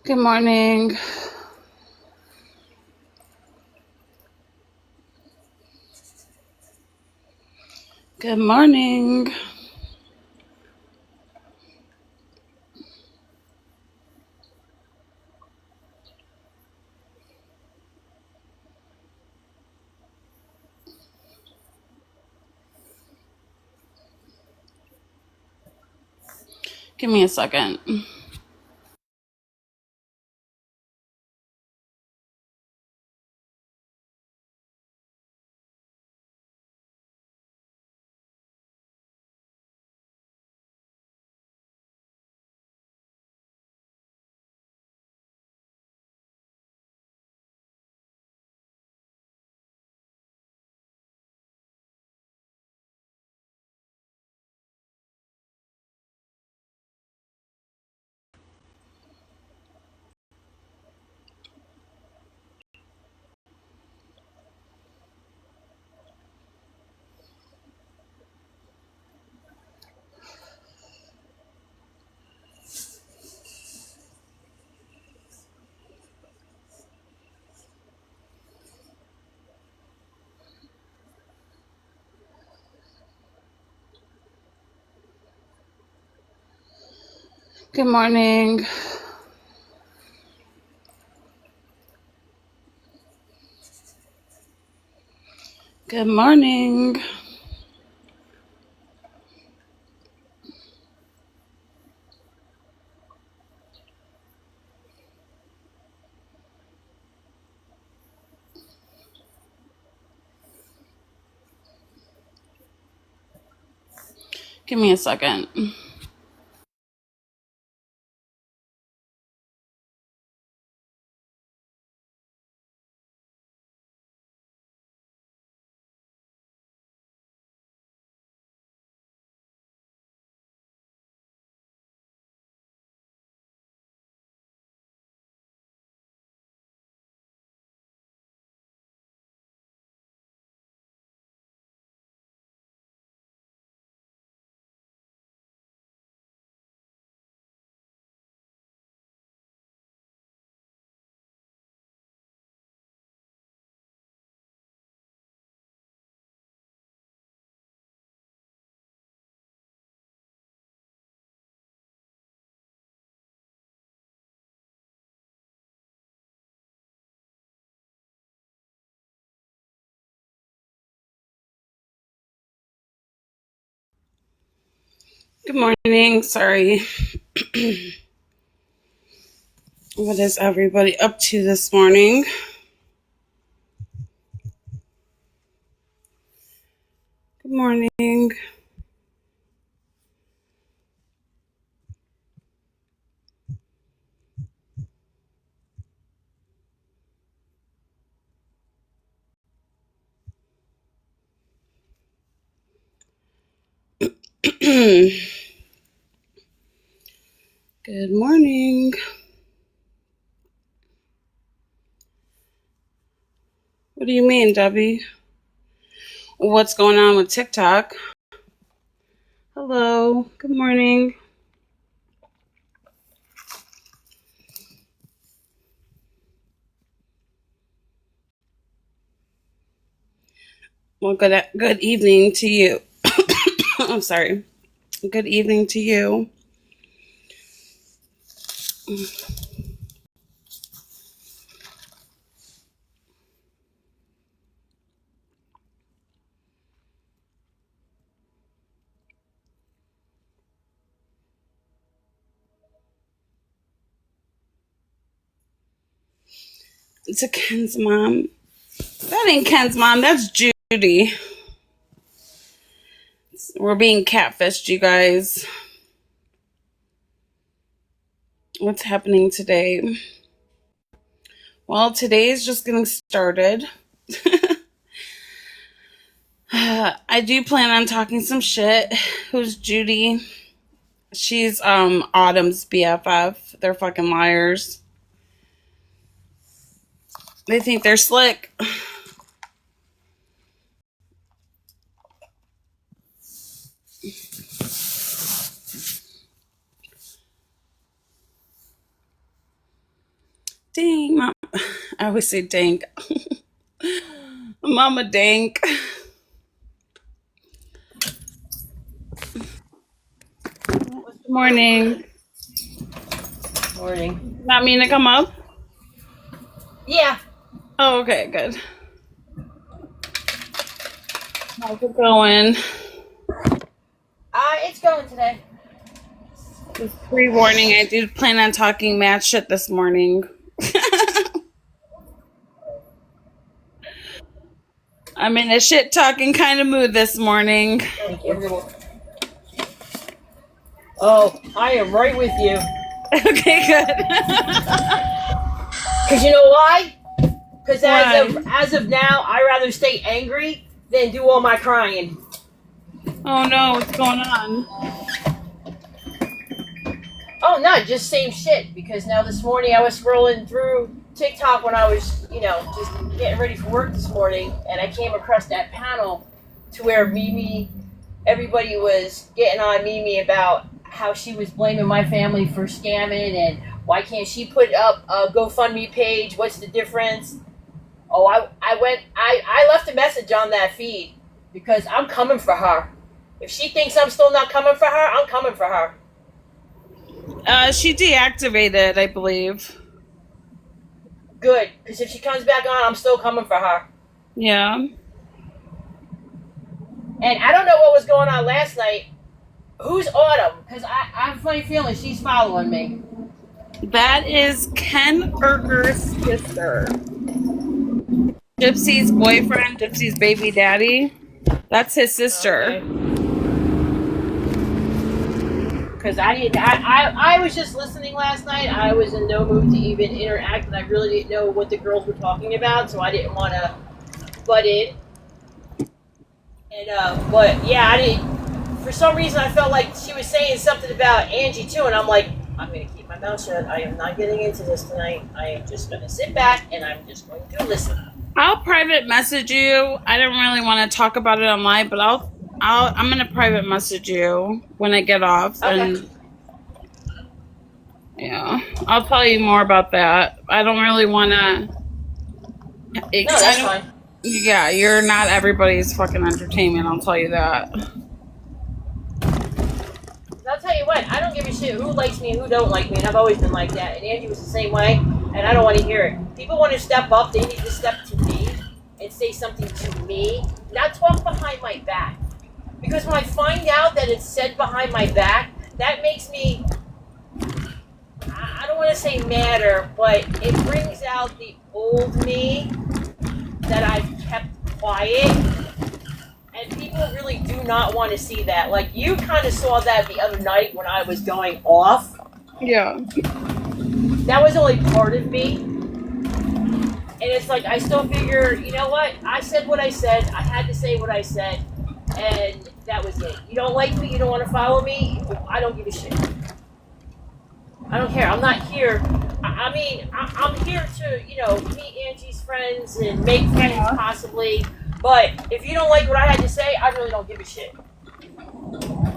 Good morning. Good morning. Give me a second. Good morning. Good morning. Give me a second. Good morning. Sorry. What is everybody up to this morning? Good morning. Good morning. What do you mean, Debbie? What's going on with TikTok? Hello. Good morning. Well, good evening to you. I'm sorry. Good evening to you. It's a Ken's mom. That ain't Ken's mom. That's Judy. We're being catfished, you guys. What's happening today? Well, today is just getting started. I do plan on talking some shit. Who's Judy? She's Autumn's BFF. They're fucking liars. They think they're slick. Dang, mom. I always say dank. Mama dank. Good morning. Morning. Not mean to come up? Yeah. Oh, okay, good. How's it going? It's going today. Just pre-warning, I did plan on talking mad shit this morning. I'm in a shit talking kind of mood this morning. Thank you. Oh, I am right with you. Okay, good. Cause you know why? Cause Why? as of now, I rather stay angry than do all my crying. Oh no, what's going on? Oh no, just same shit. Because now this morning I was scrolling through TikTok when I was, just getting ready for work this morning, and I came across that panel to where Mimi, everybody was getting on Mimi about how she was blaming my family for scamming and why can't she put up a GoFundMe page? What's the difference? Oh, I left a message on that feed because I'm coming for her. If she thinks I'm still not coming for her, I'm coming for her. She deactivated, I believe. Good, because if she comes back on, I'm still coming for her. Yeah. And I don't know what was going on last night. Who's Autumn? Because I have a funny feeling she's following me. That is Ken Berger's sister. Gypsy's boyfriend, Gypsy's baby daddy. That's his sister. Because I was just listening last night. I was in no mood to even interact, and I really didn't know what the girls were talking about, so I didn't want to butt in. And but yeah, I didn't. For some reason, I felt like she was saying something about Angie too, and I'm like, I'm going to keep my mouth shut. I am not getting into this tonight. I am just going to sit back and I'm just going to listen. I'll private message you. I don't really want to talk about it online, but I'm gonna private message you when I get off, Okay. and yeah, I'll tell you more about that. I don't really want to. No, that's fine. Yeah, you're not everybody's fucking entertainment. I'll tell you that. I'll tell you what, I don't give a shit who likes me and who don't like me, and I've always been like that. And Angie was the same way, and I don't want to hear it. People want to step up, they need to step to me and say something to me, not talk behind my back. Because when I find out that it's said behind my back, that makes me, I don't want to say madder, but it brings out the old me that I've kept quiet. And people really do not want to see that. Like, you kind of saw that the other night when I was going off. Yeah. That was only part of me. And it's like, I still figure, you know what? I said what I said. I had to say what I said. And that was it. You don't like me? You don't want to follow me? I don't give a shit. I don't care. I'm not here. I'm here to, meet Angie's friends and make friends possibly. But if you don't like what I had to say, I really don't give a shit.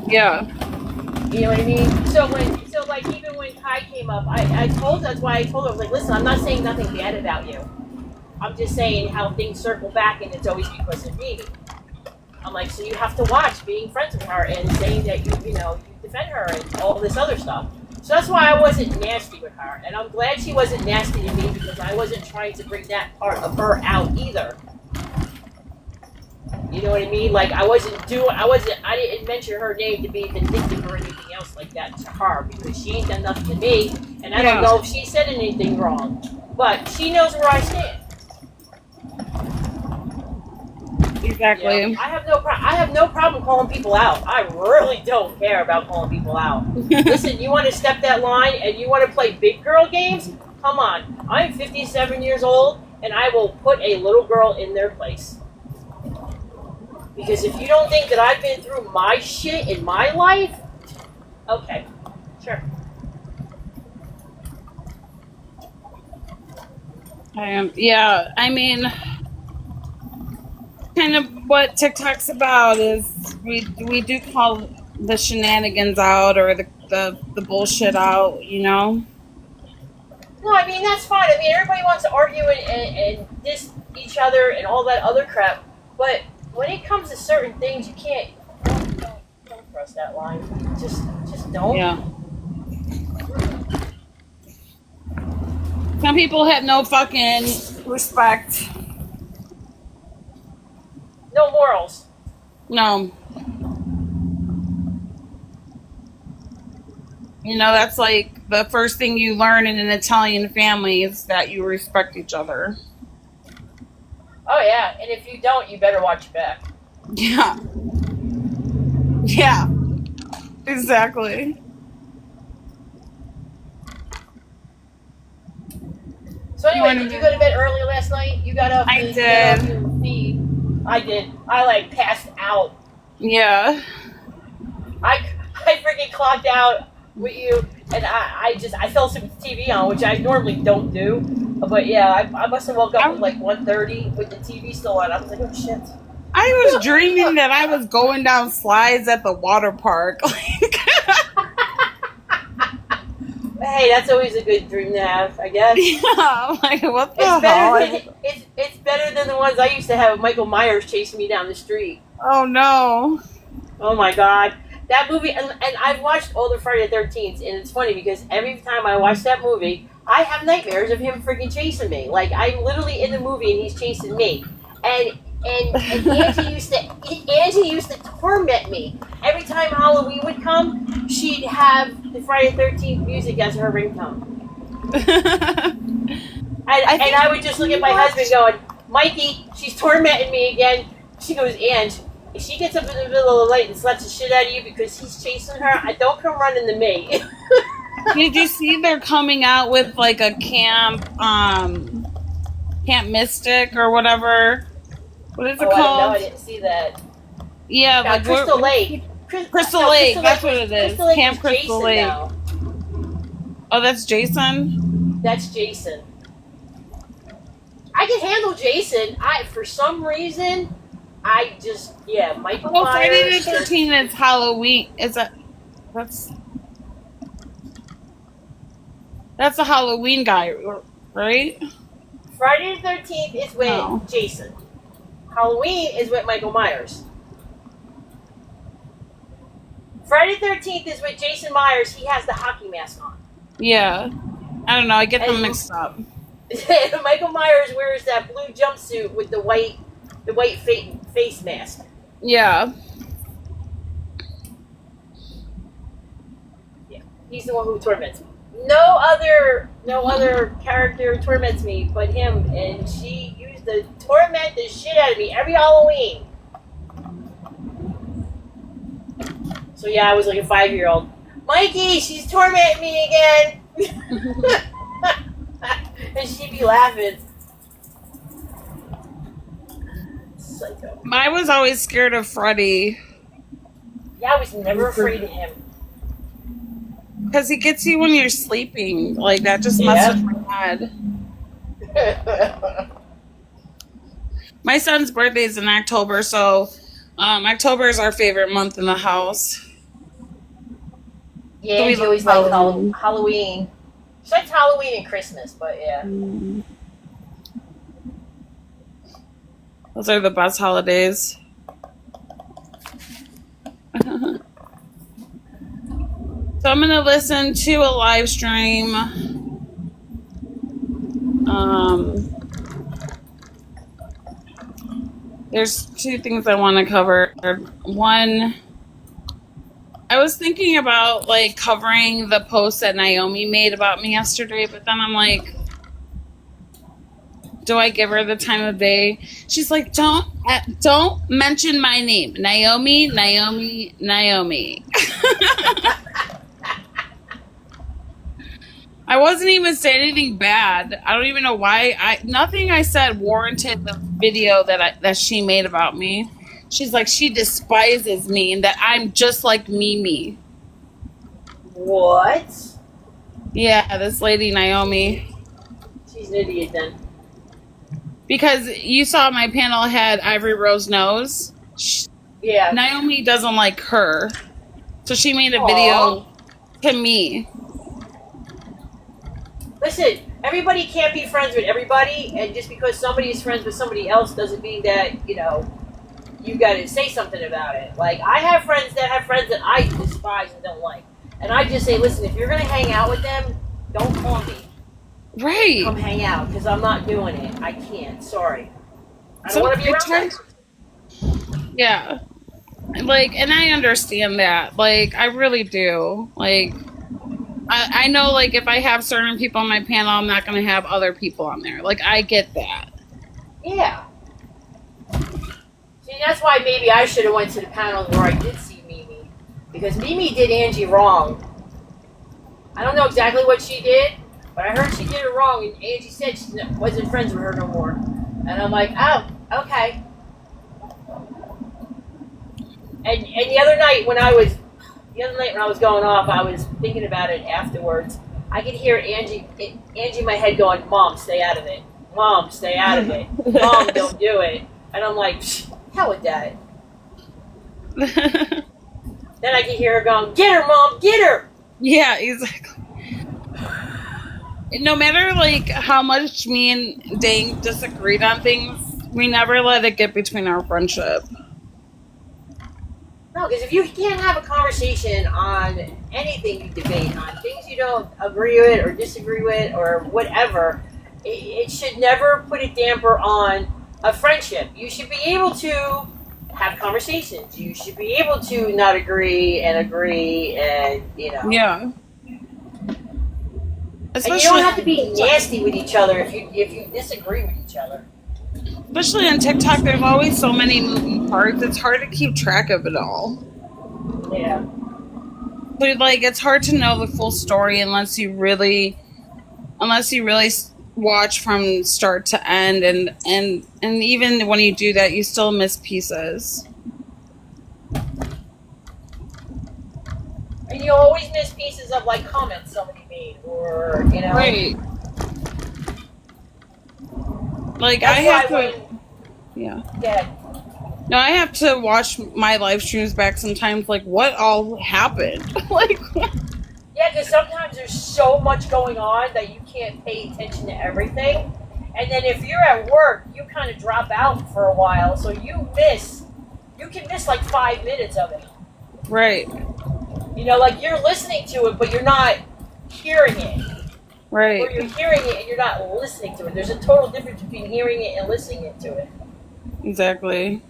Yeah. You know what I mean? So even when Kai came up, that's why I told her, I was like, listen, I'm not saying nothing bad about you. I'm just saying how things circle back and it's always because of me. I'm like, so you have to watch being friends with her and saying that you defend her and all this other stuff. So that's why I wasn't nasty with her. And I'm glad she wasn't nasty to me because I wasn't trying to bring that part of her out either. You know what I mean? Like, I didn't mention her name to be vindictive or anything else like that to her because she ain't done nothing to me. And I don't know if she said anything wrong. But she knows where I stand. Exactly. You know, I have no problem calling people out. I really don't care about calling people out. Listen, you want to step that line and you want to play big girl games? Come on. I'm 57 years old and I will put a little girl in their place. Because if you don't think that I've been through my shit in my life, okay, sure. Yeah, I mean, kind of what TikTok's about is we do call the shenanigans out or the bullshit out, you know? No, I mean that's fine. I mean everybody wants to argue and diss each other and all that other crap, but when it comes to certain things, you can't. Don't cross that line. Just don't. Yeah. Some people have no fucking respect. No morals. No. You know, that's like the first thing you learn in an Italian family is that you respect each other. Oh yeah, and if you don't, you better watch your back. Yeah. Yeah. Exactly. So anyway, did you go to bed early last night? You got up. I and did. Get off your feed. I did. I like passed out. Yeah. I freaking clocked out with you, and I fell asleep with the TV on, which I normally don't do. But yeah, I must have woke up at like 1:30 with the TV still on. I was like, oh shit. I was dreaming that I was going down slides at the water park. Hey, that's always a good dream to have, I guess. Yeah, like what the It's hell? it's better than the ones I used to have with Michael Myers chasing me down the street. Oh no. Oh my god. That movie, and I've watched all the Friday the 13th, and it's funny because every time I watch that movie, I have nightmares of him freaking chasing me. Like, I'm literally in the movie and he's chasing me. And Angie used to torment me. Every time Halloween would come, she'd have the Friday the 13th music as her ringtone. And I would just look at my husband going, Mikey, she's tormenting me again. She goes, Ange, if she gets up in the middle of the night and slaps the shit out of you because he's chasing her, I don't come running to me. Did you see they're coming out with like a Camp Mystic or whatever? What is it called? I didn't see that. Yeah, like Crystal Lake. Crystal Lake, that's what it is. Camp Crystal Lake. Now. Oh, that's Jason? That's Jason. I can handle Jason. For some reason, Michael Myers. Friday the 13th is Halloween. That's a Halloween guy, right? Friday the 13th is with Jason. Halloween is with Michael Myers. Friday the 13th is with Jason Myers. He has the hockey mask on. Yeah. I don't know. I get them mixed up. Michael Myers wears that blue jumpsuit with the white face mask. Yeah. Yeah. He's the one who torments me. No other character torments me but him, and she used to torment the shit out of me every Halloween. So yeah, I was like a 5-year-old. Mikey, she's tormenting me again. And she'd be laughing. Psycho. I was always scared of Freddy. Yeah, I was never afraid of him. Because he gets you when you're sleeping. Like, that just messes with my head. My son's birthday is in October, so October is our favorite month in the house. Yeah, he always likes Halloween. She likes Halloween and Christmas, but yeah. Those are the best holidays. So I'm going to listen to a live stream. There's two things I want to cover. One, I was thinking about like covering the post that Naomi made about me yesterday, but then I'm like, do I give her the time of day? She's like, don't mention my name. Naomi. I wasn't even saying anything bad. I don't even know why. Nothing I said warranted the video that she made about me. She's like, she despises me and that I'm just like Mimi. What? Yeah, this lady, Naomi. She's an idiot then. Because you saw my panel had Ivory Rose nose. Yeah. Naomi doesn't like her. So she made a video to me. Listen, everybody can't be friends with everybody, and just because somebody is friends with somebody else doesn't mean that, you got to say something about it. Like, I have friends that I despise and don't like. And I just say, listen, if you're going to hang out with them, don't call me. Right. Come hang out, because I'm not doing it. I can't. Sorry. I don't So want to be it's around hard. them. Yeah. Like, and I understand that. Like, I really do. Like, I know, like, if I have certain people on my panel, I'm not going to have other people on there. Like, I get that. Yeah. See, that's why maybe I should have went to the panels where I did see Mimi. Because Mimi did Angie wrong. I don't know exactly what she did, but I heard she did it wrong, and Angie said she wasn't friends with her no more. And I'm like, oh, okay. And the other night when I was going off, I was thinking about it afterwards. I could hear Angie in my head going, Mom, stay out of it. Mom, stay out of it. Mom, don't do it. And I'm like, hell with that. Then I could hear her going, get her, Mom, get her. Yeah, exactly. No matter, like, how much me and Dang disagreed on things, we never let it get between our friendship. No, because if you can't have a conversation on anything you debate on, things you don't agree with or disagree with or whatever, it should never put a damper on a friendship. You should be able to have conversations. You should be able to not agree and agree and, Yeah. And you don't have to be nasty with each other if you disagree with each other. Especially on TikTok, there's always so many moving parts. It's hard to keep track of it all. Yeah. But, like, it's hard to know the full story unless you really watch from start to end, and even when you do that, you still miss pieces. And you always miss pieces of, like, comments somebody made or, Right. Like, That's I have why to. Yeah. Yeah. No, I have to watch my live streams back sometimes. Like, what all happened? Like, what? Yeah, because sometimes there's so much going on that you can't pay attention to everything. And then if you're at work, you kind of drop out for a while, so you can miss like 5 minutes of it. Right. Like you're listening to it, but you're not hearing it. Right. Or you're hearing it and you're not listening to it. There's a total difference between hearing it and listening to it. Exactly.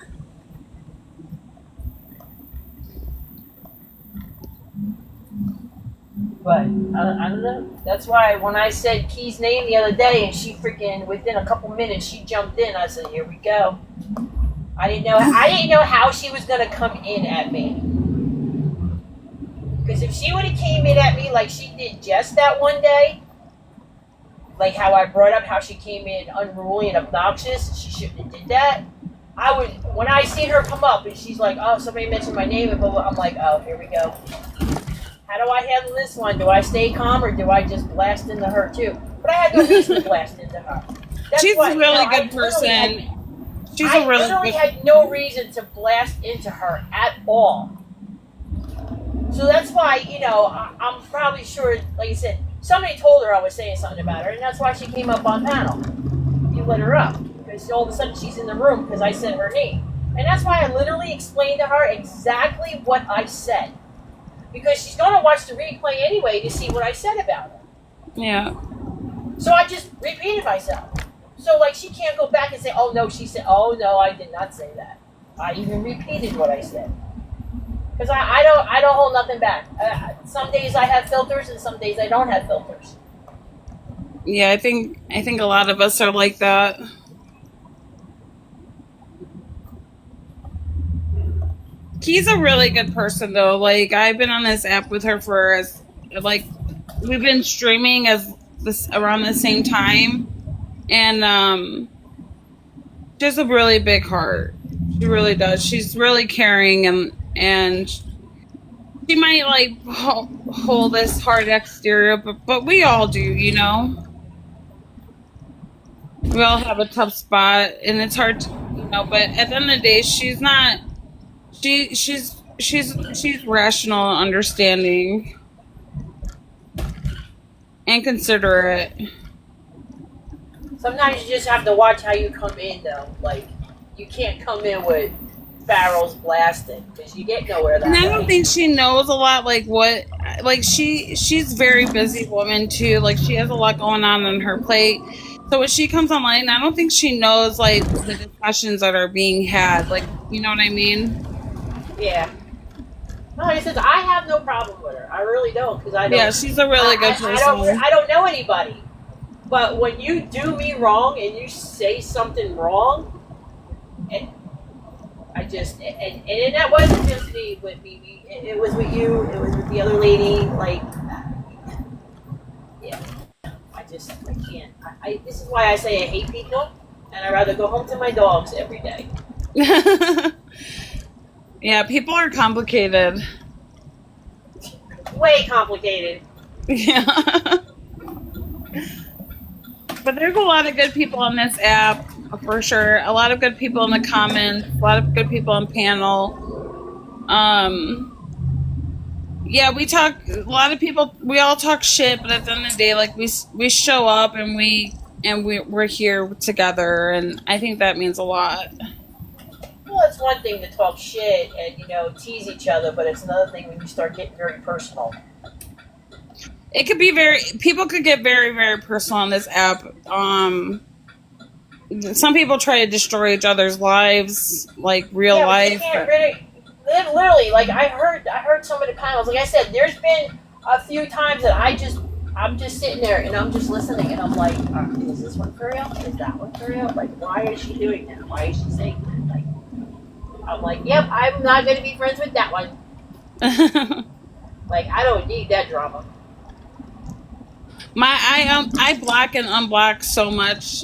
But I don't know. That's why when I said Key's name the other day, and she freaking within a couple minutes she jumped in. I said, "Here we go." I didn't know how she was gonna come in at me. Because if she would have came in at me like she did just that one day, like how I brought up how she came in unruly and obnoxious, she shouldn't have did that. When I seen her come up and she's like, "Oh, somebody mentioned my name," and I'm like, "Oh, here we go." How do I handle this one? Do I stay calm or do I just blast into her too? But I had no reason to blast into her. She's a really good person. I literally had no reason to blast into her at all. So that's why, I'm probably sure, like I said, somebody told her I was saying something about her, and that's why she came up on panel. You let her up, because all of a sudden she's in the room because I said her name. And that's why I literally explained to her exactly what I said. Because she's going to watch the replay anyway to see what I said about her. Yeah. So I just repeated myself. So, like, she can't go back and say, "Oh, no," she said, "Oh, no, I did not say that." I even repeated what I said. Because I don't hold nothing back. Some days I have filters and some days I don't have filters. Yeah, I think a lot of us are like that. Key's a really good person, though. Like, I've been on this app with her for we've been streaming around the same time, and she has a really big heart. She really does. She's really caring, and she might hold this hard exterior, but we all do, We all have a tough spot, and it's hard to, But at the end of the day, she's not. She's rational, understanding, and considerate. Sometimes you just have to watch how you come in, though. Like, you can't come in with barrels blasting because you get nowhere that And I way. don't think she knows a lot, like what, like she's very busy woman too. Like she has a lot going on her plate. So when she comes online, I don't think she knows like the discussions that are being had. Like, you know what I mean? Yeah. No, like I said, I have no problem with her. I really don't, because I don't. Yeah, she's a really good person. I don't know anybody. But when you do me wrong and you say something wrong, and and that wasn't just me with me. It was with you. It was with the other lady. Like, yeah, I can't. This is why I say I hate people, and I'd rather go home to my dogs every day. Yeah, people are complicated. Way complicated. Yeah. But there's a lot of good people on this app, for sure. A lot of good people in the comments. A lot of good people on panel. Yeah, we talk. A lot of people. We all talk shit, but at the end of the day, like we show up and we're here together, and I think that means a lot. Well, it's one thing to talk shit and tease each other, but it's another thing when you start getting very personal. It could be people could get very, very personal on this app. Some people try to destroy each other's lives, like real life. Literally, like I heard some of the panels. Like I said, there's been a few times that I'm just sitting there and I'm just listening and I'm like, is this one for real? Is that one for real? Like, why is she doing that? Why is she saying that? Like, I'm like, yep, I'm not going to be friends with that one. Like, I don't need that drama. I block and unblock so much.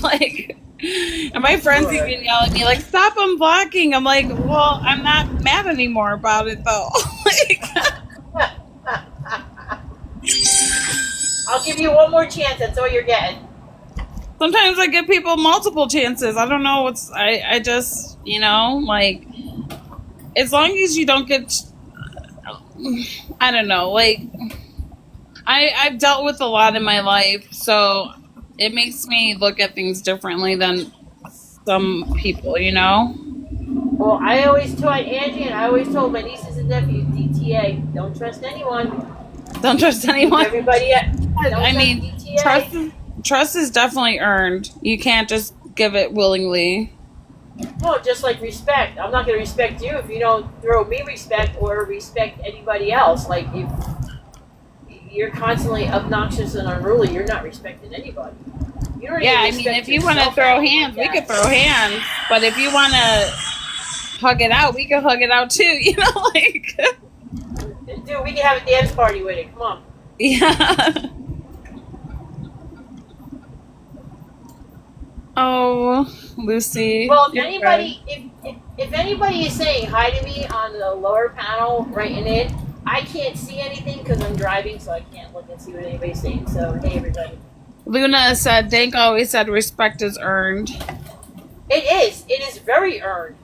Like, and my friends even yell at me like, stop unblocking. I'm like, well, I'm not mad anymore about it though. Like, I'll give you one more chance. That's all you're getting. Sometimes I give people multiple chances. I don't know I just, like, as long as you don't get, I don't know, like, I've dealt with a lot in my life, so it makes me look at things differently than some people, Well, I always told Angie and I always told my nieces and nephews, DTA, don't trust anyone. Don't trust anyone. Everybody, I mean, DTA. Trust is definitely earned. You can't just give it willingly. No, just like respect. I'm not going to respect you if you don't throw me respect or respect anybody else. Like, if you're constantly obnoxious and unruly, you're not respecting anybody. Yeah, I mean, if you want to throw hands, we could throw hands. But if you want to hug it out, we can hug it out too. Like. Dude, we can have a dance party with it. Come on. Yeah. Oh, Lucy. Well, if anybody is saying hi to me on the lower panel, writing in, I can't see anything because I'm driving, so I can't look and see what anybody's saying. So, hey, everybody. Luna said, Dank always said respect is earned. It is. It is very earned.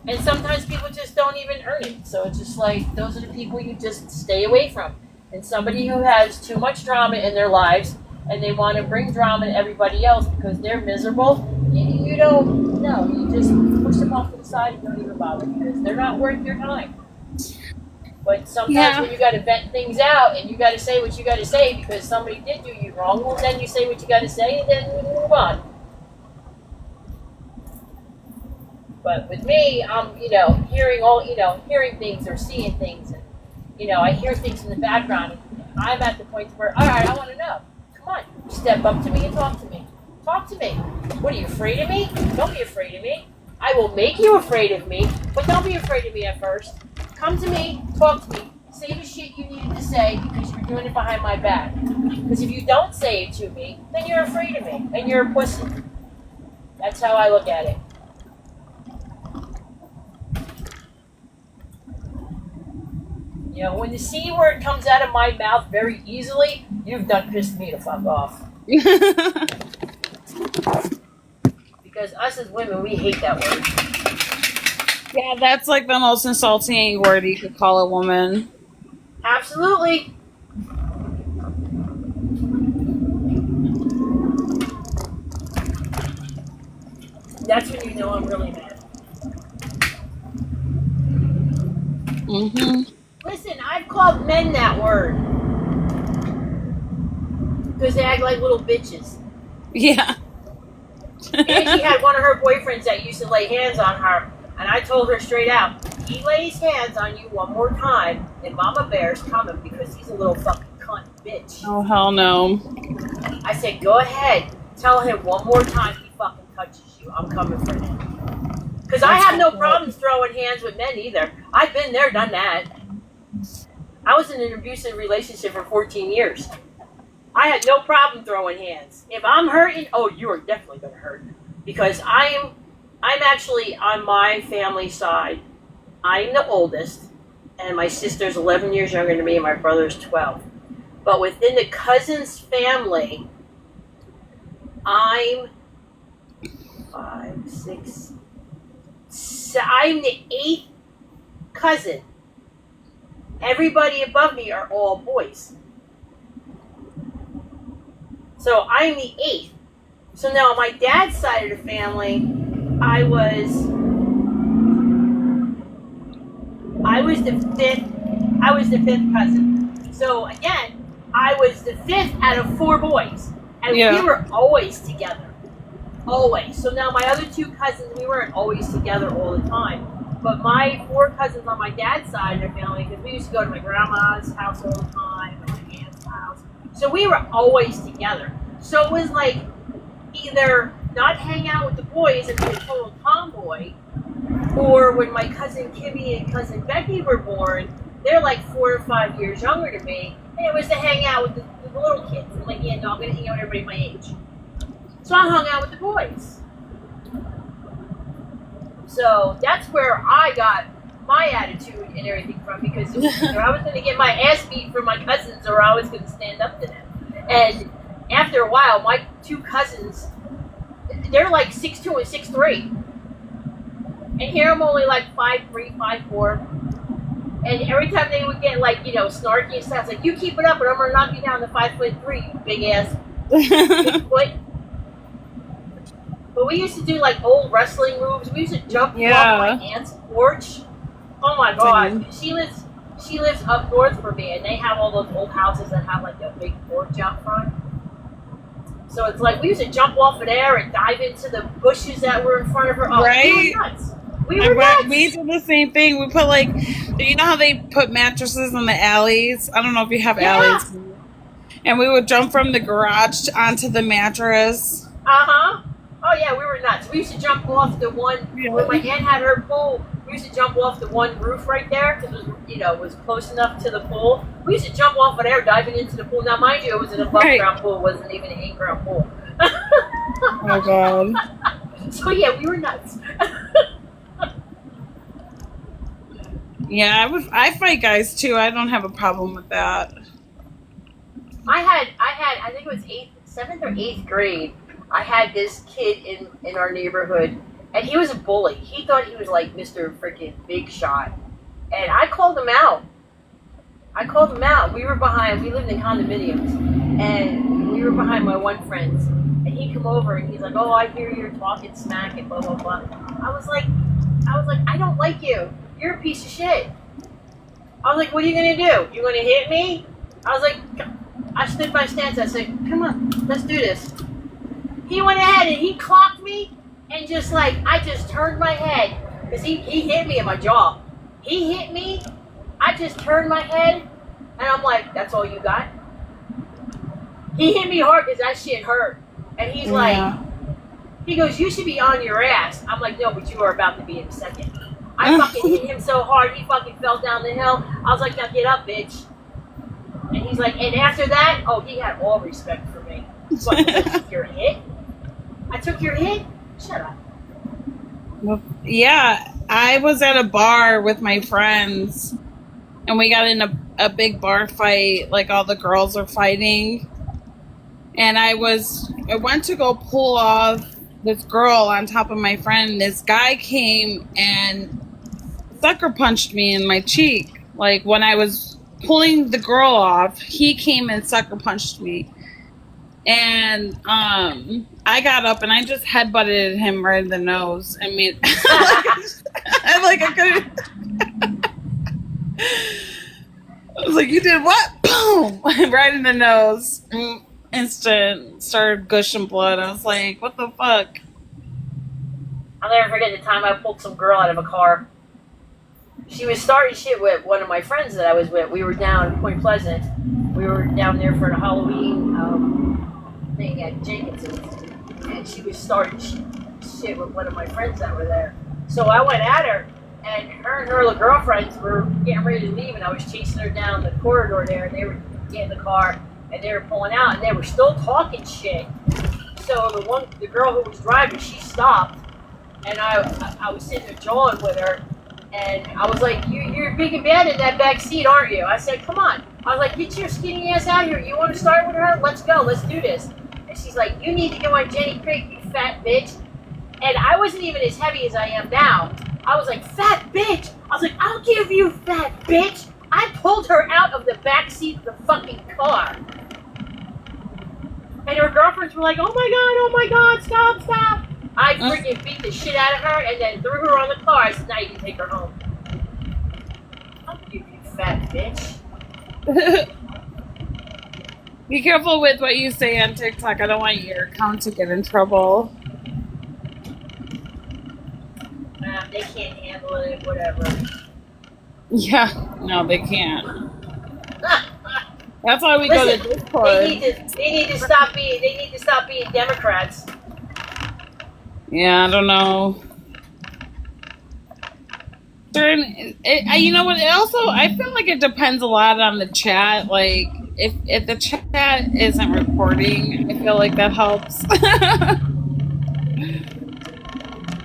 And sometimes people just don't even earn it. So it's just like, those are the people you just stay away from. And somebody who has too much drama in their lives and they want to bring drama to everybody else because they're miserable, you don't, no, you just push them off to the side and don't even bother because they're not worth your time. But sometimes when you got to vent things out and you got to say what you got to say because somebody did do you wrong, well, then you say what you got to say and then we move on. But with me, I'm, hearing things or seeing things, and, I hear things in the background, and I'm at the point where, all right, I want to know. Come on, step up to me and talk to me. Talk to me. What, are you afraid of me? Don't be afraid of me. I will make you afraid of me, but don't be afraid of me at first. Come to me, talk to me, say the shit you needed to say because you're doing it behind my back. Because if you don't say it to me, then you're afraid of me, and you're a pussy. That's how I look at it. When the C word comes out of my mouth very easily, you've done pissed me to fuck off. Because us as women, we hate that word. Yeah, that's like the most insulting word you could call a woman. Absolutely. That's when you know I'm really mad. Mm-hmm. Listen, I've called men that word because they act like little bitches. Yeah. Angie had one of her boyfriends that used to lay hands on her, and I told her straight out, he lays hands on you one more time, and Mama Bear's coming because he's a little fucking cunt bitch. Oh, hell no. I said, go ahead, tell him one more time he fucking touches you. I'm coming for him. Because I have no problems throwing hands with men either. I've been there, done that. I was in an abusive relationship for 14 years. I had no problem throwing hands. If I'm hurting, oh, you are definitely going to hurt. Because I'm actually on my family side. I'm the oldest, and my sister's 11 years younger than me, and my brother's 12. But within the cousin's family, I'm 5, 6, I'm the 8th cousin. Everybody above me are all boys. So I'm the 8th. So now on my dad's side of the family, I was the 5th. I was the 5th cousin. So again, I was the 5th out of 4 boys. And we were always together. Always. So now my other 2 cousins, we weren't always together all the time. But my 4 cousins on my dad's side of the family, because we used to go to my grandma's house all the time, and my aunt's house. So we were always together. So it was like either not hang out with the boys and be a total tomboy, or when my cousin Kimmy and cousin Becky were born, they're like 4 or 5 years younger than me, and it was to hang out with the little kids. I'm like, yeah, no, I'm going to hang out with everybody my age. So I hung out with the boys. So that's where I got my attitude and everything from, because either I was going to get my ass beat from my cousins or I was going to stand up to them. And after a while, my 2 cousins, they're like 6'2" and 6'3". And here I'm only like 5'3", 5'4". And every time they would get like, snarky and stuff, like, you keep it up or I'm going to knock you down to 5'3", you big ass Bigfoot. But we used to do like old wrestling moves. We used to jump off my aunt's porch. Oh my god. She lives up north from me, and they have all those old houses that have like a big porch out front. So it's like we used to jump off of there and dive into the bushes that were in front of her. Oh, right? We were nuts. We were nuts. We did the same thing. We put like, you know how they put mattresses in the alleys? I don't know if you have alleys. And we would jump from the garage onto the mattress. Uh-huh. Oh yeah, we were nuts. We used to jump off the one when my aunt had her pool. We used to jump off the one roof right there because it was close enough to the pool. We used to jump off of there, diving into the pool. Now, mind you, it was an above ground pool. It wasn't even an in-ground pool. Oh my god. So yeah, we were nuts. Yeah, I fight guys too. I don't have a problem with that. I had. I think it was 7th or 8th grade. I had this kid in our neighborhood, and he was a bully. He thought he was like Mr. Freaking Big Shot, and I called him out. We lived in condominiums, and we were behind my one friend's, and he come over and he's like, oh, I hear you're talking smack and blah, blah, blah. I was like, I don't like you. You're a piece of shit. I was like, what are you going to do? You going to hit me? I was like, I stood my stance. I said, come on, let's do this. He went ahead and he clocked me, and just like, I just turned my head, because he hit me in my jaw. He hit me, I just turned my head, and I'm like, that's all you got? He hit me hard because that shit hurt. And he's like, he goes, you should be on your ass. I'm like, no, but you are about to be in a second. I fucking hit him so hard, he fucking fell down the hill. I was like, now get up, bitch. And he's like, and after that, oh, he had all respect for me. What, I took your hit? I took your hit? Shut up. Well, yeah, I was at a bar with my friends, and we got in a big bar fight. Like, all the girls were fighting. And I went to go pull off this girl on top of my friend. This guy came and sucker punched me in my cheek. Like, when I was pulling the girl off, he came and sucker punched me. And I got up and I just headbutted him right in the nose. I mean, I couldn't. I was like, "You did what?" Boom! Right in the nose. Instant. Started gushing blood. I was like, "What the fuck?" I'll never forget the time I pulled some girl out of a car. She was starting shit with one of my friends that I was with. We were down in Point Pleasant. We were down there for the Halloween thing at Jenkinson's. And she was starting shit with one of my friends that were there. So I went at her, and her little girlfriends were getting ready to leave, and I was chasing her down the corridor there, and they were getting the car, and they were pulling out, and they were still talking shit. So the girl who was driving, she stopped, and I was sitting there jawing with her, and I was like, you're big and bad in that back seat, aren't you? I said, come on. I was like, get your skinny ass out here. You want to start with her? Let's go. Let's do this. And she's like, you need to go on Jenny Creek, you fat bitch. And I wasn't even as heavy as I am now. I was like, fat bitch. I was like, I'll give you, fat bitch. I pulled her out of the back seat of the fucking car. And her girlfriends were like, oh my God, stop. I freaking beat the shit out of her and then threw her on the car. I said, now you can take her home. I'll give you, fat bitch. Be careful with what you say on TikTok. I don't want your account to get in trouble. They can't handle it, whatever. Yeah, no, they can't. That's why we go to Discord. They need to stop being Democrats. Yeah, I don't know. You know what? I feel like it depends a lot on the chat. Like, if the chat isn't recording, I feel like that helps.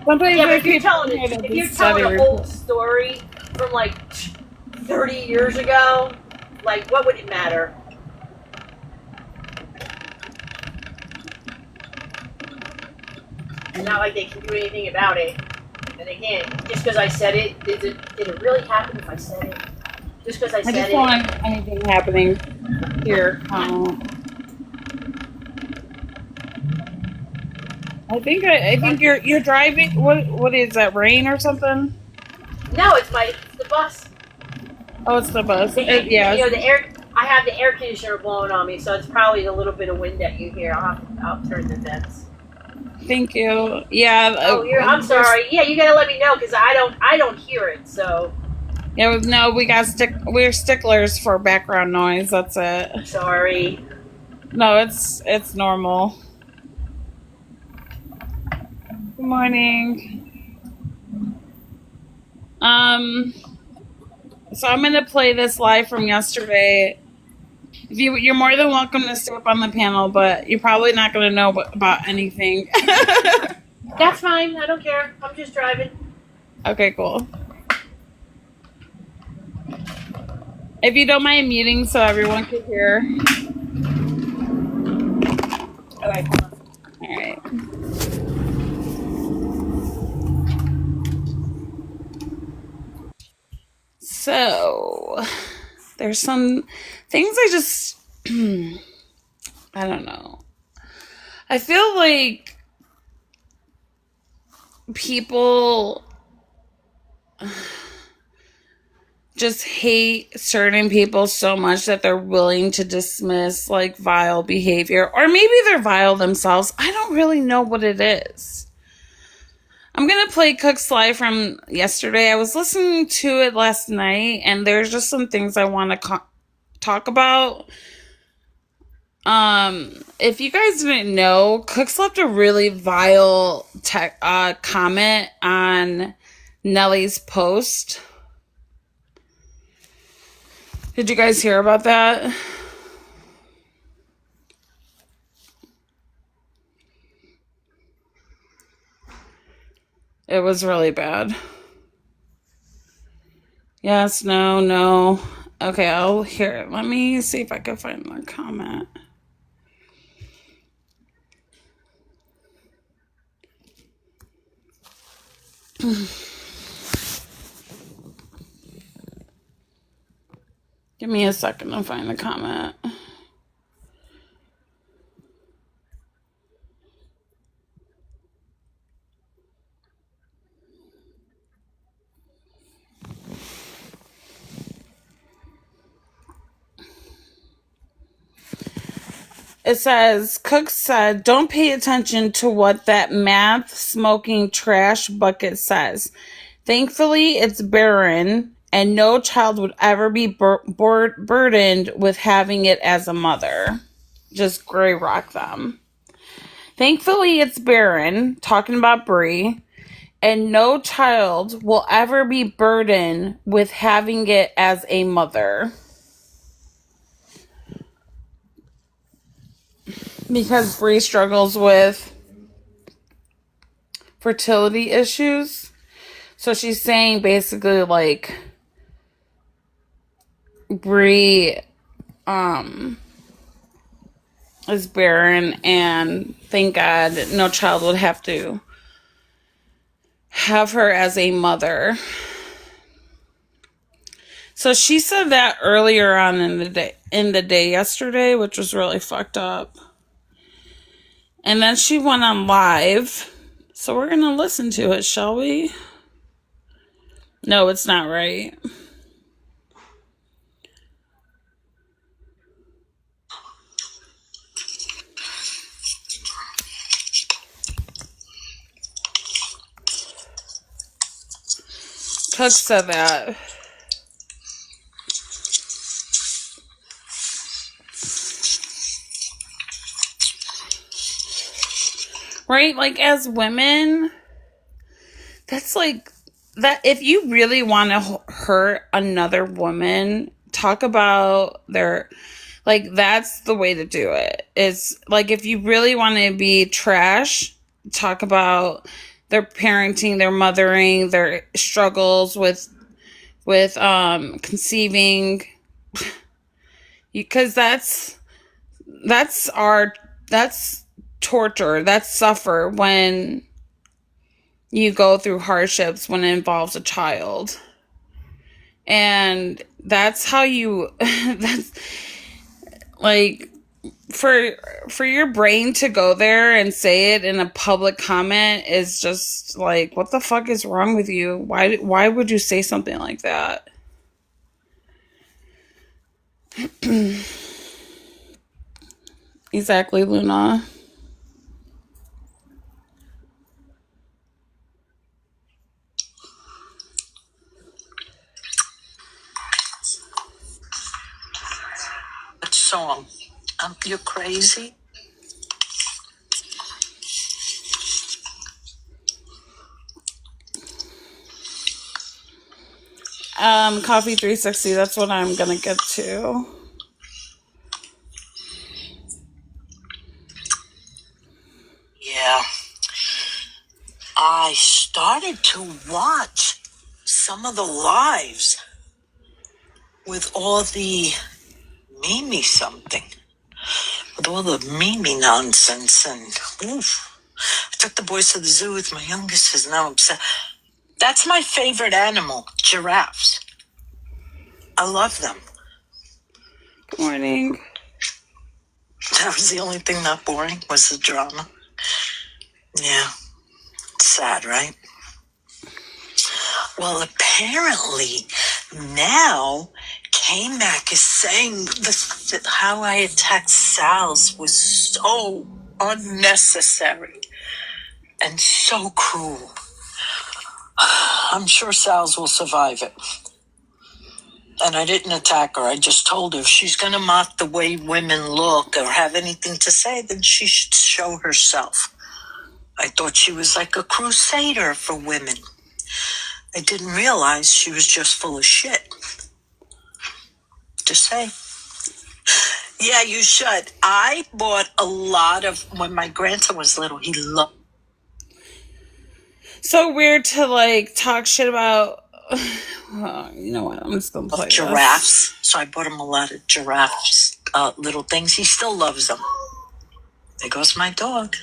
Sometimes yeah, but if you're telling an old story from like 30 years ago, like, what would it matter? It's not like they can do anything about it. And they can't. Just because I said it, did it really happen if I said it? Just because I said it? I just don't want anything happening here. I think you're driving. What is that? Rain or something? No, it's the bus. Oh, it's the bus. Yeah. You know, I have the air conditioner blowing on me, so it's probably a little bit of wind that you hear. I'll turn the vents. Thank you. Yeah. I'm sorry. Yeah, you gotta let me know because I don't hear it. So. Yeah. No, we're sticklers for background noise. That's it. Sorry. No, it's normal. Good morning. So I'm gonna play this live from yesterday. You're more than welcome to stay up on the panel, but you're probably not gonna know about anything. That's fine. I don't care. I'm just driving. Okay, cool. If you don't mind muting so everyone can hear. Okay. All right. So, there's some things I just, I don't know. I feel like people just hate certain people so much that they're willing to dismiss like vile behavior, or maybe they're vile themselves. I don't really know what it is. I'm going to play Cook's Live from yesterday. I was listening to it last night, and there's just some things I want to talk about. If you guys didn't know, Cooks left a really vile comment on Nelly's post. Did you guys hear about that? It was really bad. Yes, no. Okay, I'll hear it. Let me see if I can find the comment. Give me a second to find the comment. It says, Cook said, don't pay attention to what that math smoking trash bucket says. Thankfully, it's barren, and no child would ever be burdened with having it as a mother. Just gray rock them. Thankfully, it's barren, talking about Brie, and no child will ever be burdened with having it as a mother. Because Brie struggles with fertility issues. So she's saying basically like Brie is barren, and thank God no child would have to have her as a mother. So she said that earlier on in the day yesterday, which was really fucked up. And then she went on live. So we're going to listen to it, shall we? No, it's not right. Cook said that. Right? Like, as women, that's like, that if you really want to hurt another woman, talk about their, like, that's the way to do it. It's like, if you really want to be trash, talk about their parenting, their mothering, their struggles with conceiving, because that's torture, that's suffer when you go through hardships when it involves a child. And that's how you that's like, for your brain to go there and say it in a public comment is just like, what the fuck is wrong with you? Why would you say something like that? Exactly, Luna. Song. You're crazy. Coffee 360, that's what I'm gonna get to. Yeah. I started to watch some of the lives with all the Mimi something. With all the Mimi nonsense, and oof. I took the boys to the zoo with my youngest, is now upset. That's my favorite animal, giraffes. I love them. Good morning. That was the only thing not boring, was the drama. Yeah. It's sad, right? Well, apparently now K-Mac is saying that how I attacked Sal's was so unnecessary and so cruel. I'm sure Sal's will survive it. And I didn't attack her. I just told her if she's going to mock the way women look or have anything to say, then she should show herself. I thought she was like a crusader for women. I didn't realize she was just full of shit. Just say. Yeah, you should. I bought a lot of, when my grandson was little, he loved. So weird to like talk shit about. You know what? I'm just gonna play giraffes. this. So I bought him a lot of giraffes, little things. He still loves them. There goes my dog.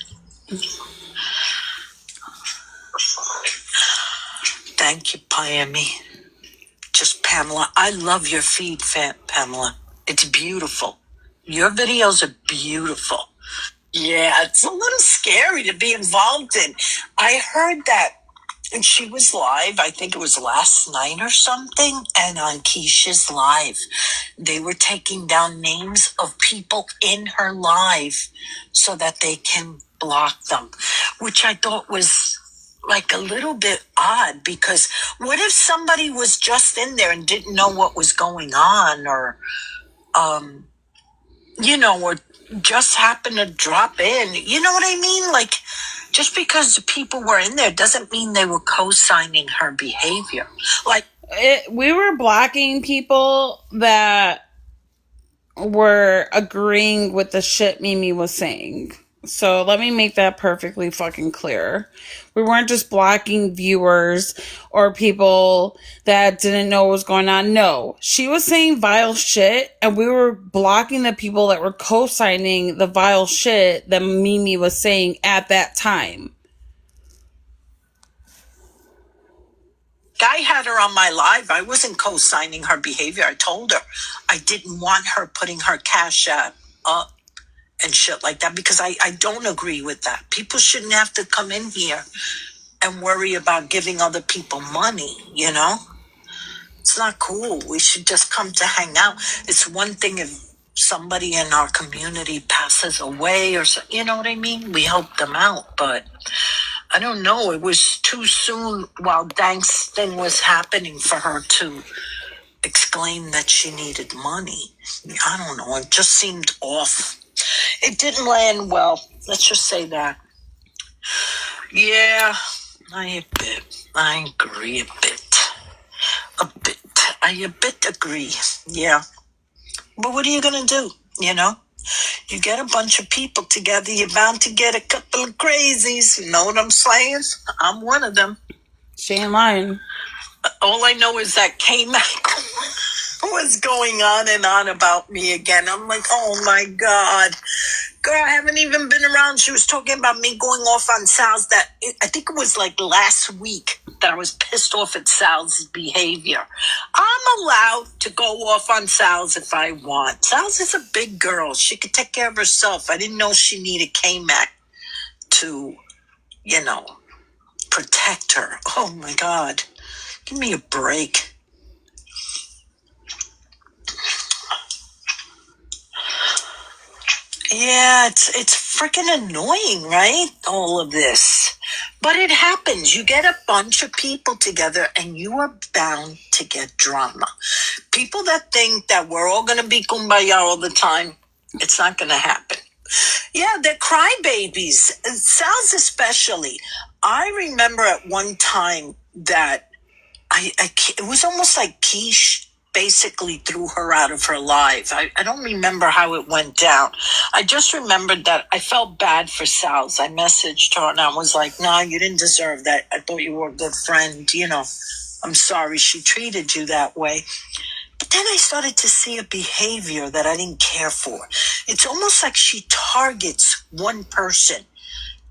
Thank you, Piami. Just Pamela. I love your feed, Pamela. It's beautiful. Your videos are beautiful. Yeah, it's a little scary to be involved in. I heard that And she was live, I think it was last night or something, and on Keish's live, they were taking down names of people in her live so that they can block them, which I thought was like a little bit odd, because what if somebody was just in there and didn't know what was going on, or or just happened to drop in, you know what I mean? Like, just because the people were in there doesn't mean they were co-signing her behavior. Like, We were blocking people that were agreeing with the shit Mimi was saying. So let me make that perfectly fucking clear. We weren't just blocking viewers or people that didn't know what was going on. No, she was saying vile shit, and we were blocking the people that were co-signing the vile shit that Mimi was saying at that time. I had her on my live. I wasn't co-signing her behavior. I told her I didn't want her putting her cash app up and shit like that, because I don't agree with that. People shouldn't have to come in here and worry about giving other people money, you know? It's not cool. We should just come to hang out. It's one thing if somebody in our community passes away or so, you know what I mean? We help them out, but I don't know. It was too soon while Dank's thing was happening for her to exclaim that she needed money. I don't know. It just seemed off. It didn't land well. Let's just say that. Yeah, I agree a bit. I a bit agree. Yeah. But what are you going to do? You know? You get a bunch of people together, you're bound to get a couple of crazies. You know what I'm saying? I'm one of them. She ain't lying. All I know is that K-Mac was going on and on about me again. I'm like, oh my God. Girl, I haven't even been around. She was talking about me going off on Sal's I think it was like last week that I was pissed off at Sal's behavior. I'm allowed to go off on Sal's if I want. Sal's is a big girl. She could take care of herself. I didn't know she needed K-Mac to, protect her. Oh my God. Give me a break. Yeah, it's freaking annoying, right? All of this. But it happens. You get a bunch of people together and you are bound to get drama. People that think that we're all going to be kumbaya all the time, it's not going to happen. Yeah, they're crybabies. Sal's especially. I remember at one time that it was almost like Kesh basically threw her out of her life. I don't remember how it went down. I just remembered that I felt bad for Sal's. I messaged her and I was like, no, you didn't deserve that. I thought you were a good friend. I'm sorry she treated you that way. But then I started to see a behavior that I didn't care for. It's almost like she targets one person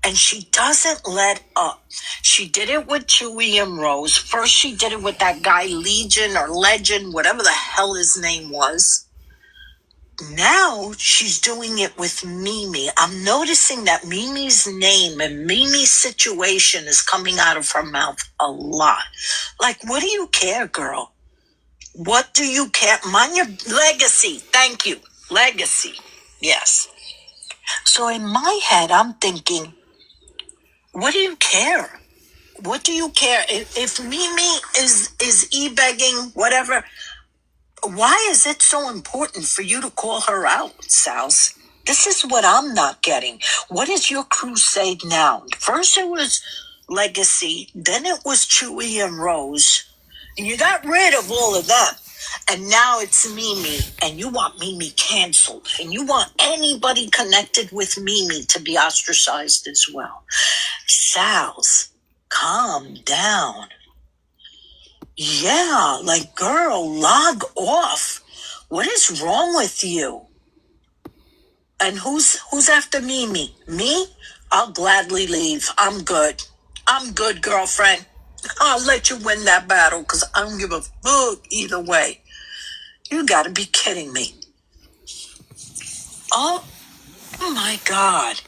and she doesn't let up. She did it with Chewy and Rose. First, she did it with that guy, Legion or Legend, whatever the hell his name was. Now she's doing it with Mimi. I'm noticing that Mimi's name and Mimi's situation is coming out of her mouth a lot. Like, what do you care, girl? What do you care? Mind your legacy. Thank you. Legacy. Yes. So in my head, I'm thinking, what do you care? What do you care? If Mimi is e-begging, whatever, why is it so important for you to call her out, Sals? This is what I'm not getting. What is your crusade now? First it was Legacy, then it was Chewy and Rose, and you got rid of all of them. And now it's Mimi, and you want Mimi canceled, and you want anybody connected with Mimi to be ostracized as well. Sals, calm down. Yeah, like, girl, log off. What is wrong with you? And who's after Mimi? Me? I'll gladly leave. I'm good. I'm good, girlfriend. I'll let you win that battle because I don't give a fuck either way. You gotta be kidding me. Oh my God.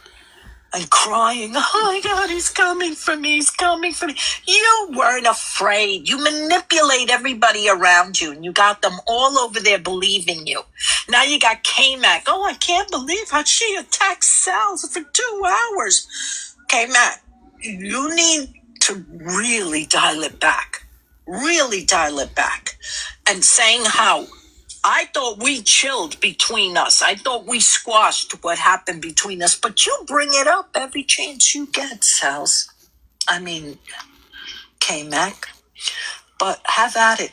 and crying, oh my God, he's coming for me, he's coming for me. You weren't afraid. You manipulate everybody around you, and you got them all over there believing you. Now you got K-Mac. Oh, I can't believe how she attacked Sal for 2 hours. K-Mac, you need to really dial it back. Really dial it back. And saying how I thought we chilled between us. I thought we squashed what happened between us. But you bring it up every chance you get, Sals. I mean, K-Mac. But have at it.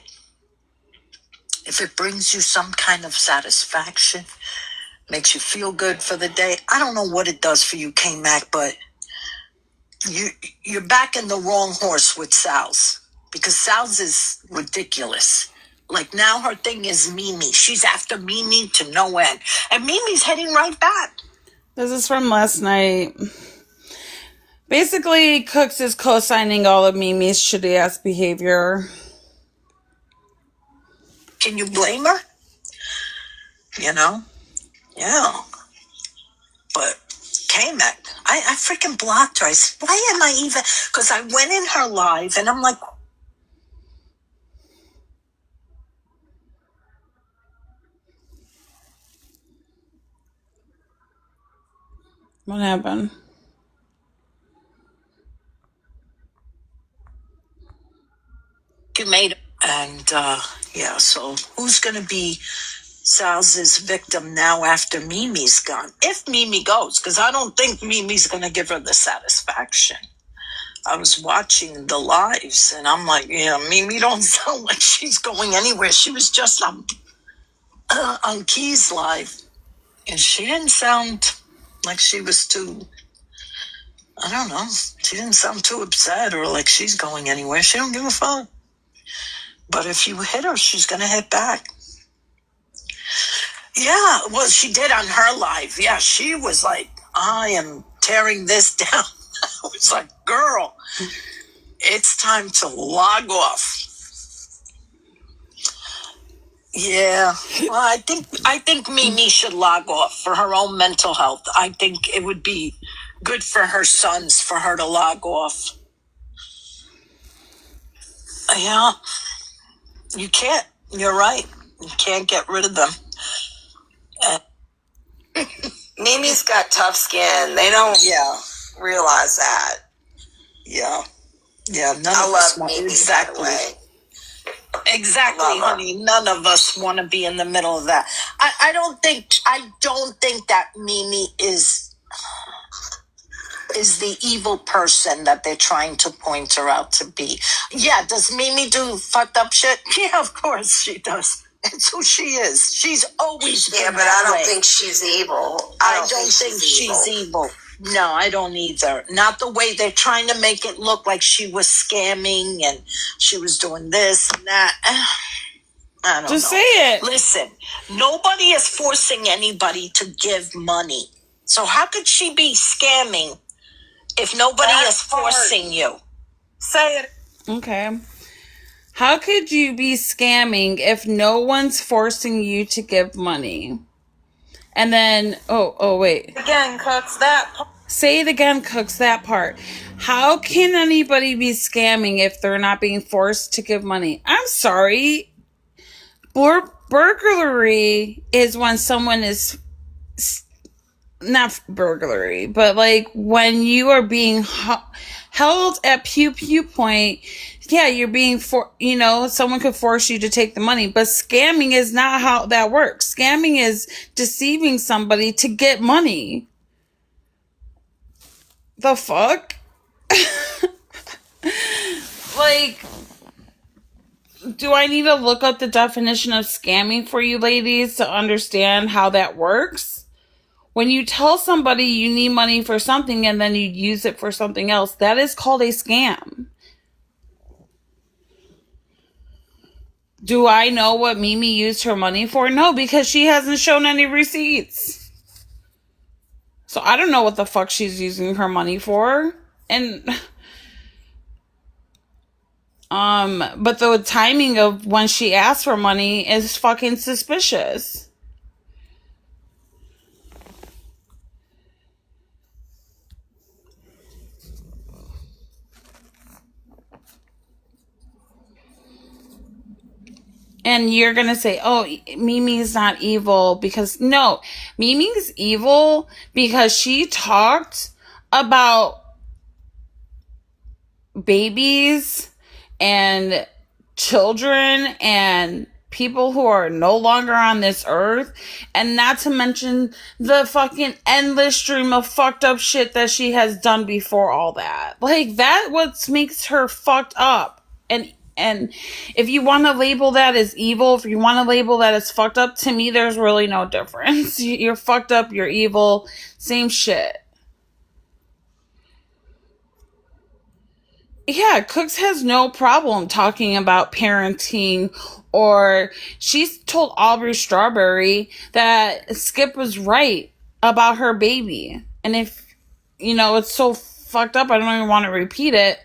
If it brings you some kind of satisfaction, makes you feel good for the day. I don't know what it does for you, K-Mac, but you're backing the wrong horse with Sal's. Because Sal's is ridiculous. Like now her thing is Mimi. She's after Mimi to no end. And Mimi's heading right back. This is from last night. Basically, Cooks is co-signing all of Mimi's shitty-ass behavior. Can you blame her? You know? Yeah. But K-Mac, I freaking blocked her. I said, why am I even... Because I went in her live and I'm like... What happened? You made... And, yeah, so who's going to be Sal's victim now after Mimi's gone? If Mimi goes, because I don't think Mimi's going to give her the satisfaction. I was watching the lives, and I'm like, yeah, Mimi don't sound like she's going anywhere. She was just on Key's live, and she didn't sound like she was too, I don't know, she didn't sound too upset or like she's going anywhere. She don't give a fuck. But if you hit her, she's going to hit back. Yeah, well, she did on her live. Yeah, she was like, I am tearing this down. I was like, girl, it's time to log off. Yeah, well, I think Mimi should log off for her own mental health. I think it would be good for her sons for her to log off. Yeah, you can't. You're right. You can't get rid of them. Mimi's got tough skin. They don't realize that. Yeah. Yeah, none I of love us want Mimi exactly. that way. Exactly, honey. None of us want to be in the middle of that. I don't think that Mimi is the evil person that they're trying to point her out to be. Yeah, does Mimi do fucked up shit? Yeah, of course she does. It's who she is. She's always been Yeah, but that I don't way. think she's evil. I don't think she's evil. No, I don't either. Not the way they're trying to make it look like she was scamming and she was doing this and that. I don't Just know. say it. Listen, nobody is forcing anybody to give money. So how could she be scamming if nobody is forcing you? Say it. Okay. How could you be scamming if no one's forcing you to give money? And then, wait. Again, Cooks, that part. Say it again, Cooks, that part. How can anybody be scamming if they're not being forced to give money? I'm sorry. Burglary is when someone is... Not burglary, but like when you are being held at pew point, yeah, you're being someone could force you to take the money, but scamming is not how that works. Scamming is deceiving somebody to get money. The fuck? Like, do I need to look up the definition of scamming for you ladies to understand how that works? When you tell somebody you need money for something and then you use it for something else, that is called a scam. Do I know what Mimi used her money for? No, because she hasn't shown any receipts. So I don't know what the fuck she's using her money for. And but the timing of when she asked for money is fucking suspicious. And you're going to say, oh, Mimi's not evil because, no, Mimi's evil because she talked about babies and children and people who are no longer on this earth, and not to mention the fucking endless stream of fucked up shit that she has done before all that. Like, that what makes her fucked up. And if you want to label that as evil, if you want to label that as fucked up, to me, there's really no difference. You're fucked up, you're evil, same shit. Yeah, Cooks has no problem talking about parenting, or she's told Aubrey Strawberry that Skip was right about her baby. And if, it's so fucked up, I don't even want to repeat it.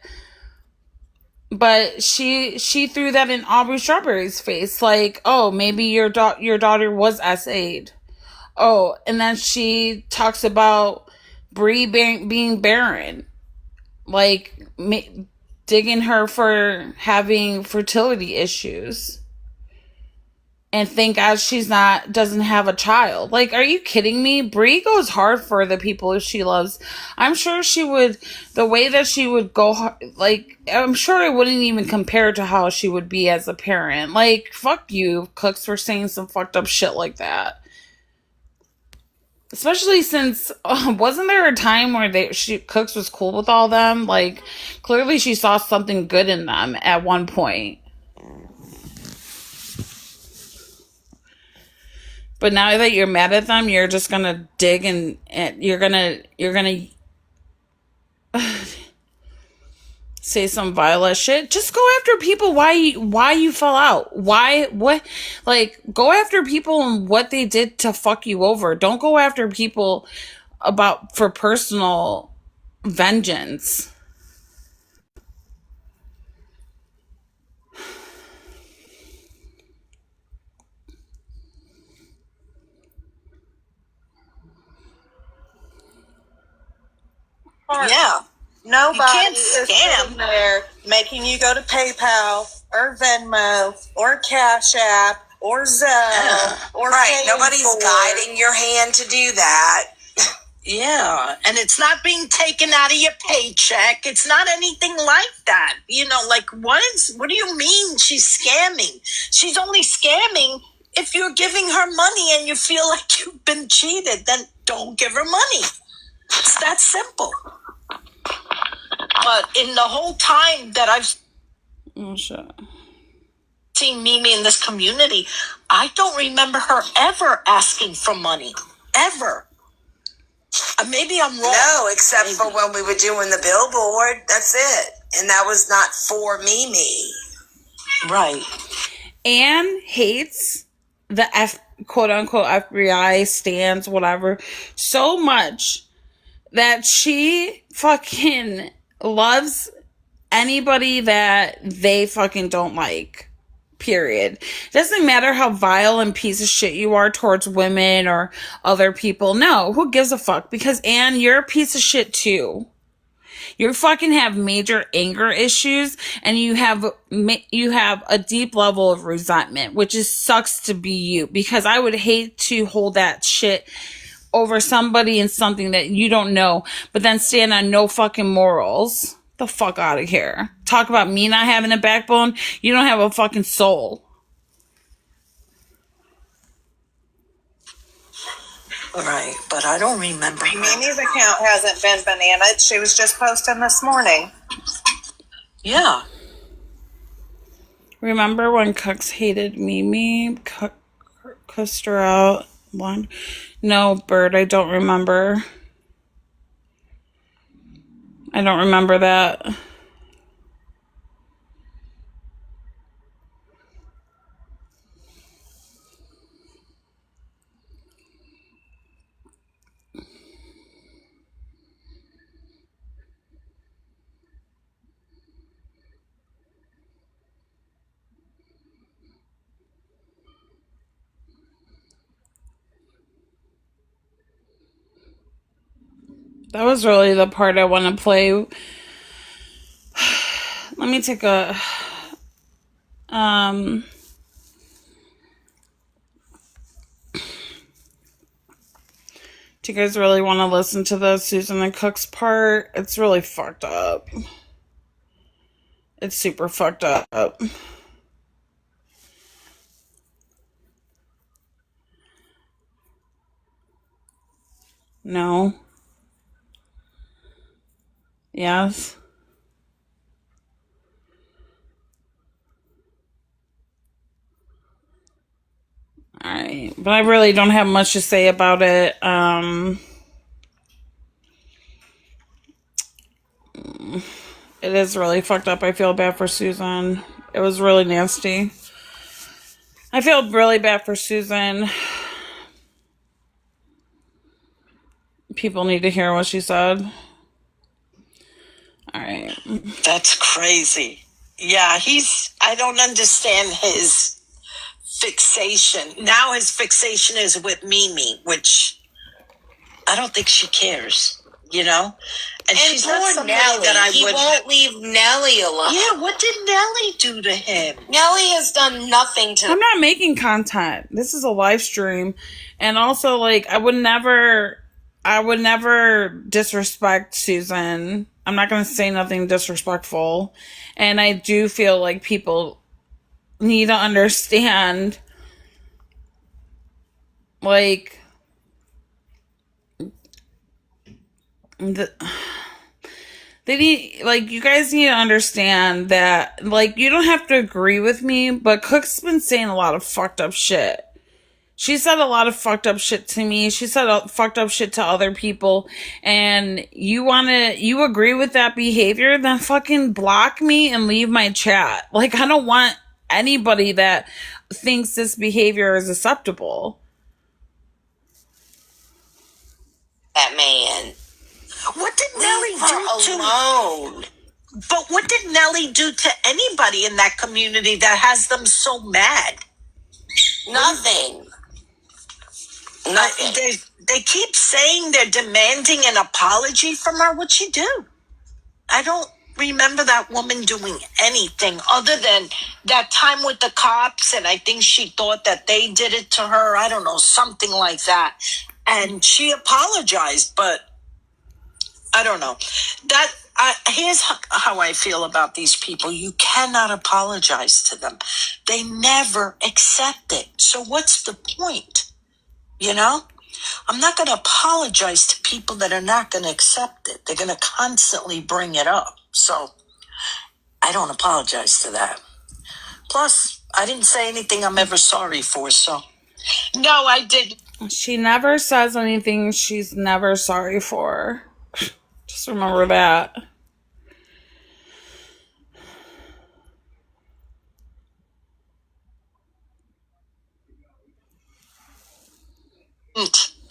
But she threw that in Aubrey Strawberry's face, like, oh, maybe your daughter was SA'd. Oh, and then she talks about Bree being barren, like digging her for having fertility issues, and thank God doesn't have a child. Like, are you kidding me? Bree goes hard for the people she loves. I'm sure she would, the way that she would go hard, like, I'm sure it wouldn't even compare to how she would be as a parent. Like, fuck you, Cooks, for saying some fucked up shit like that. Especially since, wasn't there a time where Cooks was cool with all them? Like, clearly she saw something good in them at one point. But now that you're mad at them, you're just gonna dig and you're gonna say some vile shit. Just go after people. Why you fell out? What? Like, go after people and what they did to fuck you over. Don't go after people for personal vengeance. Yeah. Nobody is sitting there making you go to PayPal or Venmo or Cash App or Zelle or right. Nobody's guiding your hand to do that. Yeah, and it's not being taken out of your paycheck. It's not anything like that. Like, what do you mean she's scamming? She's only scamming if you're giving her money and you feel like you've been cheated. Then don't give her money. It's that simple. But in the whole time that I've seen Mimi in this community, I don't remember her ever asking for money. Ever. Maybe I'm wrong. No, except for when we were doing the billboard. That's it. And that was not for Mimi. Right. Anne hates the quote-unquote FBI stands, whatever, so much that she fucking loves anybody that they fucking don't like. Period. It doesn't matter how vile and piece of shit you are towards women or other people. No, who gives a fuck? Because, Anne, you're a piece of shit too. You fucking have major anger issues, and you have a deep level of resentment, which sucks to be you, because I would hate to hold that shit over somebody and something that you don't know, but then stand on no fucking morals. The fuck out of here. Talk about me not having a backbone. You don't have a fucking soul. Right, but I don't remember. Mimi's account hasn't been bananas. She was just posting this morning. Yeah. Remember when Cooks hated Mimi? Cussed her out? No, Bird, I don't remember. I don't remember that. That was really the part I want to play. Let me take a Do you guys really want to listen to the Susan and Cook's part? It's really fucked up. It's super fucked up. No. Yes. Alright. But I really don't have much to say about it. It is really fucked up. I feel bad for Susan. It was really nasty. I feel really bad for Susan. People need to hear what she said. Alright. That's crazy. Yeah, I don't understand his fixation. Now his fixation is with Mimi, which I don't think she cares, And she's not somebody Nelly, that he won't leave Nelly alone. Yeah, what did Nelly do to him? Nelly has done nothing to. I'm not making content. This is a live stream. And also, I would never disrespect Susan. I'm not going to say nothing disrespectful. And I do feel like people need to understand, they need, you guys need to understand that, you don't have to agree with me, but Cook's been saying a lot of fucked up shit. She said a lot of fucked up shit to me. She said fucked up shit to other people. And you agree with that behavior, then fucking block me and leave my chat. I don't want anybody that thinks this behavior is acceptable. That man. What did Nelly do alone? But what did Nelly do to anybody in that community that has them so mad? Nothing. Nothing. They keep saying they're demanding an apology from her. What'd she do? I don't remember that woman doing anything other than that time with the cops, and I think she thought that they did it to her. I don't know, something like that. And she apologized, but I don't know. Here's how I feel about these people. You cannot apologize to them. They never accept it. So what's the point? I'm not going to apologize to people that are not going to accept it. They're going to constantly bring it up. So I don't apologize to that. Plus, I didn't say anything I'm ever sorry for. So no, I didn't. She never says anything she's never sorry for. Just remember that.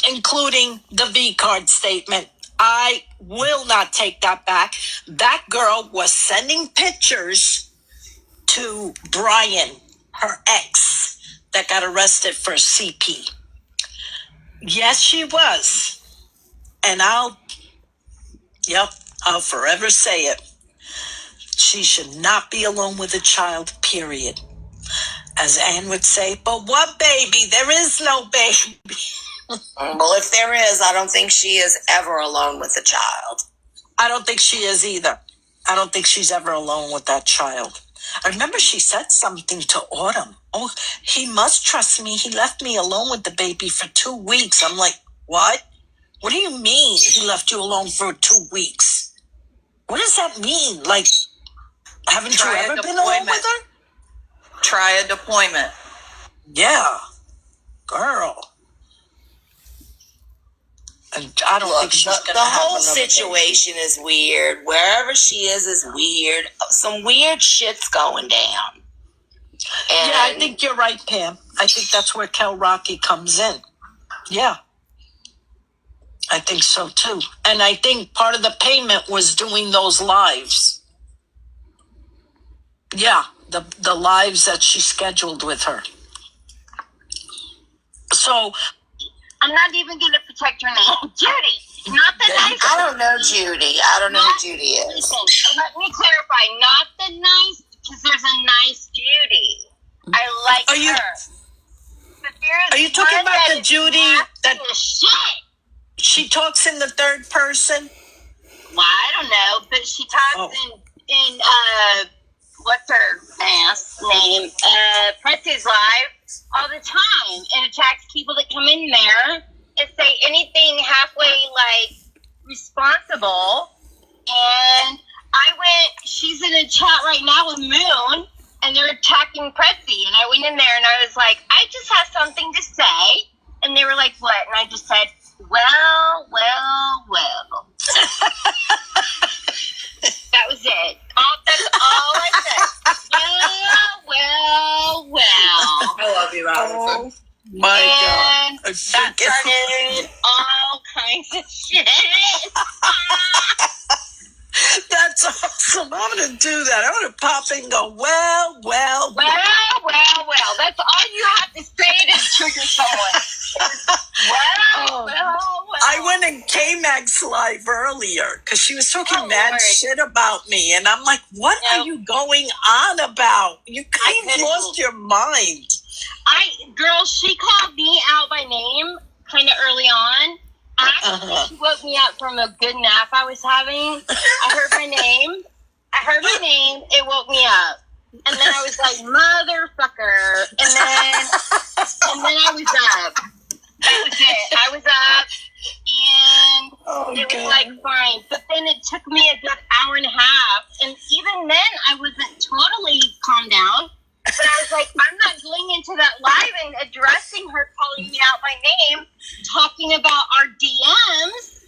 Including the V-card statement. I will not take that back. That girl was sending pictures to Brian, her ex, that got arrested for CP. Yes, she was. And I'll forever say it. She should not be alone with a child, period. As Anne would say, but what baby? There is no baby. Well, if there is, I don't think she is ever alone with a child. I don't think she is either. I don't think she's ever alone with that child. I remember she said something to Autumn. Oh, he must trust me. He left me alone with the baby for 2 weeks. I'm like, what? What do you mean he left you alone for 2 weeks? What does that mean? Haven't you ever been alone with her? Try a deployment. Yeah. Girl. And I don't think she's going to have the whole another situation is weird. Wherever she is weird. Some weird shit's going down. And yeah, I think you're right, Pam. I think that's where Kel Rocky comes in. Yeah. I think so, too. And I think part of the payment was doing those lives. Yeah, the lives that she scheduled with her. So I'm not even going to protect her name. Judy. Not the nice. I don't know Judy. I don't know who Judy is. Listen, let me clarify. Not the nice, because there's a nice Judy. I like her. But Are you talking about the Judy that? Shit. She talks in the third person? Well, I don't know, but she talks in what's her ass name? Pretty's live all the time and attacks people that come in there and say anything halfway like responsible. And she's in a chat right now with Moon and they're attacking Pretty. And I went in there and I was like, I just have something to say. And they were like, what? And I just said, well. That was it. That's all I said. Well. I love you, Robinson. Oh my And God. that started all kinds of shit. That's awesome. I'm going to do that. I'm going to pop in and go, well. Well. That's all you have to say to trigger someone. Well. I went in K-Mag's live earlier because she was talking mad Lord. shit about me. And I'm like, what are you going on about? You kind of lost your mind. Girl, she called me out by name kind of early on. Actually, she woke me up from a good nap I was having. I heard my name. It woke me up. And then I was like, motherfucker. And then I was up. That was it. I was up. And it was like fine. But then it took me a good hour and a half. And even then, I wasn't totally calmed down. But I was like, I'm not going into that live and addressing her, calling me out by name, talking about our DMs.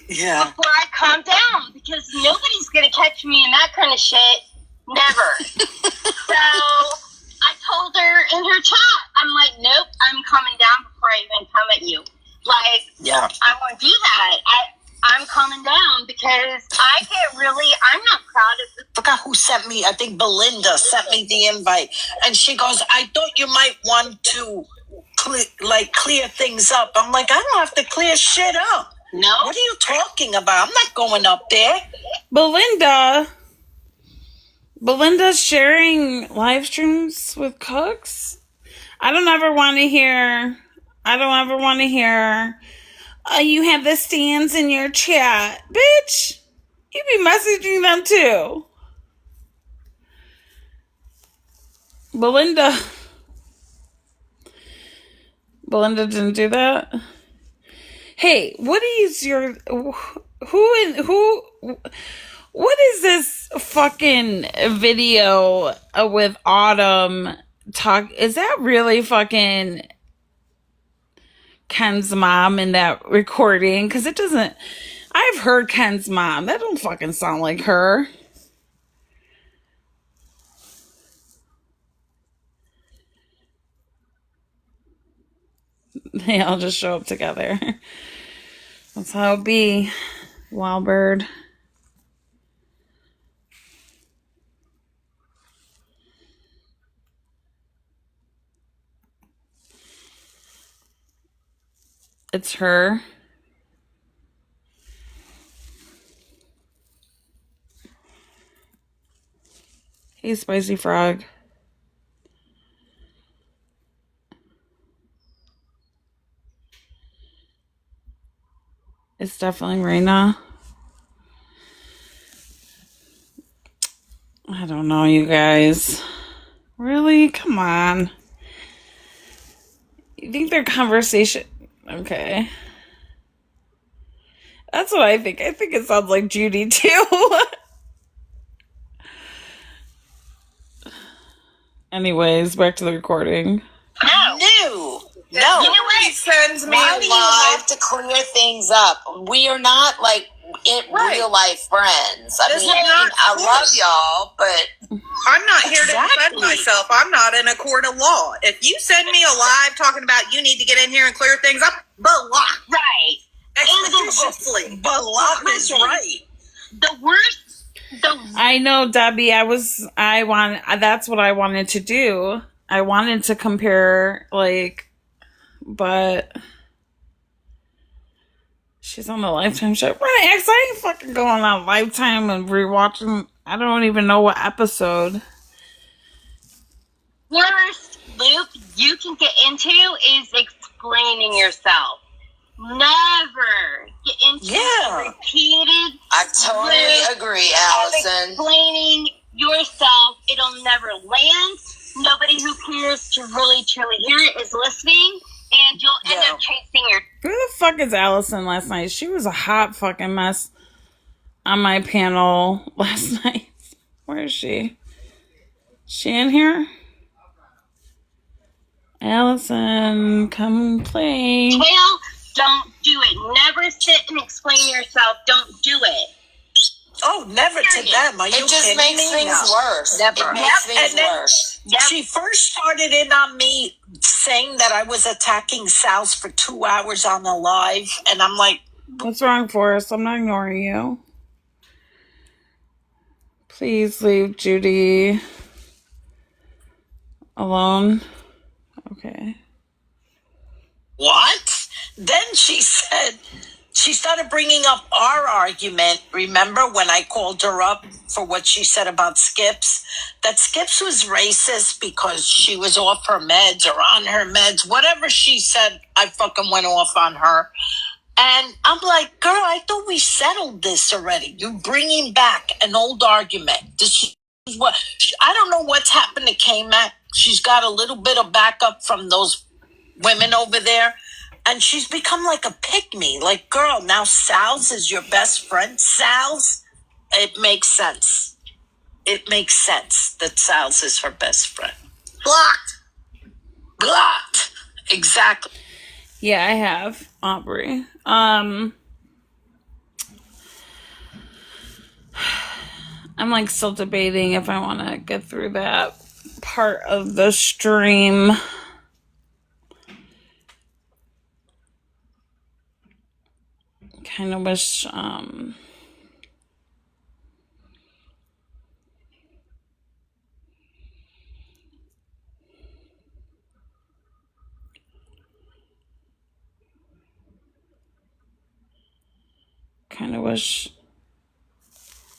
Yeah. Before I calm down, because nobody's going to catch me in that kind of shit. Never. So I told her in her chat, I'm like, nope, I'm calming down before I even come at you. Like, Yeah. I won't do that. I'm calming down because I'm not proud of this. I forgot who sent me. I think Belinda sent me the invite. And she goes, I thought you might want to clear things up. I'm like, I don't have to clear shit up. No. What are you talking about? I'm not going up there. Belinda's sharing live streams with cooks. I don't ever want to hear, you have the stands in your chat. Bitch, you be messaging them too. Belinda didn't do that. Hey, what is what is this fucking video with Autumn talk? Is that really fucking Ken's mom in that recording? Because it doesn't. I've heard Ken's mom. That don't fucking sound like her. They all just show up together. That's how it be, wild bird. It's her. Hey, Spicy Frog. It's definitely Raina. I don't know, you guys. Really? Come on. You think their conversation... Okay. That's what I think. I think it sounds like Judy, too. Anyways, back to the recording. No. You know what? He sends me Why a do you live. have to clear things up? We are not like real life friends. I This mean, is not I cool. love y'all, but I'm not here to defend Exactly. myself. I'm not in a court of law. If you send me a live talking about you need to get in here and clear things up, blah, Right. expeditiously. But love is right. The worst. I know, Debbie. That's what I wanted to do. I wanted to compare, but she's on the Lifetime show. I ain't fucking going on Lifetime and rewatching. I don't even know what episode. Worst loop you can get into is explaining yourself. never get into repeated. I totally agree, Allison. Explaining yourself, it'll never land. Nobody who cares to really truly hear it is listening, and you'll end up chasing your. Who the fuck is Allison last night? She was a hot fucking mess on my panel last night. Where is she? She in here? Allison, come play. Well, don't do it. Never sit and explain yourself. Don't do it. Oh, never to them. Are you It just kidding makes me? things No. worse. Never. It makes And things then worse. she first started in on me saying that I was attacking Sal's for 2 hours on the live, and I'm like, What's wrong, Forrest? I'm not ignoring you. Please leave Judy alone. Okay. what? Then she said, she started bringing up our argument. Remember when I called her up for what she said about Skips? That Skips was racist because she was off her meds or on her meds. Whatever she said, I fucking went off on her. And I'm like, girl, I thought we settled this already. You're bringing back an old argument. This is what, I don't know what's happened to K-Mac. She's got a little bit of backup from those women over there. And she's become like a pick-me. Like, girl, now Sal's is your best friend. Sal's, it makes sense. It makes sense that Sal's is her best friend. Blocked. Blocked. Exactly. Yeah, I have, Aubrey. I'm like still debating if I want to get through that part of the stream. Kind of wish,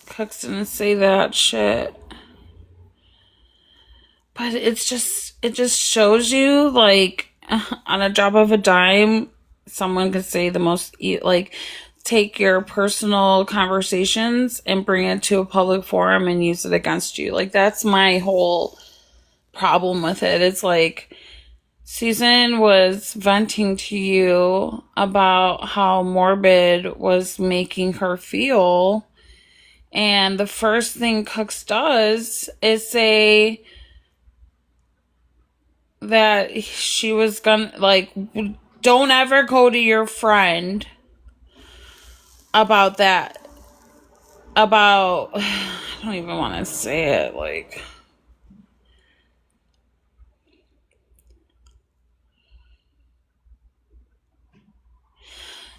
Cooks didn't say that shit. But it just shows you, like, on a drop of a dime, someone could say the most, like, take your personal conversations and bring it to a public forum and use it against you. Like, that's my whole problem with it. It's like, Susan was venting to you about how morbid was making her feel. And the first thing Cooks does is say that she was gonna, like, don't ever go to your friend about that. About, I don't even want to say it, like,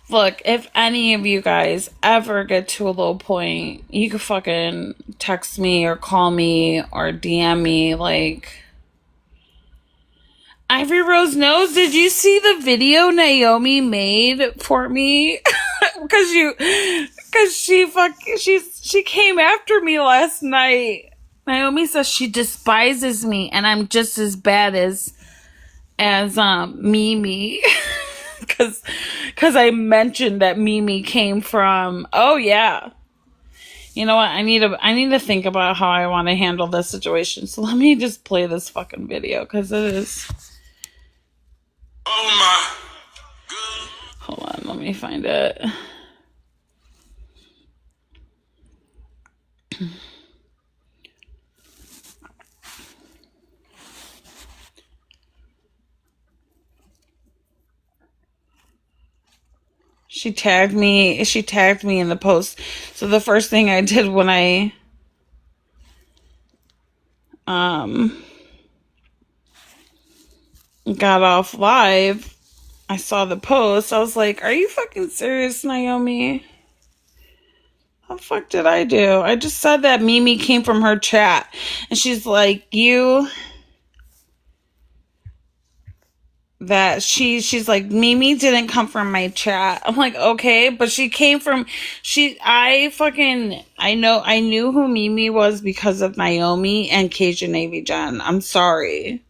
look, if any of you guys ever get to a low point, you can fucking text me or call me or DM me. Like, Ivory Rose knows. Did you see the video Naomi made for me? Because she came after me last night. Naomi says she despises me, and I'm just as bad as Mimi. Because I mentioned that Mimi came from. Oh yeah, you know what? I need to think about how I want to handle this situation. So let me just play this fucking video because it is. Oh my. Hold on, let me find it. She tagged me in the post. So the first thing I did when I got off live, I saw the post. I was like, are you fucking serious, Naomi? How the fuck did I do? I just said that Mimi came from her chat. And she's like, she's like, Mimi didn't come from my chat. I'm like, okay, but she came from, I knew who Mimi was because of Naomi and Cajun Navy Jen. I'm sorry.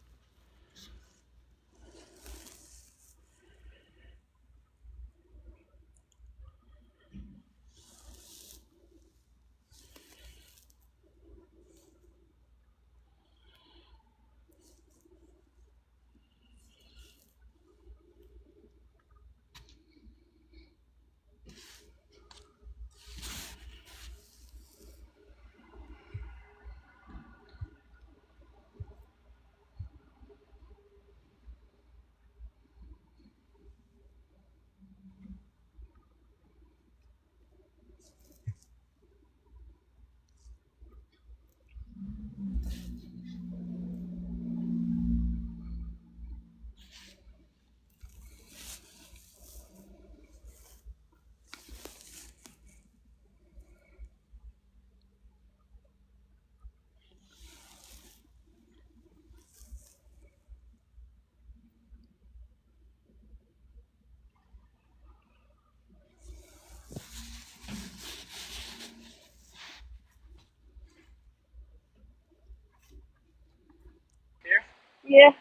Yeah.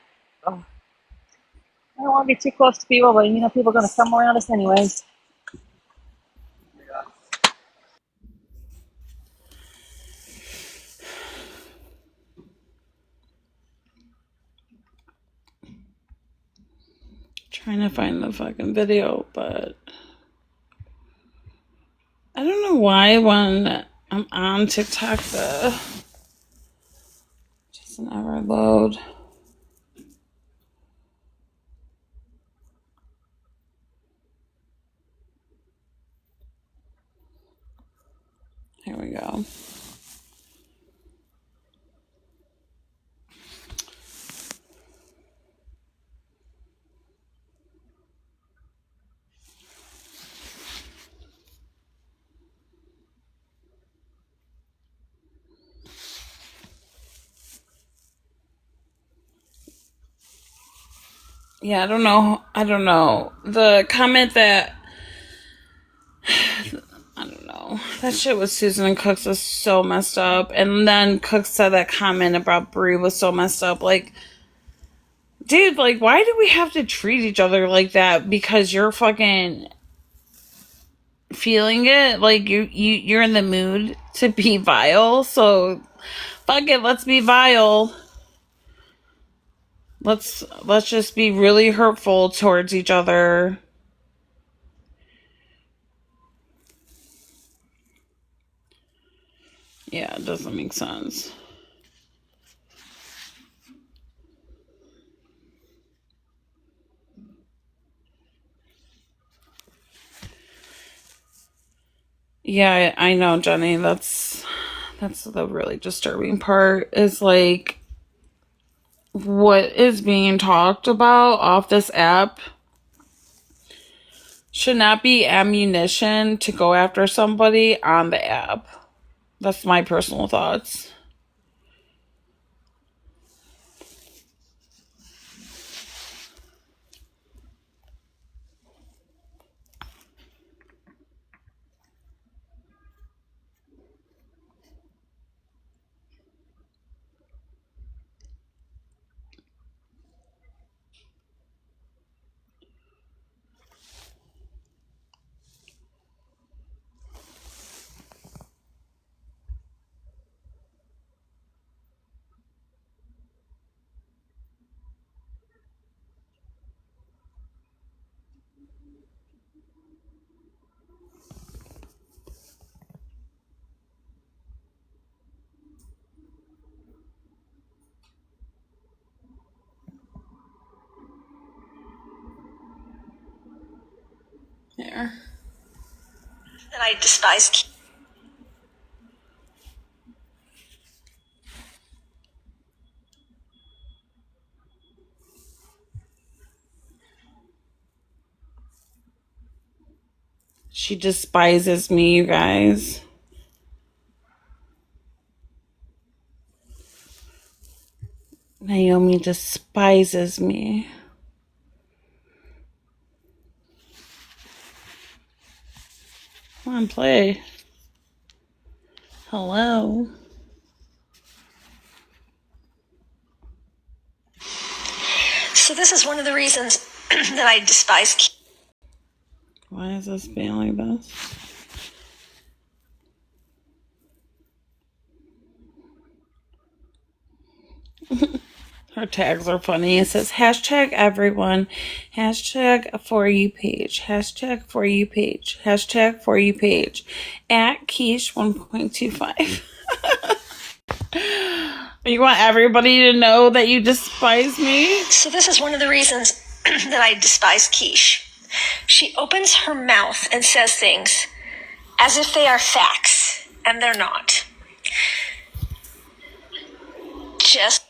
Oh, I don't want to be too close to people, but people are going to come around us anyways. Trying to find the fucking video, but I don't know why when I'm on TikTok the just never load. Here we go. Yeah, I don't know. The comment that I don't know. That shit with Susan and Cooks was so messed up. And then Cooks said that comment about Brie was so messed up. Like, dude, like, why do we have to treat each other like that? Because you're fucking feeling it? Like, you're in the mood to be vile? So, fuck it, let's be vile. Let's just be really hurtful towards each other. Yeah, it doesn't make sense. Yeah, I know, Jenny. That's the really disturbing part is like what is being talked about off this app should not be ammunition to go after somebody on the app. That's my personal thoughts. Here. That I despise. She despises me, you guys. Naomi despises me. Come on, play. Hello. So this is one of the reasons that I despise. Why is this being like this? Her tags are funny. It says hashtag everyone, hashtag for you page, hashtag for you page, hashtag for you page, at Kesh 1.25. You want everybody to know that you despise me? So this is one of the reasons that I despise Kesh. She opens her mouth and says things as if they are facts, and they're not. Just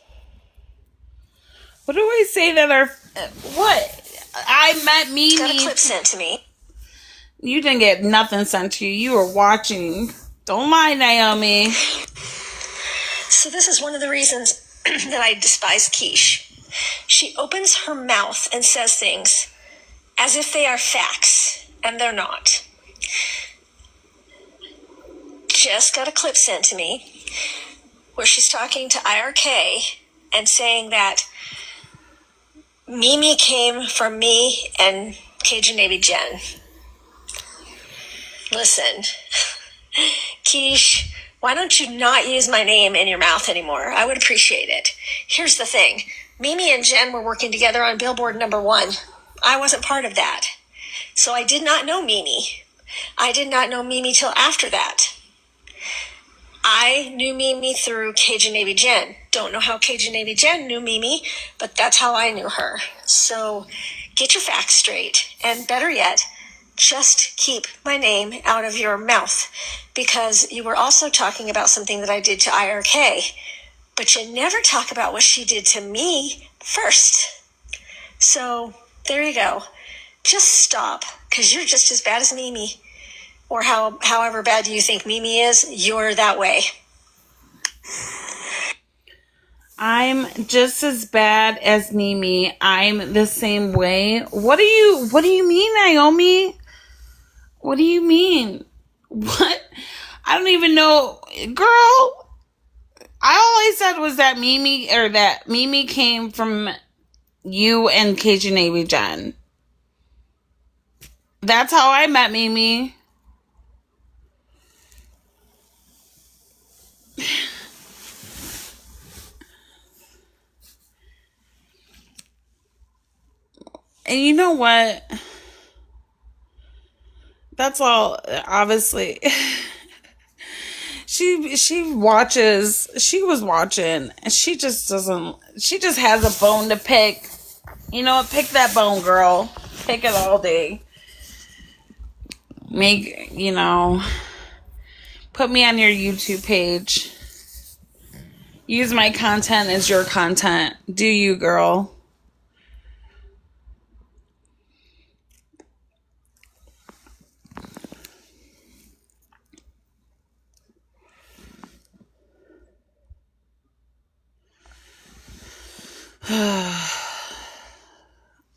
What do I say that are... What? I meant me. got a clip sent to me. You didn't get nothing sent to you. You were watching. Don't lie, Naomi. So this is one of the reasons that I despise Kesh. She opens her mouth and says things as if they are facts, and they're not. Just got a clip sent to me where she's talking to IRK and saying that Mimi came from me and Cajun Navy Jen. Listen, Kesh, why don't you not use my name in your mouth anymore? I would appreciate it. Here's the thing. Mimi and Jen were working together on Billboard #1. I wasn't part of that. So I did not know Mimi. I did not know Mimi till after that. I knew Mimi through Cajun Navy Jen. Don't know how Cajun Navy Jen knew Mimi, but that's how I knew her. So get your facts straight. And better yet, just keep my name out of your mouth, because you were also talking about something that I did to IRK, but you never talk about what she did to me first. So there you go. Just stop, because you're just as bad as Mimi. Or however bad you think Mimi is, you're that way. I'm just as bad as Mimi. I'm the same way. What do you mean, Naomi? What do you mean? What? I don't even know. Girl, all I said was that Mimi came from you and Cajun Navy Jen. That's how I met Mimi. And you know what? That's all, obviously. She was watching, and she just has a bone to pick. You know what? Pick that bone, girl. Pick it all day. Put me on your YouTube page. Use my content as your content. Do you, girl?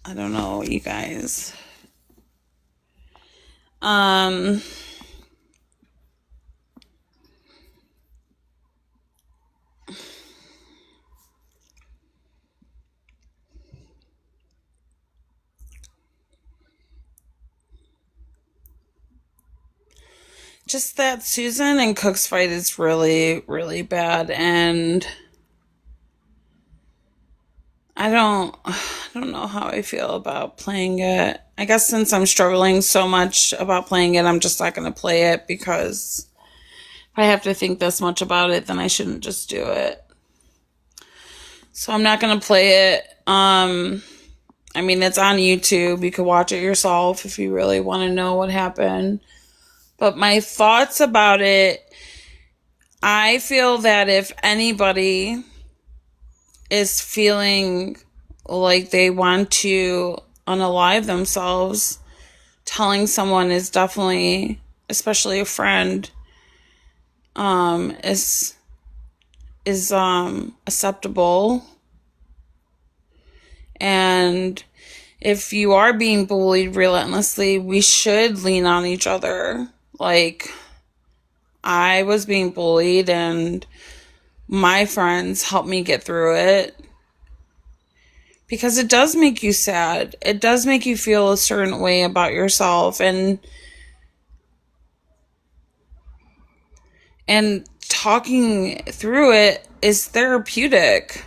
I don't know, you guys. Just that Susan and Cook's fight is really, really bad, and I don't know how I feel about playing it. I guess since I'm struggling so much about playing it, I'm just not going to play it, because if I have to think this much about it, then I shouldn't just do it. So I'm not going to play it. I mean, it's on YouTube. You can watch it yourself if you really want to know what happened. But my thoughts about it, I feel that if anybody is feeling like they want to unalive themselves, telling someone is definitely, especially a friend, is acceptable. And if you are being bullied relentlessly, we should lean on each other. Like, I was being bullied, and my friends helped me get through it, because it does make you sad. It does make you feel a certain way about yourself, and talking through it is therapeutic.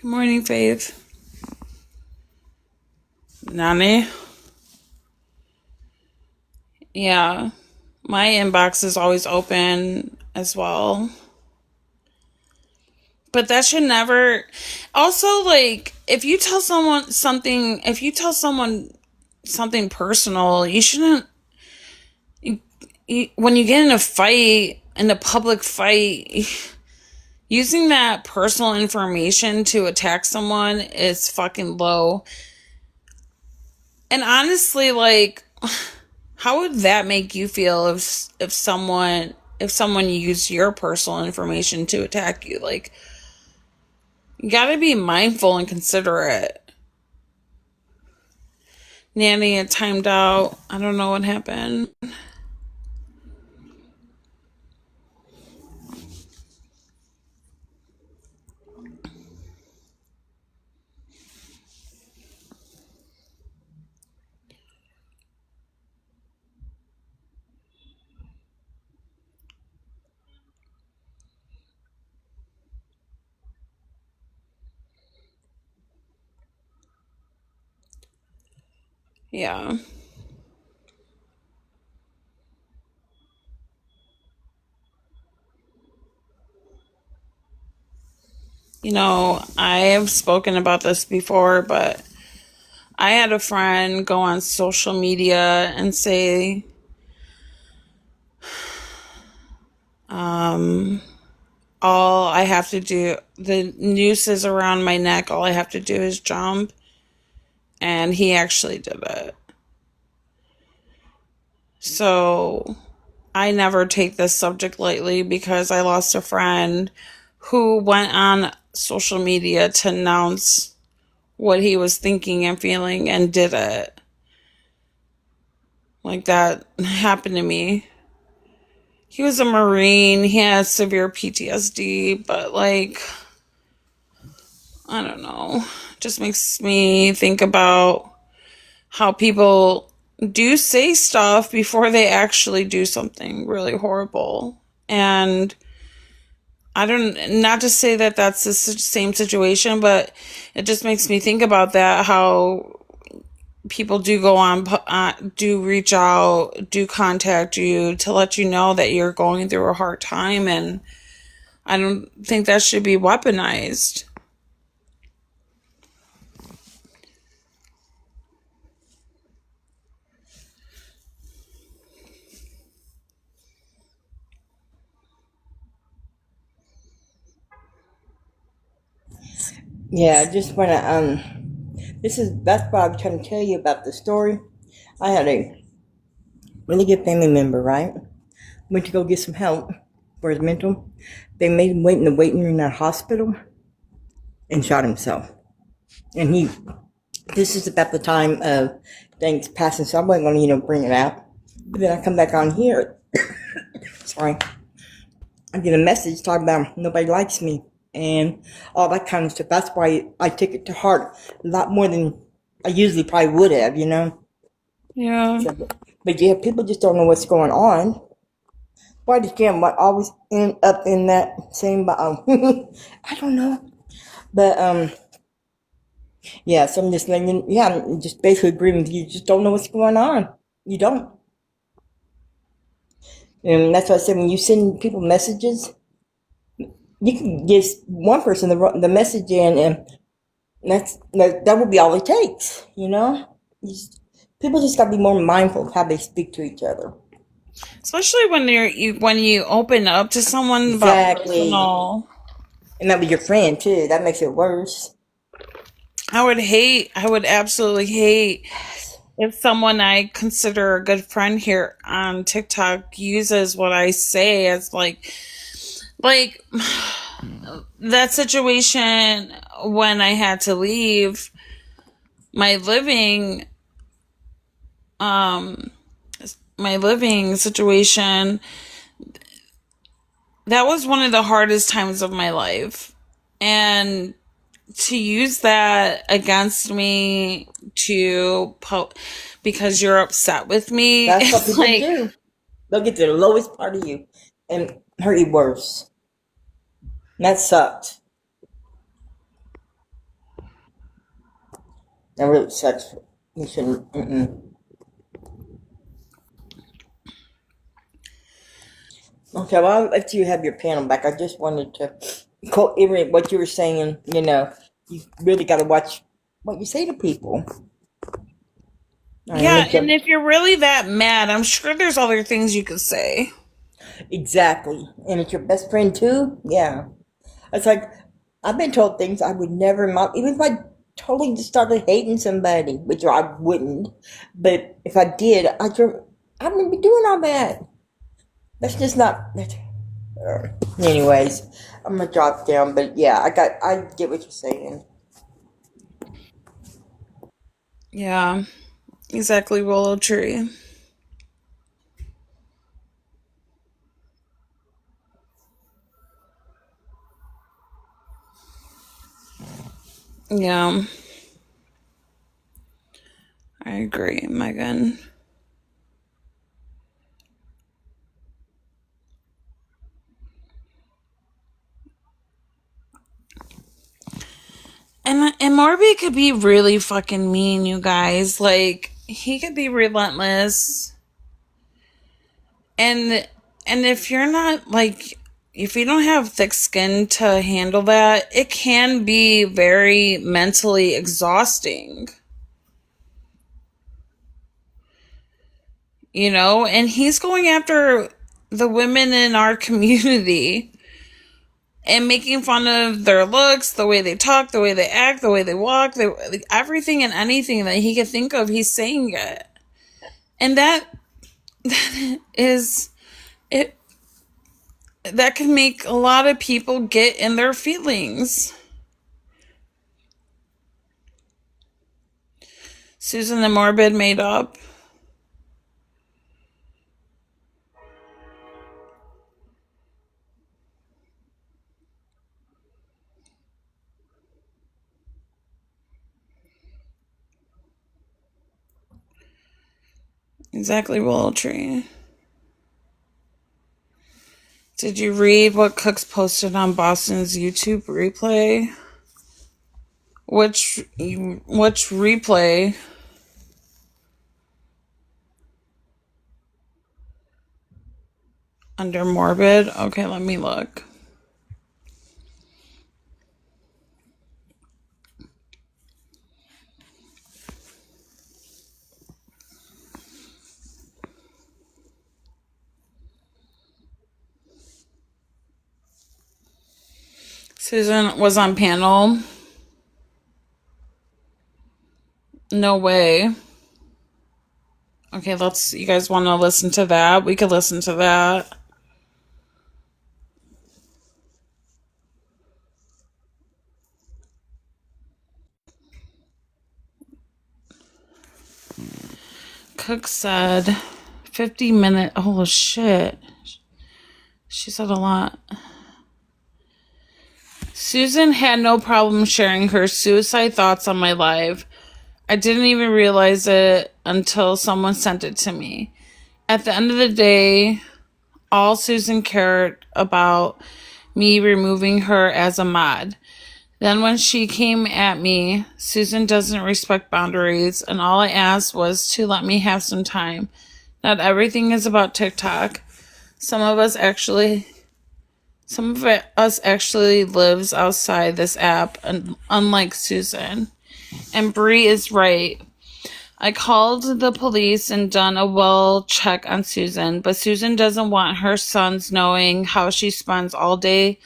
Good morning, Faith. Nani? Yeah, my inbox is always open as well. But that should never... Also, like, if you tell someone something personal, you shouldn't... when you get in a public fight, using that personal information to attack someone is fucking low. And honestly, like, how would that make you feel if someone if someone used your personal information to attack you. Like, you gotta be mindful and considerate. Nanny, it timed out. I don't know what happened. Yeah. You know, I have spoken about this before, but I had a friend go on social media and say, all I have to do, the noose is around my neck, all I have to do is jump. And he actually did it. So I never take this subject lightly because I lost a friend who went on social media to announce what he was thinking and feeling and did it. Like, that happened to me. He was a Marine. He had severe PTSD, but like, I don't know. It just makes me think about how people do say stuff before they actually do something really horrible. And not to say that that's the same situation, but it just makes me think about that, how people do go on, do reach out, do contact you to let you know that you're going through a hard time, and I don't think that should be weaponized. Yeah, I just want to, that's what I was trying to tell you about the story. I had a really good family member, right? Went to go get some help for his mental. They made him wait in the waiting room in that hospital and shot himself. And this is about the time of things passing, so I wasn't going to, bring it out. But then I come back on here, sorry, I get a message talking about nobody likes me and all that kind of stuff. That's why I took it to heart a lot more than I usually probably would have, Yeah. So, but yeah, people just don't know what's going on. Why does Jim always end up in that same bottom? I don't know. But, yeah, so I'm just letting you, I'm just basically agreeing with you. You just don't know what's going on. You don't. And that's why I said when you send people messages, you can give one person the message in, and that will be all it takes, people just got to be more mindful of how they speak to each other. Especially when you open up to someone about personal. And that was your friend too. That makes it worse. I would absolutely hate if someone I consider a good friend here on TikTok uses what I say as like that situation when I had to leave my living situation. That was one of the hardest times of my life, and to use that against me because you're upset with me. That's what people do. They'll get to the lowest part of you and hurt you worse. And that sucked. That really sucks. You shouldn't. Okay, well, I'll let you have your panel back. I just wanted to reiterate what you were saying. You really got to watch what you say to people. Yeah, and if you're really that mad, I'm sure there's other things you could say. Exactly. And it's your best friend too? Yeah. It's like, I've been told things I would never, even if I totally just started hating somebody, which I wouldn't. But if I did, I wouldn't be doing all that. That's just not. Anyways, I'm gonna drop down, but yeah, I get what you're saying. Yeah, exactly, Willow Tree. Yeah, I agree, Megan. And Morby could be really fucking mean, you guys. Like, he could be relentless. And if you're not like, if you don't have thick skin to handle that, it can be very mentally exhausting. You know, and he's going after the women in our community and making fun of their looks, the way they talk, the way they act, the way they walk, everything and anything that he could think of, he's saying it. And that is it, that can make a lot of people get in their feelings. Susan the Morbid made up. Exactly, Willow Tree. Did you read what Cooks posted on Boston's YouTube replay? Which replay? Under Morbid? Okay, let me look. Susan was on panel. No way. Okay, you guys want to listen to that? We could listen to that. Cook said 50-minute. Oh, shit. She said a lot. Susan had no problem sharing her suicide thoughts on my live. I didn't even realize it until someone sent it to me. At the end of the day, all Susan cared about me removing her as a mod. Then when she came at me, Susan doesn't respect boundaries, and all I asked was to let me have some time. Not everything is about TikTok. Some of us actually lives outside this app, and unlike Susan. And Bree is right. I called the police and done a well check on Susan, but Susan doesn't want her sons knowing how she spends all day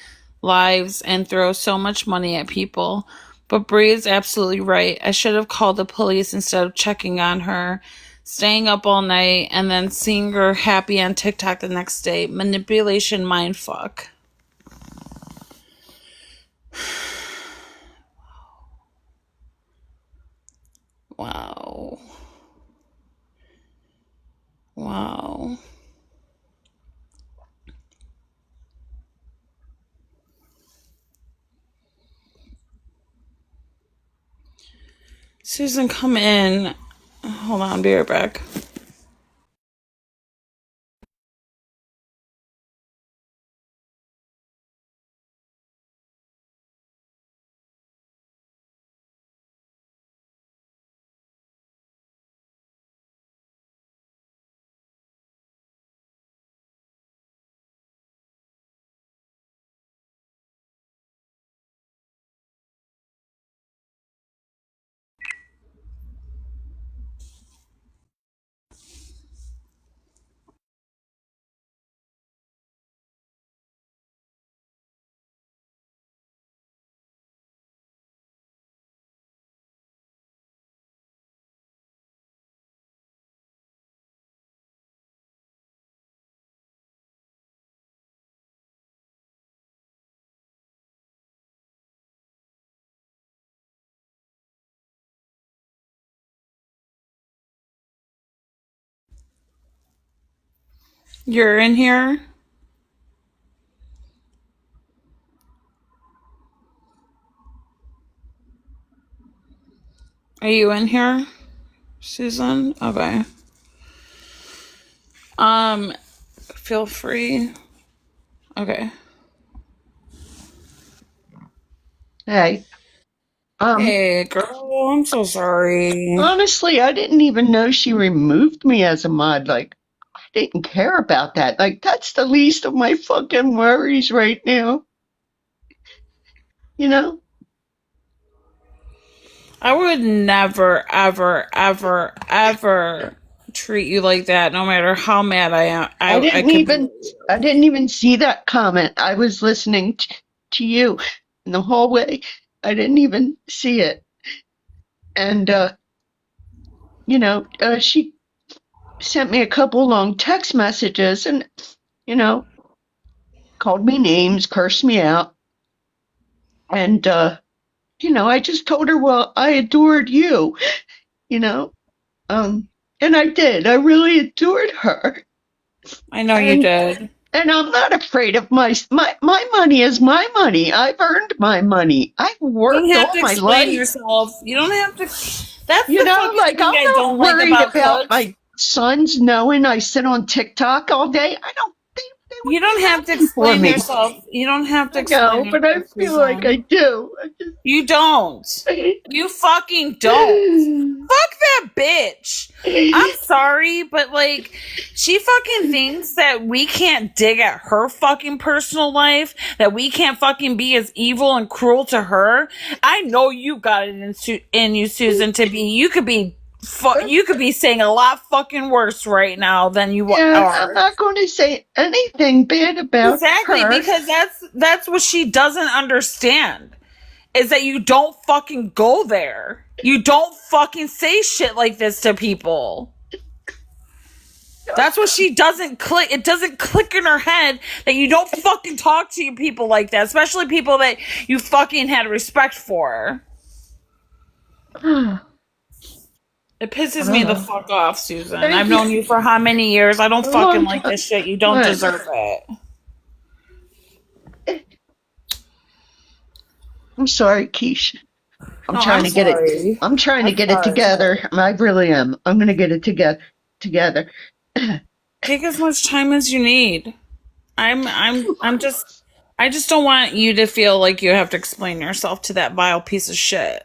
lives and throws so much money at people. But Bree is absolutely right. I should have called the police instead of checking on her, staying up all night, and then seeing her happy on TikTok the next day. Manipulation mindfuck. Wow. Wow. Susan, come in. Hold on, be right back. You're in here? Are you in here, Susan? Okay. Feel free. Okay. Hey. Hey, girl, I'm so sorry. Honestly, I didn't even know she removed me as a mod. Like, I didn't care about that. Like, that's the least of my fucking worries right now. You know? I would never, ever, ever, ever treat you like that, no matter how mad I am. I could be. I didn't even see that comment. I was listening to you in the hallway. I didn't even see it. And, she sent me a couple long text messages and, called me names, cursed me out. And, I just told her, well, I adored you, you know, and I did. I really adored her. I know you And, did. and I'm not afraid of my money is my money. I've earned my money. I've You don't worked have all to my explain life. yourself. You don't have to. That's the fucking Like, thing I'm I not don't like worried about about cooks. my sons knowing I sit on TikTok all day. I don't think they would You don't be have to happy for explain me. yourself. You don't have to I explain know, but I yourself, feel like I Susan. do. You don't. You fucking don't. Fuck that bitch. I'm sorry, but like, she fucking thinks that we can't dig at her fucking personal life, that we can't fucking be as evil and cruel to her. I know you got it in you, Susan, to be, you could be saying a lot fucking worse right now than you Yeah, I'm are. not going to say anything bad about Exactly, her. because that's what she doesn't understand. Is that you don't fucking go there. You don't fucking say shit like this to people. That's what she doesn't click. It doesn't click in her head that you don't fucking talk to people like that, especially people that you fucking had respect for. It pisses me the fuck off, Susan. I've Thank known you. you for how many years? I don't A fucking long like time. this shit. You don't What? deserve it. I'm sorry, Keisha. No, I'm sorry. I'm trying to I'm get it sorry. together. I really am. I'm going to get it together. Take as much time as you need. I'm just I just don't want you to feel like you have to explain yourself to that vile piece of shit.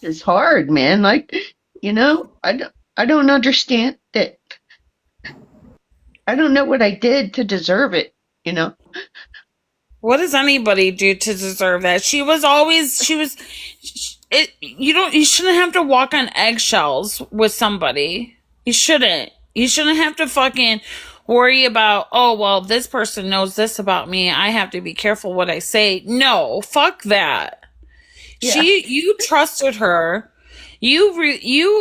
It's hard, man. Like, I don't understand that. I don't know what I did to deserve it. What does anybody do to deserve that? She was it you shouldn't have to walk on eggshells with somebody. You shouldn't. You shouldn't have to fucking worry about, oh, well, this person knows this about me. I have to be careful what I say. No, fuck that. Yeah, You trusted her.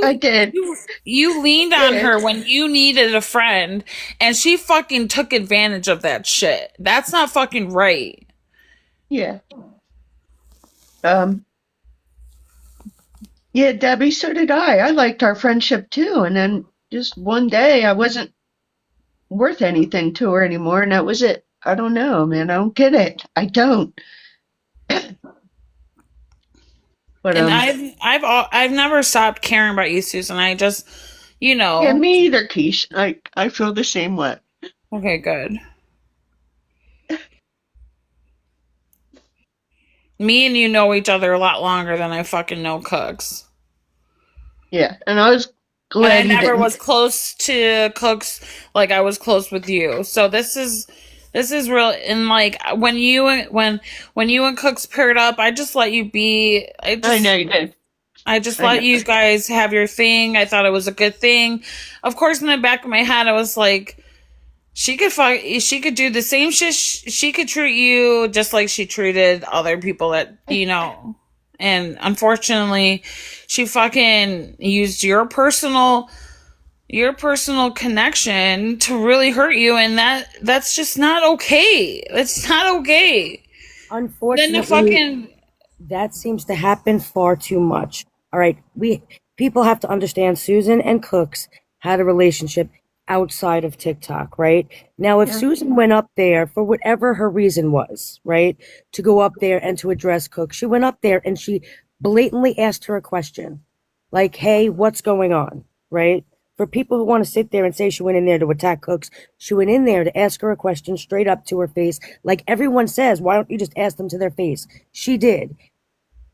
I did. You leaned on Yeah, her when you needed a friend, and she fucking took advantage of that shit. That's not fucking right. yeah. Um, yeah, Debbie, so did I. I liked our friendship too. And then just one day I wasn't worth anything to her anymore, and that was it. I don't know, man. I don't get it. I don't. But And I've never stopped caring about you, Susan. I just, you yeah, know. me either, Keish. I feel the same way. Okay, good. Me and you know each other a lot longer than I fucking know Cooks. Yeah, and I was And I glad you never was didn't. close to Cooks like I was close with you. So this is real. And like when you and Cooks paired up, I just let you be. I know you did. I just I let know. you guys have your thing. I thought it was a good thing. Of course, in the back of my head, I was like, she could do the same shit. She could treat you just like she treated other people that you know. And unfortunately, she fucking used your personal connection to really hurt you, and that's just not okay. It's not okay. Then the Unfortunately, fucking that seems to happen far too much. All right, people have to understand Susan and Cooks had a relationship outside of TikTok, right? Now, if Yeah. Susan went up there for whatever her reason was, right, to go up there and to address Cooks, she went up there and she blatantly asked her a question like, hey, what's going on, right? For people who want to sit there and say she went in there to attack Cooks, she went in there to ask her a question straight up to her face. Like everyone says, why don't you just ask them to their face? She did.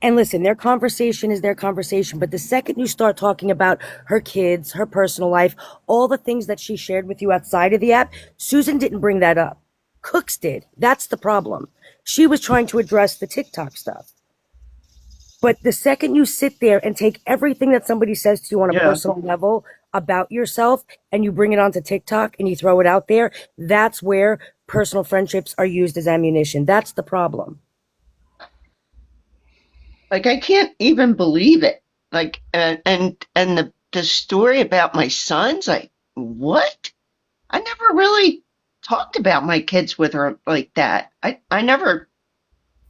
And listen, their conversation is their conversation. But the second you start talking about her kids, her personal life, all the things that she shared with you outside of the app, Susan didn't bring that up. Cooks did. That's the problem. She was trying to address the TikTok stuff. But the second you sit there and take everything that somebody says to you on a Yeah. personal level about yourself and you bring it onto TikTok and you throw it out there, that's where personal friendships are used as ammunition. That's the problem. Like I can't even believe it. Like and the story about my sons, like what? I never really talked about my kids with her like that. I never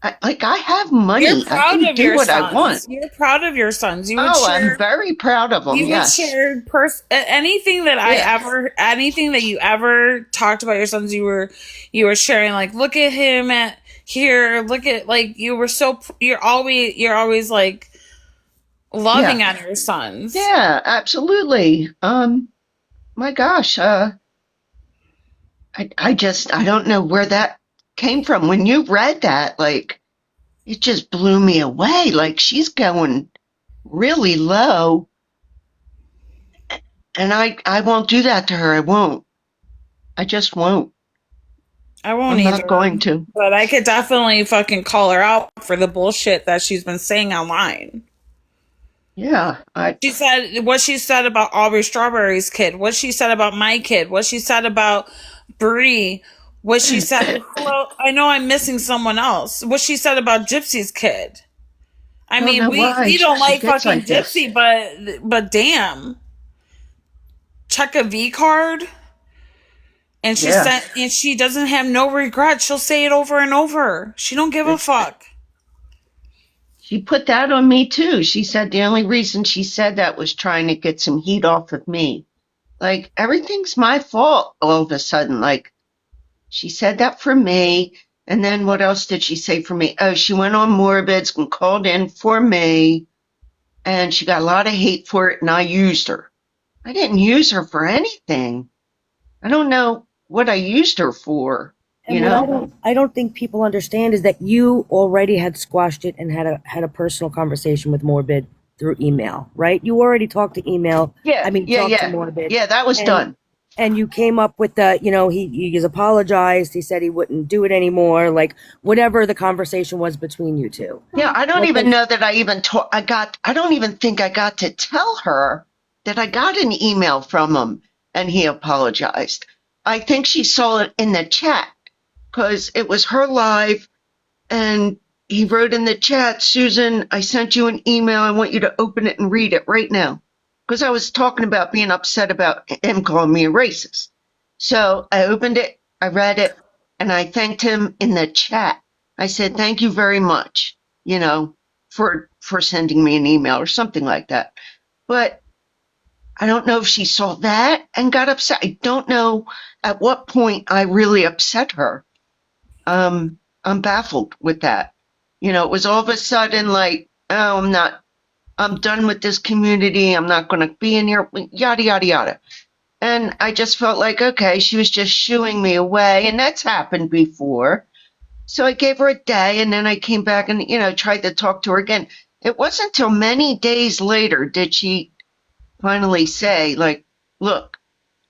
I have You're money. I proud can of do your what I want. sons. You're proud of your sons. You would Oh, I'm share. very proud of them. You would Yes. share anything that anything that you ever talked about your sons. You were sharing like, look at him at here. Look at like you were so. You're always like loving Yeah. on your sons. Yeah, absolutely. My gosh, I don't know where that came from. When you read that, like, it just blew me away. Like, she's going really low, and I won't do that to her. I won't. I just won't. I won't I'm either. not going to. But I could definitely fucking call her out for the bullshit that she's been saying online. Yeah, She said what she said about Aubrey Strawberry's kid, what she said about my kid, what she said about Brie, what she said. Well, I know I'm missing someone else. What she said about Gypsy's kid. I don't mean, know we why don't she like gets fucking like this. Gypsy, but damn, check a V card, and Yeah. and she doesn't have no regret. She'll say it over and over. She don't give a fuck. She put that on me too. She said the only reason she said that was trying to get some heat off of me. Like, everything's my fault all of a sudden. Like, she said that for me. And then what else did she say for me? Oh, she went on Morbids and called in for me. And she got a lot of hate for it. And I used her. I didn't use her for anything. I don't know what I used her for. And You what know? I don't think people understand is that you already had squashed it and had a personal conversation with Morbid through email, right? You already talked to email. Yeah, I mean, yeah, talked to yeah. Morbid. Yeah, that was done. And you came up with the, he has apologized. He said he wouldn't do it anymore. Like whatever the conversation was between you two. Yeah, I don't Like, even know that I even I don't even think I got to tell her that I got an email from him and he apologized. I think she saw it in the chat because it was her live and he wrote in the chat, Susan, I sent you an email. I want you to open it and read it right now. Because I was talking about being upset about him calling me a racist. So I opened it, I read it, and I thanked him in the chat. I said, thank you very much, for sending me an email or something like that. But I don't know if she saw that and got upset. I don't know at what point I really upset her. I'm baffled with that. It was all of a sudden like, oh, I'm done with this community. I'm not going to be in here, yada, yada, yada. And I just felt like, okay, she was just shooing me away. And that's happened before. So I gave her a day and then I came back and, tried to talk to her again. It wasn't until many days later did she finally say, like, look,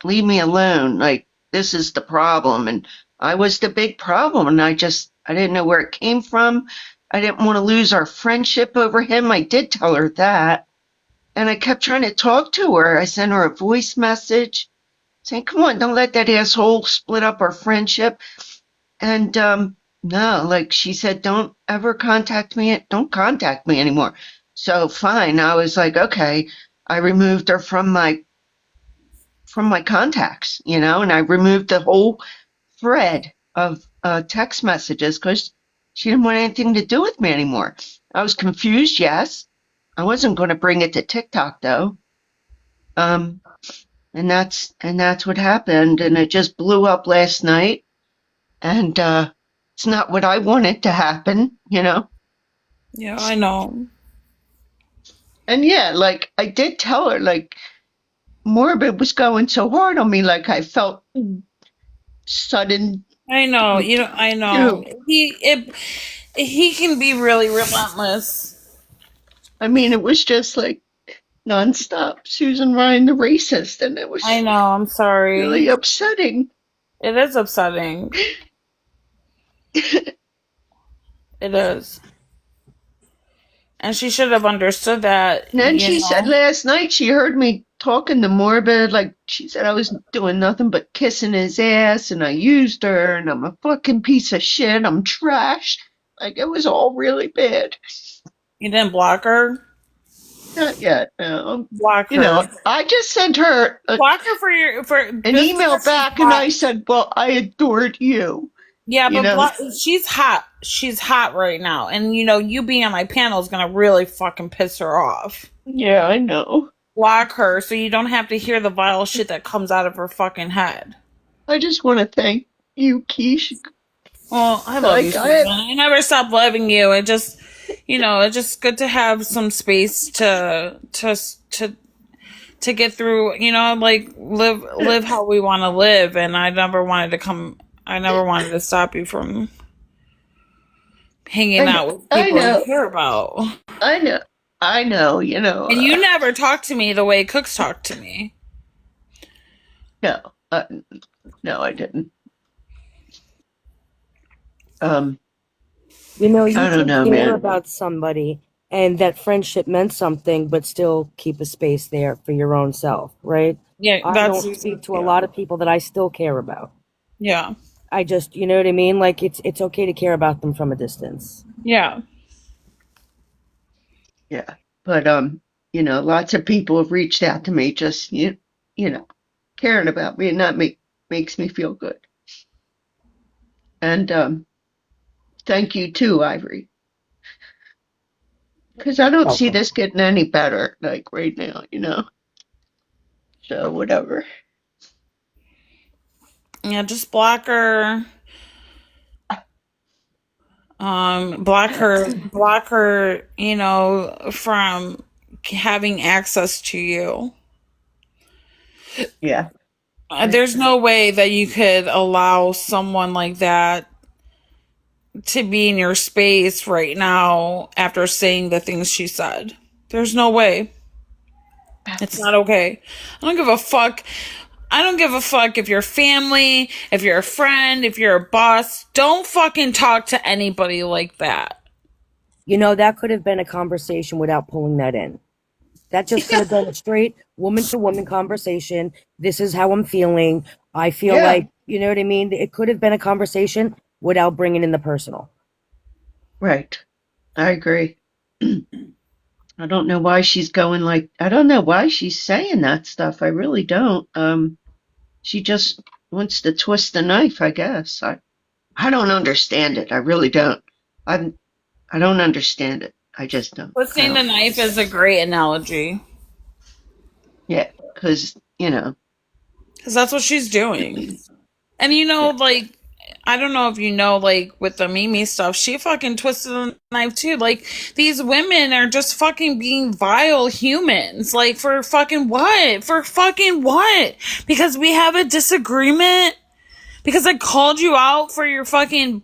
leave me alone. Like, this is the problem. And I was the big problem. And I didn't know where it came from. I didn't want to lose our friendship over him. I did tell her that. And I kept trying to talk to her. I sent her a voice message saying, come on, don't let that asshole split up our friendship. And no, like she said, don't ever contact me. Don't contact me anymore. So fine. I was like, okay. I removed her from my contacts, and I removed the whole thread of text messages because she didn't want anything to do with me anymore. I was confused, yes. I wasn't going to bring it to TikTok though. And that's what happened. And it just blew up last night. And, it's not what I wanted to happen, you know? Yeah, I know. And yeah, like I did tell her, like Morbid was going so hard on me, like I felt sudden, I know. you I know. know, He can be really relentless. I mean, it was just like nonstop. Susan Ryan, the racist, and it I was know. I'm sorry. really upsetting. It is upsetting. It is. And she should have understood that, And then she said last night she heard me talking to Morbid, like she said I was doing nothing but kissing his ass, and I used her, and I'm a fucking piece of shit. I'm trash. Like it was all really bad. You didn't block her? Not yet. No. Block You her. know, I just sent her Block her for an email back, and I said, "Well, I adored you." Yeah, You but know? she's hot. She's hot right now. And, you being on my panel is going to really fucking piss her off. Yeah, I know. Block her so you don't have to hear the vile shit that comes out of her fucking head. I just want to thank you, Kesh. Well, I love you, Susan. I never stop loving you. It just, it's just good to have some space to get through, live how we want to live. And I never wanted to stop you from hanging out with people you care about. I know. And you never talk to me the way Cooks talk to me. No, no, I didn't. You I don't know, can care man. about somebody and that friendship meant something, but still keep a space there for your own self, right? Yeah, I don't speak to a lot of people that I still care about. Yeah. I just, you know what I mean? Like it's okay to care about them from a distance. Yeah. Yeah. But lots of people have reached out to me just caring about me, and that makes me feel good. And thank you too, Ivory. Because I don't see this getting any better, like right now, So whatever. Yeah, just block her. Block her, from having access to you. Yeah. There's no way that you could allow someone like that to be in your space right now after saying the things she said. There's no way. It's not okay. I don't give a fuck. I don't give a fuck if you're family, if you're a friend, if you're a boss. Don't fucking talk to anybody like that. That could have been a conversation without pulling that in. That just could have been a straight woman-to-woman conversation. This is how I'm feeling. I feel like, you know what I mean? It could have been a conversation without bringing in the personal. Right. I agree. I don't know why she's going I don't know why she's saying that stuff. I really don't. She just wants to twist the knife, I guess. I don't understand it. I really don't. I don't understand it. I just don't. Twisting the knife is a great analogy. Yeah, because, Because that's what she's doing. And I don't know if with the Mimi stuff, she fucking twisted the knife too. Like, these women are just fucking being vile humans. Like, for fucking what? For fucking what? Because we have a disagreement? Because I called you out for your fucking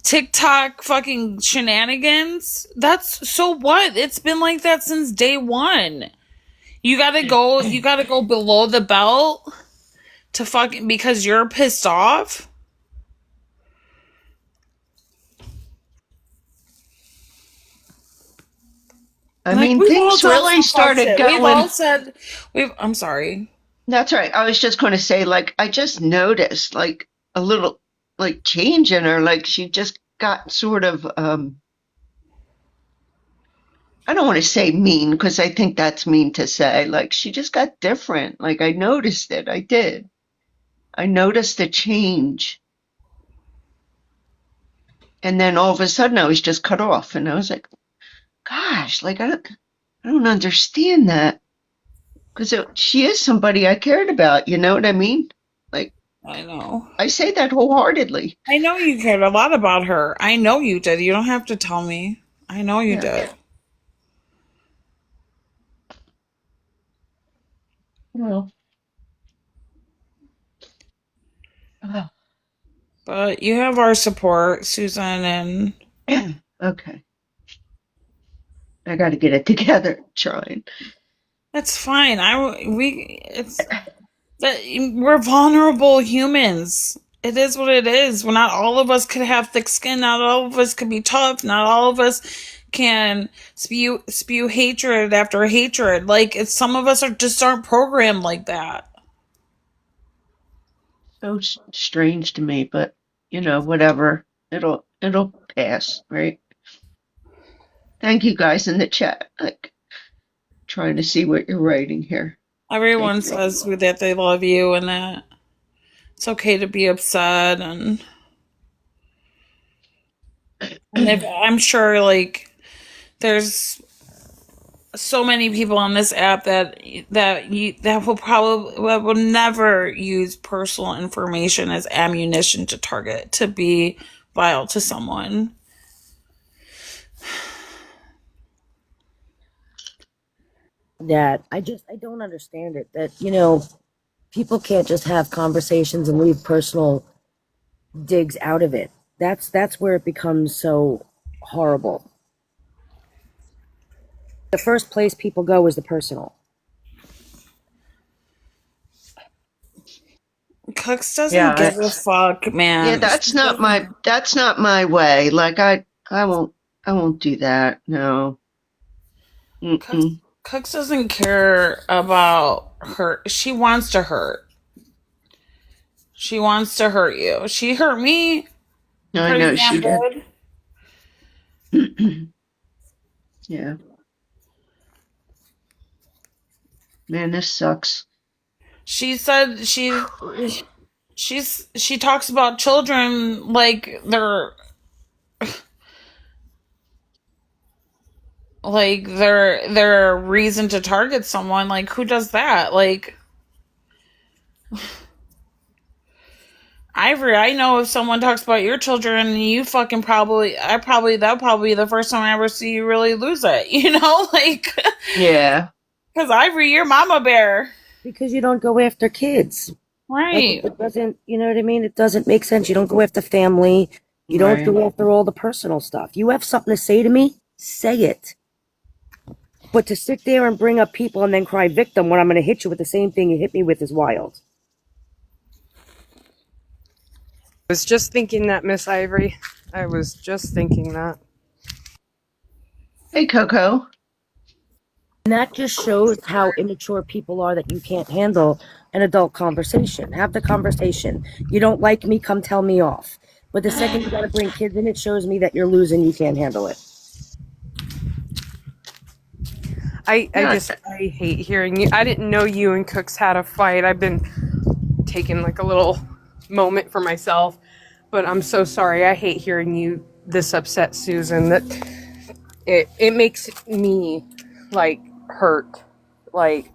TikTok fucking shenanigans? That's so what? It's been like that since day one. You gotta go below the belt to fucking, because you're pissed off? I mean, things really started going. I'm sorry. That's right. I was just going to say, I just noticed, a little, change in her. Like, she just got sort of, I don't want to say mean, because I think that's mean to say. Like, she just got different. Like, I noticed it. I did. I noticed the change. And then all of a sudden, I was just cut off. And I was like, gosh, I don't understand that. Because she is somebody I cared about, you know what I mean? Like, I know. I say that wholeheartedly. I know you cared a lot about her. I know you did. You don't have to tell me. I know you Yeah. did. Well, oh, But you have our support, Susan, and okay. I got to get it together. Trying. that's fine. It's that we're vulnerable humans. It is what it is. Well, not all of us could have thick skin. Not all of us can be tough. Not all of us can spew hatred after hatred. Like it's some of us are just aren't programmed like that. So strange to me, but whatever. It'll pass, right? Thank you guys in the chat. Like trying to see what you're writing here. Thank Everyone you. says that they love you and that it's okay to be upset and if, I'm sure like there's so many people on this app that will never use personal information as ammunition to target to be vile to someone. That I don't understand it. That people can't just have conversations and leave personal digs out of it. That's where it becomes so horrible. The first place people go is the personal. Cooks doesn't Yeah, give a fuck, yeah. man. That's not my way. Like I won't do that. No. Cooks, Mm-mm. Cooks doesn't care about hurt. She wants to hurt. She wants to hurt you. She hurt me I pretty know she damn did. good. Yeah. Man, this sucks. She said she talks about children like they're a reason to target someone. Like who does that? Like Ivory, I know if someone talks about your children, you fucking that'll probably be the first time I ever see you really lose it. You know, like Yeah. because Ivory, you're mama bear, Because you don't go after kids. Like right? it doesn't, you know what I mean? It doesn't make sense. You don't go after family. You don't Right. go after all the personal stuff. You have something to say to me, say it. But to sit there and bring up people and then cry victim when I'm going to hit you with the same thing you hit me with is wild. I was just thinking that, Miss Ivory. I was just thinking that. Hey, Coco. And that just shows how immature people are that you can't handle an adult conversation. Have the conversation. You don't like me, come tell me off. But the second you got to bring kids in, it shows me that you're losing. You can't handle it. I Yeah. hate hearing you. I didn't know you and Cooks had a fight. I've been taking like a little moment for myself, but I'm so sorry. I hate hearing you this upset, Susan. That it makes me like hurt. Like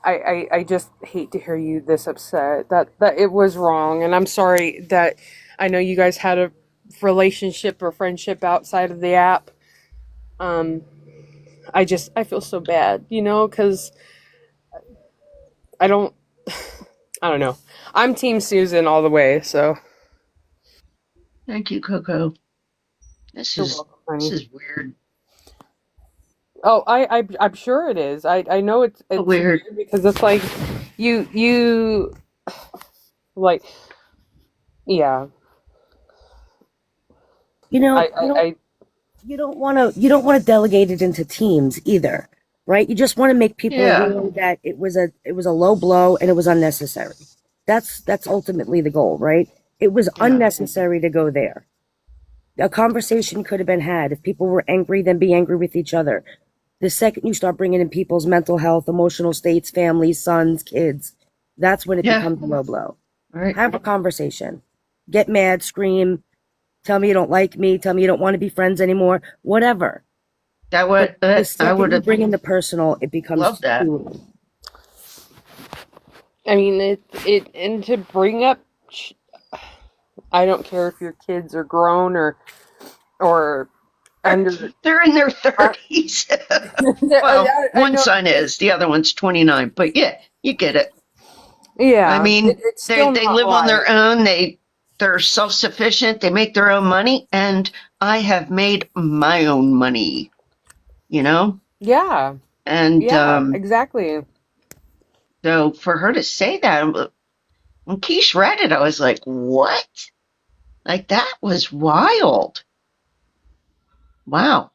I just hate to hear you this upset. That it was wrong, and I'm sorry that I know you guys had a relationship or friendship outside of the app. I feel so bad, because I don't I don't know. I'm Team Susan all the way, so Thank you, Coco. This you're is welcome, this honey. is weird. Oh, I'm sure it is. I know it's Weird. weird because it's like you like yeah. You know, I I, I you don't want to delegate it into teams either, right? You just want to make people Yeah. aware that it was a low blow and it was unnecessary. That's ultimately the goal, right? It was Yeah. unnecessary to go there. A conversation could have been had. If people were angry, then be angry with each other. The second you start bringing in people's mental health, emotional states, families, sons, kids, that's when it Yeah. becomes a low blow. All right. Have a conversation. Get mad, scream, tell me you don't like me, tell me you don't want to be friends anymore, whatever. That But would the I would second you have bring in the personal, it becomes loved that. too. I mean, and to bring up, I don't care if your kids are grown or under. They're in their 30s. Well, I one know. son is, the other one's 29. But yeah, you get it. I Yeah, mean, it's still they not live on right. their own. They're self-sufficient. They make their own money, and I have made my own money, you know? Yeah, And yeah, exactly. so for her to say that, when Keish read it, I was like, what? Like, that was wild. Wow.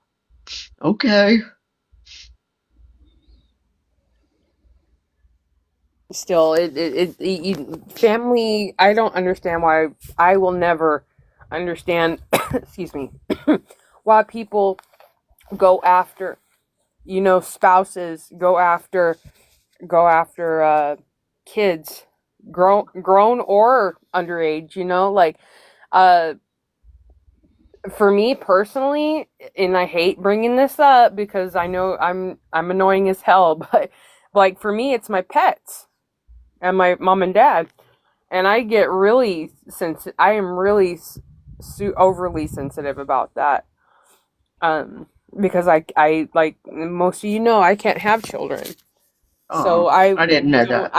Okay. Still, family. I don't understand why. I will never understand. Excuse me. Why people go after, spouses, go after kids, grown or underage. Like, uh, for me personally, and I hate bringing this up because I know I'm annoying as hell, but like for me, it's my pets and my mom and dad, and I get really I am really overly sensitive about that. Because I like most of I can't have children, so Oh, I didn't know that.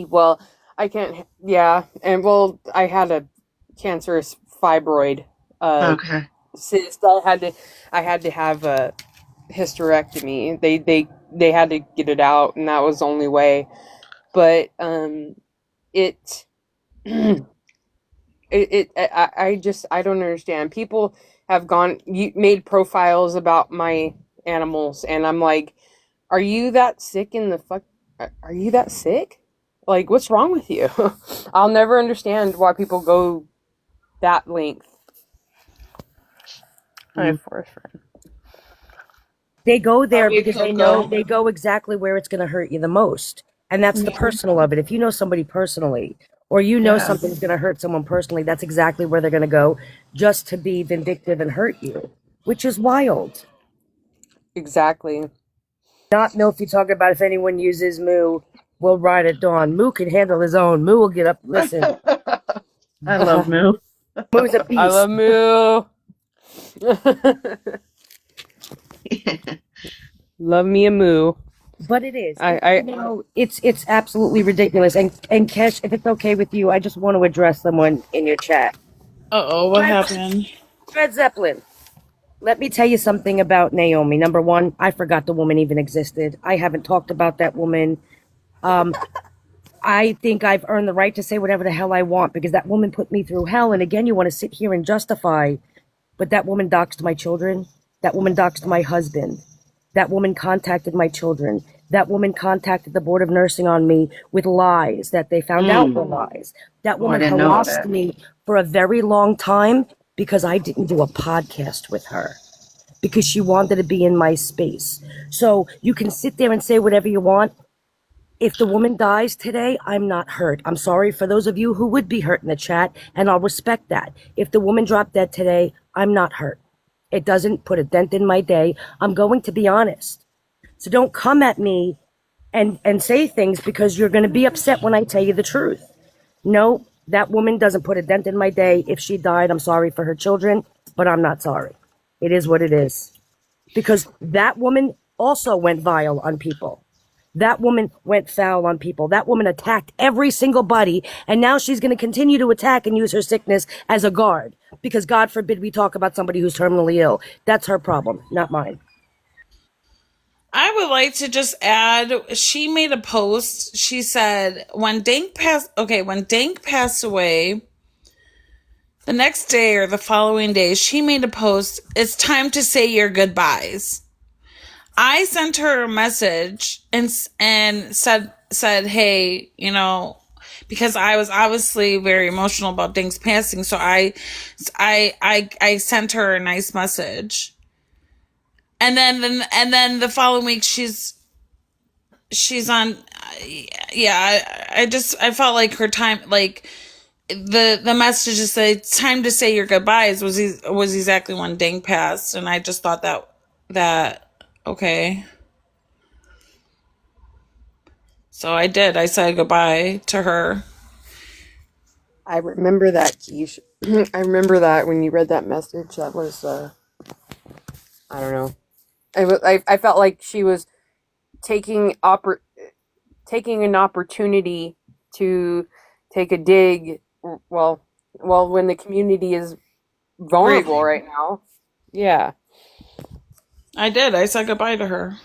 well, I can't. Yeah, and well, I had a cancerous fibroid Okay. cyst. I had to have a hysterectomy. They had to get it out, and that was the only way. But it I don't understand. People have made profiles about my animals, and I'm like, are you that sick in the fuck? Are you that sick? Like, what's wrong with you? I'll never understand why people go that length. My forest friend. They go there Love you, because they know Coco. they go exactly where it's going to hurt you the most. And that's the personal of it. If you know somebody personally, or you know Yeah. something's going to hurt someone personally, that's exactly where they're going to go just to be vindictive and hurt you, which is wild. Exactly. Not Milfy talking about if anyone uses Moo, we'll ride at dawn. Moo can handle his own. Moo will get up. Listen, I love Moo. Moo's a I love beast. Moo. Love me a Moo. But it is. I It's absolutely ridiculous. And Kesh, if it's okay with you, I just want to address someone in your chat. What happened? Fred Zeppelin. Let me tell you something about Naomi. Number one, I forgot the woman even existed. I haven't talked about that woman. I think I've earned the right to say whatever the hell I want because that woman put me through hell. And again, you want to sit here and justify, but that woman doxed my children. That woman doxed my husband. That woman contacted my children. That woman contacted the Board of Nursing on me with lies that they found out were lies. That Oh, I woman didn't know harassed that. me for a very long time because I didn't do a podcast with her because she wanted to be in my space. So you can sit there and say whatever you want. If the woman dies today, I'm not hurt. I'm sorry for those of you who would be hurt in the chat, and I'll respect that. If the woman dropped dead today, I'm not hurt. It doesn't put a dent in my day. I'm going to be honest. So don't come at me and say things because you're going to be upset when I tell you the truth. No, that woman doesn't put a dent in my day. If she died, I'm sorry for her children, but I'm not sorry. It is what it is. Because that woman also went vile on people. That woman went foul on people. That woman attacked every single body, and now she's going to continue to attack and use her sickness as a guard. Because God forbid we talk about somebody who's terminally ill. That's her problem, not mine. I would like to just add, she made a post. She said, when Dank passed away, the next day or the following day, she made a post, it's time to say your goodbyes. I sent her a message and said, hey, because I was obviously very emotional about Dank's passing, so I sent her a nice message. And then the following week she's on. I felt like her time, like the message to say it's time to say your goodbyes was exactly when Dang passed, and I just thought that, okay. So I did. I said goodbye to her. I remember that, Kesh. I remember that when you read that message. That was, I don't know. I felt like she was taking taking an opportunity to take a dig. Well, when the community is vulnerable right now. Yeah. I did. I said goodbye to her.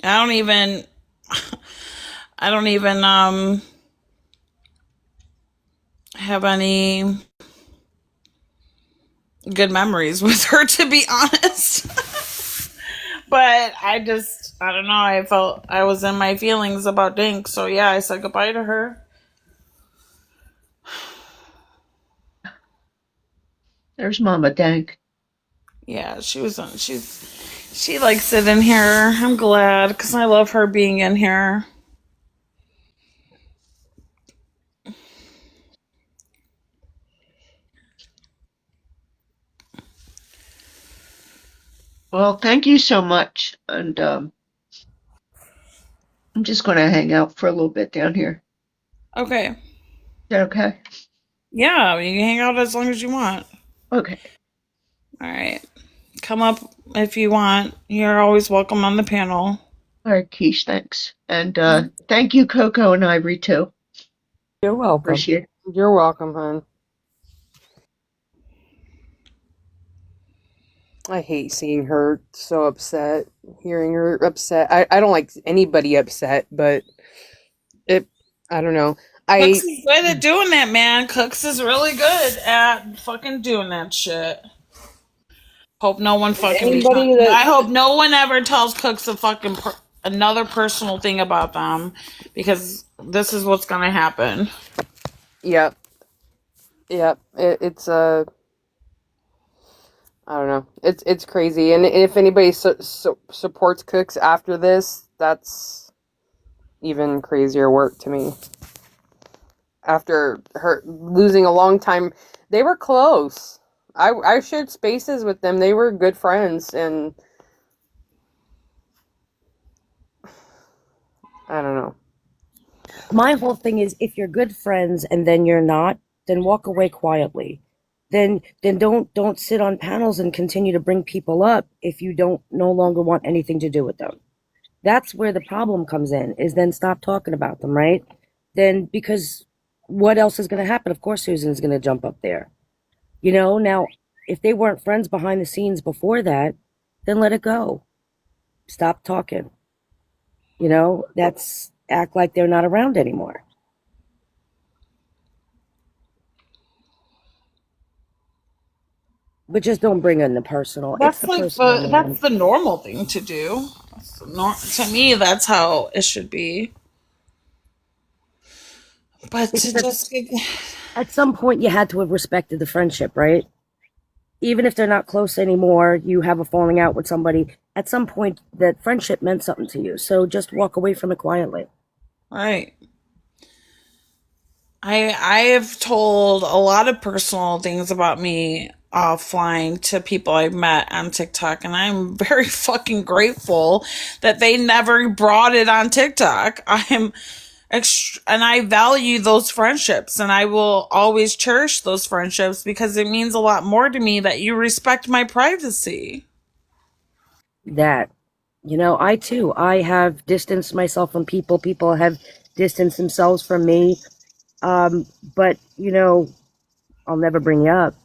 I don't even have any good memories with her, to be honest. But I don't know. I felt I was in my feelings about Dink. So yeah, I said goodbye to her. There's Mama Dank. Yeah, she likes it in here. I'm glad because I love her being in here. Well, thank you so much. And I'm just going to hang out for a little bit down here. Okay. Is that okay? Yeah, you can hang out as long as you want. Okay. All right. Come up if you want. You're always welcome on the panel. All right, Kesh, thanks. And thank you, Coco and Ivory, too. You're welcome. Appreciate it. You're welcome, hon. I hate seeing her so upset, hearing her upset. I don't like anybody upset, but I don't know. Cooks is good at doing that, man. Cooks is really good at fucking doing that shit. Hope no one fucking. I hope no one ever tells Cooks a fucking another personal thing about them, because this is what's gonna happen. Yep. It's I don't know. It's crazy, and if anybody supports Cooks after this, that's even crazier work to me. After her losing a long time, they were close. I shared spaces with them. They were good friends, and I don't know. My whole thing is, if you're good friends and then you're not, then walk away quietly. Then don't sit on panels and continue to bring people up if you don't no longer want anything to do with them. That's where the problem comes in, is then stop talking about them, right? Then, because what else is going to happen? Of course Susan's going to jump up there. Now, if they weren't friends behind the scenes before that, then let it go. Stop talking. That's act like they're not around anymore. But just don't bring in the personal. That's It's the like personal. that's the normal thing to do. To me, that's how it should be. But to just at some point, you had to have respected the friendship, right? Even if they're not close anymore, you have a falling out with somebody. At some point, that friendship meant something to you. So just walk away from it quietly. Right. I have told a lot of personal things about me offline to people I've met on TikTok, and I'm very fucking grateful that they never brought it on TikTok. And I value those friendships, and I will always cherish those friendships because it means a lot more to me that you respect my privacy. I have distanced myself from people. People have distanced themselves from me. But I'll never bring you up.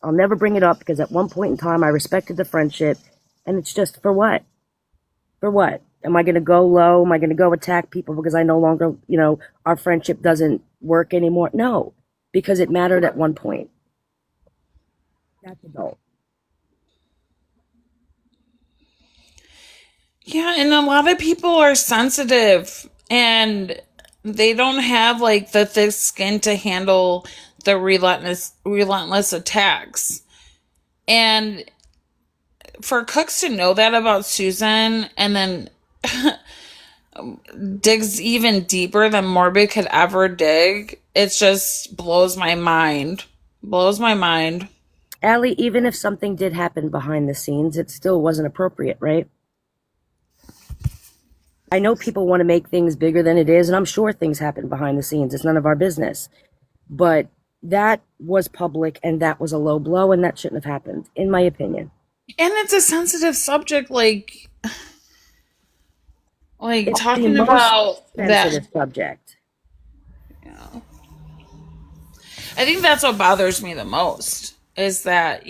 I'll never bring it up because at one point in time I respected the friendship, and it's just for what? For what? Am I going to go low? Am I going to go attack people because I no longer, our friendship doesn't work anymore? No, because it mattered at one point. That's adult. Yeah, and a lot of people are sensitive and they don't have like the thick skin to handle the relentless attacks. And for Cooks to know that about Susan and then digs even deeper than Morbid could ever dig, it just blows my mind. Blows my mind. Allie, even if something did happen behind the scenes, it still wasn't appropriate, right? I know people want to make things bigger than it is, and I'm sure things happen behind the scenes. It's none of our business. But that was public, and that was a low blow, and that shouldn't have happened, in my opinion. And it's a sensitive subject, like It's talking the most about sensitive that. subject. Yeah. I think that's what bothers me the most is that,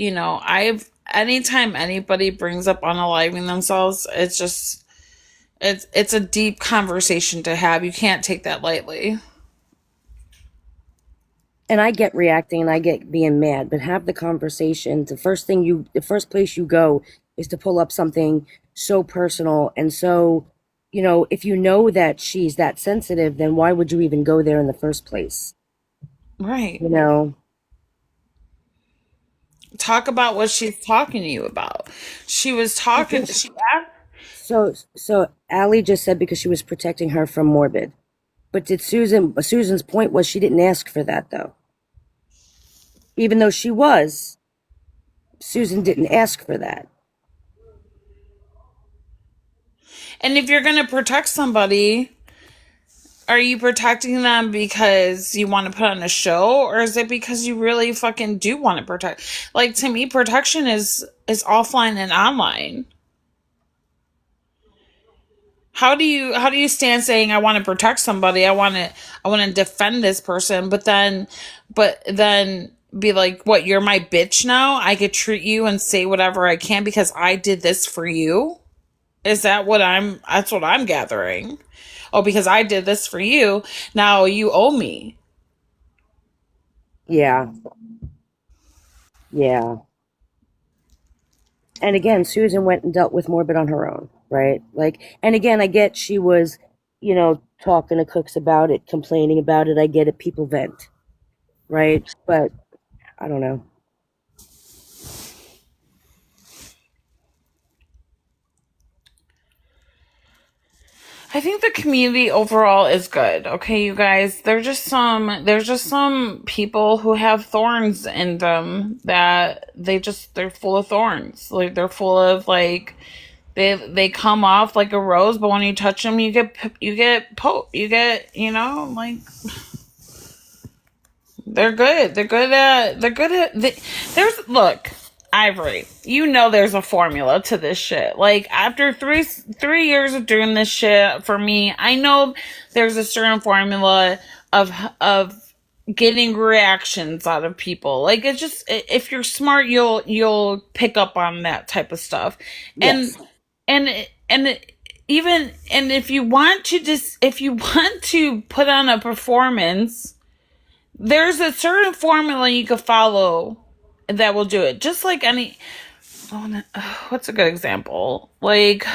anytime anybody brings up unaliving themselves, it's just, it's a deep conversation to have. You can't take that lightly. And I get reacting and I get being mad, but have the conversation. The first place you go is to pull up something so personal and so, if you know that she's that sensitive, then why would you even go there in the first place? Right. Talk about what she's talking to you about. She was talking. So Allie just said because she was protecting her from morbid. But Susan's point was she didn't ask for that though. Even though Susan didn't ask for that. And if you're going to protect somebody, are you protecting them because you want to put on a show, or is it because you really fucking do want to protect? Like, to me, protection is offline and online. How do you stand saying I want to protect somebody, I want to defend this person, but then be like, what, you're my bitch now? I could treat you and say whatever I can because I did this for you? Is that that's what I'm gathering? Oh, because I did this for you, now you owe me. Yeah. And again, Susan went and dealt with morbid on her own, right? And again, I get she was, talking to Cooks about it, complaining about it. I get it. People vent, right? But I don't know. I think the community overall is good. Okay, you guys. There's just some people who have thorns in them that they're full of thorns. Like, they're full of they come off like a rose, but when you touch them, you get they're good. Look, Ivory, there's a formula to this shit. Like, after 3 years of doing this shit for me, I know there's a certain formula of getting reactions out of people. Like, it's just, if you're smart, you'll pick up on that type of stuff. Yes. And even, and if you want to put on a performance, there's a certain formula you could follow that will do it. Just like what's a good example? Like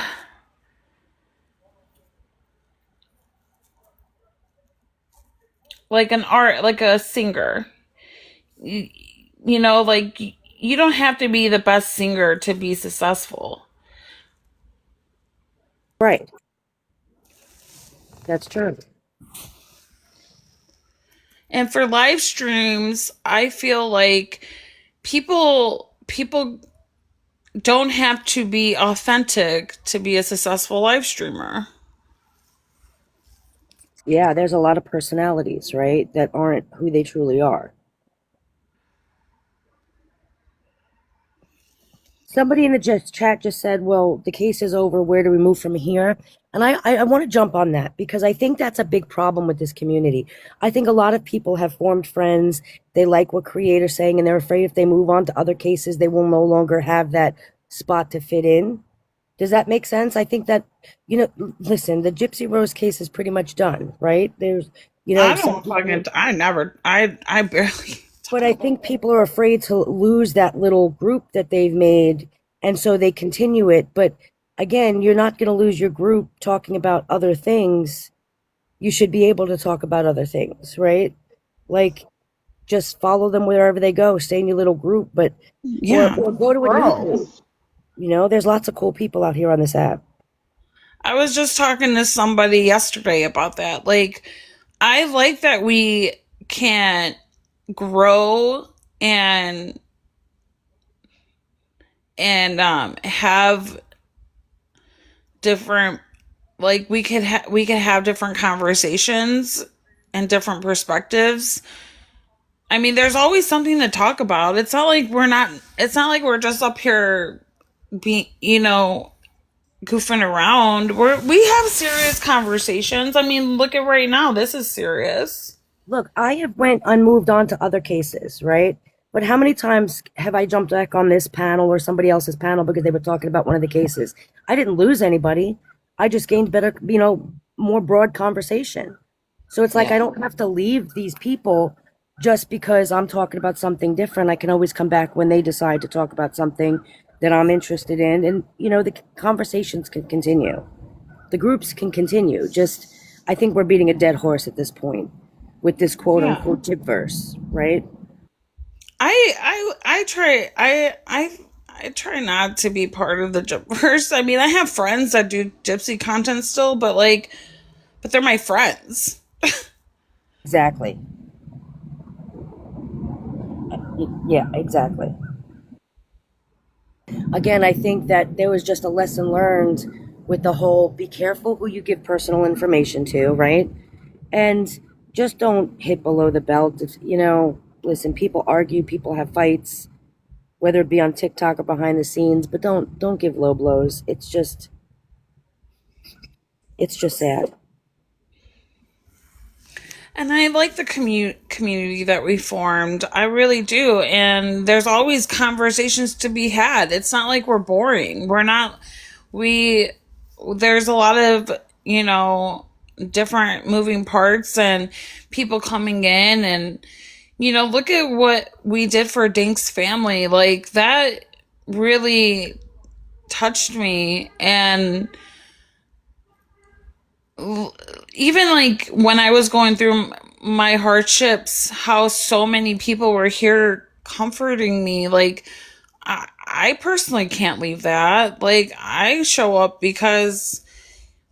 a singer. Like, you don't have to be the best singer to be successful. Right. That's true. And for live streams, I feel like people don't have to be authentic to be a successful live streamer. Yeah, there's a lot of personalities, right, that aren't who they truly are. Somebody in the chat just said, well, the case is over. Where do we move from here? And I want to jump on that because I think that's a big problem with this community. I think a lot of people have formed friends. They like what creators saying, and they're afraid if they move on to other cases, they will no longer have that spot to fit in. Does that make sense? I think that, listen, the Gypsy Rose case is pretty much done, right? There's, I barely. But I think people are afraid to lose that little group that they've made, and so they continue it. But again, you're not going to lose your group talking about other things. You should be able to talk about other things, right? Like, just follow them wherever they go. Stay in your little group, but or go to a new group. There's lots of cool people out here on this app. I was just talking to somebody yesterday about that. Like, I like that we can grow and and have different, like, we could have different conversations and different perspectives. I mean, there's always something to talk about. It's not like we're just up here being, goofing around. We have serious conversations. I mean, look at right now. This is serious. Look, I have went and moved on to other cases, right? But how many times have I jumped back on this panel or somebody else's panel because they were talking about one of the cases? I didn't lose anybody. I just gained better, more broad conversation. So it's like I don't have to leave these people just because I'm talking about something different. I can always come back when they decide to talk about something that I'm interested in. And, the conversations can continue. The groups can continue. Just, I think we're beating a dead horse at this point with this quote Yeah. unquote Gypverse, right? I try not to be part of the gypverse. I mean, I have friends that do gypsy content still, but they're my friends. Exactly. Yeah, exactly. Again, I think that there was just a lesson learned with the whole be careful who you give personal information to, right? And just don't hit below the belt. Listen, people argue, people have fights, whether it be on TikTok or behind the scenes, but don't give low blows. It's just sad. And I like the community that we formed. I really do. And there's always conversations to be had. It's not like we're boring. There's a lot of, different moving parts and people coming in, and, look at what we did for Dink's family. Like, that really touched me. And even like when I was going through my hardships, how so many people were here comforting me. Like, I personally can't leave that. Like, I show up because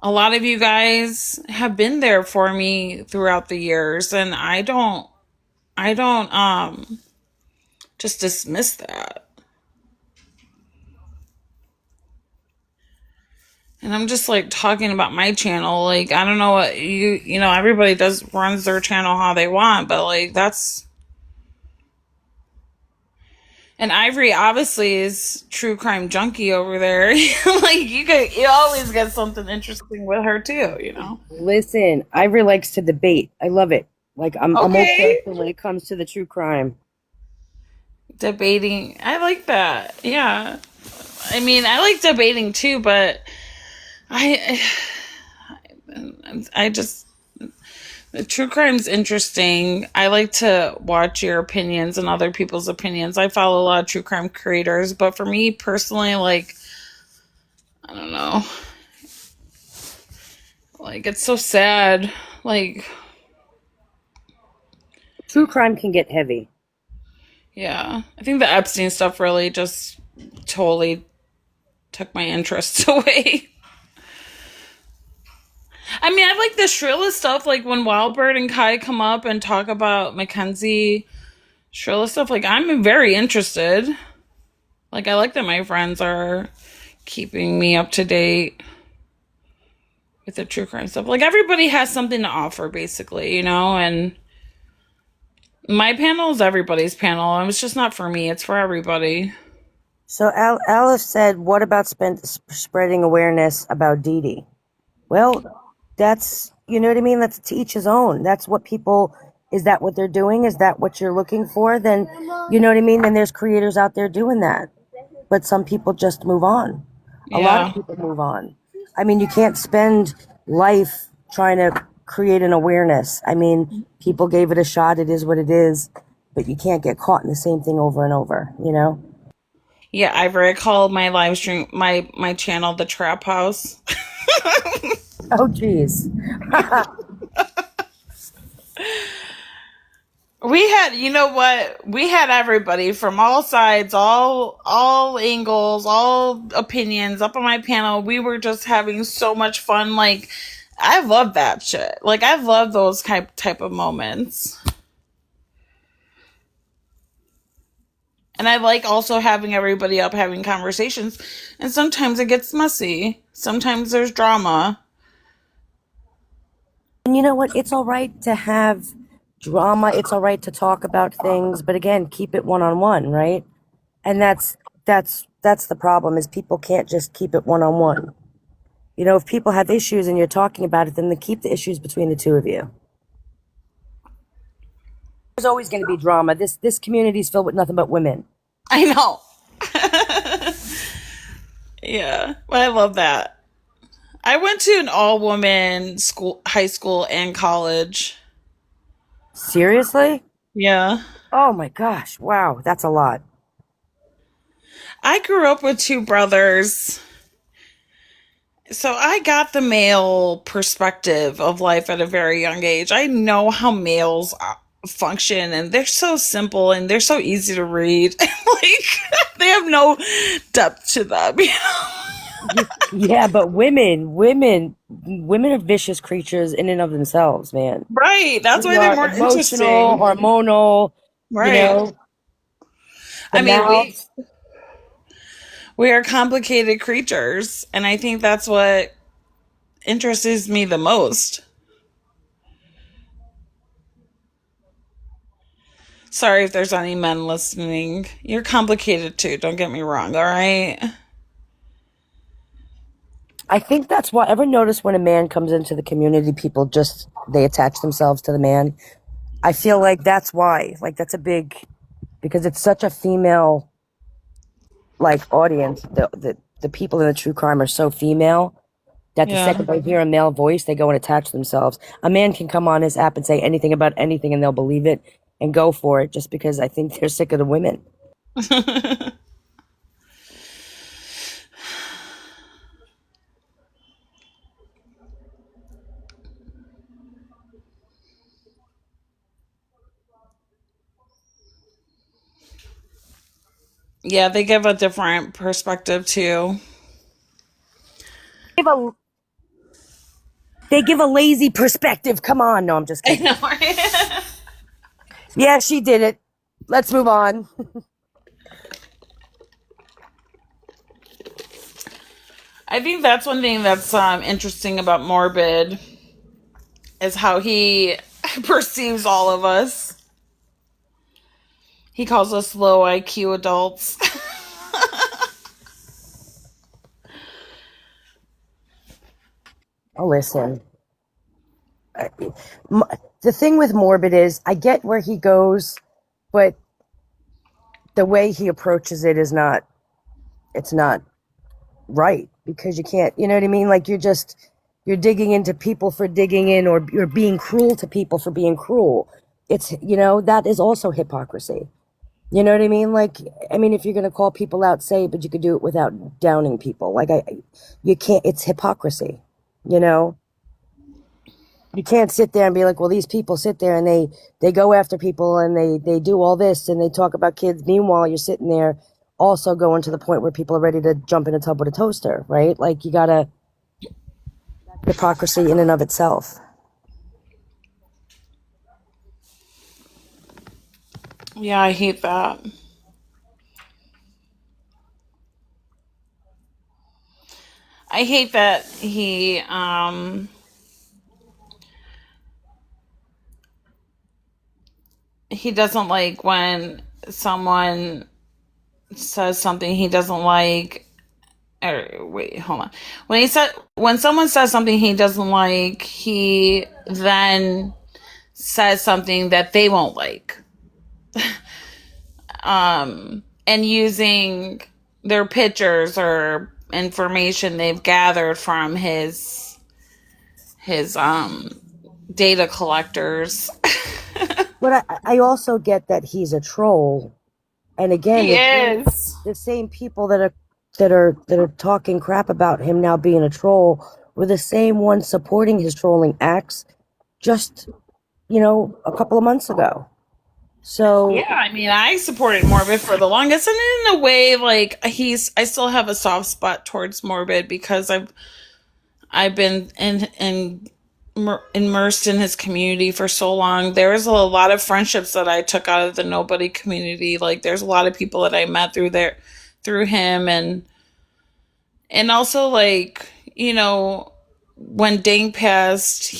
a lot of you guys have been there for me throughout the years, and I don't just dismiss that. And I'm just like talking about my channel. Like, I don't know what everybody runs their channel how they want, but like, that's. And Ivory obviously is true crime junkie over there. Like, you always get something interesting with her too. Listen, Ivory likes to debate. I love it. Like, I'm old person when it comes to the true crime. Debating, I like that. Yeah, I mean, I like debating too, but I just, the true crime's interesting. I like to watch your opinions and other people's opinions. I follow a lot of true crime creators, but for me personally, like, I don't know. Like, it's so sad. Like, true crime can get heavy. Yeah. I think the Epstein stuff really just totally took my interest away. I mean, I like the Shrilla stuff, like when Wildbird and Kai come up and talk about Mackenzie Shrilla stuff. Like, I'm very interested. Like, I like that my friends are keeping me up to date with the true crime stuff. Like, everybody has something to offer, basically, and my panel is everybody's panel. And it's just not for me. It's for everybody. So Alice said, what about spreading awareness about Dee Dee? Well, that's, you know what I mean? That's to each his own. That's what people, is that what they're doing? Is that what you're looking for? Then, you know what I mean? Then there's creators out there doing that. But some people just move on. A lot of people move on. I mean, you can't spend life trying to create an awareness. I mean, people gave it a shot. It is what it is. But you can't get caught in the same thing over and over, Yeah, Ivory, I call my live stream, my channel, The Trap House. Oh, geez. We had, we had everybody from all sides, all angles, all opinions up on my panel. We were just having so much fun. Like, I love that shit. Like, I love those type of moments. And I like also having everybody up having conversations. And sometimes it gets messy. Sometimes there's drama. And you know what? It's all right to have drama. It's all right to talk about things, but again, keep it one on one, right? And that's the problem is people can't just keep it one on one. You know, if people have issues and you're talking about it, then they keep the issues between the two of you. There's always going to be drama. This community is filled with nothing but women. I know. Yeah, I love that. I went to an all-woman school, high school and college. Seriously? Yeah. Oh my gosh! Wow, that's a lot. I grew up with two brothers. So I got the male perspective of life at a very young age. I know how males function, and they're so simple and they're so easy to read. Like they have no depth to them. You know? Yeah, but women are vicious creatures in and of themselves, man. Right. That's We why they're are more emotional, interesting. hormonal, you Right. know, the I mean, mouths. we are complicated creatures, and I think that's what interests me the most. Sorry if there's any men listening. You're complicated too, don't get me wrong, all right? I think that's why. Ever notice when a man comes into the community, people just they attach themselves to the man. I feel like that's why. Like that's a big because it's such a female like audience. The people in the true crime are so female that the Yeah. second they hear a male voice, they go and attach themselves. A man can come on his app and say anything about anything, and they'll believe it and go for it just because I think they're sick of the women. Yeah, they give a different perspective too. Give a They give a lazy perspective. Come on. No, I'm just I kidding. know, right? Yeah, she did it. Let's move on. I think that's one thing that's interesting about Morbid is how he perceives all of us. He calls us low IQ adults. Oh, listen. The thing with Morbid is I get where he goes, but the way he approaches it is not, it's not right because you can't, you know what I mean? Like you're digging into people for digging in or you're being cruel to people for being cruel. It's, that is also hypocrisy. You know what I mean? Like, I mean, if you're going to call people out, say it, but you could do it without downing people. Like, you can't, it's hypocrisy, you know? You can't sit there and be like, well, these people sit there and they go after people and they do all this and they talk about kids. Meanwhile, you're sitting there also going to the point where people are ready to jump in a tub with a toaster, right? Like, you gotta, hypocrisy in and of itself. Yeah, I hate that. I hate that he doesn't like when someone says something he doesn't like. Or wait, hold on. When someone says something he doesn't like, he then says something that they won't like. And using their pictures or information they've gathered from his data collectors. But I also get that he's a troll. And again, He is. the same people that are talking crap about him now being a troll were the same ones supporting his trolling acts just, a couple of months ago. So Yeah, I mean, I supported Morbid for the longest, and in a way, like I still have a soft spot towards Morbid because I've been in immersed in his community for so long. There's a lot of friendships that I took out of the nobody community. Like there's a lot of people that I met through him, and also like, you know, when Dang passed,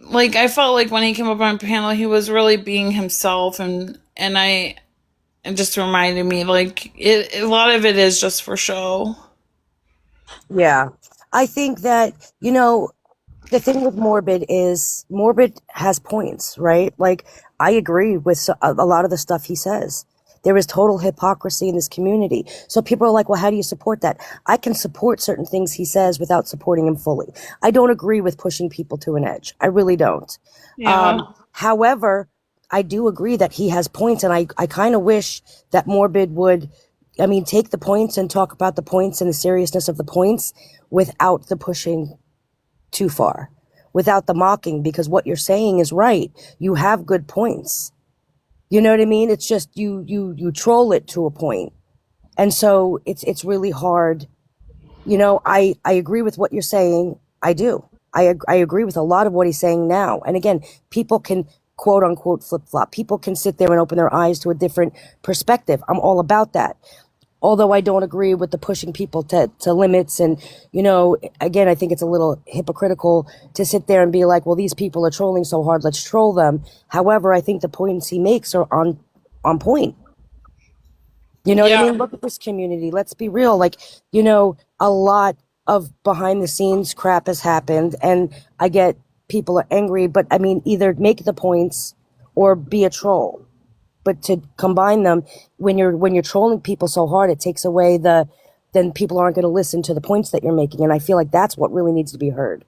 like I felt like when he came up on panel, he was really being himself, and it just reminded me like a lot of it is just for show. Yeah. I think that, you know, the thing with Morbid is Morbid has points, right? Like, I agree with a lot of the stuff he says. There is total hypocrisy in this community. So people are like, well, how do you support that? I can support certain things he says without supporting him fully. I don't agree with pushing people to an edge. I really don't. Yeah. However, I do agree that he has points, and I kind of wish that Morbid would, I mean, take the points and talk about the points and the seriousness of the points without the pushing too far, without the mocking, because what you're saying is right. You have good points. You know what I mean? It's just you troll it to a point. And so it's really hard. You know, I agree with what you're saying. I do. I agree with a lot of what he's saying now. And again, people can quote unquote flip flop. People can sit there and open their eyes to a different perspective. I'm all about that. Although I don't agree with the pushing people to limits. And, you know, again, I think it's a little hypocritical to sit there and be like, well, these people are trolling so hard, let's troll them. However, I think the points he makes are on point. You know what I Yeah. mean? Look at this community. Let's be real. Like, you know, a lot of behind the scenes crap has happened, and I get people are angry, but I mean, either make the points or be a troll. But to combine them, when you're trolling people so hard, it takes away then people aren't going to listen to the points that you're making, and I feel like that's what really needs to be heard.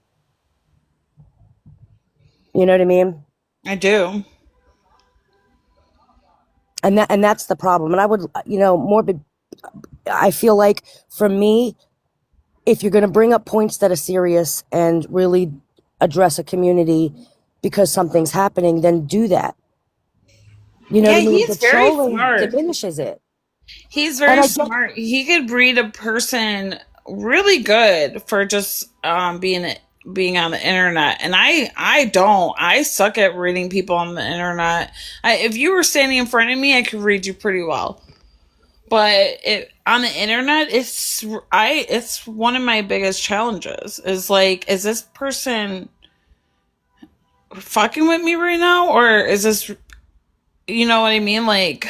You know what I mean? I do. And that's the problem. And I would, you know, Morbid, I feel like for me, if you're going to bring up points that are serious and really address a community because something's happening, then do that. You know what Yeah, I mean? The he's very trolling smart. diminishes it. He's And very I get, smart. He could read a person really good for just being on the internet. And I don't. I suck at reading people on the internet. If you were standing in front of me, I could read you pretty well. But on the internet, it's one of my biggest challenges. Is like, is this person fucking with me right now, or is this, you know what I mean? Like,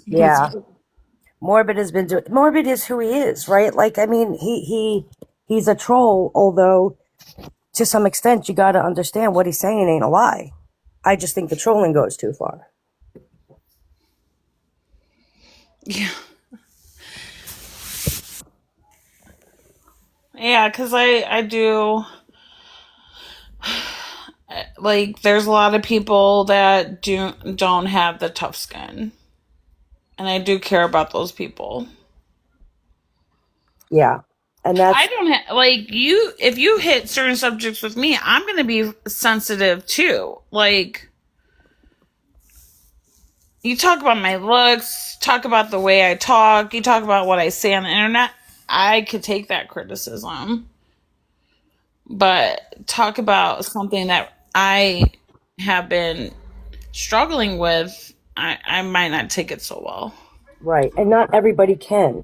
yeah. Morbid has been doing. Morbid is who he is, right? Like, I mean, he's a troll. Although, to some extent, you got to understand what he's saying ain't a lie. I just think the trolling goes too far. yeah. Yeah, because I do, like, there's a lot of people that don't have the tough skin, and I do care about those people. Yeah, and I that's don't like you. If you hit certain subjects with me, I'm gonna be sensitive too. Like, you talk about my looks, talk about the way I talk, you talk about what I say on the internet. I could take that criticism, but talk about something that I have been struggling with, I might not take it so well. right. And not everybody can.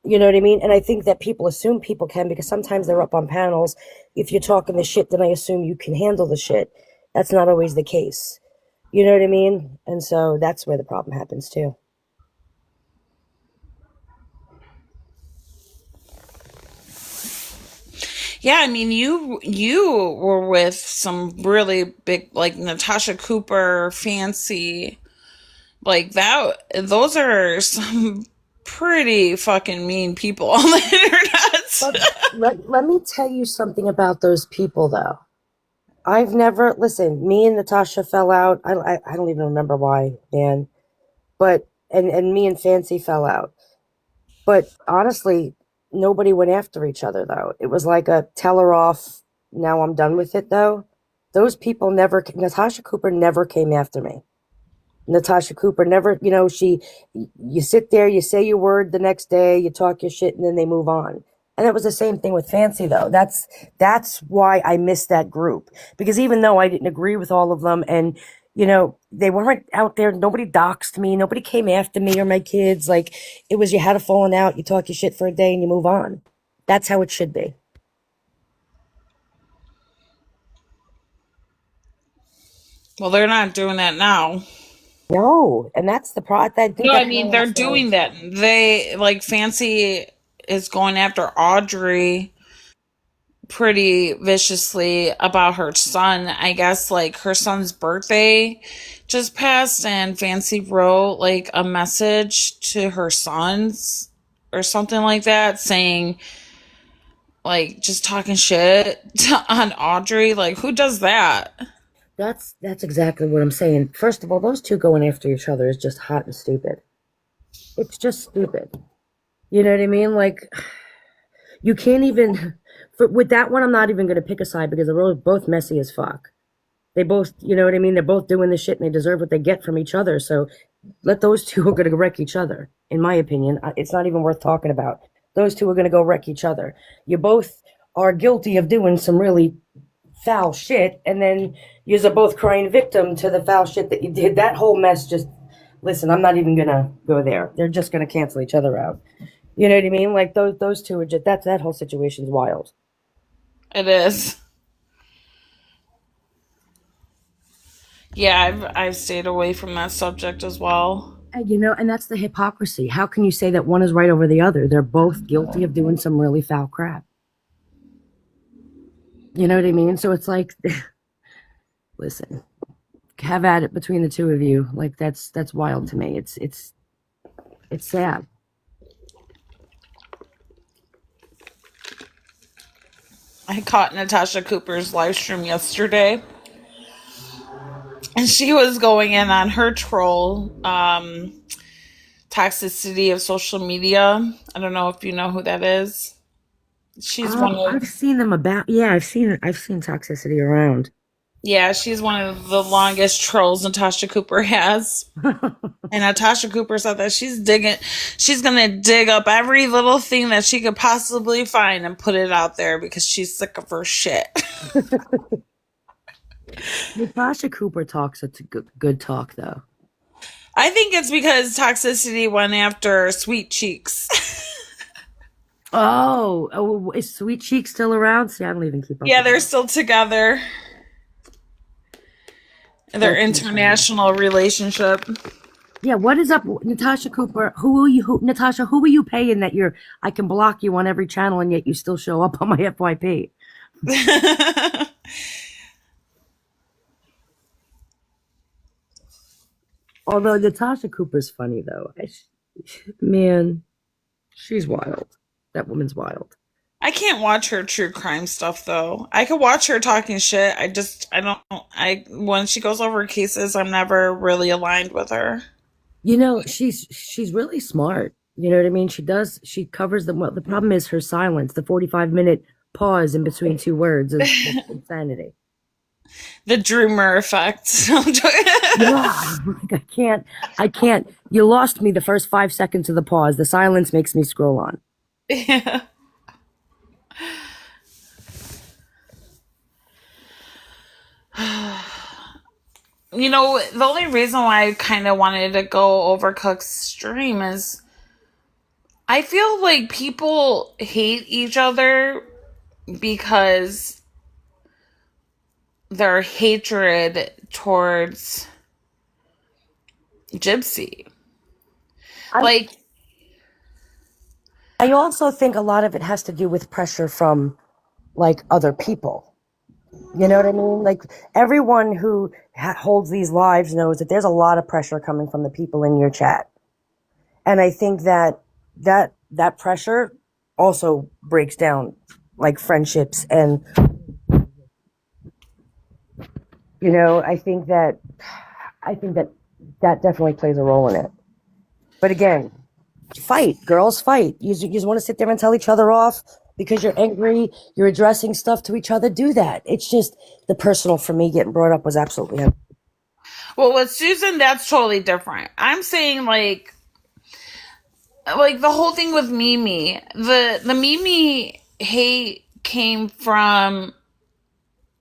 You know what I mean? And I think that people assume people can because sometimes they're up on panels. If you're talking the shit, then I assume you can handle the shit. That's not always the case. You know what I mean? And so that's where the problem happens too. Yeah, I mean, you were with some really big, like Natasha Cooper, Fancy, like that. Those are some pretty fucking mean people on the But internet. let me tell you something about those people, though. I've never, listen, me and Natasha fell out. I don't even remember why, man. But, and me and Fancy fell out. But honestly, nobody went after each other, though. It was like a tell her off, now I'm done with it, though. Those people never, Natasha Cooper never came after me. Natasha Cooper never, you sit there, you say your word the next day, you talk your shit, and then they move on. And it was the same thing with Fancy, though. That's why I missed that group. Because even though I didn't agree with all of them, and they weren't out there, nobody doxed me, nobody came after me or my kids. Like, it was, you had a falling out, you talk your shit for a day, and you move on. That's how it should be. Well, they're not doing that now. No, and that's the problem. No, I mean they're doing that. They like Fancy is going after Audrey pretty viciously about her son. I guess like her son's birthday just passed and Fancy wrote like a message to her sons or something like that saying like just talking shit on Audrey. Like who does that? That's exactly what I'm saying. First of all, those two going after each other is just hot and stupid. It's just stupid. You know what I mean? Like, you can't even with that one. I'm not even going to pick a side because they're both messy as fuck. They both, you know what I mean? They're both doing this shit and they deserve what they get from each other. So let those two are going to wreck each other. In my opinion, it's not even worth talking about. Those two are going to go wreck each other. You both are guilty of doing some really foul shit, and then you're both crying victim to the foul shit that you did. That whole mess just, listen, I'm not even gonna go there. They're just gonna cancel each other out. You know what I mean? Like those two are just, that whole situation's wild. It is. Yeah, I've stayed away from that subject as well. And that's the hypocrisy. How can you say that one is right over the other? They're both guilty of doing some really foul crap. You know what I mean? So it's like, listen, have at it between the two of you. Like that's wild to me. It's sad. I caught Natasha Cooper's live stream yesterday, and she was going in on her troll toxicity of social media. I don't know if you know who that is. She's one of I've seen them about. Yeah, I've seen toxicity around. Yeah, she's one of the longest trolls Natasha Cooper has. And Natasha Cooper said that she's gonna dig up every little thing that she could possibly find and put it out there because she's sick of her shit. Natasha Cooper talks a good talk, though. I think it's because toxicity went after Sweet Cheeks. Oh, is Sweet Cheeks still around? See, I don't even keep up. Yeah, they're still together. Their international relationship. Yeah, what is up, Natasha Cooper? Natasha, who are you paying that I can block you on every channel and yet you still show up on my FYP? Although Natasha Cooper's funny though. Man, she's wild. That woman's wild. I can't watch her true crime stuff though. I could watch her talking shit. When she goes over cases, I'm never really aligned with her. She's really smart. You know what I mean? She covers them well. The problem is her silence, the 45-minute pause in between two words is insanity. The Dreamer effect. Yeah, I can't. You lost me the first 5 seconds of the pause. The silence makes me scroll on. Yeah. The only reason why I kind of wanted to go over Cook's stream is I feel like people hate each other because their hatred towards Gypsy. I also think a lot of it has to do with pressure from like other people. You know what I mean? Like everyone who holds these lives knows that there's a lot of pressure coming from the people in your chat. And I think that pressure also breaks down like friendships and, I think that definitely plays a role in it. But again, fight, girls, fight. You just want to sit there and tell each other off because you're angry, you're addressing stuff to each other. Do that. It's just the personal for me getting brought up was absolutely. Well, with Susan, that's totally different. I'm saying like the whole thing with Mimi, the Mimi hate came from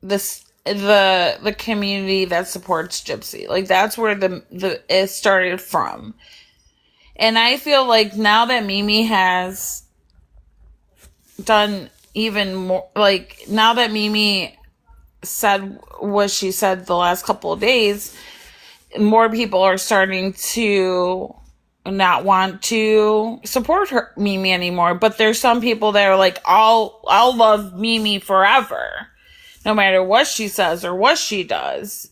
the community that supports Gypsy. Like that's where the it started from. And I feel like now that Mimi has done even more, like now that Mimi said what she said the last couple of days, more people are starting to not want to support her Mimi anymore. But there's some people that are like, I'll love Mimi forever, no matter what she says or what she does.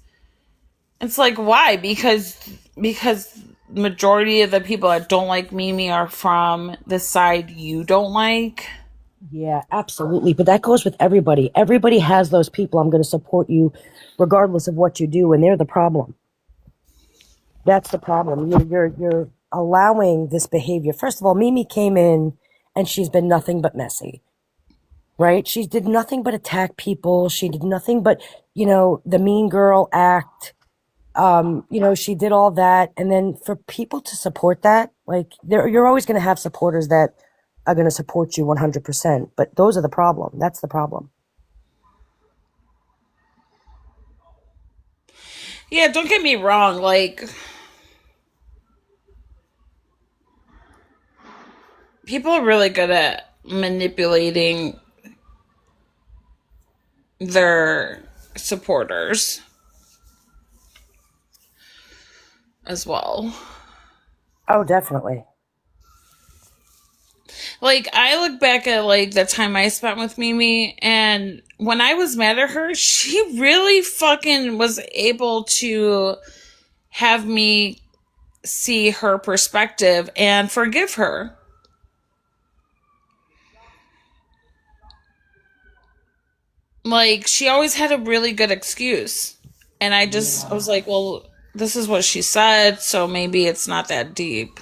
It's like, why? Because majority of the people that don't like Mimi are from the side you don't like. Yeah, absolutely. But that goes with everybody. Everybody has those people. I'm going to support you regardless of what you do, and they're the problem. That's the problem. You're allowing this behavior. First of all, Mimi came in and she's been nothing but messy, right? She did nothing but attack people. She did nothing but, the mean girl act. She did all that. And then for people to support that, like you're always going to have supporters that are going to support you 100%. But those are the problem. That's the problem. Yeah, don't get me wrong. Like, people are really good at manipulating their supporters as well. Oh, definitely. Like, I look back at like the time I spent with Mimi, and when I was mad at her, she really fucking was able to have me see her perspective and forgive her. Like, she always had a really good excuse. And I was like, well, this is what she said, so maybe it's not that deep.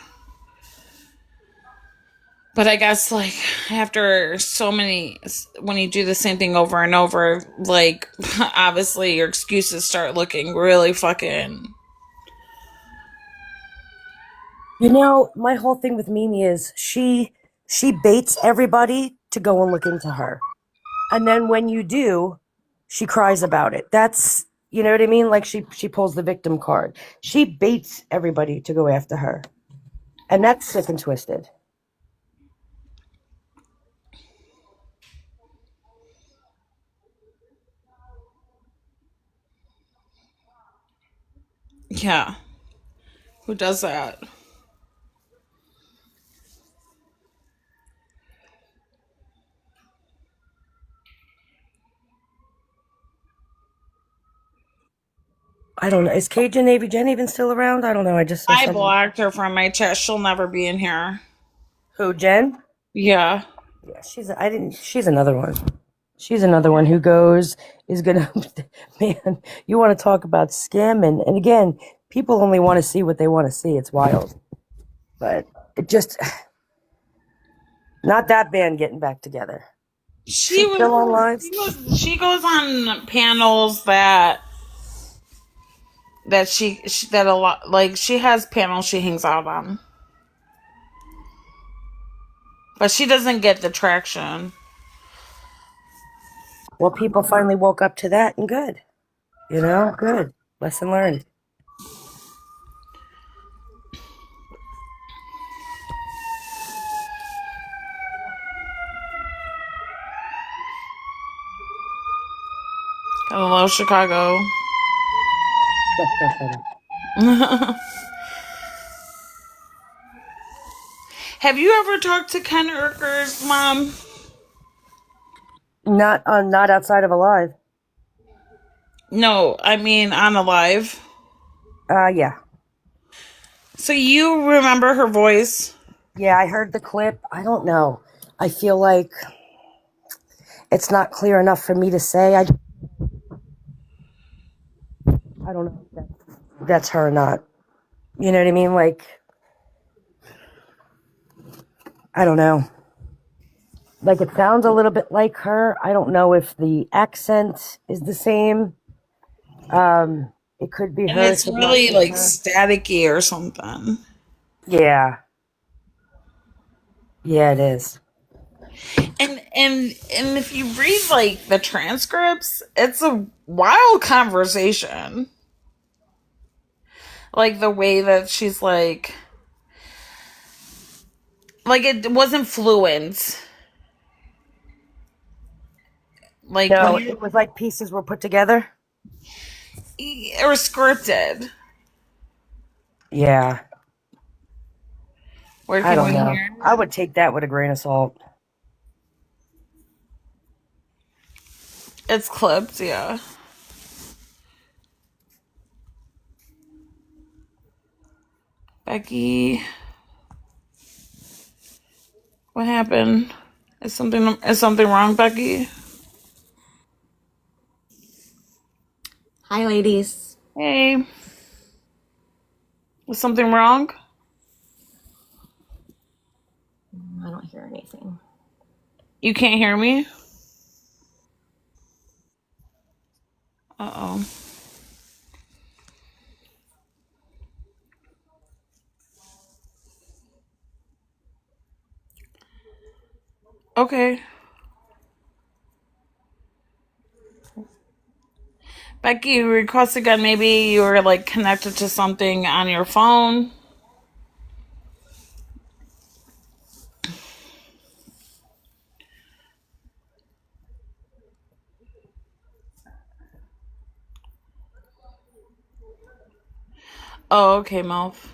But I guess, like, after so many, when you do the same thing over and over, like, obviously your excuses start looking really fucking. My whole thing with Mimi is she baits everybody to go and look into her. And then when you do, she cries about it. That's, you know what I mean? Like she pulls the victim card. She baits everybody to go after her. And that's sick and twisted. Yeah. Who does that? I don't know. Is Cajun Navy Jen even still around? I don't know. I just saw I something. blocked her from my chat. She'll never be in here. Who, Jen? Yeah. Yeah, she's another one. She's another one who is gonna, man, you want to talk about scamming. And again, people only want to see what they want to see. It's wild. But it just, not that band getting back together. She Still on live? she goes on panels that that a lot, like, she has panels she hangs out on. But she doesn't get the traction. Well, people finally woke up to that, and good. Good. Lesson learned. Gotta love Chicago. Have you ever talked to Ken Urker's mom? Not outside of Alive. No, I mean on a live. Yeah. So you remember her voice? Yeah, I heard the clip. I don't know. I feel like it's not clear enough for me to say. I don't know if that's her or not. You know what I mean? Like, I don't know. Like, it sounds a little bit like her. I don't know if the accent is the same. It could be And her. It it's could not really be like her. staticky or something. Yeah. Yeah, it is. And if you read like the transcripts, it's a wild conversation. Like the way that she's like it wasn't fluent. Like when No, you it was like pieces were put together. or scripted. Yeah. Where I can don't we know. hear? I would take that with a grain of salt. It's clipped, yeah. Becky, what happened? Is something wrong, Becky? Hi, ladies. Hey, is something wrong? I don't hear anything. You can't hear me? Uh-oh. Okay. Becky, you request again. Maybe you were like connected to something on your phone. Oh, okay, Mouth.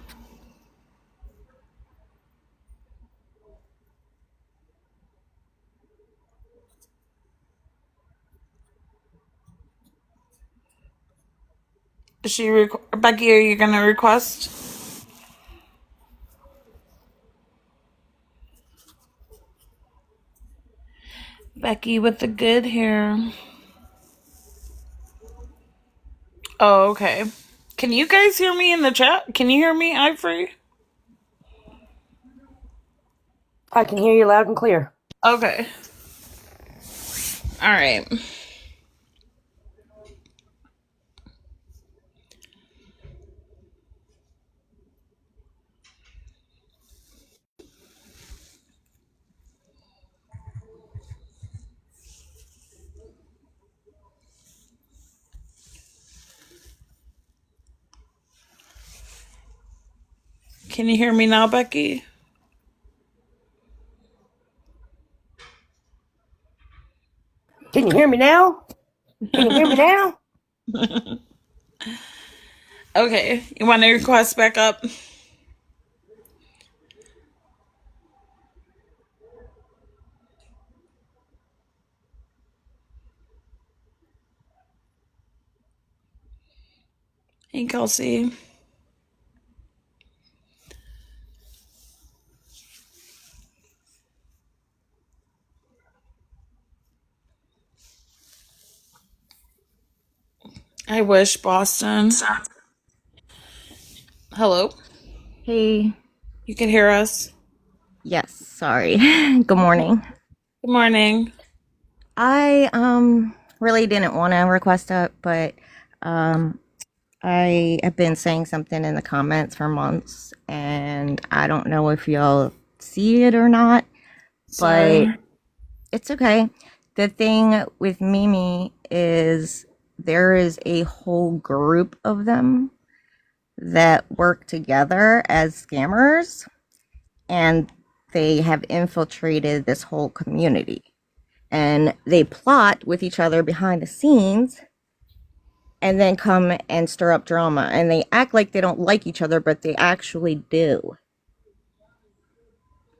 Becky, are you gonna request? Becky with the good hair. Oh, okay. Can you guys hear me in the chat? Can you hear me, Ivory? I can hear you loud and clear. Okay. All right. Can you hear me now, Becky? Can you hear me now? Can you hear me now? Okay. You want to request back up? Hey, Kelsey. I wish, Boston. Hello? Hey. You can hear us? Yes, sorry. Good morning. Good morning. I really didn't want to request up, but I have been saying something in the comments for months, and I don't know if y'all see it or not, but Sorry. it's okay. The thing with Mimi is there is a whole group of them that work together as scammers, and they have infiltrated this whole community. And they plot with each other behind the scenes and then come and stir up drama. And they act like they don't like each other, but they actually do.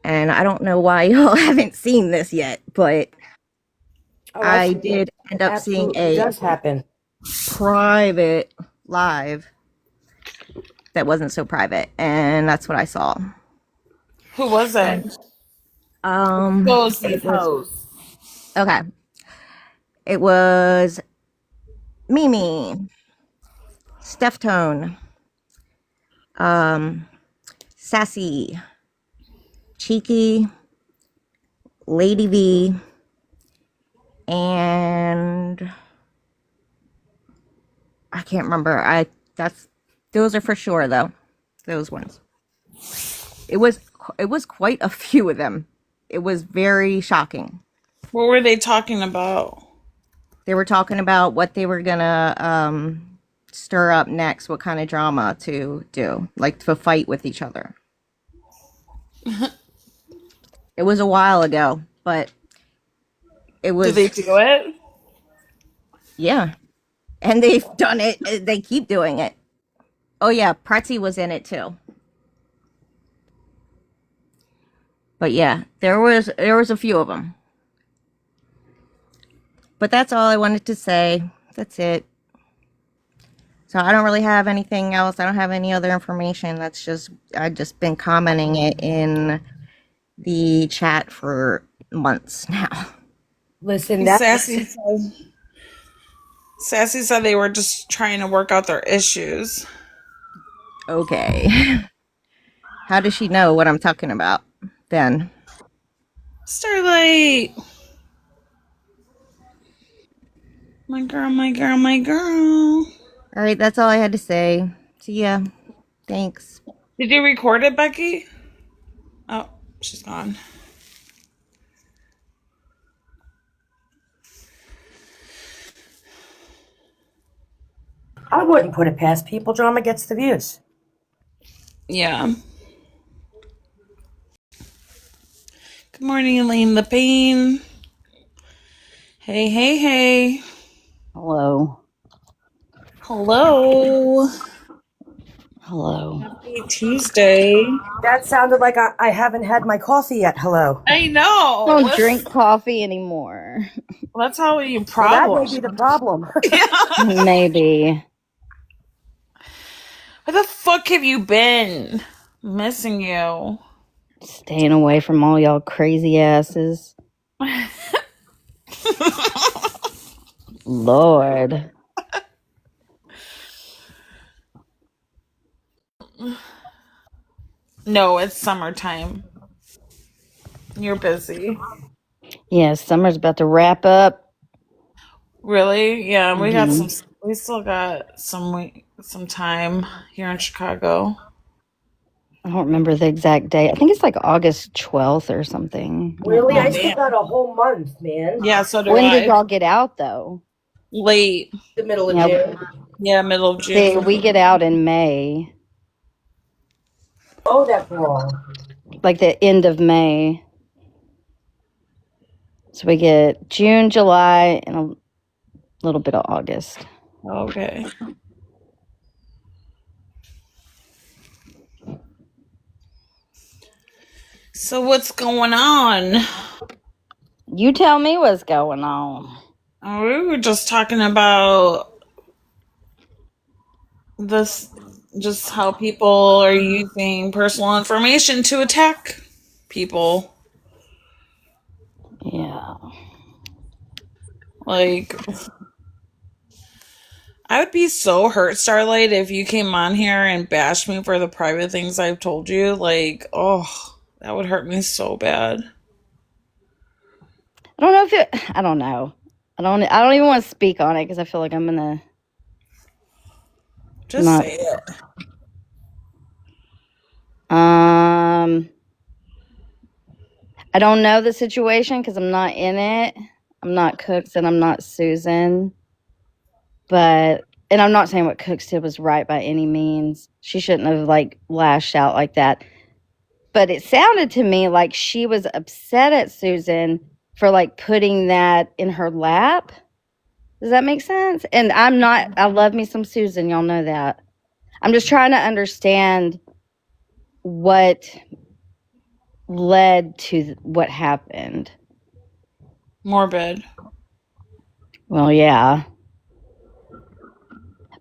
And I don't know why y'all haven't seen this yet, but Oh, I've I seen it. did end up seeing Absolutely a does happen. private live that wasn't so private, and that's what I saw. Who was it? Those It these was hoes. okay. It was Mimi, Steph Tone, Sassy, Cheeky, Lady V, and I can't remember. Those are for sure though. Those ones. It was quite a few of them. It was very shocking. What were they talking about? They were talking about what they were gonna stir up next, what kind of drama to do, like to fight with each other. It was a while ago, but it was. Did they do it? Yeah, and they've done it. They keep doing it. Oh yeah, Pretzi was in it too. But yeah, there was a few of them. But that's all I wanted to say. That's it. So I don't really have anything else. I don't have any other information. I've just been commenting it in the chat for months now. Listen, Sassy said they were just trying to work out their issues. Okay. How does she know what I'm talking about then? Starlight. My girl, my girl, my girl. All right, that's all I had to say. See ya. Thanks. Did you record it, Becky? Oh, she's gone. I wouldn't put it past people. Drama gets the views. Yeah. Good morning, Elaine Lepine. Hey, hey, hey. Hello. Hello. Hello. Happy Tuesday. That sounded like I haven't had my coffee yet. Hello. I know. Don't drink coffee anymore. That's how you Well, that problem. may be the problem. Maybe. Where the fuck have you been? Missing you. Staying away from all y'all crazy asses. Lord. No, it's summertime. You're busy. Yeah, summer's about to wrap up. Really? Yeah, we got some. We still got some time here in Chicago. I don't remember the exact date. I think it's like August 12th or something. Really? I still got a whole month, man. Yeah, so do When I. did y'all get out though? Late. The middle of Yeah. June. Yeah, middle of June. See, we get out in May. Oh, that's wrong. Like the end of May. So we get June, July, and a little bit of August. Okay. So what's going on? You tell me what's going on. We were just talking about this, just how people are using personal information to attack people. Yeah. Like, I would be so hurt, Starlight, if you came on here and bashed me for the private things I've told you. Like, oh, that would hurt me so bad. I don't know if it. I don't know. I don't even want to speak on it because I feel like I'm gonna. Just say it. I don't know the situation because I'm not in it. I'm not Cooks and I'm not Susan. And I'm not saying what Cooks did was right by any means. She shouldn't have like lashed out like that. But it sounded to me like she was upset at Susan for like putting that in her lap. Does that make sense? And I love me some Susan. Y'all know that. I'm just trying to understand what led to what happened. Morbid. Well, yeah.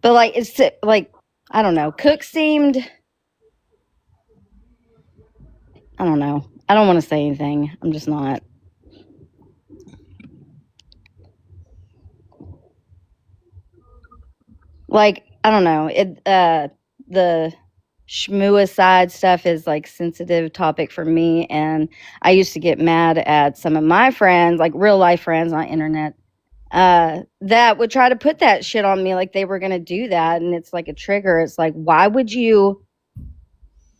But like, it's like, I don't know. Cook seemed, I don't know. I don't want to say anything. I'm just not. Like, I don't know. The schmooicide stuff is like sensitive topic for me, and I used to get mad at some of my friends, like real life friends, not internet, that would try to put that shit on me like they were going to do that. And it's like a trigger. It's like, why would you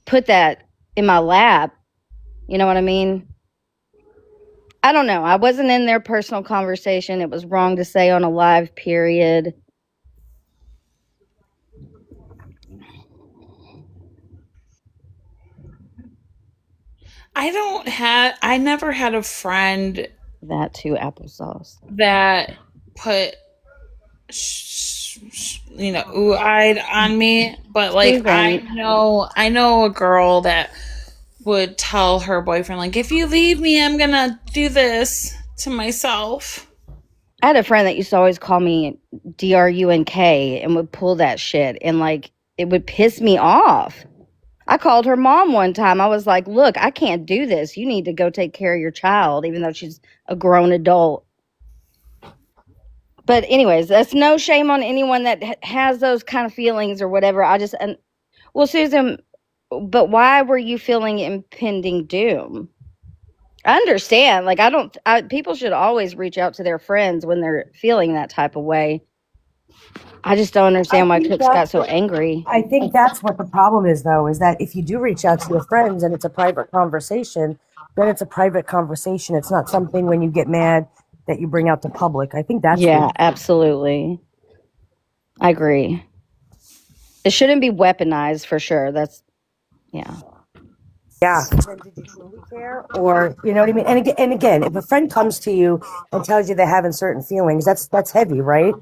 put that in my lap? You know what I mean? I don't know. I wasn't in their personal conversation. It was wrong to say on a live, period. I never had a friend That too, applesauce. that put, ooh-eyed on me, but like Susan. I know a girl that would tell her boyfriend, like, if you leave me, I'm gonna do this to myself. I had a friend that used to always call me DRUNK and would pull that shit, and like it would piss me off. I called her mom one time. I was like, look, I can't do this. You need to go take care of your child, even though she's a grown adult. But anyways, that's no shame on anyone that has those kind of feelings or whatever. Well, Susan, but why were you feeling impending doom? I understand. Like, people should always reach out to their friends when they're feeling that type of way. I just don't understand why Cooks got so angry. I think that's what the problem is, though, is that if you do reach out to your friends and it's a private conversation, then it's a private conversation. It's not something when you get mad that you bring out to public. I think that's Absolutely. I agree. It shouldn't be weaponized for sure. Yeah. Then did you truly care? Or, you know what I mean? And again, if a friend comes to you and tells you they're having certain feelings, that's heavy, right?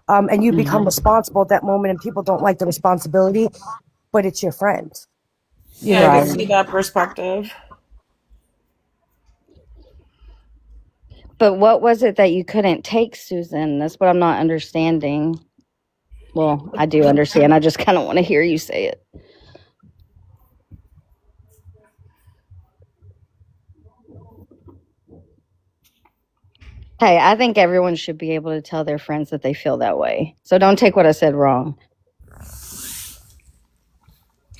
And you become responsible at that moment, and people don't like the responsibility, but it's your friend. Yeah, I can see that perspective. But what was it that you couldn't take, Susan? That's what I'm not understanding. Well, I do understand. I just kind of want to hear you say it. Hey, I think everyone should be able to tell their friends that they feel that way. So don't take what I said wrong.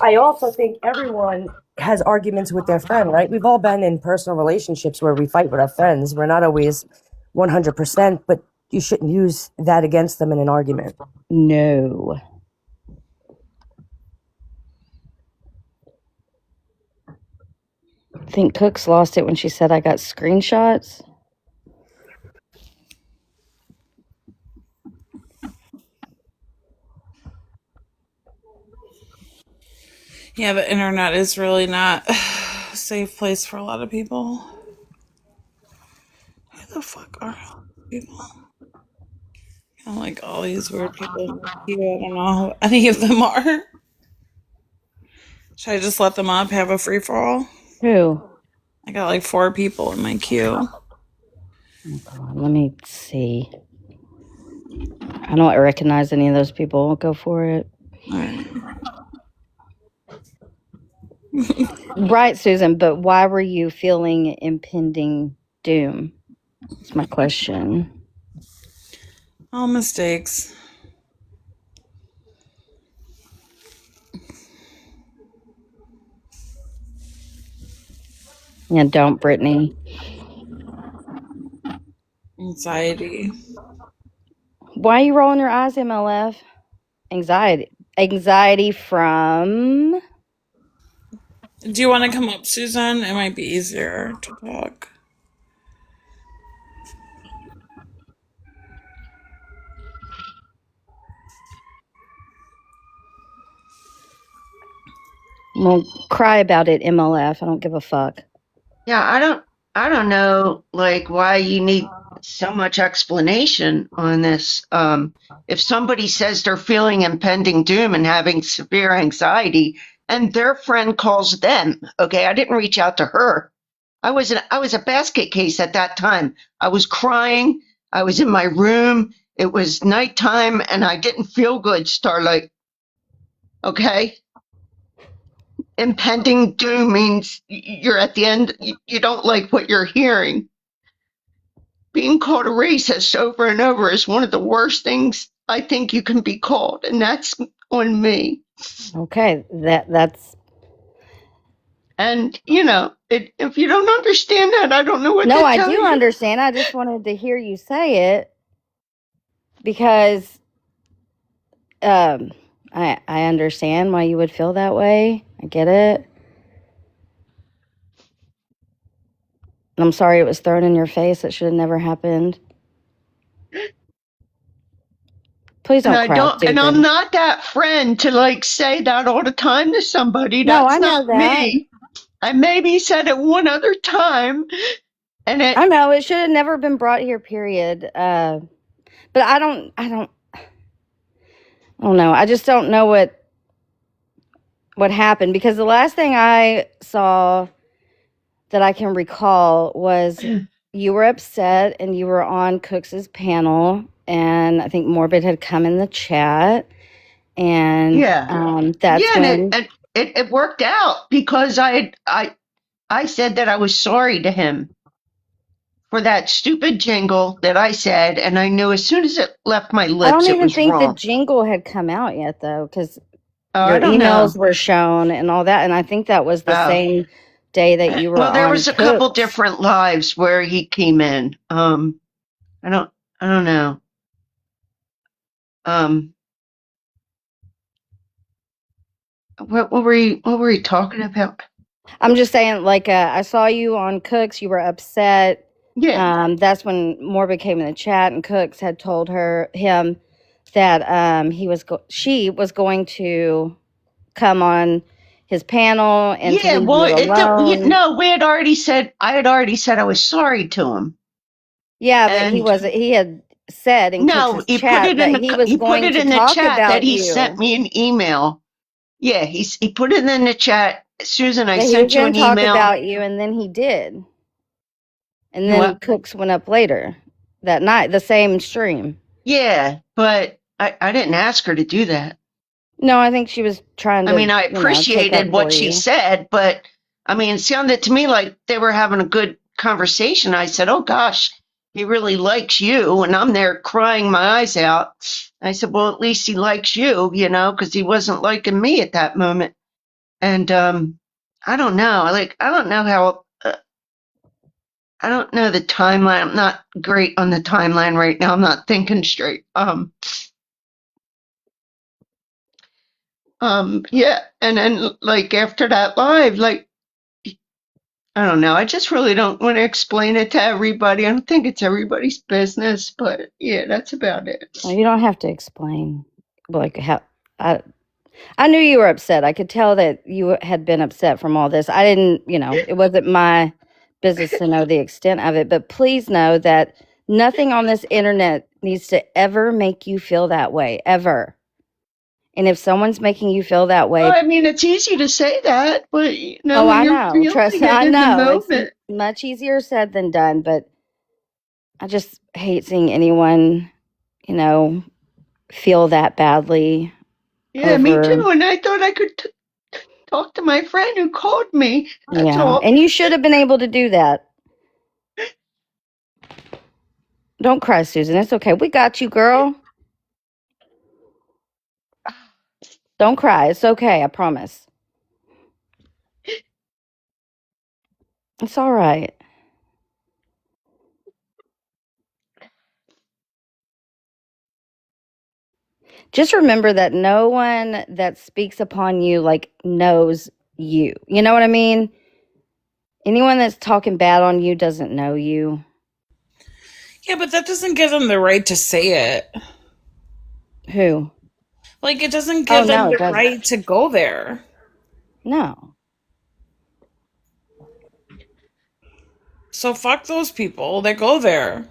I also think everyone has arguments with their friend, right? We've all been in personal relationships where we fight with our friends. We're not always 100%, but you shouldn't use that against them in an argument. No. I think Cooks lost it when she said I got screenshots. Yeah, the internet is really not a safe place for a lot of people. Who the fuck are people? Kind of like all these weird people here. I don't know who any of them are. Should I just let them up, have a free for all? Who? I got like 4 people in my queue. Let me see. I don't recognize any of those people. I'll go for it. All right. Right, Susan, but why were you feeling impending doom? That's my question. All mistakes. Yeah, don't, Brittany. Anxiety. Why are you rolling your eyes, MLF? Anxiety. Anxiety from... Do you want to come up, Susan? It might be easier to talk. Well, cry about it, MLF. I don't give a fuck. Yeah, I don't know like why you need so much explanation on this. If somebody says they're feeling impending doom and having severe anxiety and their friend calls them, okay, I didn't reach out to her. I was a basket case at that time. I was crying. I was in my room. It was nighttime and I didn't feel good, Starlight. Okay? Impending doom means you're at the end, you don't like what you're hearing. Being called a racist over and over is one of the worst things I think you can be called, and that's on me. Okay, that's... And, if you don't understand that, I don't know what to No, tell I you. do understand. I just wanted to hear you say it. because I understand why you would feel that way. I get it. I'm sorry it was thrown in your face. It should have never happened. Please And don't I cry, don't, and I'm Susan. not that friend to like say that all the time to somebody. No, I That's know not that. me. I maybe said it one other time, and I it, know it should have never been brought here. Period. But I don't know. I just don't know what happened because the last thing I saw that I can recall was you were upset and you were on Cooks's panel, and I think Morbid had come in the chat, and yeah, that's yeah, and when it worked out because I said that I was sorry to him for that stupid jingle that I said, and I knew as soon as it left my I don't lips, it even was think the wrong. jingle had come out yet though, because Oh, I your don't emails know. were shown and all that, and I think that was the Oh, same day that you were well, there on was a couple Cooks. different lives where he came in. I don't, I don't know. Um, what were you talking about? I'm just saying, like, I saw you on Cooks. You were upset. Yeah, That's when Morbid came in the chat, and Cooks had told him that she was going to come on his panel and to yeah. leave Well, you alone. no, we had already said I had already said I was sorry to him, Yeah, but he and wasn't. He had said in no, Cooks's chat that he was he put going it to in the talk chat that about he sent you. me an email. Yeah, he put it in the chat. Susan, I That he was sent you going an to talk email. about you, and then he did. And You then what? Cooks went up later that night, the same stream. Yeah, but I didn't ask her to do that. No, I think she was trying I to, mean, I take appreciated up what for she you. said, but I mean, it sounded to me like they were having a good conversation. I said, "Oh gosh, he really likes you," and I'm there crying my eyes out. I said, "Well, at least he likes you, because he wasn't liking me at that moment." And I don't know. Like, I don't know how. I don't know the timeline. I'm not great on the timeline right now. I'm not thinking straight. Yeah, and then like after that live, like I don't know. I just really don't want to explain it to everybody. I don't think it's everybody's business, but yeah, that's about it. Well, you don't have to explain. Like how I I knew you were upset. I could tell that you had been upset from all this. I didn't, it wasn't my business to know the extent of it, but please know that nothing on this internet needs to ever make you feel that way, ever. And if someone's making you feel that Well, way, I mean, it's easy to say that, but oh, when I you're know. Trust feeling me, it I in the know. It's moment, much easier said than done, but I just hate seeing anyone, you know, feel that badly yeah, me over. too. And I thought I could talk to my friend who called me. That's Yeah. all. And you should have been able to do that. Don't cry, Susan. It's okay. We got you, girl. Don't cry. It's okay. I promise. It's all right. Just remember that no one that speaks upon you like knows you. You know what I mean? Anyone that's talking bad on you doesn't know you. Yeah, but that doesn't give them the right to say it. Who? Like, it doesn't Oh, give them no, it the doesn't. right to go there. No. So fuck those people that go there.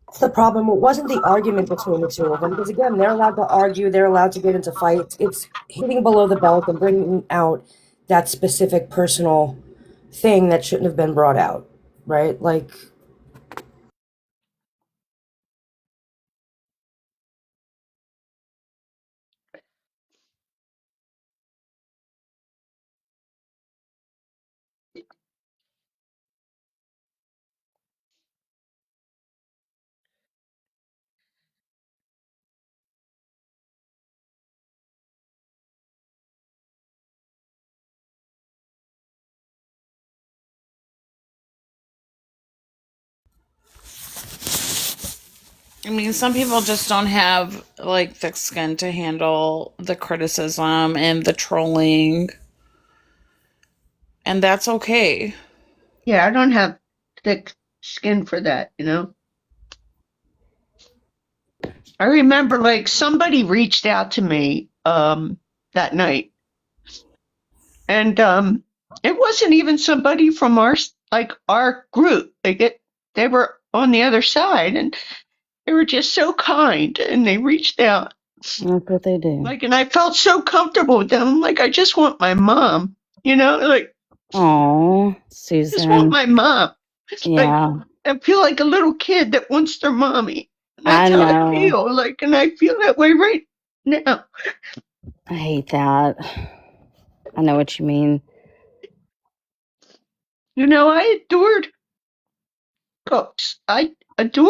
That's the problem. It wasn't the argument between the two of them, because again, they're allowed to argue, they're allowed to get into fights. It's hitting below the belt and bringing out that specific personal thing that shouldn't have been brought out, right? Like, I mean, some people just don't have like thick skin to handle the criticism and the trolling, and that's okay. Yeah, I don't have thick skin for that, you know? I remember like somebody reached out to me that night, and it wasn't even somebody from our group. They were on the other side, and they were just so kind, and they reached out. That's what they do. Like, and I felt so comfortable with them. Like, I just want my mom, you know, like, Oh, just want Susan. my mom. Like, Yeah, I feel like a little kid that wants their mommy. I That's how I know. feel. Like, and I feel that way right now. I hate that. I know what you mean. You know, I adored Cooks. I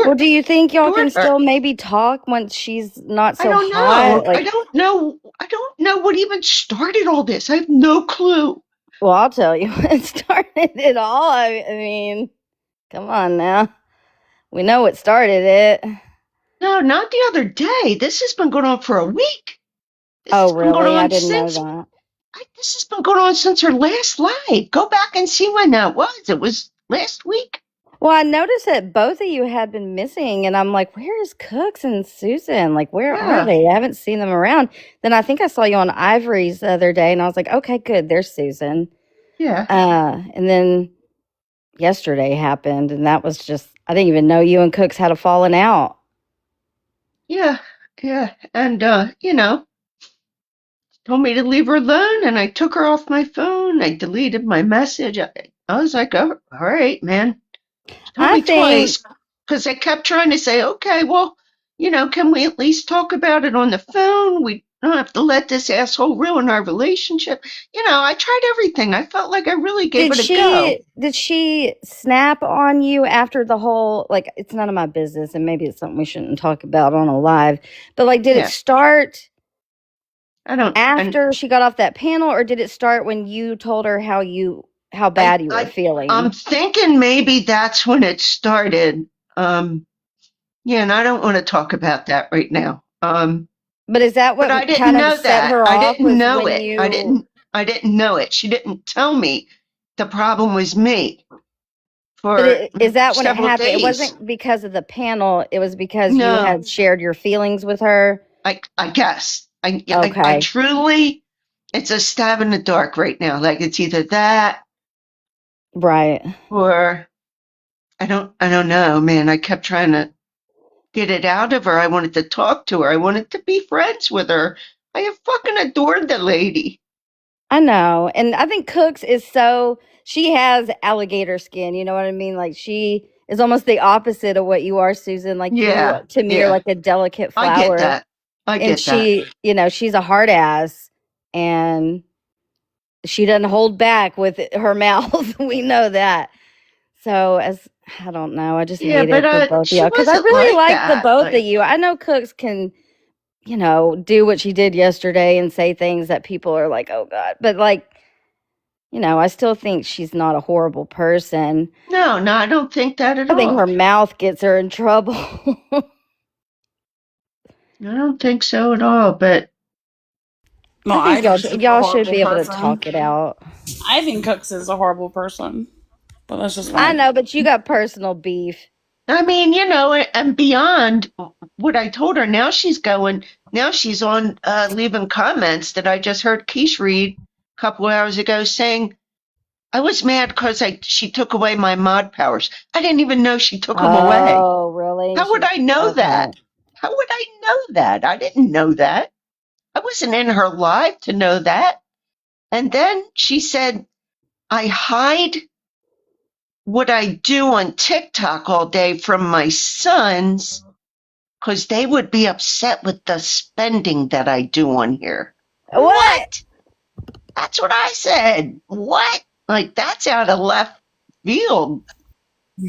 Well, do you think y'all can adored her. still maybe talk once she's not I so don't hot? know. I Like, don't know. I don't know what even started all this. I have no clue. well, I'll tell you what started it all. I mean, come on now. We know what started it. No, not the other day. This has been going on for a week. This Oh, has been going really? I on didn't know since that. this has been going on since her last live. Go back and see when that was. It was last week. Well, I noticed that both of you had been missing, and I'm like, where is Cooks and Susan? Like, where are Yeah, they? I haven't seen them around. Then I think I saw you on Ivory's the other day, and I was like, okay, good. There's Susan. yeah, And then yesterday happened, and that was just, I didn't even know you and Cooks had a falling out. yeah, yeah. And you know, told me to leave her alone, and I took her off my phone. I deleted my message. I was like, oh, all right, man. She told I me think, twice because I kept trying to say, okay, well, you know, can we at least talk about it on the phone? We don't have to let this asshole ruin our relationship. You know, I tried everything. I felt like I really gave did it a go. she snap on you after the whole, like, it's none of my business, and maybe it's something we shouldn't talk about on a live, but like, did it Yeah, start I don't, and after she got off that panel, or did it start when you told her how I, bad you were I, I'm feeling? thinking maybe that's when it started. Um, yeah, and I don't want to talk about that right now. But is that But I what didn't kind of know set that. her I off, didn't was know when it. I you, didn't. I didn't know it. She didn't tell me the problem was me but for is that when it several happened? It days. wasn't because of the panel, it was because you No, had shared your feelings with her. I guess. I Okay. truly, it's a stab in the dark right now. Like it's either that Right. or I don't know, man. I kept trying to get it out of her. I wanted to talk to her. I wanted to be friends with her. I have fucking adored the lady. I know. And I think Cooks is so, she has alligator skin, you know what I mean? Like, she is almost the opposite of what you are, Susan. Like, you Yeah, to me are yeah. like a delicate I get flower. that. I And get that. she, she's a hard ass, and she doesn't hold back with her mouth. We know that. So, as I don't know, I just Yeah, hate but it for both of she y'all because I wasn't really like like the that. both of Like, you. I know Cooks can, do what she did yesterday and say things that people are like, oh God. But like, I still think she's not a horrible person. no, no, I don't think that at I think all. her mouth gets her in trouble. I don't think so at all. But No, I I think think she's a y'all should horrible be able to person. talk it out. I think Cooks is a horrible person, but that's just I me. know, but you got personal beef. I mean, you know, and beyond what I told her, now she's going. Now she's on leaving comments that I just heard Kesh read a couple of hours ago, saying I was mad because she took away my mod powers. I didn't even know she took them away. Oh, really? How would I know Okay. that? How would I know that? I didn't know that. I wasn't in her live to know that. And then she said, I hide what I do on TikTok all day from my sons because they would be upset with the spending that I do on here. What? What? That's what I said. What? Like, that's out of left field.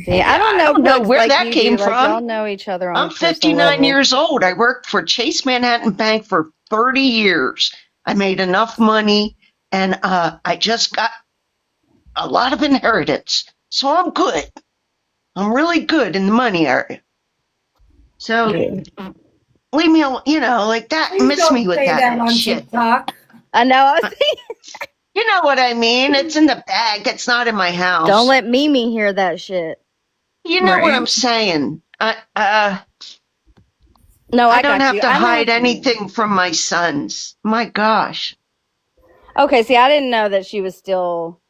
See, I don't I know don't know Cooks where like that you do. came Like, y'all from. know each other on a I'm personal 59 level. years old. I worked for Chase Manhattan Bank for 30 years. I made enough money and I just got a lot of inheritance. So I'm good. I'm really good in the money area. So leave me alone, like that. Please Miss me don't with say that that on shit. TikTok. I know. I was thinking, You know what I mean? It's in the bag. It's not in my house. don't let Mimi hear that shit. You know what Right. I'm saying? No, I I don't got have you. to I know hide what you mean. anything from my sons. My gosh. Okay, see, I didn't know that she was still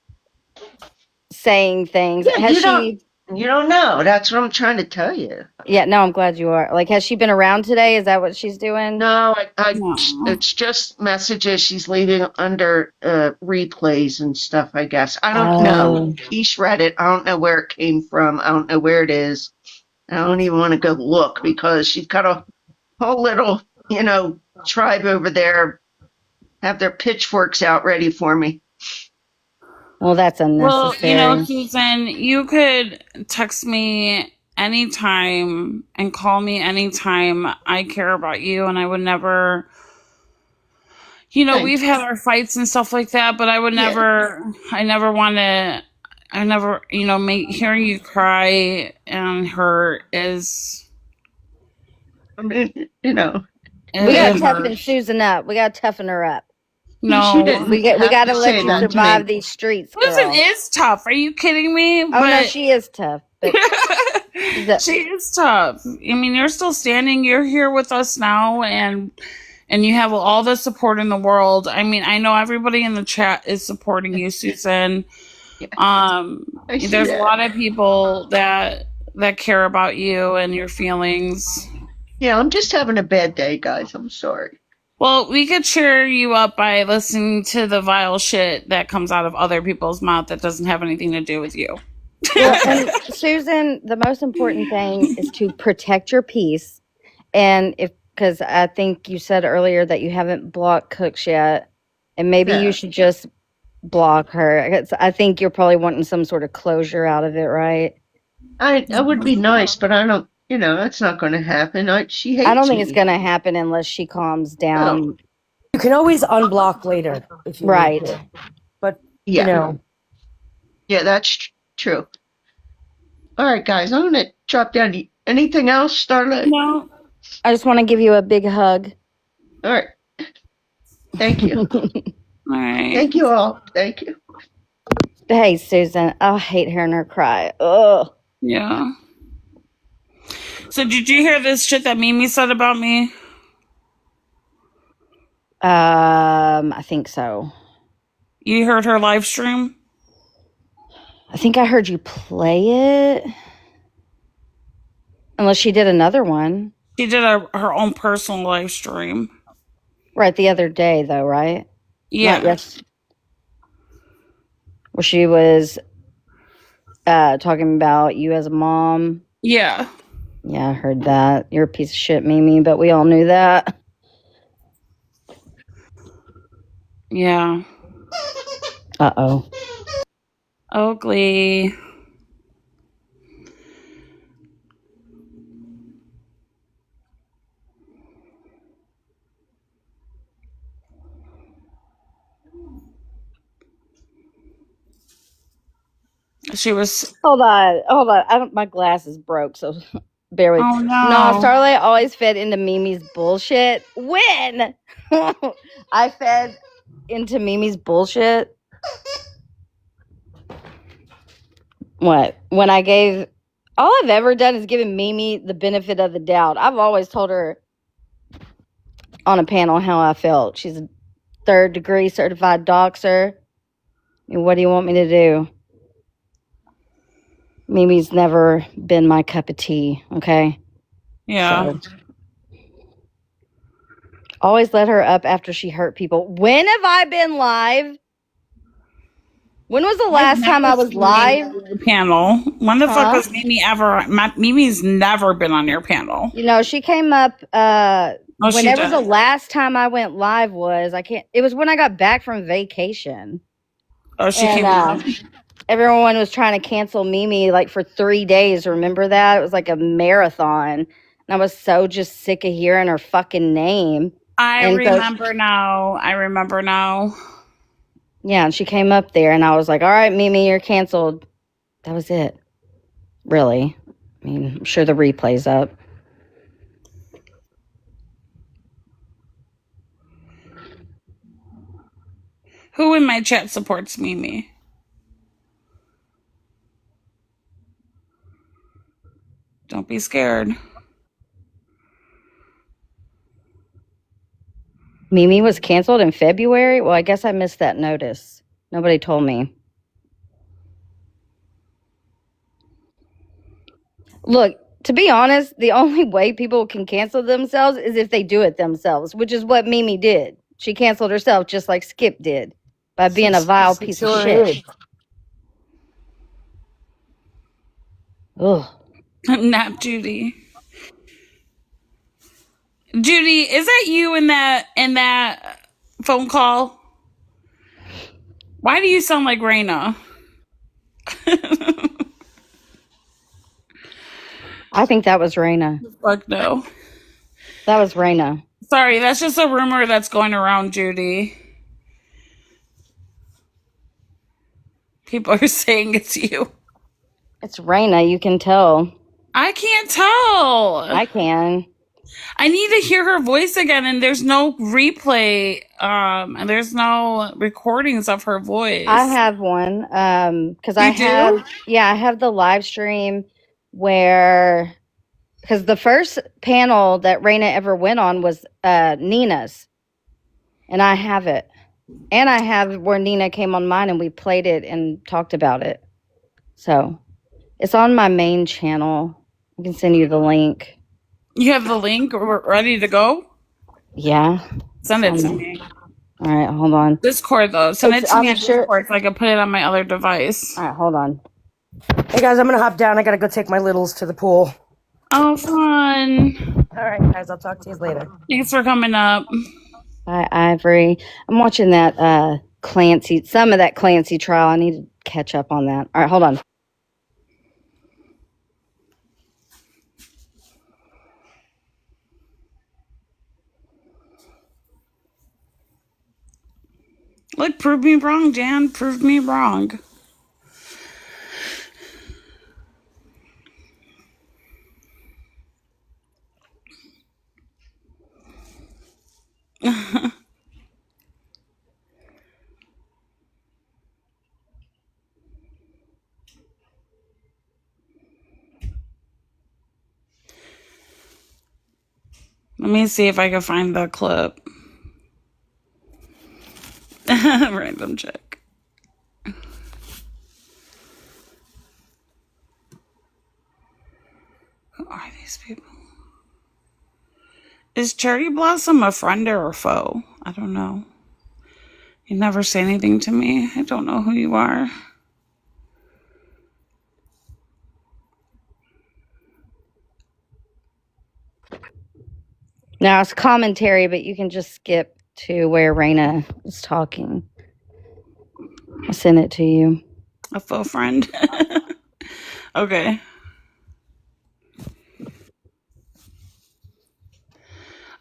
saying things. Yeah, Has she? you don't know. That's what I'm trying to tell you. Yeah, no, I'm glad you are. Like, has she been around today? Is that what she's doing? No, No. it's just messages she's leaving under replays and stuff, I guess. I don't know. Oh. Kesh read it. I don't know where it came from. I don't know where it is. I don't even want to go look because she's got a whole little, tribe over there have their pitchforks out ready for me. Well, that's Well, unnecessary. Susan, you could text me anytime and call me anytime. I care about you, and I would never. We've had our fights and stuff like that, but I would never. I never want to. I never, make hearing you cry and hurt is. I mean, We gotta toughen Susan up. We gotta toughen her up. No, we gotta let you survive these streets, girl. Susan is tough. Are you kidding me? Oh no, she is tough. But she is tough. I mean, you're still standing. You're here with us now, and you have all the support in the world. I mean, I know everybody in the chat is supporting you, Susan. There's a lot of people that care about you and your feelings. Yeah, I'm just having a bad day, guys. I'm sorry. Well, we could cheer you up by listening to the vile shit that comes out of other people's mouth that doesn't have anything to do with you. Well, and Susan, the most important thing is to protect your peace. And because I think you said earlier that you haven't blocked Cooks yet, and maybe you should just block her. I think you're probably wanting some sort of closure out of it, right? I would be nice, but I don't. That's not going to happen. She hates me. I don't think it's going to happen unless she calms down. No. You can always unblock later if you right. need to. But Yeah, that's true. All right, guys, I'm gonna drop down. Anything else, Starlight? No. I just want to give you a big hug. All right. Thank you. All right. Thank you all. Thank you. Hey, Susan. I hate hearing her cry. Ugh. Yeah. So did you hear this shit that Mimi said about me? I think so. You heard her live stream? I think I heard you play it. Unless she did another one. She did her own personal live stream. Right, the other day, though, right? Yeah. Yes. Where she was talking about you as a mom. Yeah. Yeah, I heard that. You're a piece of shit, Mimi, but we all knew that. Yeah. Uh-oh. Oakley. She was. Hold on. My glasses broke, so bear with me. Oh, no. No, Starlight always fed into Mimi's bullshit. When? I fed into Mimi's bullshit. What? When I gave... All I've ever done is given Mimi the benefit of the doubt. I've always told her on a panel how I felt. She's a 3rd-degree certified doxer. I mean, what do you want me to do? Mimi's never been my cup of tea, okay? Yeah. So, always let her up after she hurt people. When have I been live? When was the last time I was live? Panel. When the fuck was Mimi ever? Mimi's never been on your panel. She came up whenever did. the last time I went live was. It was when I got back from vacation. Oh, she came up. Everyone was trying to cancel Mimi like for 3 days. Remember that? It was like a marathon. And I was so just sick of hearing her fucking name. I remember now. Yeah, and she came up there and I was like, all right, Mimi, you're canceled. That was it. Really. I mean, I'm sure the replay's up. Who in my chat supports Mimi? Don't be scared. Mimi was canceled in February? Well, I guess I missed that notice. Nobody told me. Look, to be honest, the only way people can cancel themselves is if they do it themselves, which is what Mimi did. She canceled herself just like Skip did by being a vile piece of shit. Ugh. Not Judy. Judy, is that you in that phone call? Why do you sound like Raina? I think that was Raina. Fuck no. That was Raina. Sorry, that's just a rumor that's going around, Judy. People are saying it's you. It's Raina, you can tell. I can't tell. I can. I need to hear her voice again, and there's no replay, and there's no recordings of her voice. I have one, because I have the live stream where, because the first panel that Raina ever went on was Nina's, and I have it, and I have where Nina came on mine and we played it and talked about it. So it's on my main channel. I can send you the link. You have the link ready to go? Yeah. Send it to me. All right, hold on. Discord, though. Send it to me on Discord so I can put it on my other device. All right, hold on. Hey, guys, I'm going to hop down. I got to go take my littles to the pool. Oh, fun. All right, guys, I'll talk to you later. Thanks for coming up. Bye, Ivory. I'm watching that Clancy, some of that Clancy trial. I need to catch up on that. All right, hold on. Look, prove me wrong, Jan. Prove me wrong. Let me see if I can find the clip. Random check. Who are these people? Is Cherry Blossom a friend or a foe? I don't know. You never say anything to me. I don't know who you are. Now it's commentary, but you can just skip to where Raina is talking. I'll send it to you. A faux friend. Okay.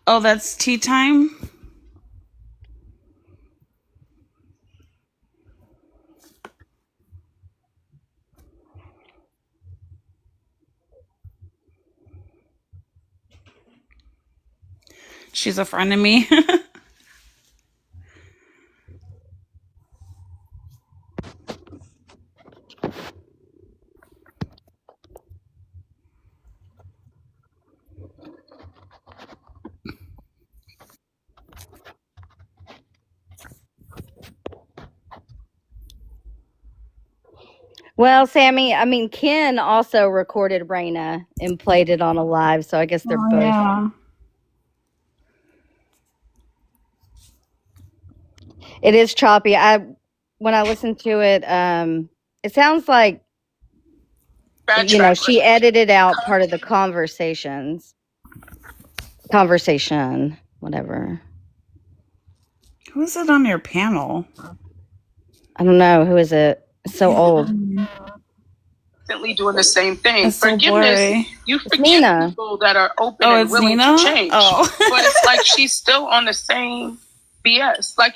Oh, that's tea time? She's a friend of me. Well, Sammy, I mean, Ken also recorded Raina and played it on a live, so I guess they're both. Yeah. It is choppy. When I listened to it, it sounds like she edited out part of the conversation, whatever. Who is it on your panel? I don't know. Who is it? It's so old. Doing the same thing. It's so blurry. You forget Nina. people that are open Oh, and it's willing Nina? to change. Oh. But it's like she's still on the same BS. Like,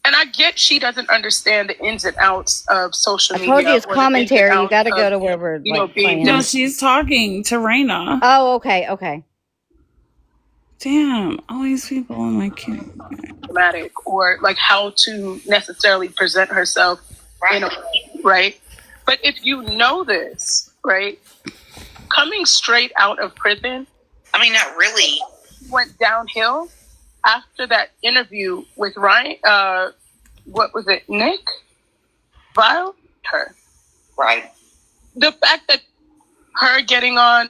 and I get she doesn't understand the ins and outs of social media. I told you it's commentary. You got to go to where we're playing. No, she's talking to Raina. Oh, okay. Damn, all these people in my queue. Dramatic, or like how to necessarily present herself, right? But if you know this, right, coming straight out of prison, I mean, not really. went downhill after that interview with Ryan. What was it, Nick? Vile? Her. Right. The fact that her getting on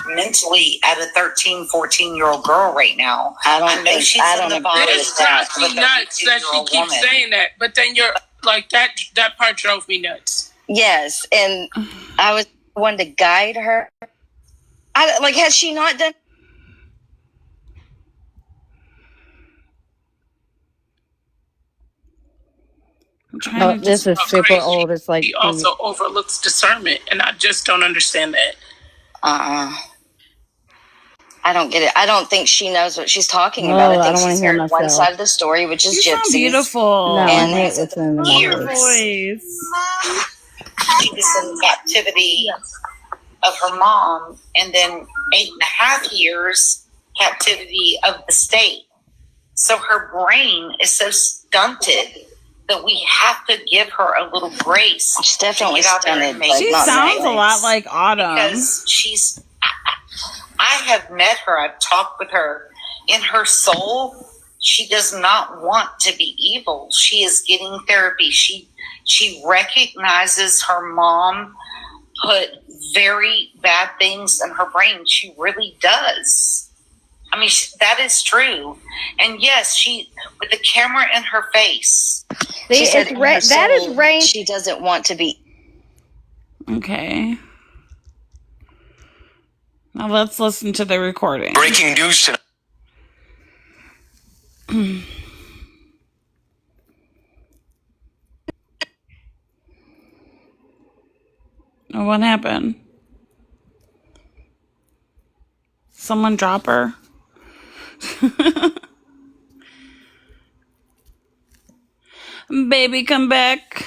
mentally at a 13, 14-year-old girl right now. I know she's in the body. It drives me nuts that she keeps saying that, but then you're like, that part drove me nuts. Yes, and I was one to guide her. Has she not done? I'm this is super old. It's like she also overlooks discernment, and I just don't understand that. I don't get it. I don't think she knows what she's talking about. I think she's heard one side of the story, which is gypsies. Beautiful. No, and I hate listening to my Your voice. She was in captivity of her mom, and then 8.5 years captivity of the state. So her brain is so stunted that we have to give her a little grace. She's definitely stunted. She sounds a lot like Autumn. Because I have met her. I've talked with her. In her soul, she does not want to be evil. She is getting therapy. She recognizes her mom put very bad things in her brain. She really does. I mean, that is true. And yes, she, with the camera in her face. She said that is Rain. She doesn't want to be. Okay. Now let's listen to the recording. Breaking news tonight. What happened? Someone drop her? Baby, come back.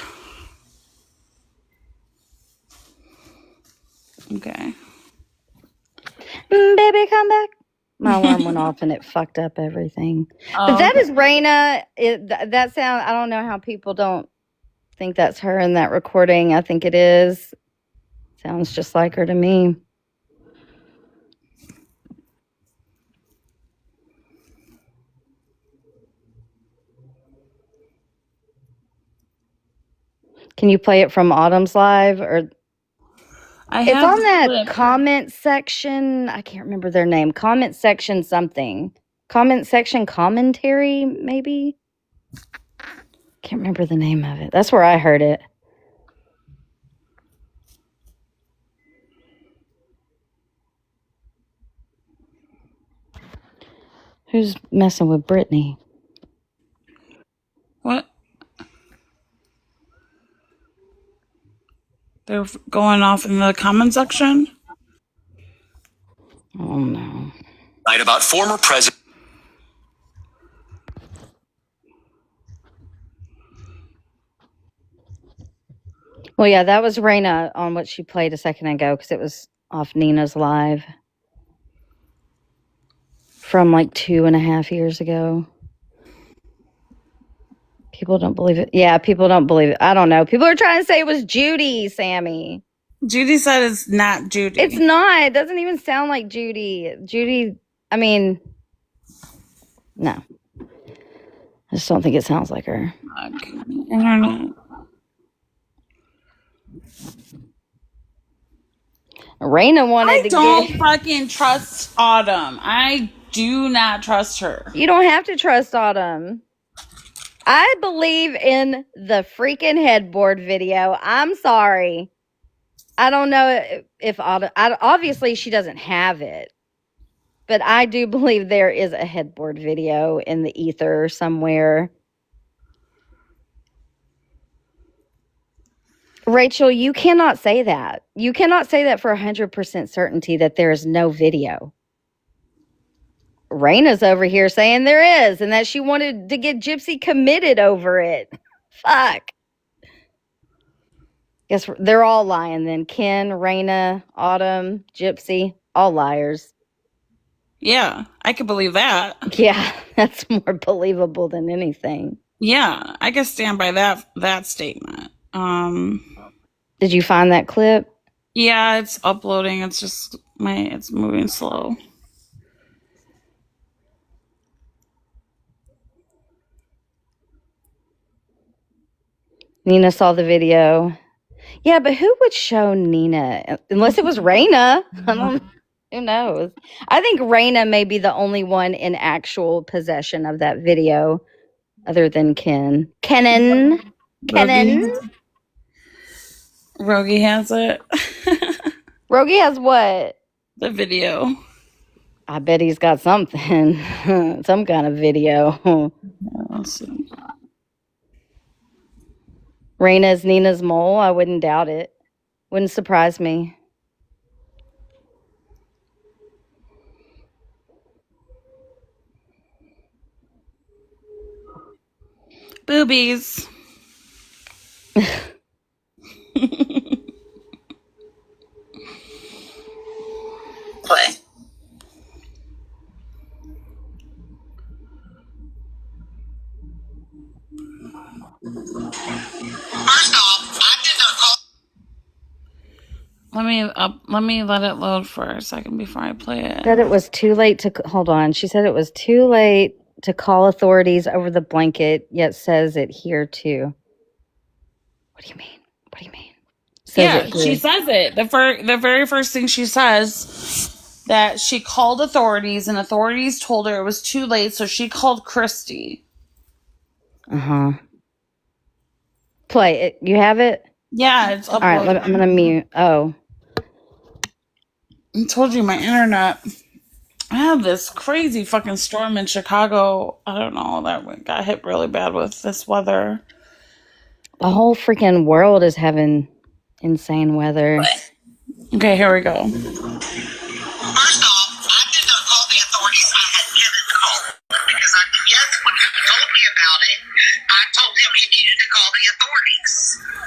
Okay. Baby, come back. My alarm went off and it fucked up everything. But that is Raina. That sound. I don't know how people don't think that's her in that recording. I think it is. Sounds just like her to me. Can you play it from Autumn's live or? It's on that comment section. I can't remember their name. Comment section something. Comment section commentary, maybe? Can't remember the name of it. That's where I heard it. Who's messing with Brittany? What? They're going off in the comment section? Oh, no. Night about former president. Well, yeah, that was Raina on what she played a second ago because it was off Nina's live from like 2.5 years ago. People don't believe it. Yeah, people don't believe it. I don't know. People are trying to say it was Judy, Sammy. Judy said it's not Judy. It's not. It doesn't even sound like Judy. Judy, I mean, no. I just don't think it sounds like her. Internet. Raina wanted to don't fucking trust Autumn. I do not trust her. You don't have to trust Autumn. I believe in the freaking headboard video. I'm sorry. I don't know if Autumn... obviously, she doesn't have it. But I do believe there is a headboard video in the ether somewhere. Rachel, you cannot say that. You cannot say that for 100% certainty that there is no video. Raina's over here saying there is and that she wanted to get Gypsy committed over it. Fuck. Guess they're all lying then. Ken, Raina, Autumn, Gypsy, all liars. Yeah, I could believe that. Yeah, that's more believable than anything. Yeah, I can stand by that statement. Did you find that clip? Yeah, it's uploading. It's just it's moving slow. Nina saw the video. Yeah, but who would show Nina? Unless it was Raina. Who knows? I think Raina may be the only one in actual possession of that video other than Ken. Kenan. Rogie has it. Rogie has what? The video. I bet he's got something. Some kind of video. Let's see. Raina's Nina's mole? I wouldn't doubt it. Wouldn't surprise me. Boobies. Play. First off, I did not call. Let me let it load for a second before I play it. Said it was too late to hold on. She said it was too late to call authorities over the blanket, yet says it here too. What do you mean? What do you mean? She says it. The very first thing she says that she called authorities and authorities told her it was too late, so she called Christy. Uh-huh. Play it. You have it? Yeah, it's uploaded. All right, I'm gonna mute. Oh. I told you my internet. I have this crazy fucking storm in Chicago. I don't know, that got hit really bad with this weather. The whole freaking world is having insane weather. Okay, here we go. First off, I did not call the authorities. I had Kevin call because I knew, yes, when he told me about it, I told him he needed to call the authorities.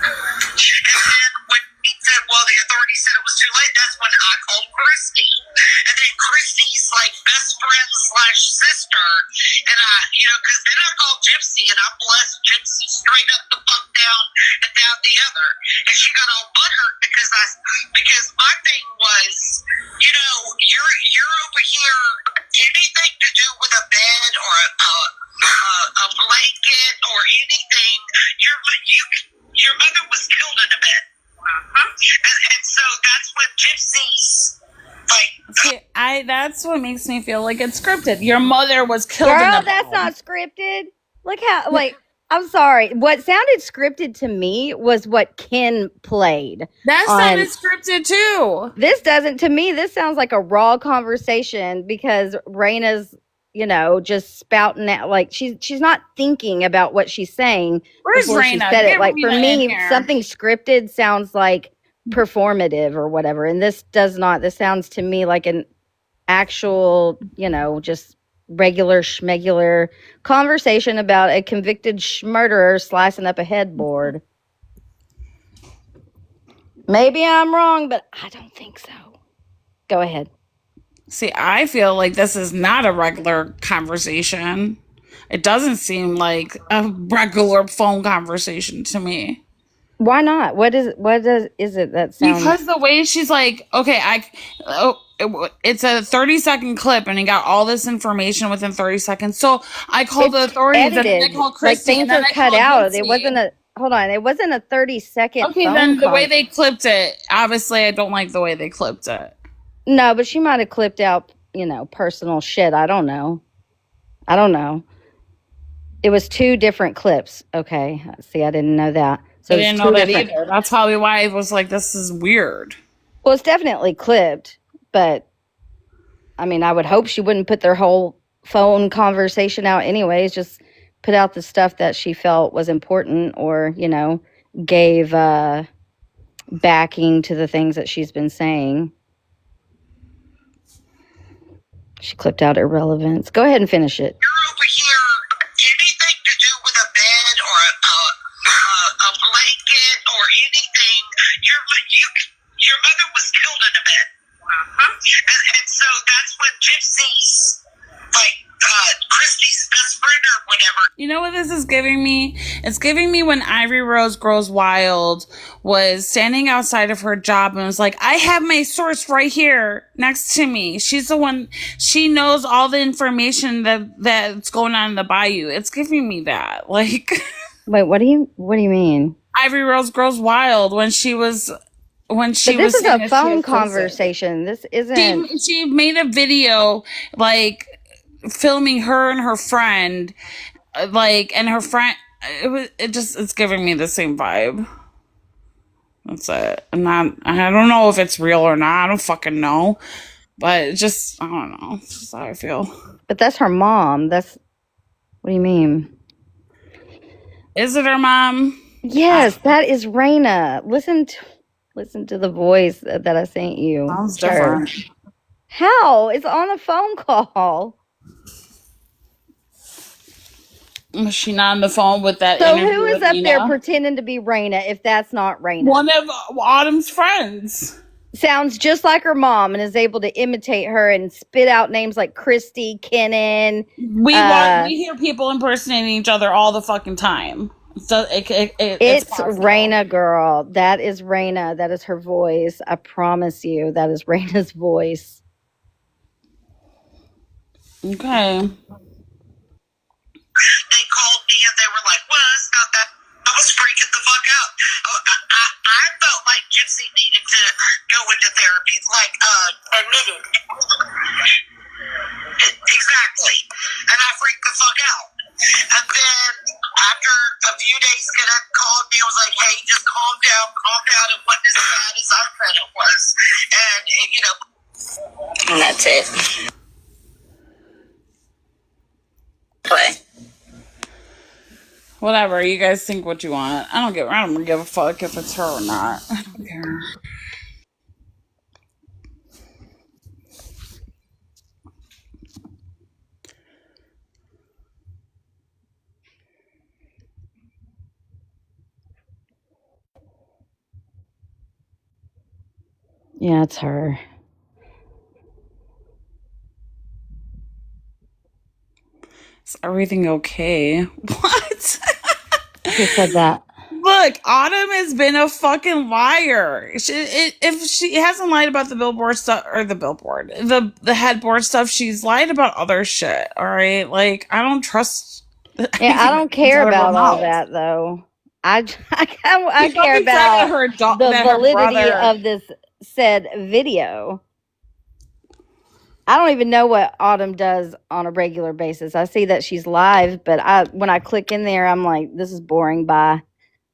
And then when he said, well, the authorities said it was too late, that's when I called Christy. And then Christy's like best friend / sister. And because then I called Gypsy and I blessed Gypsy straight up the fuck down and down the other. And she got all butthurt because my thing was, you're over here, anything to do with a bed or a blanket or anything, your mother was killed in a bed. And so that's when Gypsy's that's what makes me feel like it's scripted. Your mother was killed in a bed. That's not scripted. Look how, I'm sorry. What sounded scripted to me was what Ken played. That sounded scripted too. This doesn't. To me, this sounds like a raw conversation because Raina's, just spouting out. Like she's not thinking about what she's saying. Where's before Raina? She said it. Like for me, something scripted sounds like performative or whatever, and this does not. This sounds to me like an actual, just regular schmegular conversation about a convicted murderer slicing up a headboard. Maybe I'm wrong, but I don't think so. Go ahead. See, I feel like this is not a regular conversation. It doesn't seem like a regular phone conversation to me. Why not? What is it that sounds? Because the way she's like, okay, it's a 30-second clip, and he got all this information within 30 seconds. So I called the authorities, and then I called Christy, things are cut out. It wasn't a 30-second. Okay, then the way they clipped it, obviously, I don't like the way they clipped it. No, but she might have clipped out, personal shit. I don't know. It was 2 different clips. Okay, see, I didn't know that. So I didn't know that either. That's probably why I was like, this is weird. Well, it's definitely clipped, but I mean, I would hope she wouldn't put their whole phone conversation out anyways. Just put out the stuff that she felt was important or, gave backing to the things that she's been saying. She clipped out irrelevance. Go ahead and finish it. You're over here, anything to do with a bed or a blanket or anything, your mother was killed in a bed. And so that's when Gypsy's You know what this is giving me? It's giving me when Ivory Rose Grows Wild was standing outside of her job and was like, I have my source right here next to me. She's the one, she knows all the information that's going on in the bayou. It's giving me that. Like, wait, what do you mean? Ivory Rose Grows Wild when she was But this is a phone conversation. This isn't. She made a video like filming her and her friend. Like, and her friend, it's giving me the same vibe. That's it. I don't know if it's real or not. I don't fucking know. But I don't know. It's just how I feel. But that's her mom. What do you mean? Is it her mom? Yes, that is Raina. Listen to the voice that I sent you. Sounds different. How? It's on a phone call. Was she not on the phone with that So interview who is with up Nina? there pretending to be Raina if that's not Raina? One of Autumn's friends. Sounds just like her mom and is able to imitate her and spit out names like Christy, Kennan. We hear people impersonating each other all the fucking time. So it's Raina, girl. That is Raina. That is her voice. I promise you, that is Raina's voice. Okay. They called me and they were like, well, it's not that. I was freaking the fuck out. I felt like Gypsy needed to go into therapy, like admitted. Exactly. And I freaked the fuck out. And then after a few days, Cadet called me and was like, hey, just calm down. It wasn't as bad as I said it was. And, you know. And that's it. Play. Whatever, you guys think what you want. I don't give a fuck if it's her or not. I don't care. Yeah, it's her. Is everything okay? What? Who said that? Look, Autumn has been a fucking liar. If she hasn't lied about the billboard stuff or the headboard stuff, she's lied about other shit. All right, like I don't trust. Yeah, I don't care about all that though. I care about the validity of this said video. I don't even know what Autumn does on a regular basis. I see that she's live, but when I click in there, I'm like, this is boring. Bye.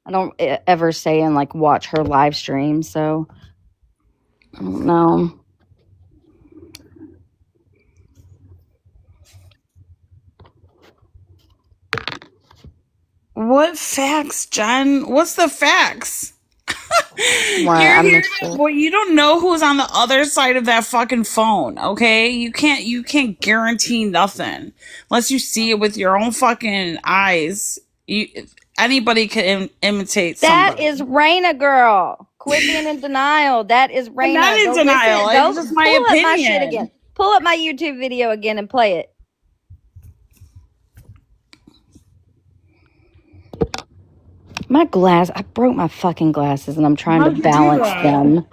I don't ever say and like watch her live stream, so I don't know. What facts, Jen? What's the facts? You don't know who's on the other side of that fucking phone, okay? You can't guarantee nothing unless you see it with your own fucking eyes. Anybody can imitate somebody. That is Raina, girl. Quit being in denial. That is Raina. I'm not in denial. It's just my opinion. Pull up my shit again. Pull up my YouTube video again and play it. My glass, I broke my fucking glasses and I'm trying to balance them.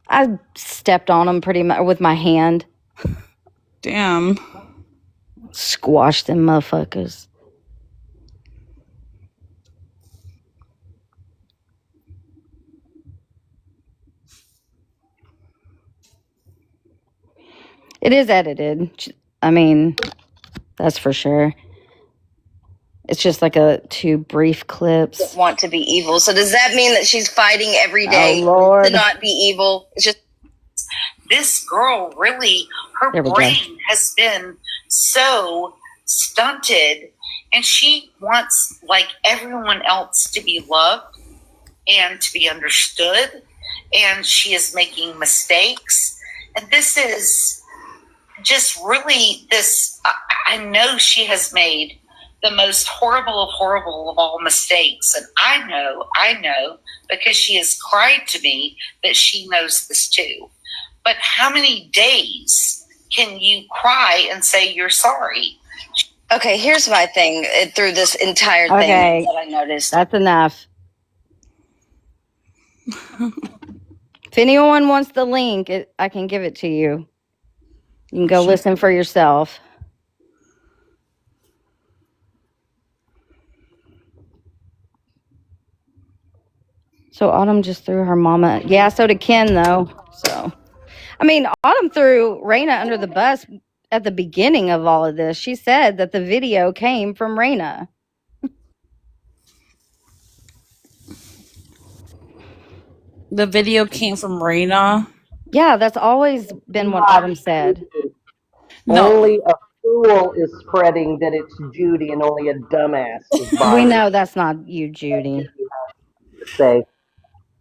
I stepped on them pretty much with my hand. Damn. Squashed them motherfuckers. It is edited. I mean, that's for sure. It's just like two brief clips. Want to be evil. So does that mean that she's fighting every day to not be evil? It's just this girl really, her brain has been so stunted, and she wants like everyone else to be loved and to be understood, and she is making mistakes. And this is just really this, I know she has made the most horrible of all mistakes. And I know because she has cried to me that she knows this too. But how many days can you cry and say you're sorry? Okay, here's my thing through this entire thing Okay. that I noticed. That's enough. If anyone wants the link, I can give it to you. You can go listen for yourself. So Autumn just threw her mama. Yeah, so did Ken, though. So, I mean, Autumn threw Raina under the bus at the beginning of all of this. She said that the video came from Raina. The video came from Raina. Yeah, that's always been what Autumn said. No, Only a fool is spreading that it's Judy, and only a dumbass is We buying know that's not you, Judy. it. Say,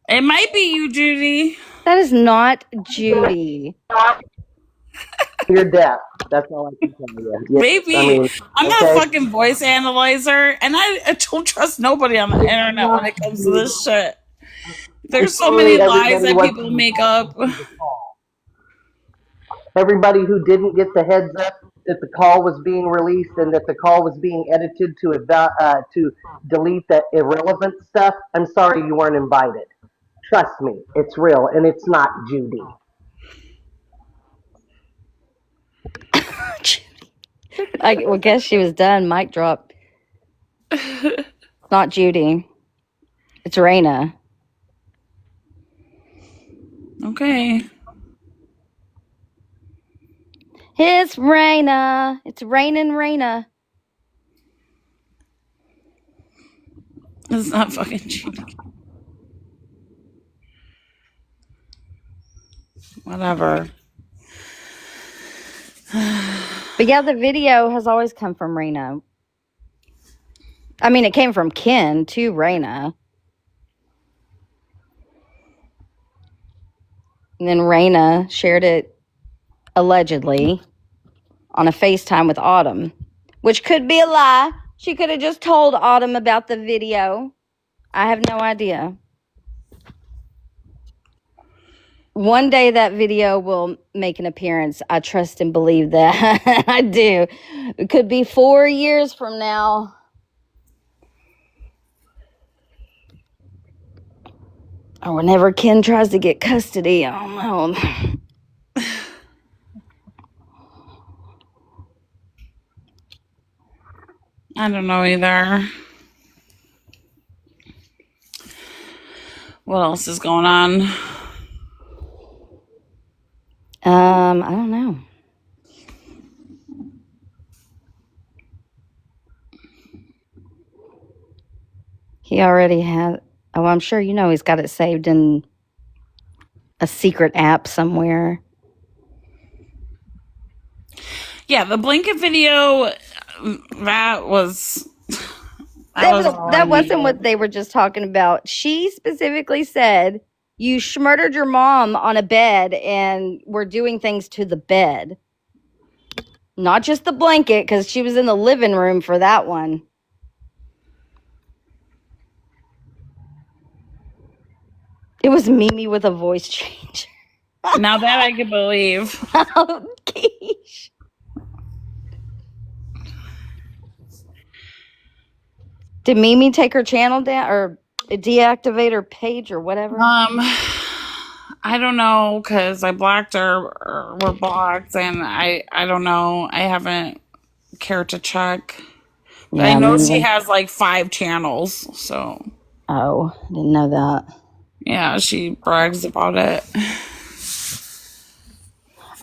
it might be you, Judy. That is not Judy. you're deaf. That's all I can tell you. Yes, Maybe. I mean, I'm not a okay. fucking voice analyzer, and I don't trust nobody on the internet when it comes to this shit. There's so many lies that people make up. Everybody who didn't get the heads up that the call was being released and that the call was being edited to delete the irrelevant stuff. I'm sorry you weren't invited. Trust me, it's real, and it's not Judy. I guess she was done. Mic drop. Not Judy. It's Raina. Okay. It's Raina. It's raining Raina. It's not fucking Judy. Whatever. But yeah, the video has always come from Raina. I mean, it came from Ken to Raina. And then Raina shared it allegedly on a FaceTime with Autumn, which could be a lie. She could have just told Autumn about the video. I have no idea. One day that video will make an appearance. I trust and believe that. I do. It could be 4 years from now. Or whenever Ken tries to get custody. I don't know. I don't know either. What else is going on? I don't know. He already had. Oh, I'm sure you know he's got it saved in a secret app somewhere. Yeah, the blanket video. That was. That wasn't what they were just talking about. She specifically said you murdered your mom on a bed and were doing things to the bed. Not just the blanket, because she was in the living room for that one. It was Mimi with a voice change. Now that I can believe. Oh, Kesh. Did Mimi take her channel down or deactivate her page or whatever? I don't know because I blocked her or we're blocked, and I don't know. I haven't cared to check. But Yeah, I know me she neither. has like 5 channels, so Oh, I didn't know that. yeah, she brags about it.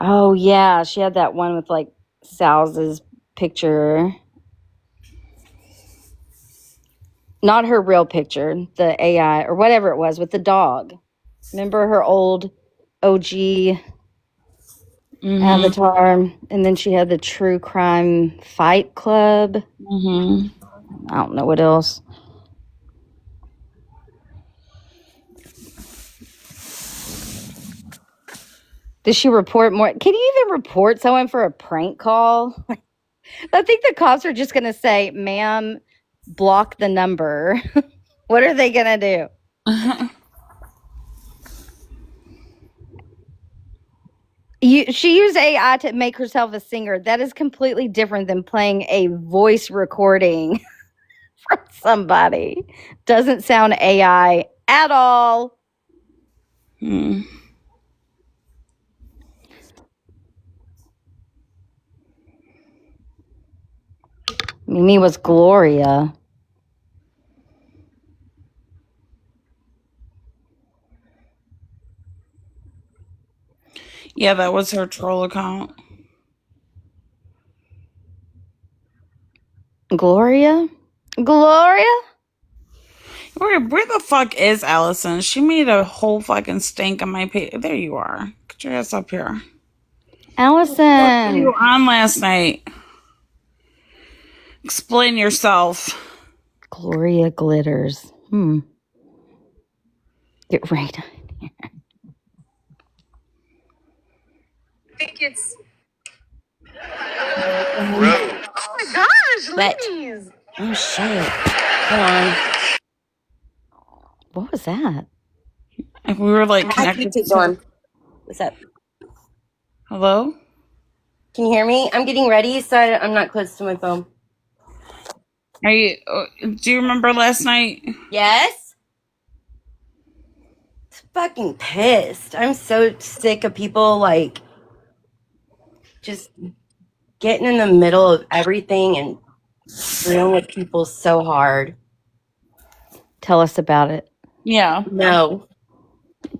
Oh, yeah. She had that one with like Sal's picture. Not her real picture, the AI or whatever it was with the dog. Remember her old OG avatar? And then she had the True Crime Fight Club. I don't know what else. Did she report more? Can you even report someone for a prank call? I think the cops are just going to say, ma'am, block the number. What are they going to do? She used AI to make herself a singer. That is completely different than playing a voice recording from somebody. Doesn't sound AI at all. Mimi was Gloria. Yeah, that was her troll account. Gloria? Gloria? Where the fuck is Allison? She made a whole fucking stink on my page. There you are. Get your ass up here. Allison. What were you on last night? Explain yourself. Gloria Glitters. Get right on here. I think it's. Oh my gosh, ladies. Oh shit. Hold on. What was that? If we were like Hi, connected Keep to going. What's up? Hello? Can you hear me? I'm getting ready, so I'm not close to my phone. Are you do you remember last night? Yes? I'm fucking pissed. I'm so sick of people like just getting in the middle of everything and dealing with people so hard. Tell us about it. Yeah. No.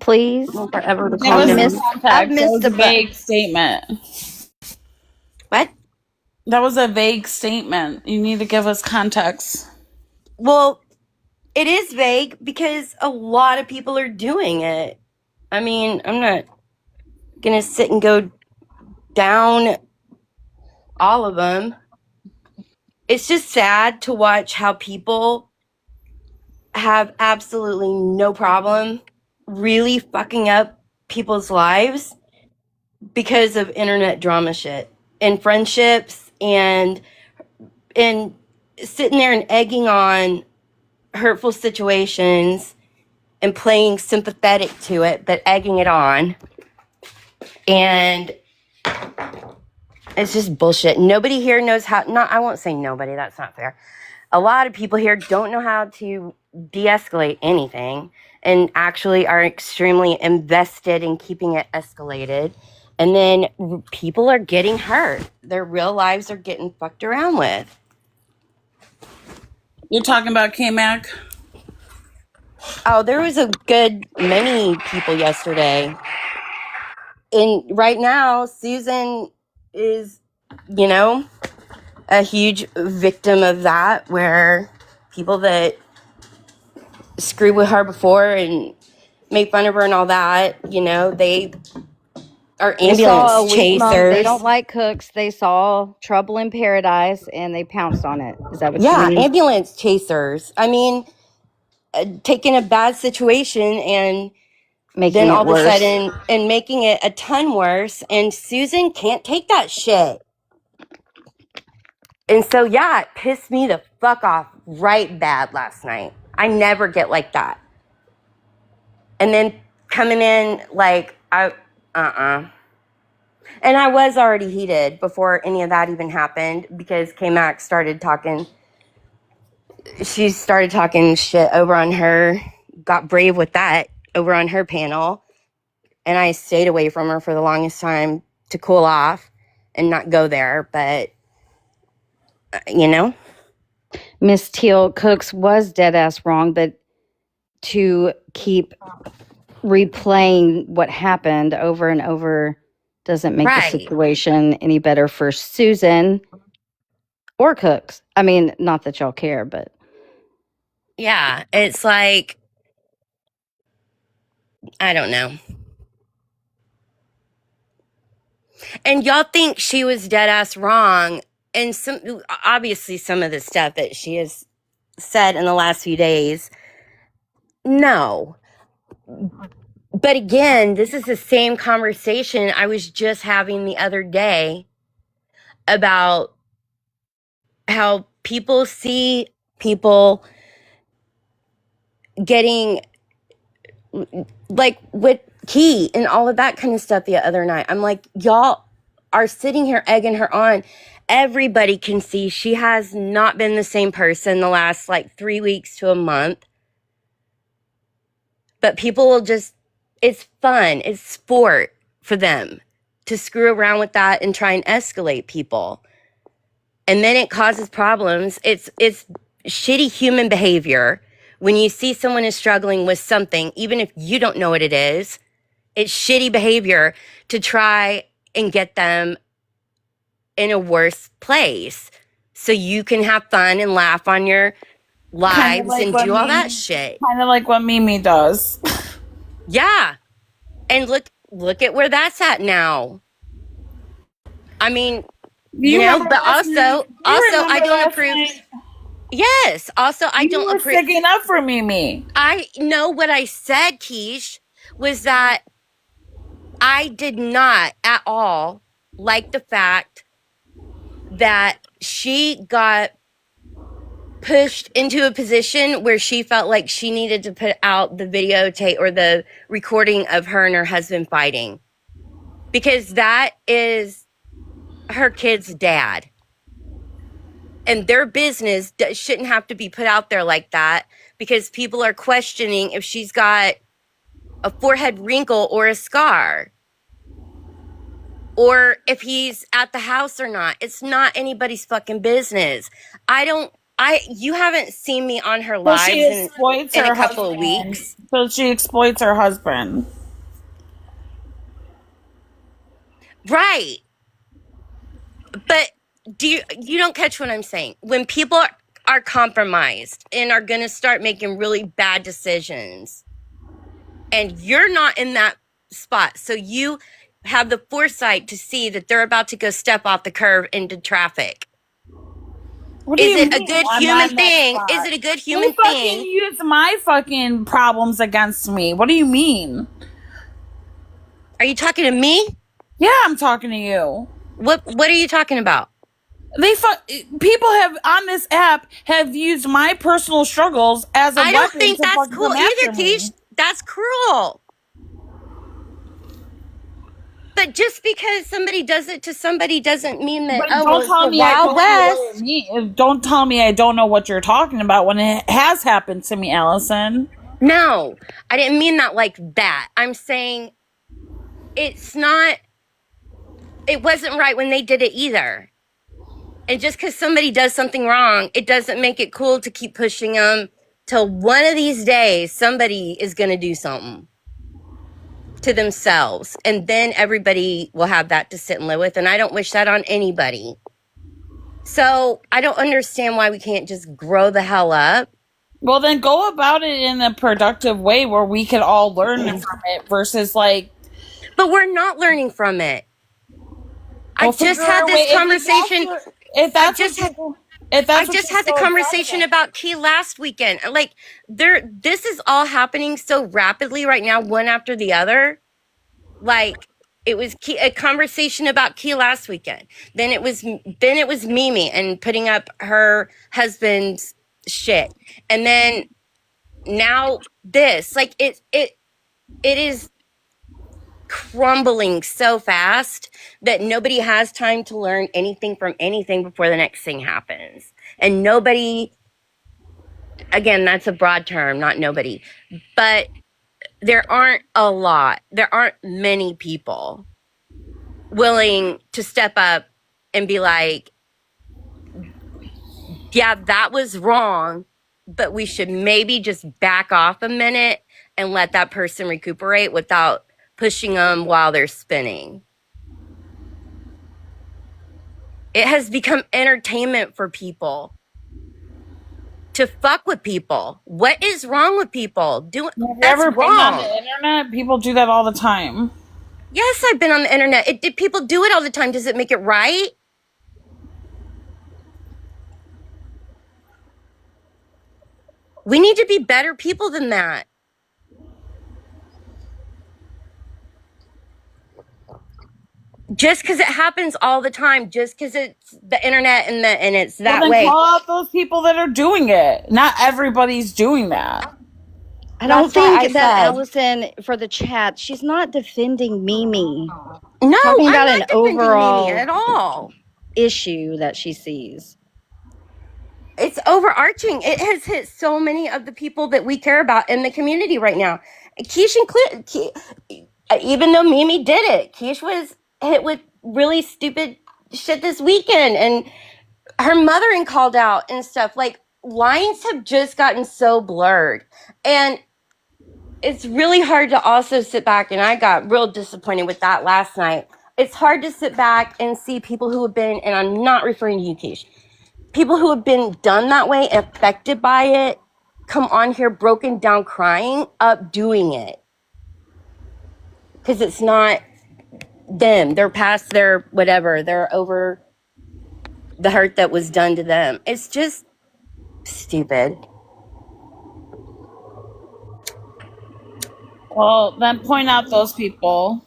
Please. I want forever to Give calm us some down. context. I've That missed was a the vague statement. What? That was a vague statement. You need to give us context. Well, it is vague because a lot of people are doing it. I mean, I'm not gonna sit and go down all of them. It's just sad to watch how people have absolutely no problem really fucking up people's lives because of internet drama shit and friendships and sitting there and egging on hurtful situations and playing sympathetic to it, but egging it on. And it's just bullshit. Nobody here knows how, not, I won't say nobody, that's not fair. A lot of people here don't know how to de-escalate anything and actually are extremely invested in keeping it escalated. And then people are getting hurt. Their real lives are getting fucked around with. You're talking about K-Mac? Oh, there was a good many people yesterday. And right now, Susan is, you know, a huge victim of that, where people that screwed with her before and made fun of her and all that, you know, they are They saw a ambulance weak mom. They chasers. don't like cooks. They saw trouble in paradise and they pounced on it. Is that what you Yeah, mean? ambulance chasers. I mean, taking a bad situation and Making then it all of a worse. sudden and making it a ton worse. And Susan can't take that shit. And so, yeah, it pissed me the fuck off right bad last night. I never get like that. And then coming in like, And I was already heated before any of that even happened because K-Mac started talking. She started talking shit over on her, got brave with that over on her panel. And I stayed away from her for the longest time to cool off and not go there. But, you know. Miss Teal Cooks was dead ass wrong, but to keep replaying what happened over and over doesn't make the situation any better for Susan or Cooks. I mean, not that y'all care, but Yeah, it's like, I don't know. And y'all think she was dead ass wrong. And obviously some of the stuff that she has said in the last few days, no. But again, this is the same conversation I was just having the other day about how people see people getting like with Key and all of that kind of stuff the other night. I'm like, y'all are sitting here egging her on. Everybody can see she has not been the same person the last like 3 weeks to a month. But people will just, it's fun, it's sport for them to screw around with that and try and escalate people. And then it causes problems. It's shitty human behavior. When you see someone is struggling with something, even if you don't know what it is, it's shitty behavior to try and get them in a worse place so you can have fun and laugh on your lives and do all that shit. Kind of like what Mimi does. Yeah. And look at where that's at now. I mean, you know, but also I don't approve. Yes. Also, I don't approve. You were sticking up for Mimi. I know what I said, Kesh, was that I did not at all like the fact that she got pushed into a position where she felt like she needed to put out the videotape or the recording of her and her husband fighting, because that is her kid's dad. And their business shouldn't have to be put out there like that, because people are questioning if she's got a forehead wrinkle or a scar, or if he's at the house or not. It's not anybody's fucking business. You haven't seen me on her lives in a couple of weeks. So she exploits her husband. Right. But you don't catch what I'm saying? When people are compromised and are going to start making really bad decisions, and you're not in that spot, so you have the foresight to see that they're about to go step off the curb into traffic. Is it a good human thing? Is it a good human thing? You use my fucking problems against me. What do you mean? Are you talking to me? Yeah, I'm talking to you. What are you talking about? People have on this app have used my personal struggles as a weapon. I don't think that's cool either, Kesh. That's cruel. But just because somebody does it to somebody doesn't mean that, don't tell me Wild West. Don't tell me I don't know what you're talking about when it has happened to me, Allison. No, I didn't mean that like that. I'm saying it wasn't right when they did it either. And just because somebody does something wrong, it doesn't make it cool to keep pushing them till one of these days somebody is going to do something to themselves. And then everybody will have that to sit and live with. And I don't wish that on anybody. So I don't understand why we can't just grow the hell up. Well, then go about it in a productive way where we can all learn from it versus like... But we're not learning from it. I just had this conversation. I just had the conversation about Key last weekend. Like, this is all happening so rapidly right now, one after the other. Like, it was a conversation about Key last weekend. Then it was Mimi and putting up her husband's shit, and then now this. Like, it is crumbling so fast that nobody has time to learn anything from anything before the next thing happens. And nobody, again, that's a broad term, not nobody, but there aren't many people willing to step up and be like, yeah, that was wrong, but we should maybe just back off a minute and let that person recuperate without pushing them while they're spinning. It has become entertainment for people to fuck with people. What is wrong with people? Have you ever been on the internet? People do that all the time. Yes, I've been on the internet. People do it all the time. Does it make it right? We need to be better people than that. Just because it happens all the time, just because it's the internet and it's that way. Call out those people that are doing it. Not everybody's doing that. I don't That's why I think that said Allison, for the chat, she's not defending Mimi. no. Talking I'm about not an defending Mimi overall at all. issue that she sees. It's overarching. It has hit so many of the people that we care about in the community right now. Keish and even though Mimi did it, Keish was hit with really stupid shit this weekend, and her mothering called out and stuff. Like, lines have just gotten so blurred, and it's really hard to also sit back. And I got real disappointed with that last night. It's hard to sit back and see people who have been, and I'm not referring to you, Keish, people who have been done that way, affected by it, come on here broken down crying up doing it. Because it's not them. They're past their whatever. They're over the hurt that was done to them. It's just stupid. Well, then point out those people.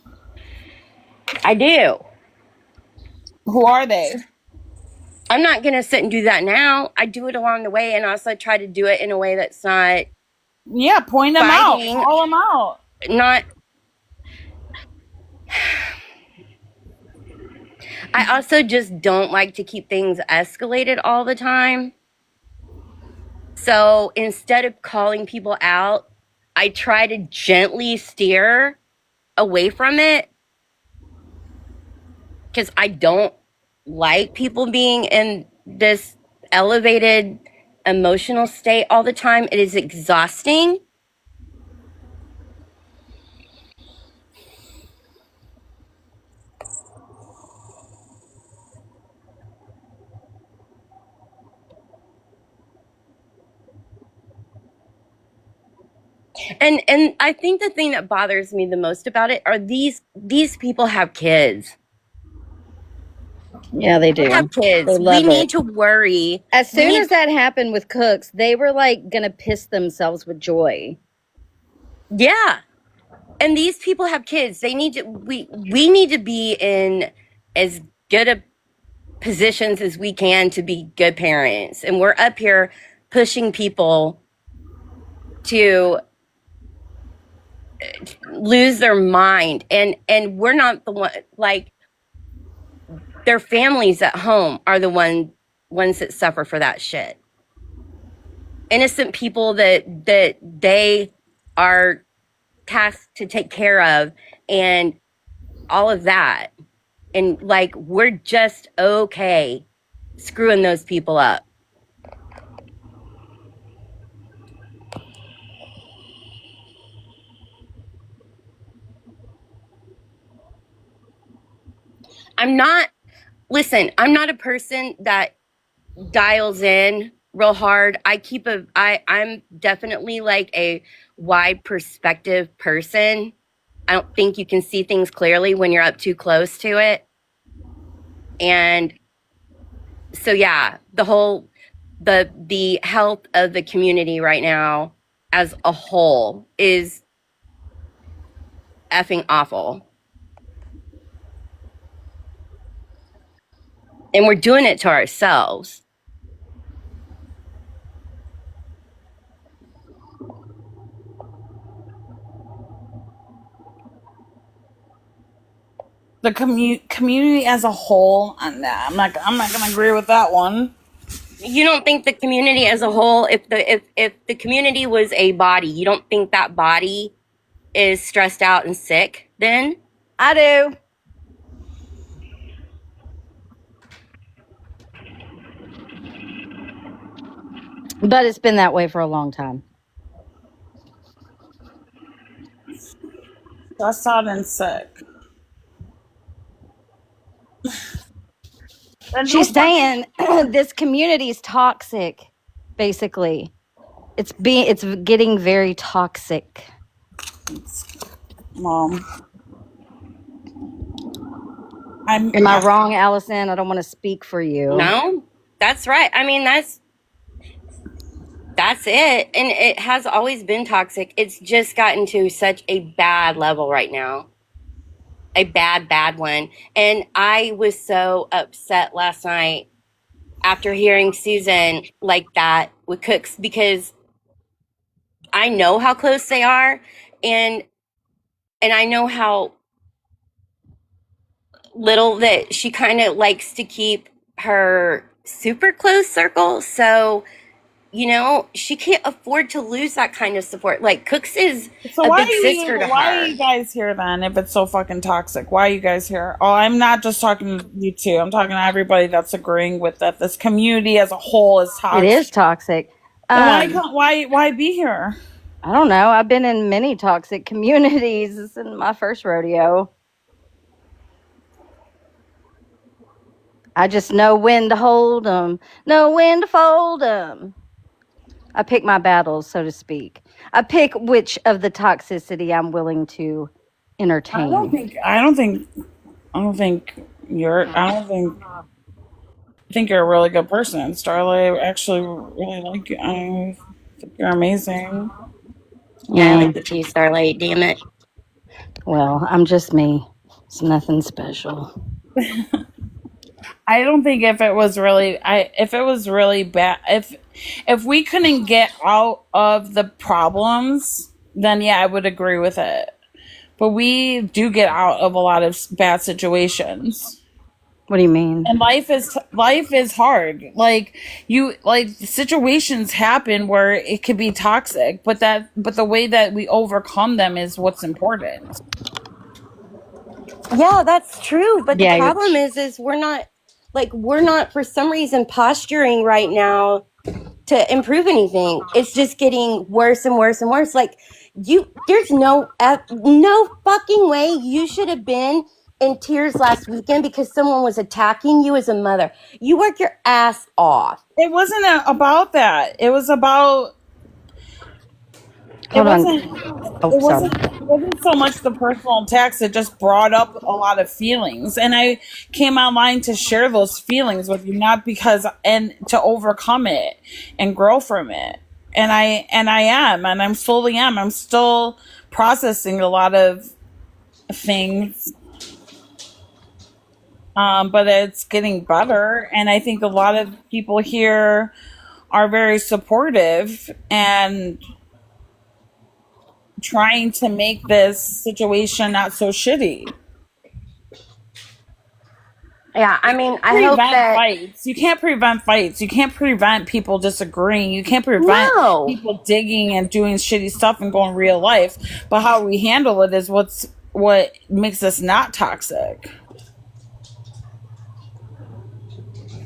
I do. Who are they? I'm not going to sit and do that now. I do it along the way, and also try to do it in a way that's not. Yeah, point them fighting, out. Call them out. Not. I also just don't like to keep things escalated all the time. So instead of calling people out, I try to gently steer away from it, because I don't like people being in this elevated emotional state all the time. It is exhausting. And I think the thing that bothers me the most about it are these people have kids. Yeah, they do. Have kids. They love We need it. to worry. As soon as that happened with Cooks, they were like gonna piss themselves with joy. Yeah. And these people have kids. They need to we need to be in as good a positions as we can to be good parents. And we're up here pushing people to lose their mind, and we're not the one. Like, their families at home are the ones that suffer for that shit. Innocent people that they are tasked to take care of, and all of that. And like, we're just okay screwing those people up. I'm not a person that dials in real hard. I'm definitely like a wide perspective person. I don't think you can see things clearly when you're up too close to it. And so yeah, the health of the community right now as a whole is effing awful. And we're doing it to ourselves. The community as a whole, I'm not gonna agree with that one. You don't think the community as a whole, if the community was a body, you don't think that body is stressed out and sick then? I do. But it's been that way for a long time. Stressed out and sick. She's saying this community is toxic, basically. It's getting very toxic. Mom. Am I wrong, Allison? I don't want to speak for you. No, that's right. I mean, that's it. And it has always been toxic. It's just gotten to such a bad level right now. A bad one. And I was so upset last night after hearing Susan like that with Cooks, because I know how close they are, and I know how little that she kind of likes to keep her super close circle. So, you know, she can't afford to lose that kind of support. Like, Cooks is So a why big sister to are her. you guys here then? If it's so fucking toxic, why are you guys here? Oh, I'm not just talking to you two. I'm talking to everybody that's agreeing with that. This community as a whole is toxic. It is toxic. Then why be here? I don't know. I've been in many toxic communities. This isn't my first rodeo. I just know when to hold them, know when to fold them. I pick my battles, so to speak. I pick which of the toxicity I'm willing to entertain. I think you're a really good person, Starlight. I actually really like you. I think you're amazing. Yeah, I like the tea, Starlight. Damn it. Well, I'm just me. It's nothing special. I don't think if it was really bad, if we couldn't get out of the problems, then yeah, I would agree with it. But we do get out of a lot of bad situations. What do you mean? And life is hard. Like situations happen where it could be toxic, but the way that we overcome them is what's important. Yeah, that's true. But Yeah, the problem is we're not for some reason posturing right now to improve anything. It's just getting worse and worse and worse. Like, there's no fucking way you should have been in tears last weekend because someone was attacking you as a mother. You work your ass off. It wasn't about that. It was about. Hold on. It wasn't so much the personal attacks. It just brought up a lot of feelings, and I came online to share those feelings with you, not because and to overcome it and grow from it. And I'm slowly am. I'm still processing a lot of things, but it's getting better. And I think a lot of people here are very supportive and trying to make this situation not so shitty. Yeah, I mean, I hope that fights. You can't prevent fights. You can't prevent people disagreeing. You can't prevent people digging and doing shitty stuff and going real life. But how we handle it is what makes us not toxic.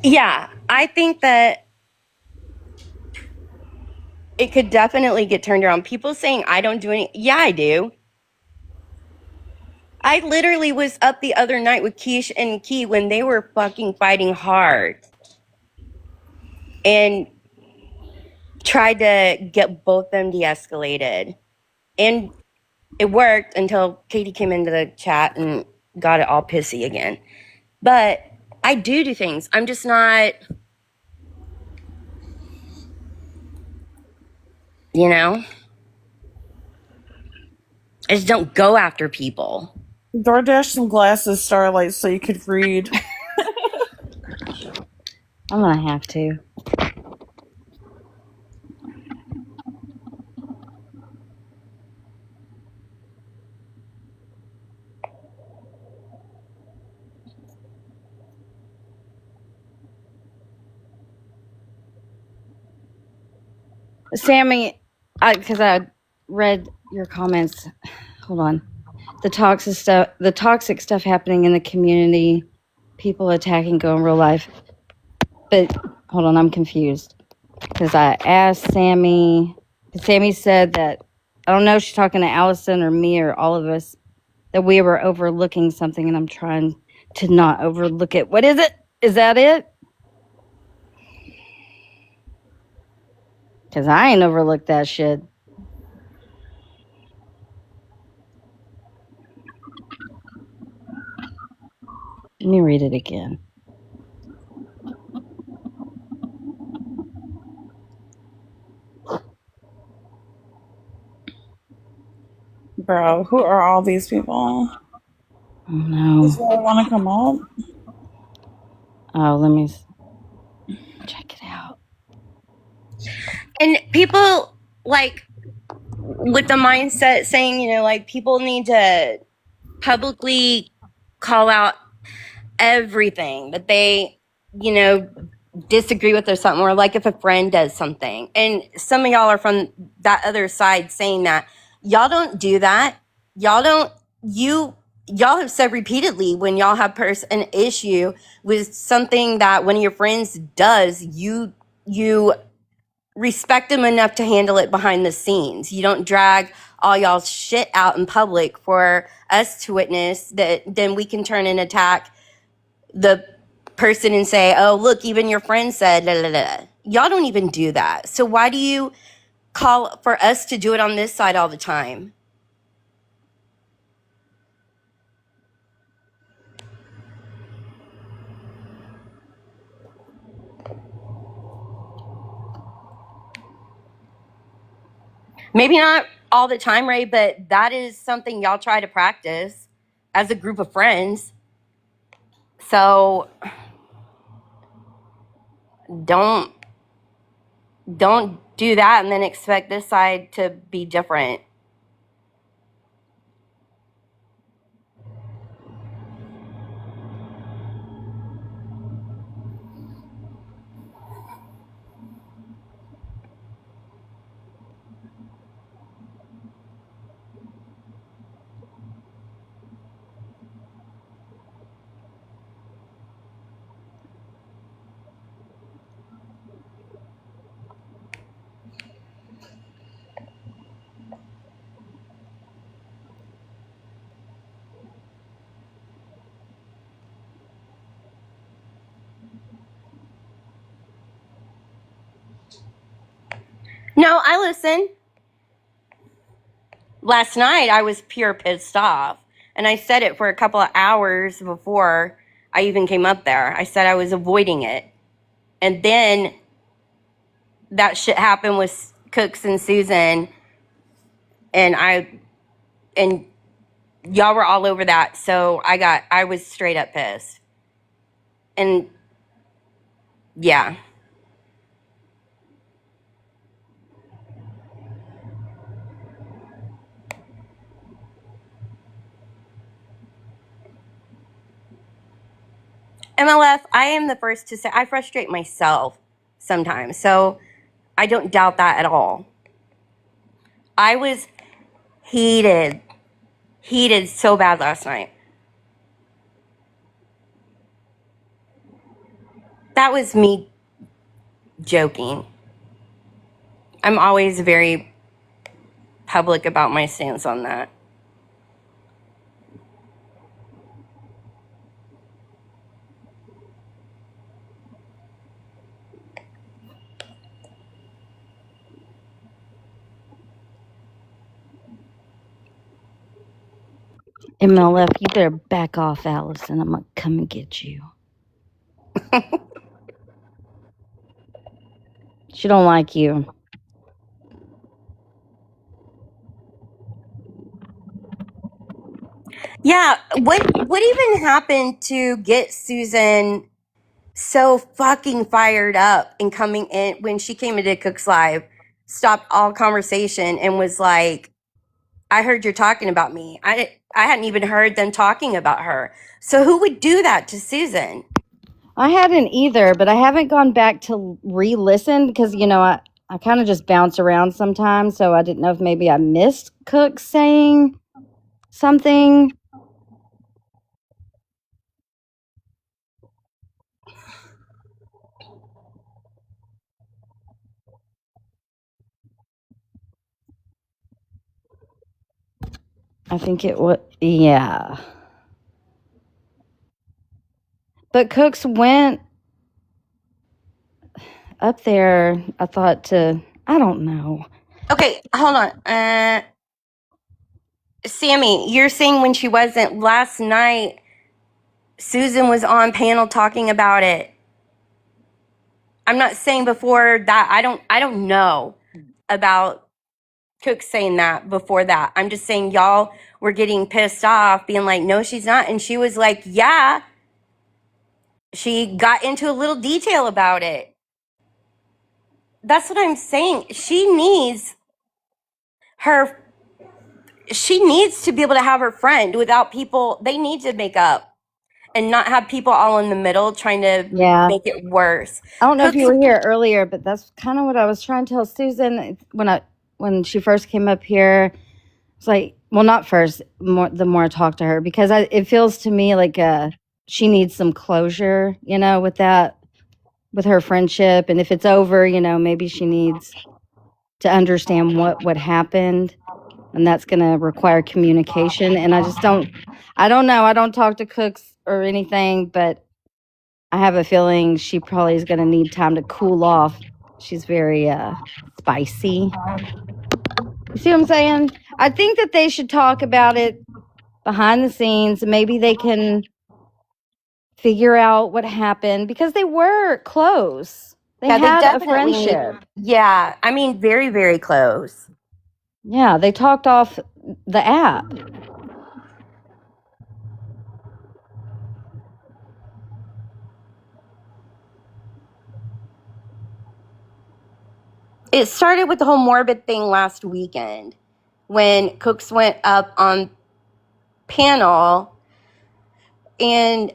Yeah, I think that it could definitely get turned around. People saying I don't do any. Yeah, I do. I literally was up the other night with Kesh and Key when they were fucking fighting hard and tried to get both of them de-escalated. And it worked until Katie came into the chat and got it all pissy again. But I do things. I'm just not, you know, I just don't go after people. DoorDash some glasses, Starlight, so you could read. I'm gonna have to. Sammy, because I read your comments. Hold on. The toxic stuff happening in the community, people attacking Go in real life. But hold on, I'm confused because I asked Sammy. Sammy said that I don't know if she's talking to Allison or me or all of us, that we were overlooking something, and I'm trying to not overlook it. What is it? Is that it? Because I ain't overlooked that shit. Let me read it again. Bro, who are all these people? Oh no. Does anyone want to come up? Oh, let me check it out. And people, like, with the mindset saying, you know, like people need to publicly call out everything that they, you know, disagree with or something, or like if a friend does something. And some of y'all are from that other side saying that. Y'all don't do that. Y'all don't, y'all have said repeatedly when y'all have an issue with something that one of your friends does, you respect them enough to handle it behind the scenes. You don't drag all y'all's shit out in public for us to witness, that then we can turn and attack the person and say, oh, look, even your friend said, la, la, la. Y'all don't even do that. So why do you call for us to do it on this side all the time? Maybe not all the time, Ray, but that is something y'all try to practice as a group of friends. So don't do that and then expect this side to be different. No, I listen. Last night I was pure pissed off, and I said it for a couple of hours before I even came up there. I said I was avoiding it, and then that shit happened with Cooks and Susan, and and y'all were all over that, so I was straight up pissed. And yeah. MLF, I am the first to say I frustrate myself sometimes. So I don't doubt that at all. I was heated so bad last night. That was me joking. I'm always very public about my stance on that. MLF, you better back off, Allison. I'm gonna come and get you. She don't like you. Yeah, what even happened to get Susan so fucking fired up and coming in when she came into Cook's Live, stopped all conversation and was like, I heard you're talking about me. I hadn't even heard them talking about her. So who would do that to Susan? I hadn't either, but I haven't gone back to re-listen because, you know, I kind of just bounce around sometimes, so I didn't know if maybe I missed Cook saying something. I think it was, yeah. But Cooks went up there, I thought, I don't know. Okay, hold on. Sammy, you're saying when she wasn't last night, Susan was on panel talking about it. I'm not saying before that. I don't know about Cook saying that before that. I'm just saying y'all were getting pissed off, being like, no, she's not. And she was like, yeah. She got into a little detail about it. That's what I'm saying. She needs, she needs to be able to have her friend without people. They need to make up and not have people all in the middle trying to Yeah. make it worse. I don't know if you Cooks- were here earlier, but that's kind of what I was trying to tell Susan when she first came up here. It's like, well, not first. The more I talk to her, because it feels to me like she needs some closure, with her friendship, and if it's over, maybe she needs to understand what happened, and that's going to require communication. And I don't know. I don't talk to Cooks or anything, but I have a feeling she probably is going to need time to cool off. She's very spicy. You see what I'm saying? I think that they should talk about it behind the scenes. Maybe they can figure out what happened because they were close. They had a friendship. Yeah, I mean, very, very close. Yeah, they talked off the app. It started with the whole morbid thing last weekend when Cooks went up on panel and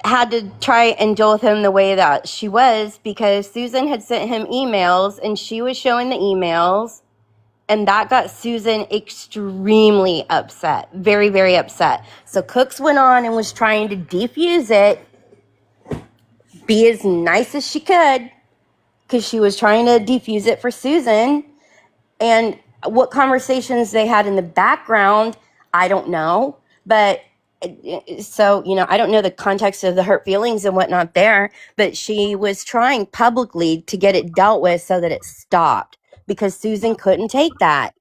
had to try and deal with him the way that she was because Susan had sent him emails and she was showing the emails, and that got Susan extremely upset. Very, very upset. So Cooks went on and was trying to defuse it, be as nice as she could, because she was trying to defuse it for Susan. And what conversations they had in the background, I don't know. But so, I don't know the context of the hurt feelings and whatnot there, but she was trying publicly to get it dealt with so that it stopped because Susan couldn't take that.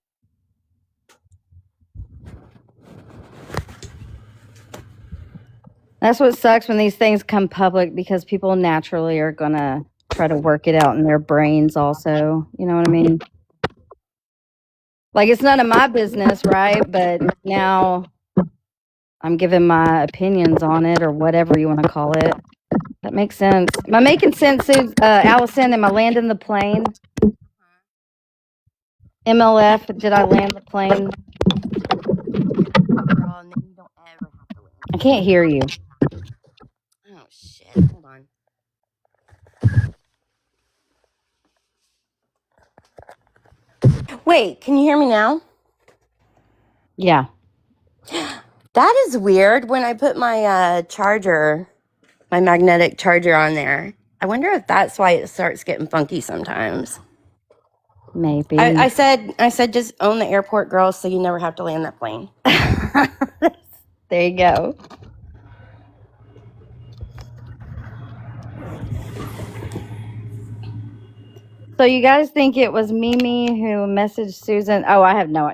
That's what sucks when these things come public because people naturally are going to try to work it out in their brains also. You know what I mean? Like, it's none of my business, right? But now I'm giving my opinions on it or whatever you want to call it. That makes sense. Am I making sense, Allison? Am I landing the plane? MLF, did I land the plane? I can't hear you. Oh, shit. Hold on. Wait, can you hear me now? Yeah. That is weird. When I put my charger, my magnetic charger on there, I wonder if that's why it starts getting funky sometimes. Maybe. I said just own the airport, girls, so you never have to land that plane. There you go. So you guys think it was Mimi who messaged Susan? Oh, I have no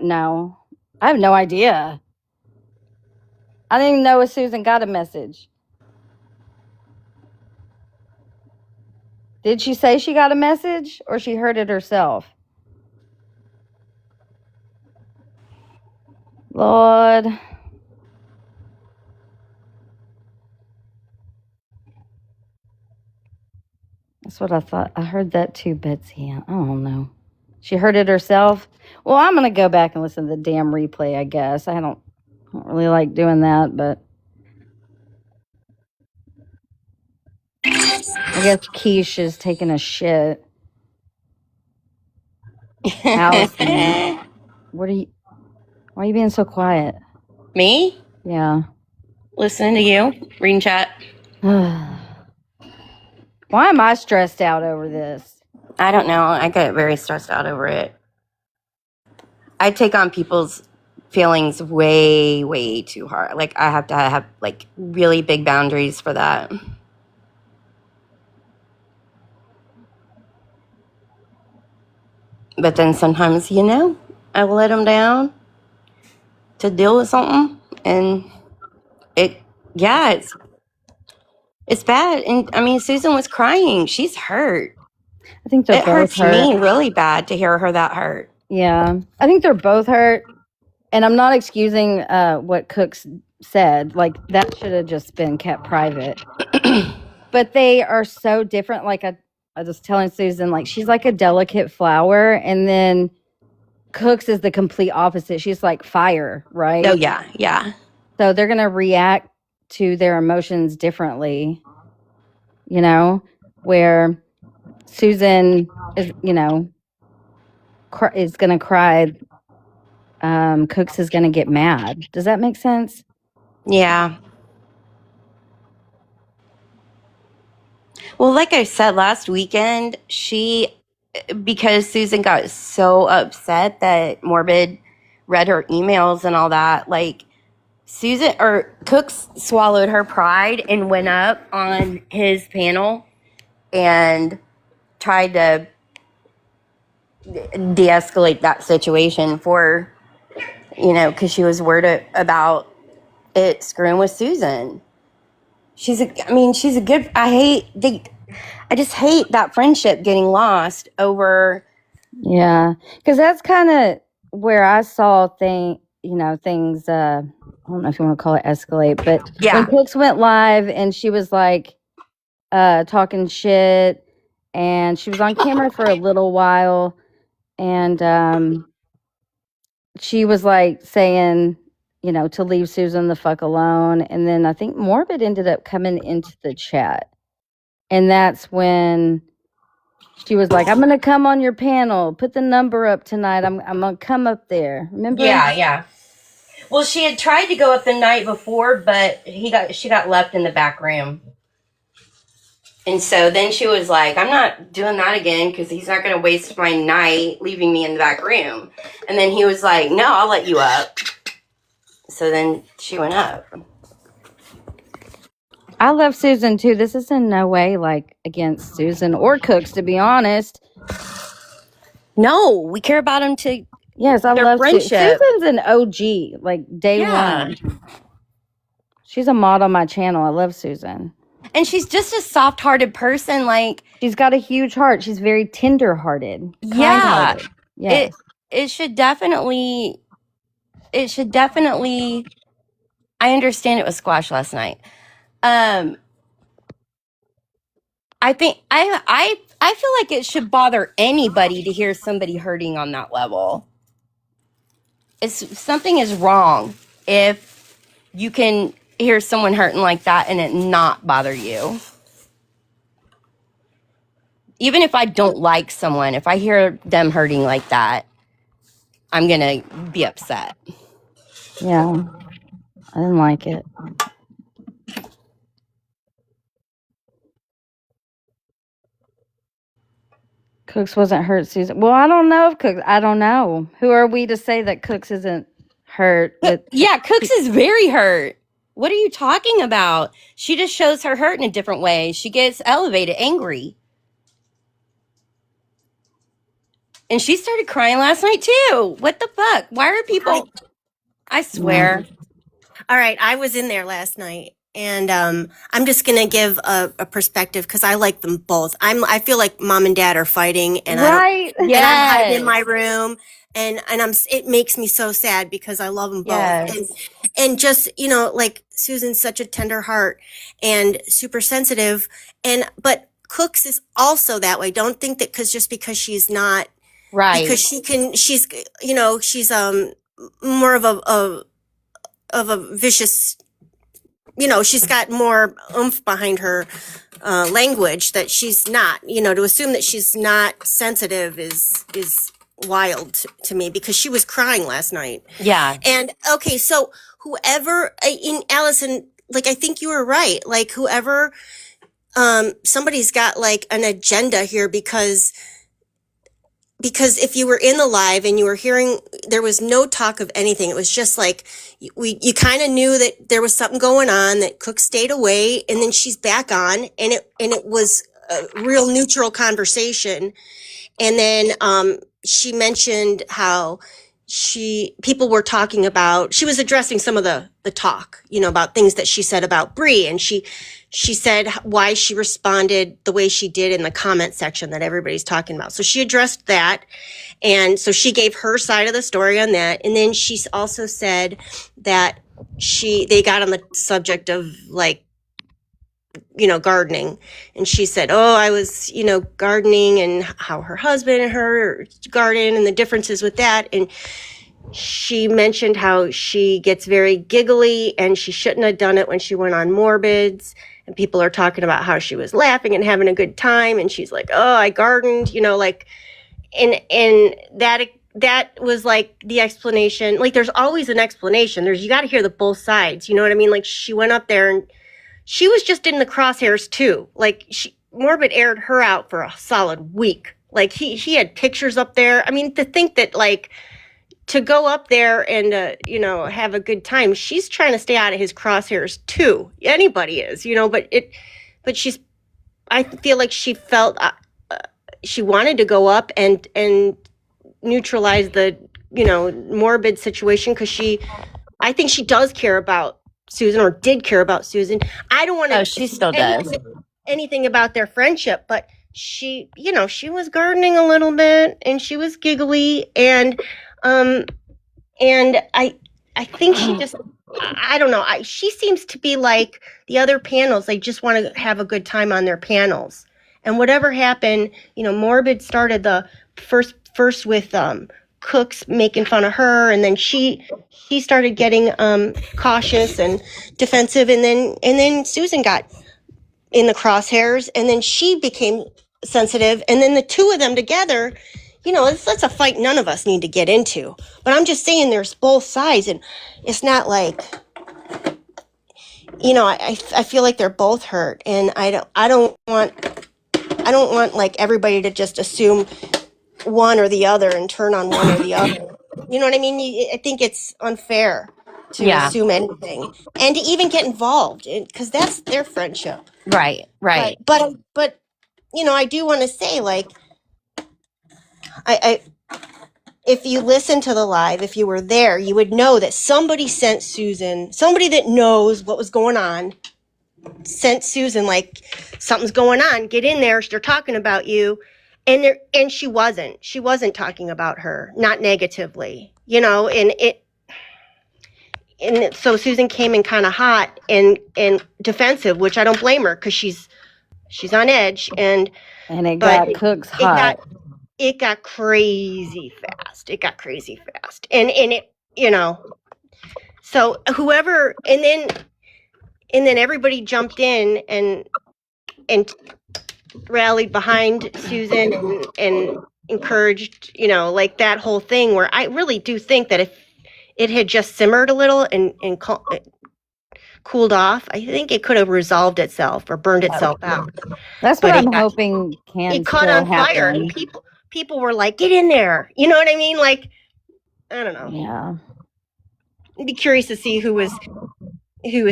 idea. I didn't even know if Susan got a message. Did she say she got a message or she heard it herself? Lord. That's what I thought. I heard that too, Betsy. I don't know. She heard it herself? Well, I'm going to go back and listen to the damn replay, I guess. I don't really like doing that, but I guess Kesh is taking a shit. Allison, why are you being so quiet? Me? Yeah. Listening to you. Reading chat. Why am I stressed out over this? I don't know. I get very stressed out over it. I take on people's feelings way, way too hard. Like, I have to have, like, really big boundaries for that. But then sometimes, I will let them down to deal with something. And it's bad. And, I mean, Susan was crying. She's hurt. I think they're both hurts hurt. me really bad to hear her that hurt. Yeah. I think they're both hurt. And I'm not excusing what Cooks said. Like, that should have just been kept private. But they are so different. Like, I was telling Susan, like, she's like a delicate flower. And then Cooks is the complete opposite. She's like fire, right? Oh yeah, yeah. So they're going to react to their emotions differently, where Susan is, is going to cry. Cooks is going to get mad. Does that make sense? Yeah. Well, like I said last weekend, because Susan got so upset that Morbid read her emails and all that, like Susan or Cooks swallowed her pride and went up on his panel and tried to de-escalate that situation for, because she was worried about it screwing with Susan. She's a good, I just hate that friendship getting lost over. Yeah, because that's kind of where I saw things, I don't know if you want to call it escalate, but when Cooks went live and she was like talking shit, and she was on camera for a little while, and she was like saying, to leave Susan the fuck alone. And then I think Morbid ended up coming into the chat. And that's when she was like, I'm going to come on your panel. Put the number up tonight. I'm going to come up there. Remember? Yeah. Well, she had tried to go up the night before, but she got left in the back room. And so then she was like, I'm not doing that again because he's not going to waste my night leaving me in the back room. And then he was like, no, I'll let you up. So then she went up. I love Susan too. This is in no way like against Susan or Cooks, to be honest. No, we care about them too. Yes, I love friendship. Susan's an OG, like day one. She's a mod on my channel. I love Susan. And she's just a soft-hearted person. Like, she's got a huge heart. She's very tender-hearted. Yeah. Yes. It should definitely, I understand it was squash last night. I think, I feel like it should bother anybody to hear somebody hurting on that level. Something is wrong if you can hear someone hurting like that and it not bother you. Even if I don't like someone, if I hear them hurting like that, I'm going to be upset. Yeah. I didn't like it. Cooks wasn't hurt, Susan. Well, I don't know if Cooks. I don't know. Who are we to say that Cooks isn't hurt? Yeah, Cooks is very hurt. What are you talking about? She just shows her hurt in a different way. She gets elevated, angry. And she started crying last night too. What the fuck? Why are people... I swear. All right, I was in there last night, and I'm just gonna give a perspective because I like them both. I feel like mom and dad are fighting, and and I'm hiding in my room, and it makes me so sad because I love them both, and just like Susan's such a tender heart and super sensitive, but Cooks is also that way. Don't think that because she's not right, because she's more of a vicious, she's got more oomph behind her language that she's not, to assume that she's not sensitive is wild to me because she was crying last night. Yeah. And okay, so whoever in Allison, like, I think you were right. Like whoever, somebody's got like an agenda here because if you were in the live and you were hearing, there was no talk of anything. It was just like, you kind of knew that there was something going on, that Cook stayed away, and then she's back on, and it was a real neutral conversation. And then, she mentioned how people were talking about, she was addressing some of the talk, about things that she said about Bree. And she said why she responded the way she did in the comment section that everybody's talking about. So she addressed that. And so she gave her side of the story on that. And then she also said that they got on the subject of like gardening. And she said, oh, I was, gardening, and how her husband and her garden and the differences with that. And she mentioned how she gets very giggly and she shouldn't have done it when she went on Morbids. And people are talking about how she was laughing and having a good time. And she's like, oh, I gardened, and that was like the explanation. Like, there's always an explanation. You got to hear the both sides. You know what I mean? Like, she went up there and she was just in the crosshairs too. Like, Morbid aired her out for a solid week. Like, he had pictures up there. I mean, to think that, like, to go up there and have a good time, she's trying to stay out of his crosshairs too. Anybody is, but I feel like she felt she wanted to go up and neutralize the Morbid situation, because I think she does care about Susan, or did care about Susan. I don't want to. Oh, she still does. Anything about their friendship, but she was gardening a little bit and she was giggly, and I think she just, I don't know. She seems to be like the other panels. They just want to have a good time on their panels. And whatever happened, Morbid started the first with Cooks making fun of her, and then she started getting cautious and defensive, and then Susan got in the crosshairs, and then she became sensitive, and then the two of them together, that's a fight none of us need to get into. But I'm just saying, there's both sides, and it's not like, I feel like they're both hurt, and I don't want like everybody to just assume one or the other and turn on one or the other. You know what I mean? I think it's unfair to assume anything, and to even get involved, because that's their friendship. Right. But I do want to say, like, I if you listen to the live, if you were there, you would know that somebody sent Susan, somebody that knows what was going on, sent Susan, like, something's going on, get in there, they're talking about you. And she wasn't talking about her, not negatively, and so Susan came in kind of hot and defensive, which I don't blame her, because she's on edge, and it got Cooks hot. It got crazy fast. And it, so whoever, and then everybody jumped in and rallied behind Susan and encouraged, like that whole thing, where I really do think that if it had just simmered a little and cooled off, I think it could have resolved itself or burned itself out. That's what I'm hoping can It caught still on fire, happen. and people were like, get in there. You know what I mean? Like, I don't know. Yeah. I'd be curious to see who was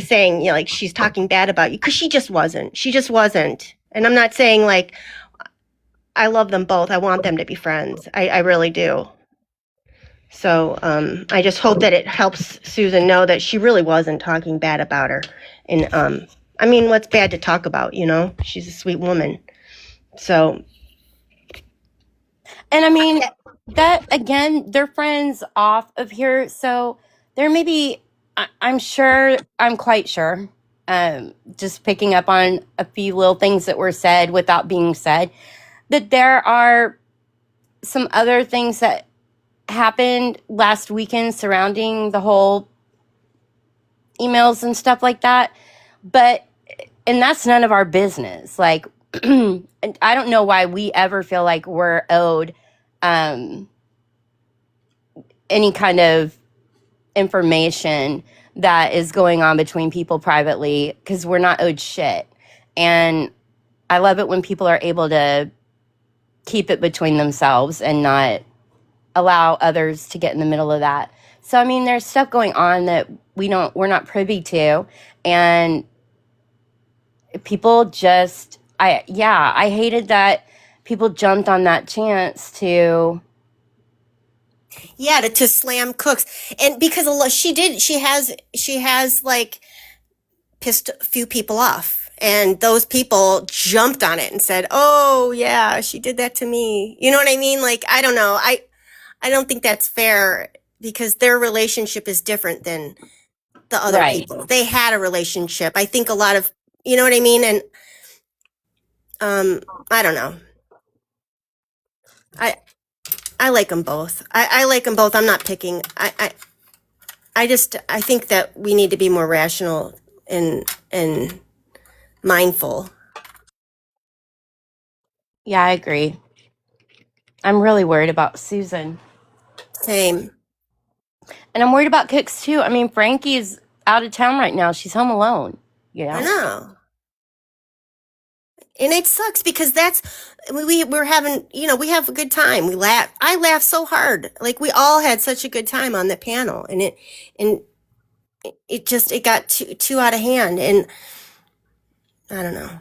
saying, like, she's talking bad about you, because she just wasn't. And I'm not saying, like, I love them both. I want them to be friends. I really do. So I just hope that it helps Susan know that she really wasn't talking bad about her. And I mean, what's bad to talk about? She's a sweet woman. So, And I mean, that again, they're friends off of here. So there may be, I'm quite sure, just picking up on a few little things that were said without being said, that there are some other things that happened last weekend surrounding the whole emails and stuff like that. And that's none of our business. Like, I don't know why we ever feel like we're owed any kind of information that is going on between people privately, because we're not owed shit. And I love it when people are able to keep it between themselves and not allow others to get in the middle of that. So I mean, there's stuff going on that we're not privy to, and people just, I hated that people jumped on that chance to slam Cooks, and because she has like pissed a few people off, and those people jumped on it and said, oh yeah, she did that to me. You know what I mean? Like, I don't know. I don't think that's fair, because their relationship is different than the other people. They had a relationship. I think a lot of, You know what I mean? And I don't know. I like them both. I like them both. I'm not picking. I think that we need to be more rational and mindful. Yeah, I agree. I'm really worried about Susan. Same. And I'm worried about Cooks too. I mean, Frankie's out of town right now. She's home alone. You know? I know. And it sucks because we're having, we have a good time. We laugh. I laugh so hard. Like we all had such a good time on the panel, and it got too out of hand, and I don't know.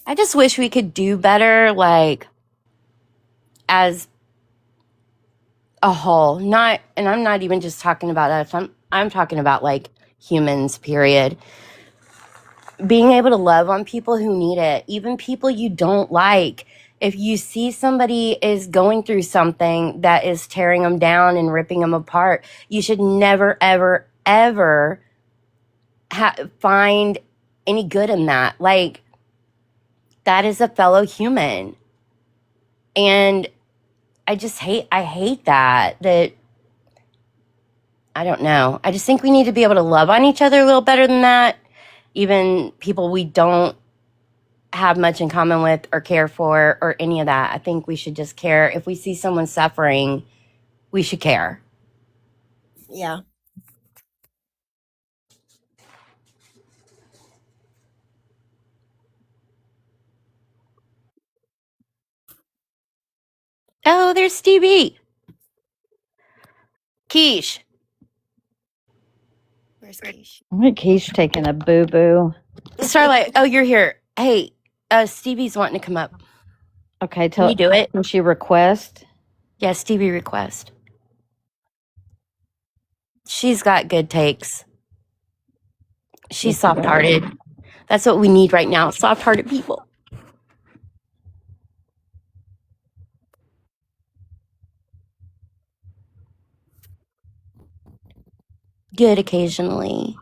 I just wish we could do better, like, as a whole. And I'm not even just talking about us. I'm talking about, like, humans, period. Being able to love on people who need it, even people you don't like. If you see somebody is going through something that is tearing them down and ripping them apart, you should never, ever, ever find any good in that. Like, that is a fellow human. And I hate that I don't know. I just think we need to be able to love on each other a little better than that. Even people we don't have much in common with or care for or any of that. I think we should just care. If we see someone suffering, we should care. Yeah. Oh, there's Stevie. Kesh. Where's Kesh? I think he's taking a boo boo. Starlight, oh, you're here. Hey, Stevie's wanting to come up. Okay, Can you do it? Can she request? Yeah, Stevie request. She's got good takes. She's soft-hearted. That's what we need right now, soft-hearted people. Good occasionally.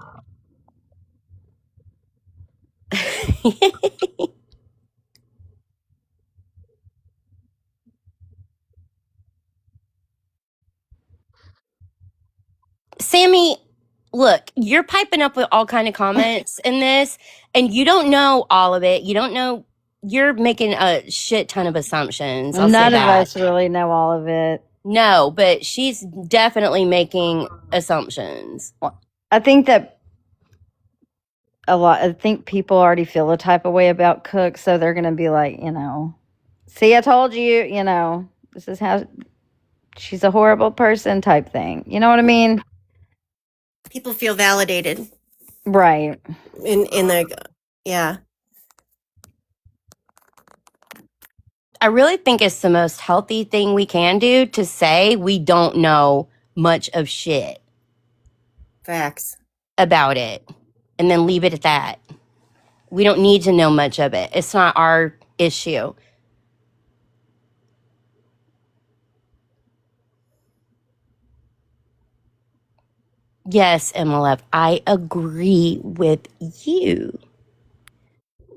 Sammy, look, you're piping up with all kind of comments in this, and you don't know all of it. You don't know. You're making a shit ton of assumptions. I'll None say of that. us really know all of it. No, but she's definitely making assumptions. I think that I think people already feel a type of way about Cook, so they're going to be like, see, I told you, this is how she's a horrible person type thing. You know what I mean? People feel validated. Right. In the, yeah. I really think it's the most healthy thing we can do to say we don't know much of shit. Facts. About it. And then leave it at that. We don't need to know much of it. It's not our issue. Yes, MLF, I agree with you.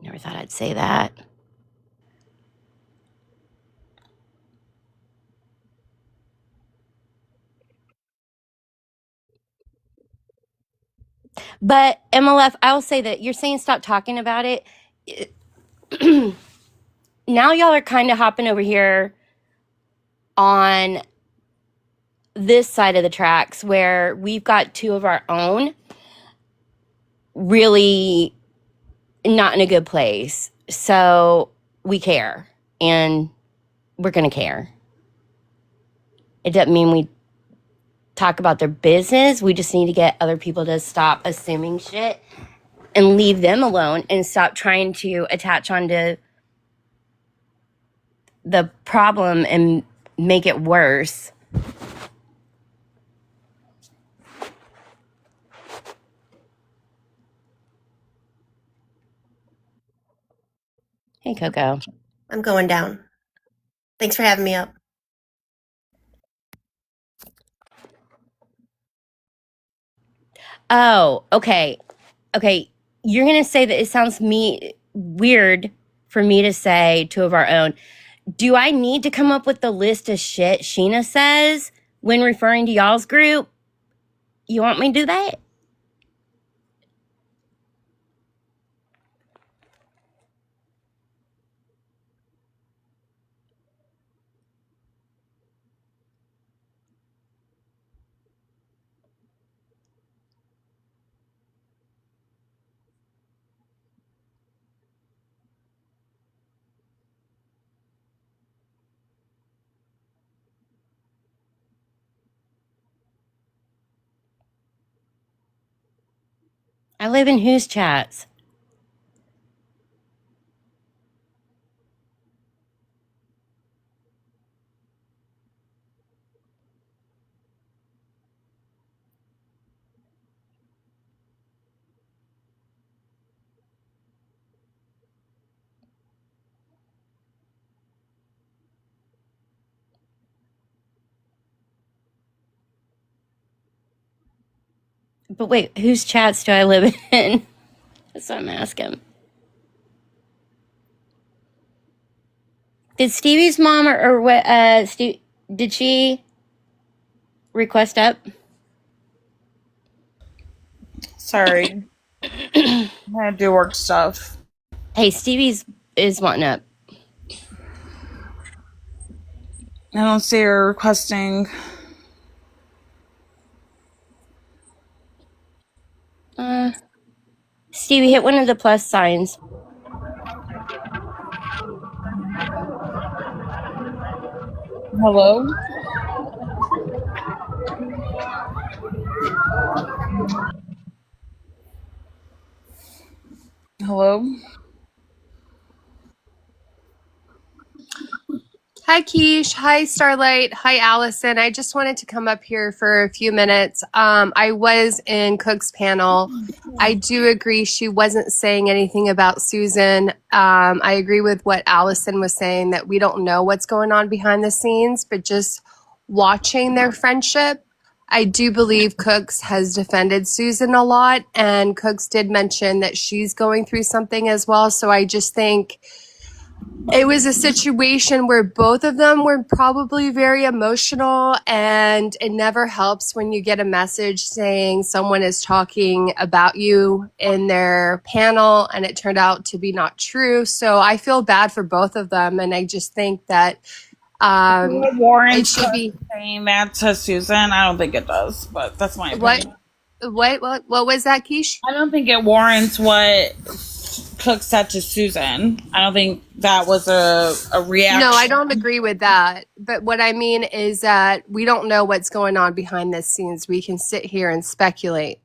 Never thought I'd say that. But MLF, I will say that you're saying stop talking about it. Now y'all are kind of hopping over here on this side of the tracks where we've got two of our own really not in a good place. So we care, and we're going to care. It doesn't mean we talk about their business. We just need to get other people to stop assuming shit and leave them alone and stop trying to attach onto the problem and make it worse. Hey, Coco. I'm going down. Thanks for having me up. Oh, okay. Okay. You're going to say that it sounds weird for me to say two of our own. Do I need to come up with the list of shit Sheena says when referring to y'all's group? You want me to do that? I live in whose chats? But wait, whose chats do I live in? That's what I'm asking. Did Stevie's mom or what? Did she request up? Sorry. I had to do work stuff. Hey, Stevie's is wanting up. I don't see her requesting. Stevie, hit one of the plus signs. Hello? Hello? Hi, Kesh. Hi, Starlight. Hi, Allison. I just wanted to come up here for a few minutes. I was in Cook's panel. I do agree she wasn't saying anything about Susan. I agree with what Allison was saying, that we don't know what's going on behind the scenes, but just watching their friendship, I do believe Cooks has defended Susan a lot, and Cooks did mention that she's going through something as well. So I just think it was a situation where both of them were probably very emotional, and it never helps when you get a message saying someone is talking about you in their panel and it turned out to be not true. So I feel bad for both of them, and I just think that Warren should be saying that to Susan. I don't think it does, but that's my opinion. What was that, Kesh? I don't think it warrants what Cook said to Susan. I don't think that was a reaction. No, I don't agree with that. But what I mean is that we don't know what's going on behind the scenes. We can sit here and speculate.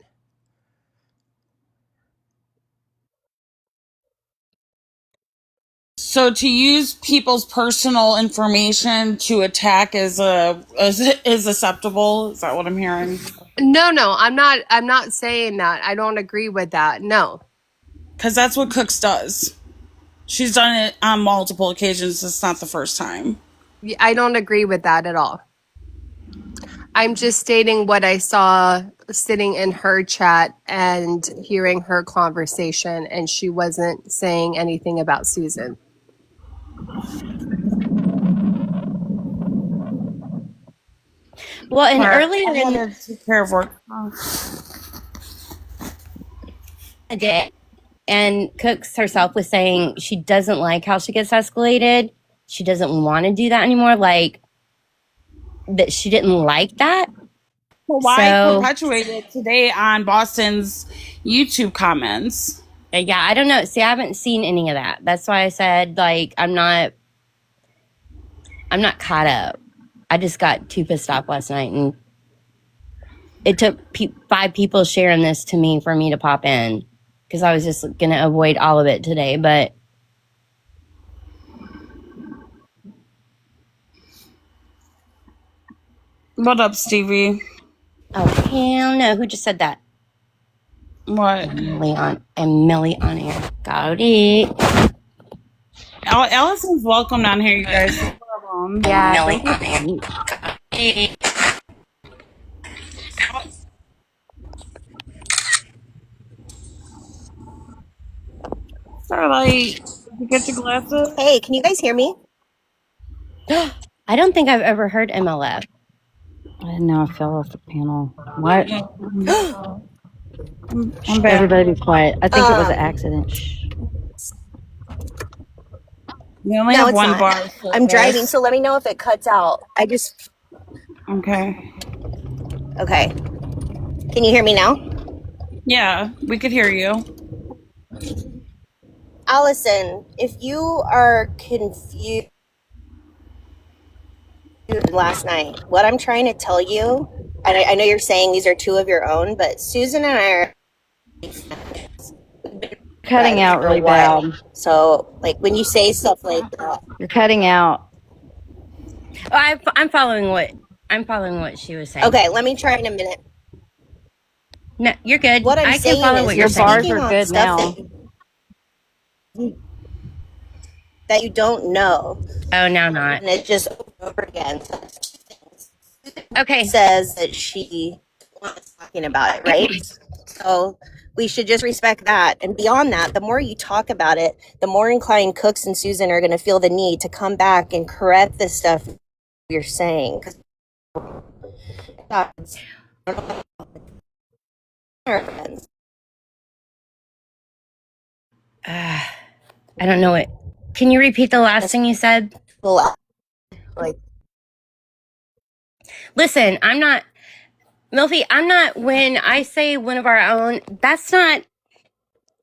So to use people's personal information to attack is acceptable. Is that what I'm hearing? No, I'm not saying that. I don't agree with that. No. Because that's what Cooks does. She's done it on multiple occasions. It's not the first time. I don't agree with that at all. I'm just stating what I saw sitting in her chat and hearing her conversation, and she wasn't saying anything about Susan. Well, and earlier in the day, and Cooks herself was saying she doesn't like how she gets escalated. She doesn't want to do that anymore. Like, that she didn't like that. Well, why perpetuate it today on Boston's YouTube comments? Yeah, I don't know. See, I haven't seen any of that. That's why I said, like, I'm not caught up. I just got too pissed off last night, and it took 5 people sharing this to me for me to pop in, because I was just going to avoid all of it today. But what up, Stevie? Oh, hell no. Who just said that? What? Millie on air. Got it. Allison's welcome down here, you guys. Yeah, Millie on air. Starlight, did you get your glasses? Hey, can you guys hear me? I don't think I've ever heard MLF. And now I fell off the panel. What? I'm back. Everybody be quiet. I think it was an accident. Shh. We only No, have it's one not. bar. I'm driving, so let me know if it cuts out. Okay. Okay. Can you hear me now? Yeah, we could hear you. Allison, if you are confused last night, what I'm trying to tell you, and I know you're saying these are two of your own, but Susan and I are Cutting out really bad. So, like, when you say stuff like that, You're cutting out. I'm following what she was saying. okay, let me try in a minute. No, you're good. What I'm I can saying follow is what you're you're saying. speaking on stuff that you don't know. Oh, now not. And it just over again. Okay. Says that she was talking about it, right? So we should just respect that. And beyond that, the more you talk about it, the more inclined Cooks and Susan are going to feel the need to come back and correct the stuff you're saying. I don't know it. Can you repeat the last thing you said? Like, listen, I'm not, Milfy, when I say one of our own, that's not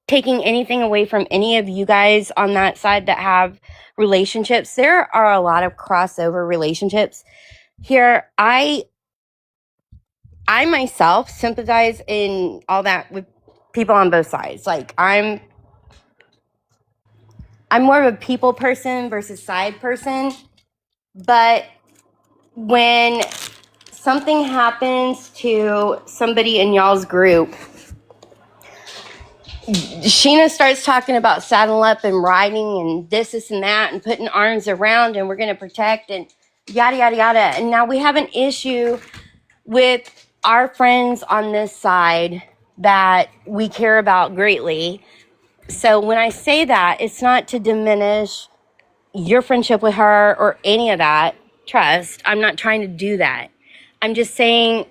taking anything away from any of you guys on that side that have relationships. There are a lot of crossover relationships here. I myself sympathize in all that with people on both sides. Like I'm more of a people person versus side person. But when something happens to somebody in y'all's group, Sheena starts talking about saddle up and riding and this and that and putting arms around and we're going to protect and yada, yada, yada. And now we have an issue with our friends on this side that we care about greatly. So when I say that, it's not to diminish your friendship with her or any of that. Trust, I'm not trying to do that. I'm just saying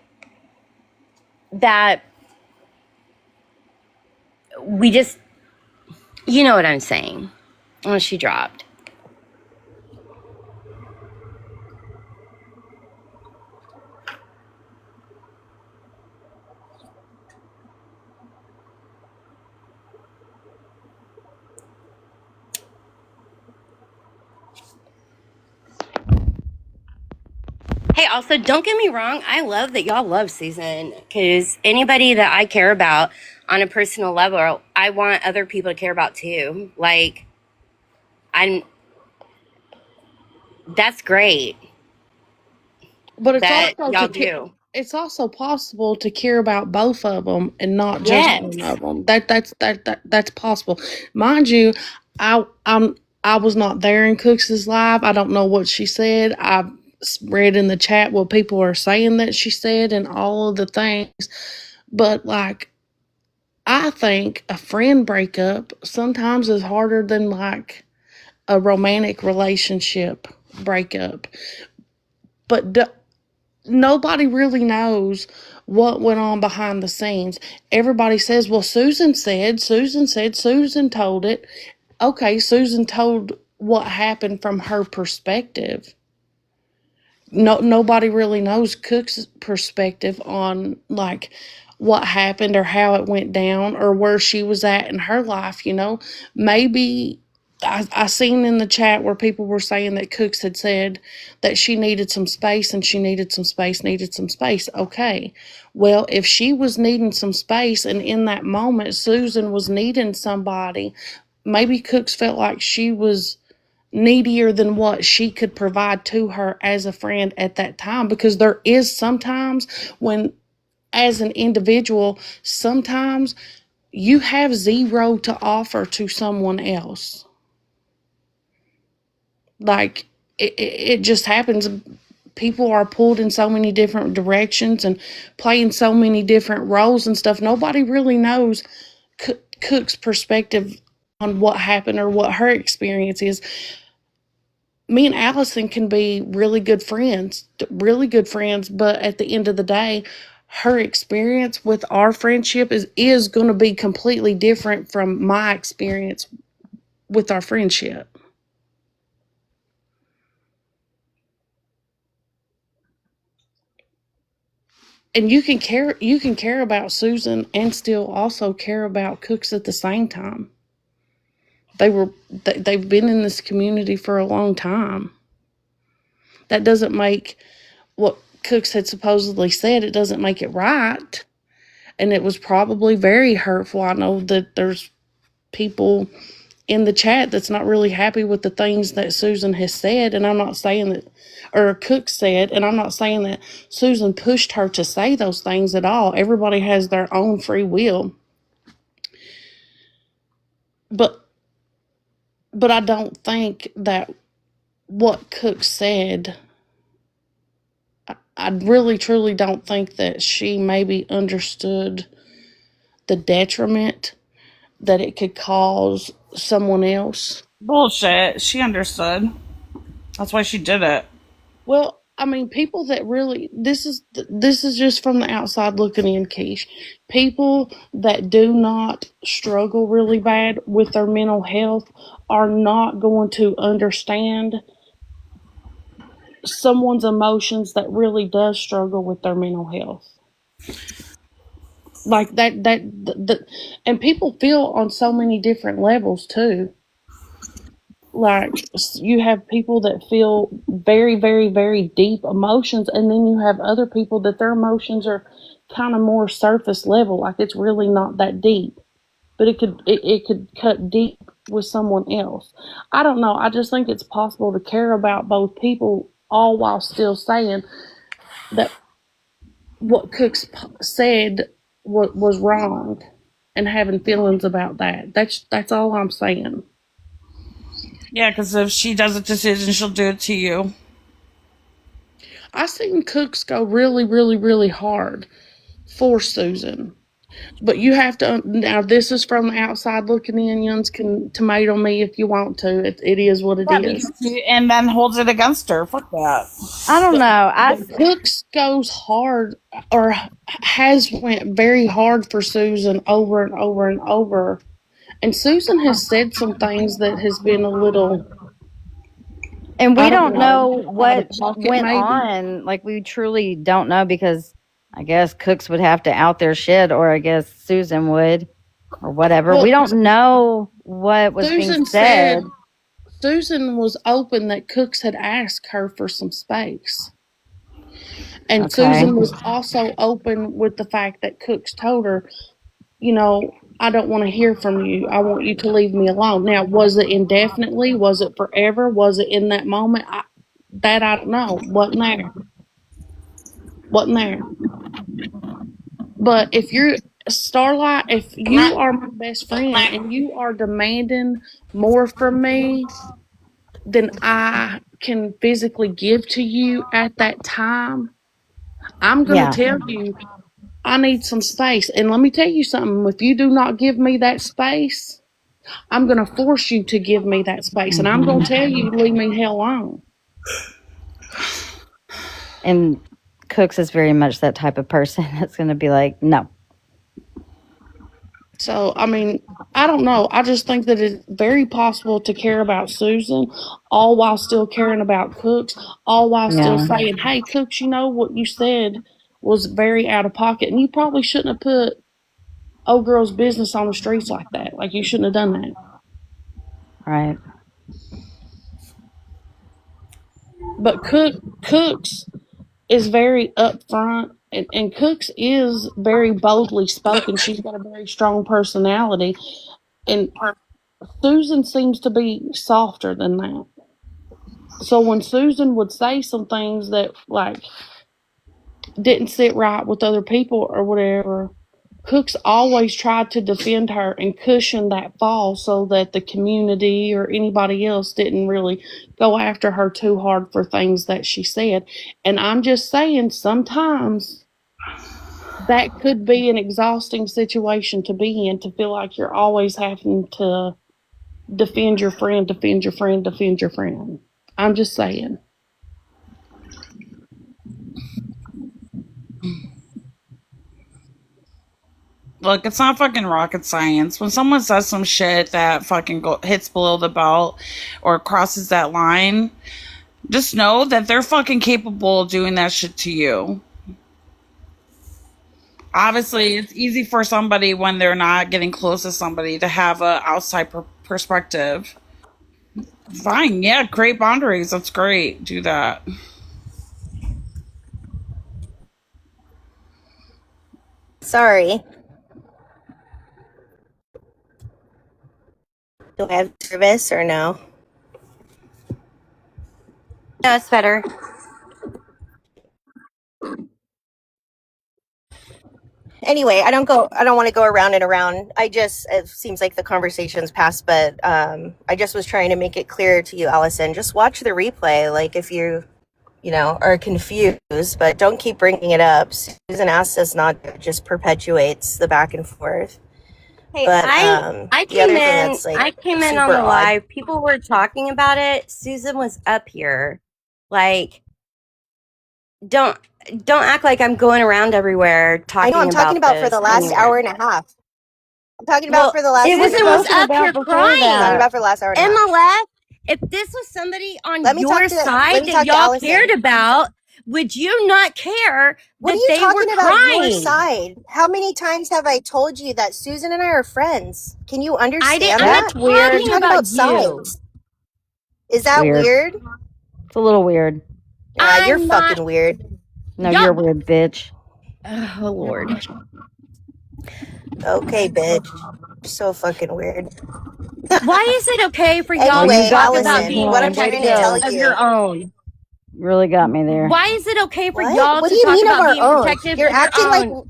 that we just, you know what I'm saying. Oh, she dropped. Hey, also, don't get me wrong. I love that y'all love Susan because anybody that I care about on a personal level, I want other people to care about too. Like, that's great. But it's That also y'all do. it's also possible to care about both of them and not just Yes. one of them. That's possible. Mind you, I was not there in Cooks's live. I don't know what she said. I read in the chat what people are saying that she said and all of the things. But like, I think a friend breakup sometimes is harder than like a romantic relationship breakup. But nobody really knows what went on behind the scenes. Everybody says, well, Susan said, Susan told it. Okay, Susan told what happened from her perspective. Nobody really knows Cook's perspective on like what happened or how it went down or where she was at in her life. Maybe I seen in the chat where people were saying that Cooks had said that she needed some space and she needed some space. Okay, well, if she was needing some space and in that moment Susan was needing somebody, maybe Cooks felt like she was needier than what she could provide to her as a friend at that time, because there is sometimes when, as an individual, sometimes you have zero to offer to someone else. Like it just happens. People are pulled in so many different directions and playing so many different roles and stuff. Nobody really knows Cook's perspective on what happened or what her experience is. Me and Allison can be really good friends, but at the end of the day, her experience with our friendship is going to be completely different from my experience with our friendship. And you can care about Susan and still also care about Cooks at the same time. They've been in this community for a long time. That doesn't make what Cooks had supposedly said, it doesn't make it right. And it was probably very hurtful. I know that there's people in the chat that's not really happy with the things that Susan has said, and I'm not saying that, or Cook said, and I'm not saying that Susan pushed her to say those things at all. Everybody has their own free will. But I don't think that what Cook said, I really truly don't think that she maybe understood the detriment that it could cause someone else. Bullshit. She understood. That's why she did it. Well, I mean, people that really this is just from the outside looking in, Kesh. People that do not struggle really bad with their mental health are not going to understand someone's emotions that really does struggle with their mental health. Like that and people feel on so many different levels too. Like, you have people that feel very, very, very deep emotions, and then you have other people that their emotions are kind of more surface level, like it's really not that deep, but it could cut deep with someone else. I don't know. I just think it's possible to care about both people, all while still saying that what Cooks said was wrong, and having feelings about that. That's all I'm saying. Yeah, because if she does a decision, she'll do it to you. I seen Cooks go really, really, really hard for Susan. But you have to, now this is from the outside looking in. Yuns can tomato me if you want to. It is what it is. And then holds it against her. Fuck that. I don't know. But Cooks goes hard, or has went very hard for Susan over and over and over. And Susan has said some things that has been a little, and we don't know what went maybe. on. Like, we truly don't know, because I guess Cooks would have to out their shit, or I guess Susan would, or whatever. Well, we don't know what was being said. Susan was open that Cooks had asked her for some space. And Okay. Susan was also open with the fact that Cooks told her, I don't want to hear from you. I want you to leave me alone. Now, was it indefinitely? Was it forever? Was it in that moment? I don't know. Wasn't there. But if you're Starlight, if you are my best friend and you are demanding more from me than I can physically give to you at that time, I'm going to tell you I need some space. And let me tell you something. If you do not give me that space, I'm going to force you to give me that space. And I'm going to tell you, leave me hell alone. And Cooks is very much that type of person that's going to be like, no. So, I mean, I don't know. I just think that it's very possible to care about Susan, all while still caring about Cooks, all while still saying, hey, Cooks, what you said was very out of pocket. And you probably shouldn't have put old girl's business on the streets like that. Like, you shouldn't have done that. Right. But Cooks is very upfront, and Cooks is very boldly spoken. She's got a very strong personality. And Susan seems to be softer than that. So when Susan would say some things that, like, didn't sit right with other people or whatever, Cooks always tried to defend her and cushion that fall so that the community or anybody else didn't really go after her too hard for things that she said. And I'm just saying, sometimes that could be an exhausting situation to be in, to feel like you're always having to Defend your friend, defend your friend, defend your friend. I'm just saying. Look, it's not fucking rocket science. When someone says some shit that fucking hits below the belt or crosses that line, just know that they're fucking capable of doing that shit to you. Obviously, it's easy for somebody when they're not getting close to somebody to have a outside perspective. Fine, yeah, create boundaries. That's great. Do that. Sorry. Do I have service or no? No, it's better. Anyway, I don't want to go around and around. It seems like the conversation's passed, but I just was trying to make it clear to you, Allison. Just watch the replay. Like if you are confused, but don't keep bringing it up. Susan asked us not to, just perpetuates the back and forth. Hey, But I the other came thing in. that's like I came in on super the odd. live. People were talking about it. Susan was up here. Like, don't act like I'm going around everywhere I talking know I'm talking about for the last anyway. hour and a half. I'm talking Well, about for the last. Susan was up here crying. Talking about for the last hour and a half. Emma left. If this was somebody on Let me your talk to- let side me that talk to y'all Allison. cared about, would you not care What that are you they talking were about crying? your side? How many times have I told you that Susan and I are friends? Can you understand I'm that? not talking Talk about you. sides. Is that weird? It's a little weird. Yeah, you're I'm not- fucking weird. No, you're weird, bitch. Oh, Lord. Okay, bitch. So fucking weird. Why is it okay for y'all Anyway, to talk Allison, about being what I'm protective trying to tell of you- your own? Really got me there. Why is it okay for What? y'all What to do you talk mean of about our being own? protective You're of your acting like own?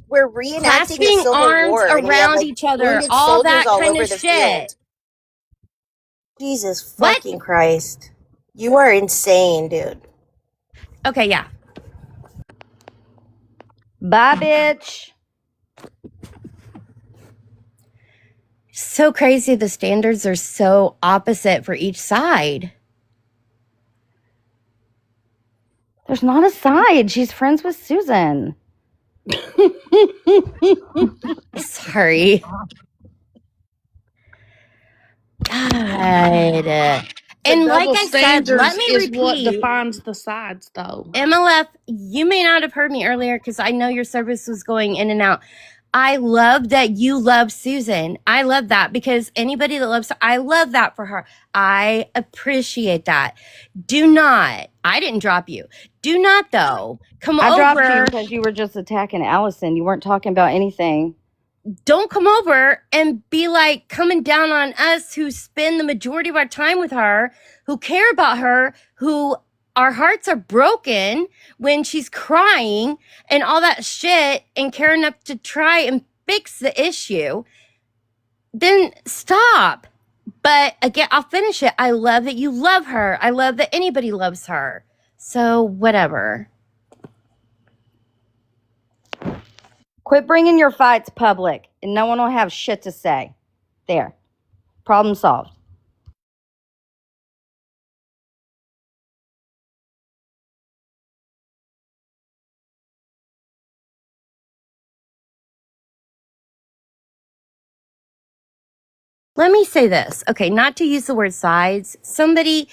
we're reenacting the Clasping Civil arms War and we have around like each other, wounded all soldiers that all kind over of the shit. field. Jesus fucking Christ. You are insane, dude. Okay, yeah. Bye, bitch. So crazy the standards are so opposite for each side. There's not a side. She's friends with Susan. Sorry. God. And like double I said, let standards me is repeat. what defines the sides, though. MLF, you may not have heard me earlier because I know your service was going in and out. I love that you love Susan. I love that because anybody that loves her, I love that for her. I appreciate that. Do not, I didn't drop you. Do not, though, come I over. dropped you because you were just attacking Allison. You weren't talking about anything. Don't come over and be like coming down on us who spend the majority of our time with her, who care about her, who our hearts are broken when she's crying and all that shit and care enough to try and fix the issue. Then stop. But again, I'll finish it. I love that you love her. I love that anybody loves her. So whatever. Quit bringing your fights public, and no one will have shit to say. There. Problem solved. Let me say this. Okay, not to use the word sides. Somebody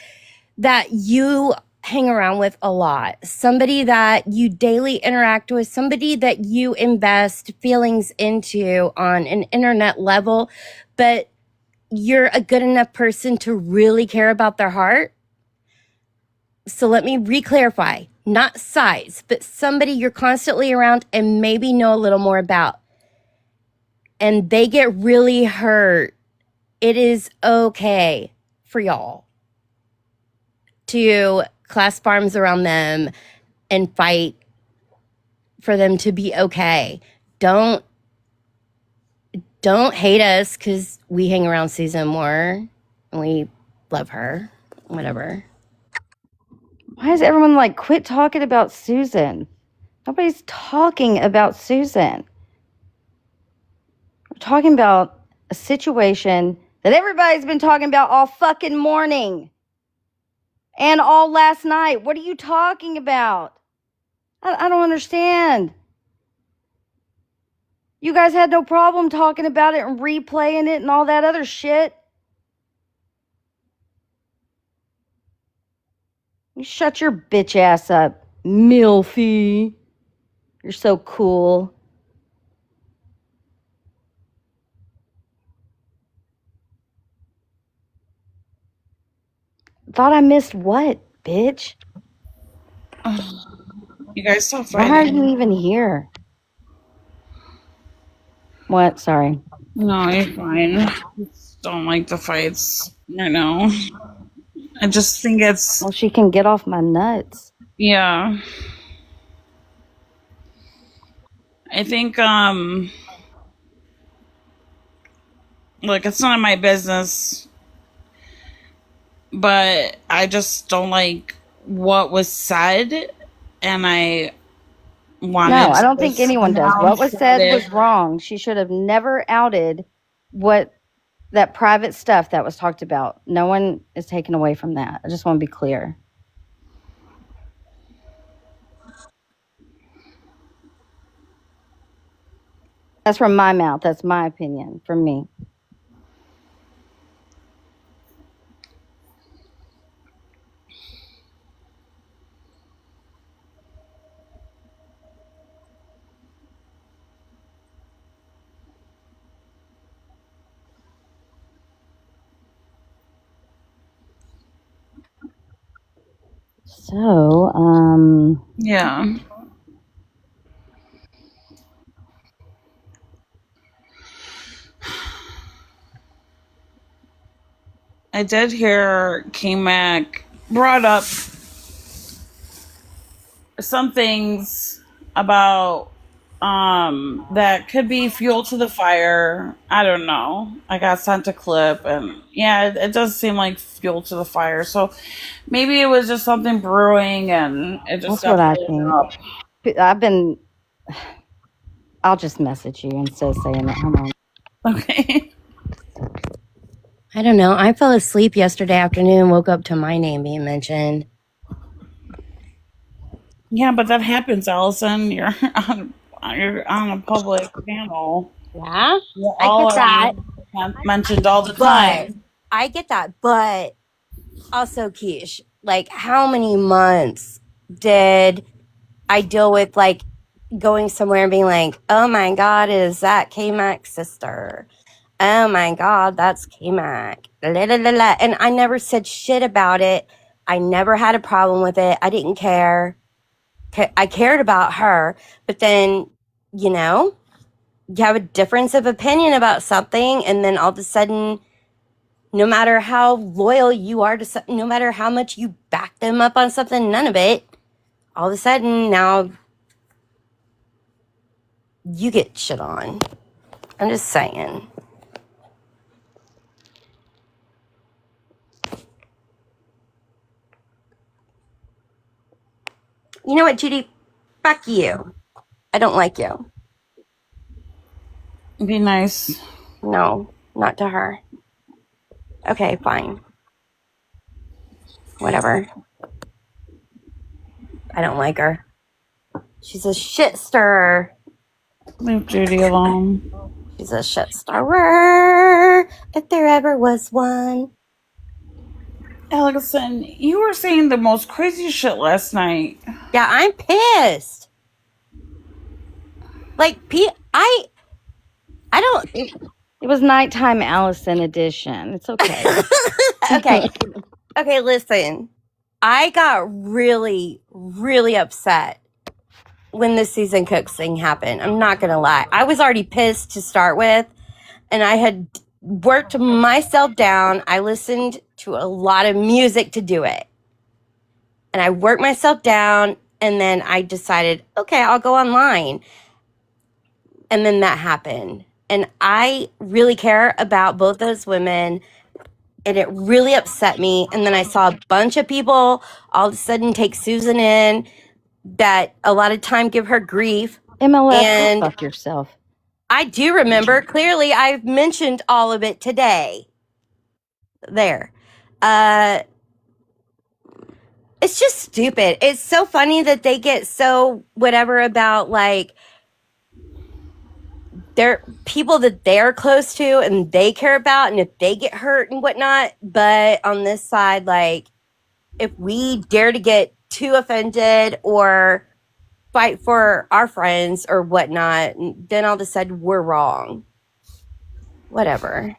that you hang around with a lot, somebody that you daily interact with, somebody that you invest feelings into on an internet level, but you're a good enough person to really care about their heart. So let me re-clarify, not size, but somebody you're constantly around and maybe know a little more about. And they get really hurt. It is okay for y'all to clasp arms around them and fight for them to be okay. Don't hate us because we hang around Susan more and we love her. Whatever. Why is everyone like, quit talking about Susan? Nobody's talking about Susan. We're talking about a situation that everybody's been talking about all fucking morning and all last night. What are you talking about? I don't understand. You guys had no problem talking about it and replaying it and all that other shit. You shut your bitch ass up, Milfy. You're so cool. Thought I missed what, bitch? You guys stop Why fighting. are you even here? What? Sorry. No, you're fine. I just don't like the fights right now. I just think it's... Well, she can get off my nuts. Yeah. I think, look, it's none of my business, but I just don't like what was said, and I wanted No, I to don't think just anyone does. What announce was that said it... was wrong. She should have never outed what that private stuff that was talked about. No one is taken away from that. I just want to be clear. That's from my mouth. That's my opinion from me. So, Yeah. I did hear K-Mac brought up some things about that could be fuel to the fire. I don't know. I got sent a clip, and yeah, it does seem like fuel to the fire. So maybe it was just something brewing, and it just that's what I blown up. think. I'll just message you instead of saying it. Hold on. Okay. I don't know. I fell asleep yesterday afternoon, woke up to my name being mentioned. Yeah, but that happens, Allison. You're on a public panel. Yeah, You're I all get that. mentioned all the But time. I get that. But also, Kesh, like, how many months did I deal with, like, going somewhere and being like, oh my God, is that K-Mac's sister? Oh my God, that's K-Mac. And I never said shit about it. I never had a problem with it. I didn't care. I cared about her. But then, you know, you have a difference of opinion about something, and then all of a sudden, no matter how loyal you are to something, no matter how much you back them up on something, none of it, all of a sudden now you get shit on. I'm just saying. You know what, Judy? Fuck you. I don't like you. Be nice. No, not to her. Okay, fine. Whatever. I don't like her. She's a shit stirrer. Leave Judy alone. She's a shit stirrer, if there ever was one. Allison, you were saying the most crazy shit last night. Yeah, I'm pissed. Like, I don't... It was nighttime Allison edition. It's okay. Okay, listen. I got really, really upset when the season cooks thing happened. I'm not going to lie. I was already pissed to start with, and I had worked myself down. I listened to a lot of music to do it. And I worked myself down, and then I decided, okay, I'll go online. And then that happened. And I really care about both those women, and it really upset me. And then I saw a bunch of people all of a sudden take Susan in that a lot of time give her grief. MLS, and go fuck yourself. I do remember clearly. I've mentioned all of it today. there. It's just stupid. It's so funny that they get so whatever about like they're people that they're close to and they care about, and if they get hurt and whatnot. But on this side, like if we dare to get too offended or fight for our friends or whatnot, then all of a sudden we're wrong. Whatever.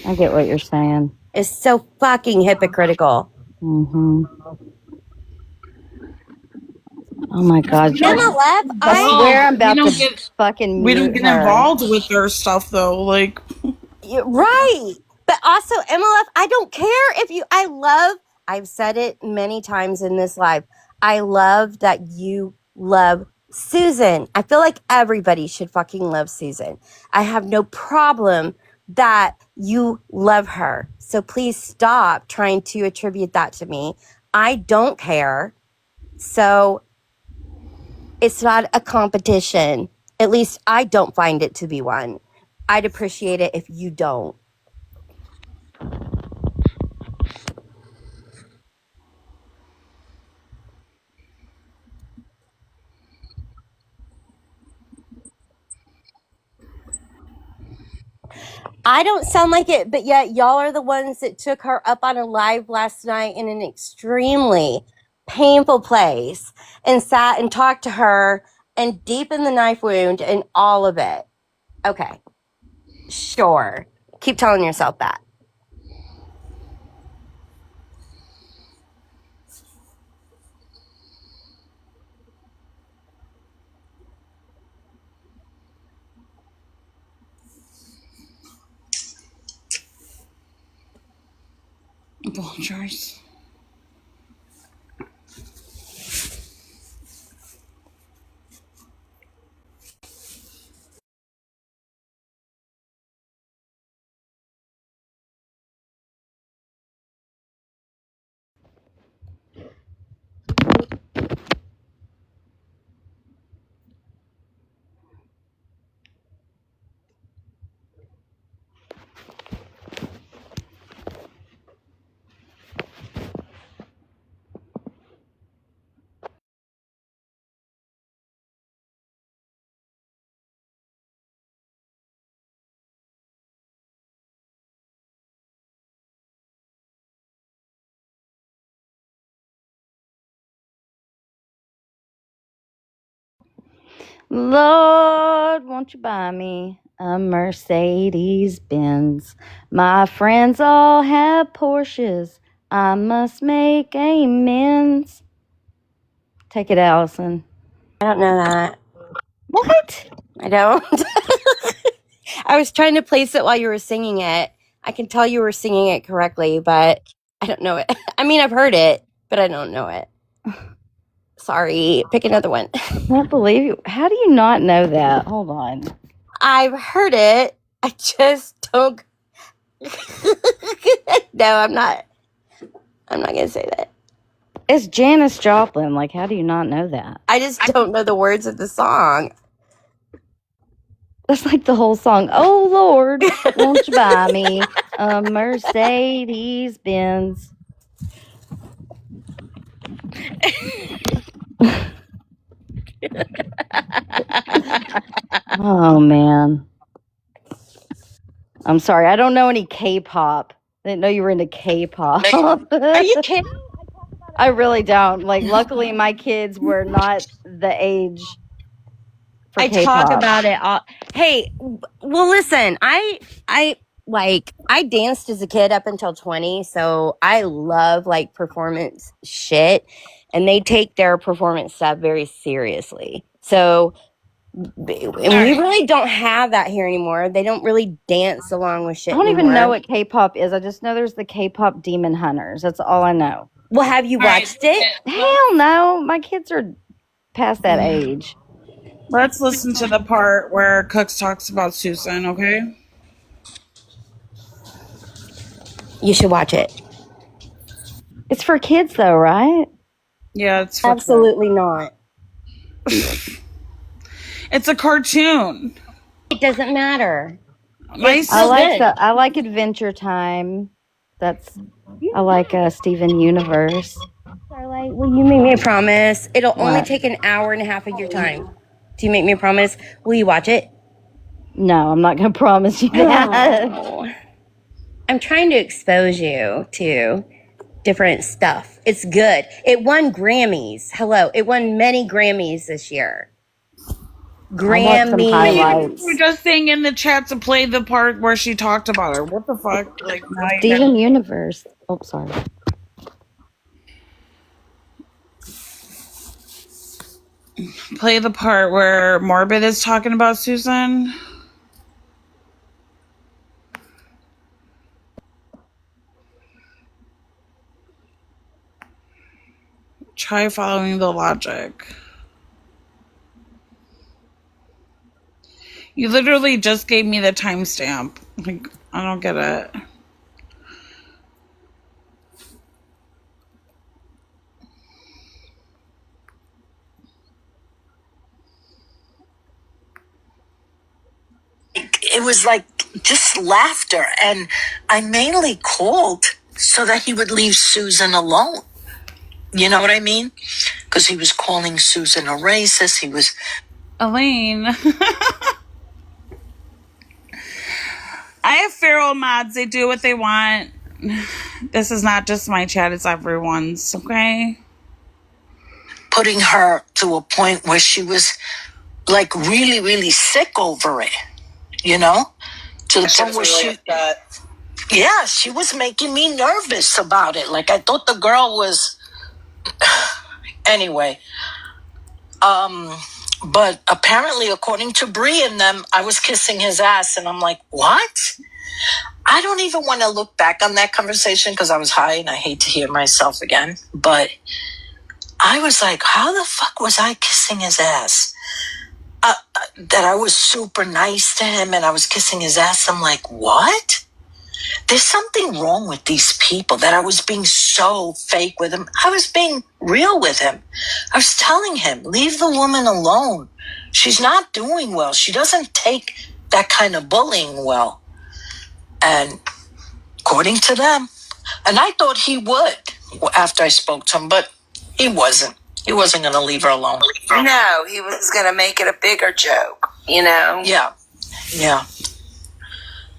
I get what you're saying. It's so fucking hypocritical. Mm-hmm. Oh my God. I swear I'm about we to don't get fucking we don't mute get her. involved with their stuff though. Like, right. But also MLF, I don't care if you, I've said it many times in this live. I love that you love Susan. I feel like everybody should fucking love Susan. I have no problem that you love her. So please stop trying to attribute that to me. I don't care. So it's not a competition. At least I don't find it to be one. I'd appreciate it if you don't. I don't sound like it, but yet y'all are the ones that took her up on a live last night in an extremely painful place and sat and talked to her and deepened the knife wound and all of it. Okay. Sure. Keep telling yourself that. vultures. Lord, won't you buy me a Mercedes Benz? My friends all have Porsches. I must make amends. Take it, Allison. I don't know that. What? I don't. I was trying to place it while you were singing it. I can tell you were singing it correctly, but I don't know it. I mean, I've heard it, but I don't know it. Sorry. Pick another one. I can't believe you. How do you not know that? Hold on. I've heard it. I just don't. No, I'm not. I'm not going to say that. It's Janis Joplin. Like, how do you not know that? I just don't know the words of the song. That's like the whole song. Oh, Lord, won't you buy me a Mercedes Benz? Oh, man. I'm sorry. I don't know any K-pop. I didn't know you were into K-pop. Are you kidding? I really don't. Like, luckily, my kids were not the age for I K-pop. talk about it all. Hey, well, listen, I danced as a kid up until 20, so I love like performance shit, and they take their performance stuff very seriously. So, and we really don't have that here anymore. They don't really dance along with shit I don't anymore. even know what K-pop is. I just know there's the K-pop Demon Hunters. That's all I know. Well, have you watched it? Hell no. My kids are past that age. Let's listen to the part where Cooks talks about Susan, okay? You should watch it. It's for kids, though, right? Yeah, it's for absolutely not. It's a cartoon. It doesn't matter. I like Adventure Time. That's I like Steven Universe. Starlight, will you make me a promise? It'll only What? take an hour and a half of your time. Do you make me a promise? Will you watch it? No, I'm not gonna promise you that. Oh. I'm trying to expose you to different stuff. It's good. It won Grammys. Hello. It won many Grammys this year. I watched some Grammys. You were highlights. just saying in the chat to play the part where she talked about her. What the fuck? Like, now you gotta Steven Universe. Oh, sorry. play the part where Morbid is talking about Susan. Try following the logic. You literally just gave me the timestamp. Like, I don't get it. It was like just laughter. And I mainly called so that he would leave Susan alone. You know what I mean? Because he was calling Susan a racist. He was. Elaine. I have feral mods. They do what they want. This is not just my chat, it's everyone's, okay? Putting her to a point where she was like really, really sick over it, you know? To the point where yeah, she was making me nervous about it. Like I thought the girl was, anyway. But apparently, according to Bree and them, I was kissing his ass, and I'm like, what? I don't even want to look back on that conversation because I was high and I hate to hear myself again. But I was like, how the fuck was I kissing his ass? That I was super nice to him and I was kissing his ass. I'm like, what? There's something wrong with these people that I was being so fake with him. I was being real with him. I was telling him, leave the woman alone. She's not doing well. She doesn't take that kind of bullying well. And according to them, and I thought he would after I spoke to him, but he wasn't. He wasn't going to leave her alone. No, he was going to make it a bigger joke, you know? Yeah.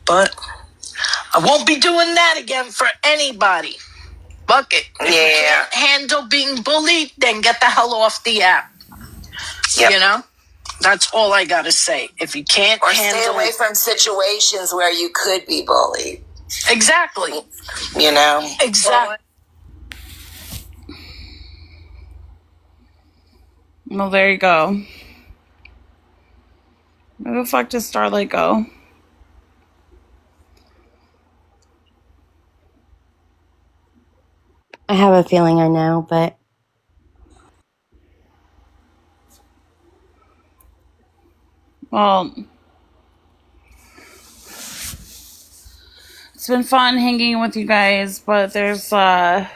But I won't be doing that again for anybody. Fuck it. If you can't handle being bullied, then get the hell off the app. Yep. You know? That's all I got to say. If you can't handle stay away from situations where you could be bullied. Exactly. You know? Exactly. Well, there you go. Where the fuck does Starlight go? I have a feeling I know, but Well, it's been fun hanging with you guys, but there's some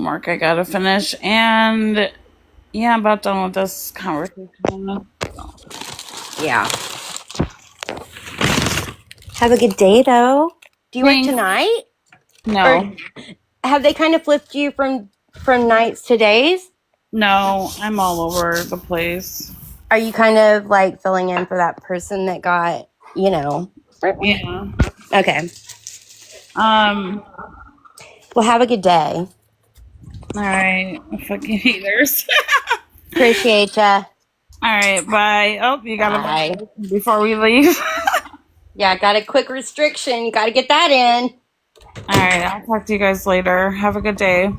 work I gotta finish, and yeah, I'm about done with this conversation. yeah. Have a good day, though. Do you Thanks. work tonight? No. Or have they kind of flipped you from nights to days? No, I'm all over the place. Are you kind of like filling in for that person that got, you know? Yeah. Okay. Well, have a good day. All right. Fucking haters. Appreciate ya. All right. Bye. Oh, you got to before we leave. Yeah, got a quick restriction. You got to get that in. All right. I'll talk to you guys later. Have a good day.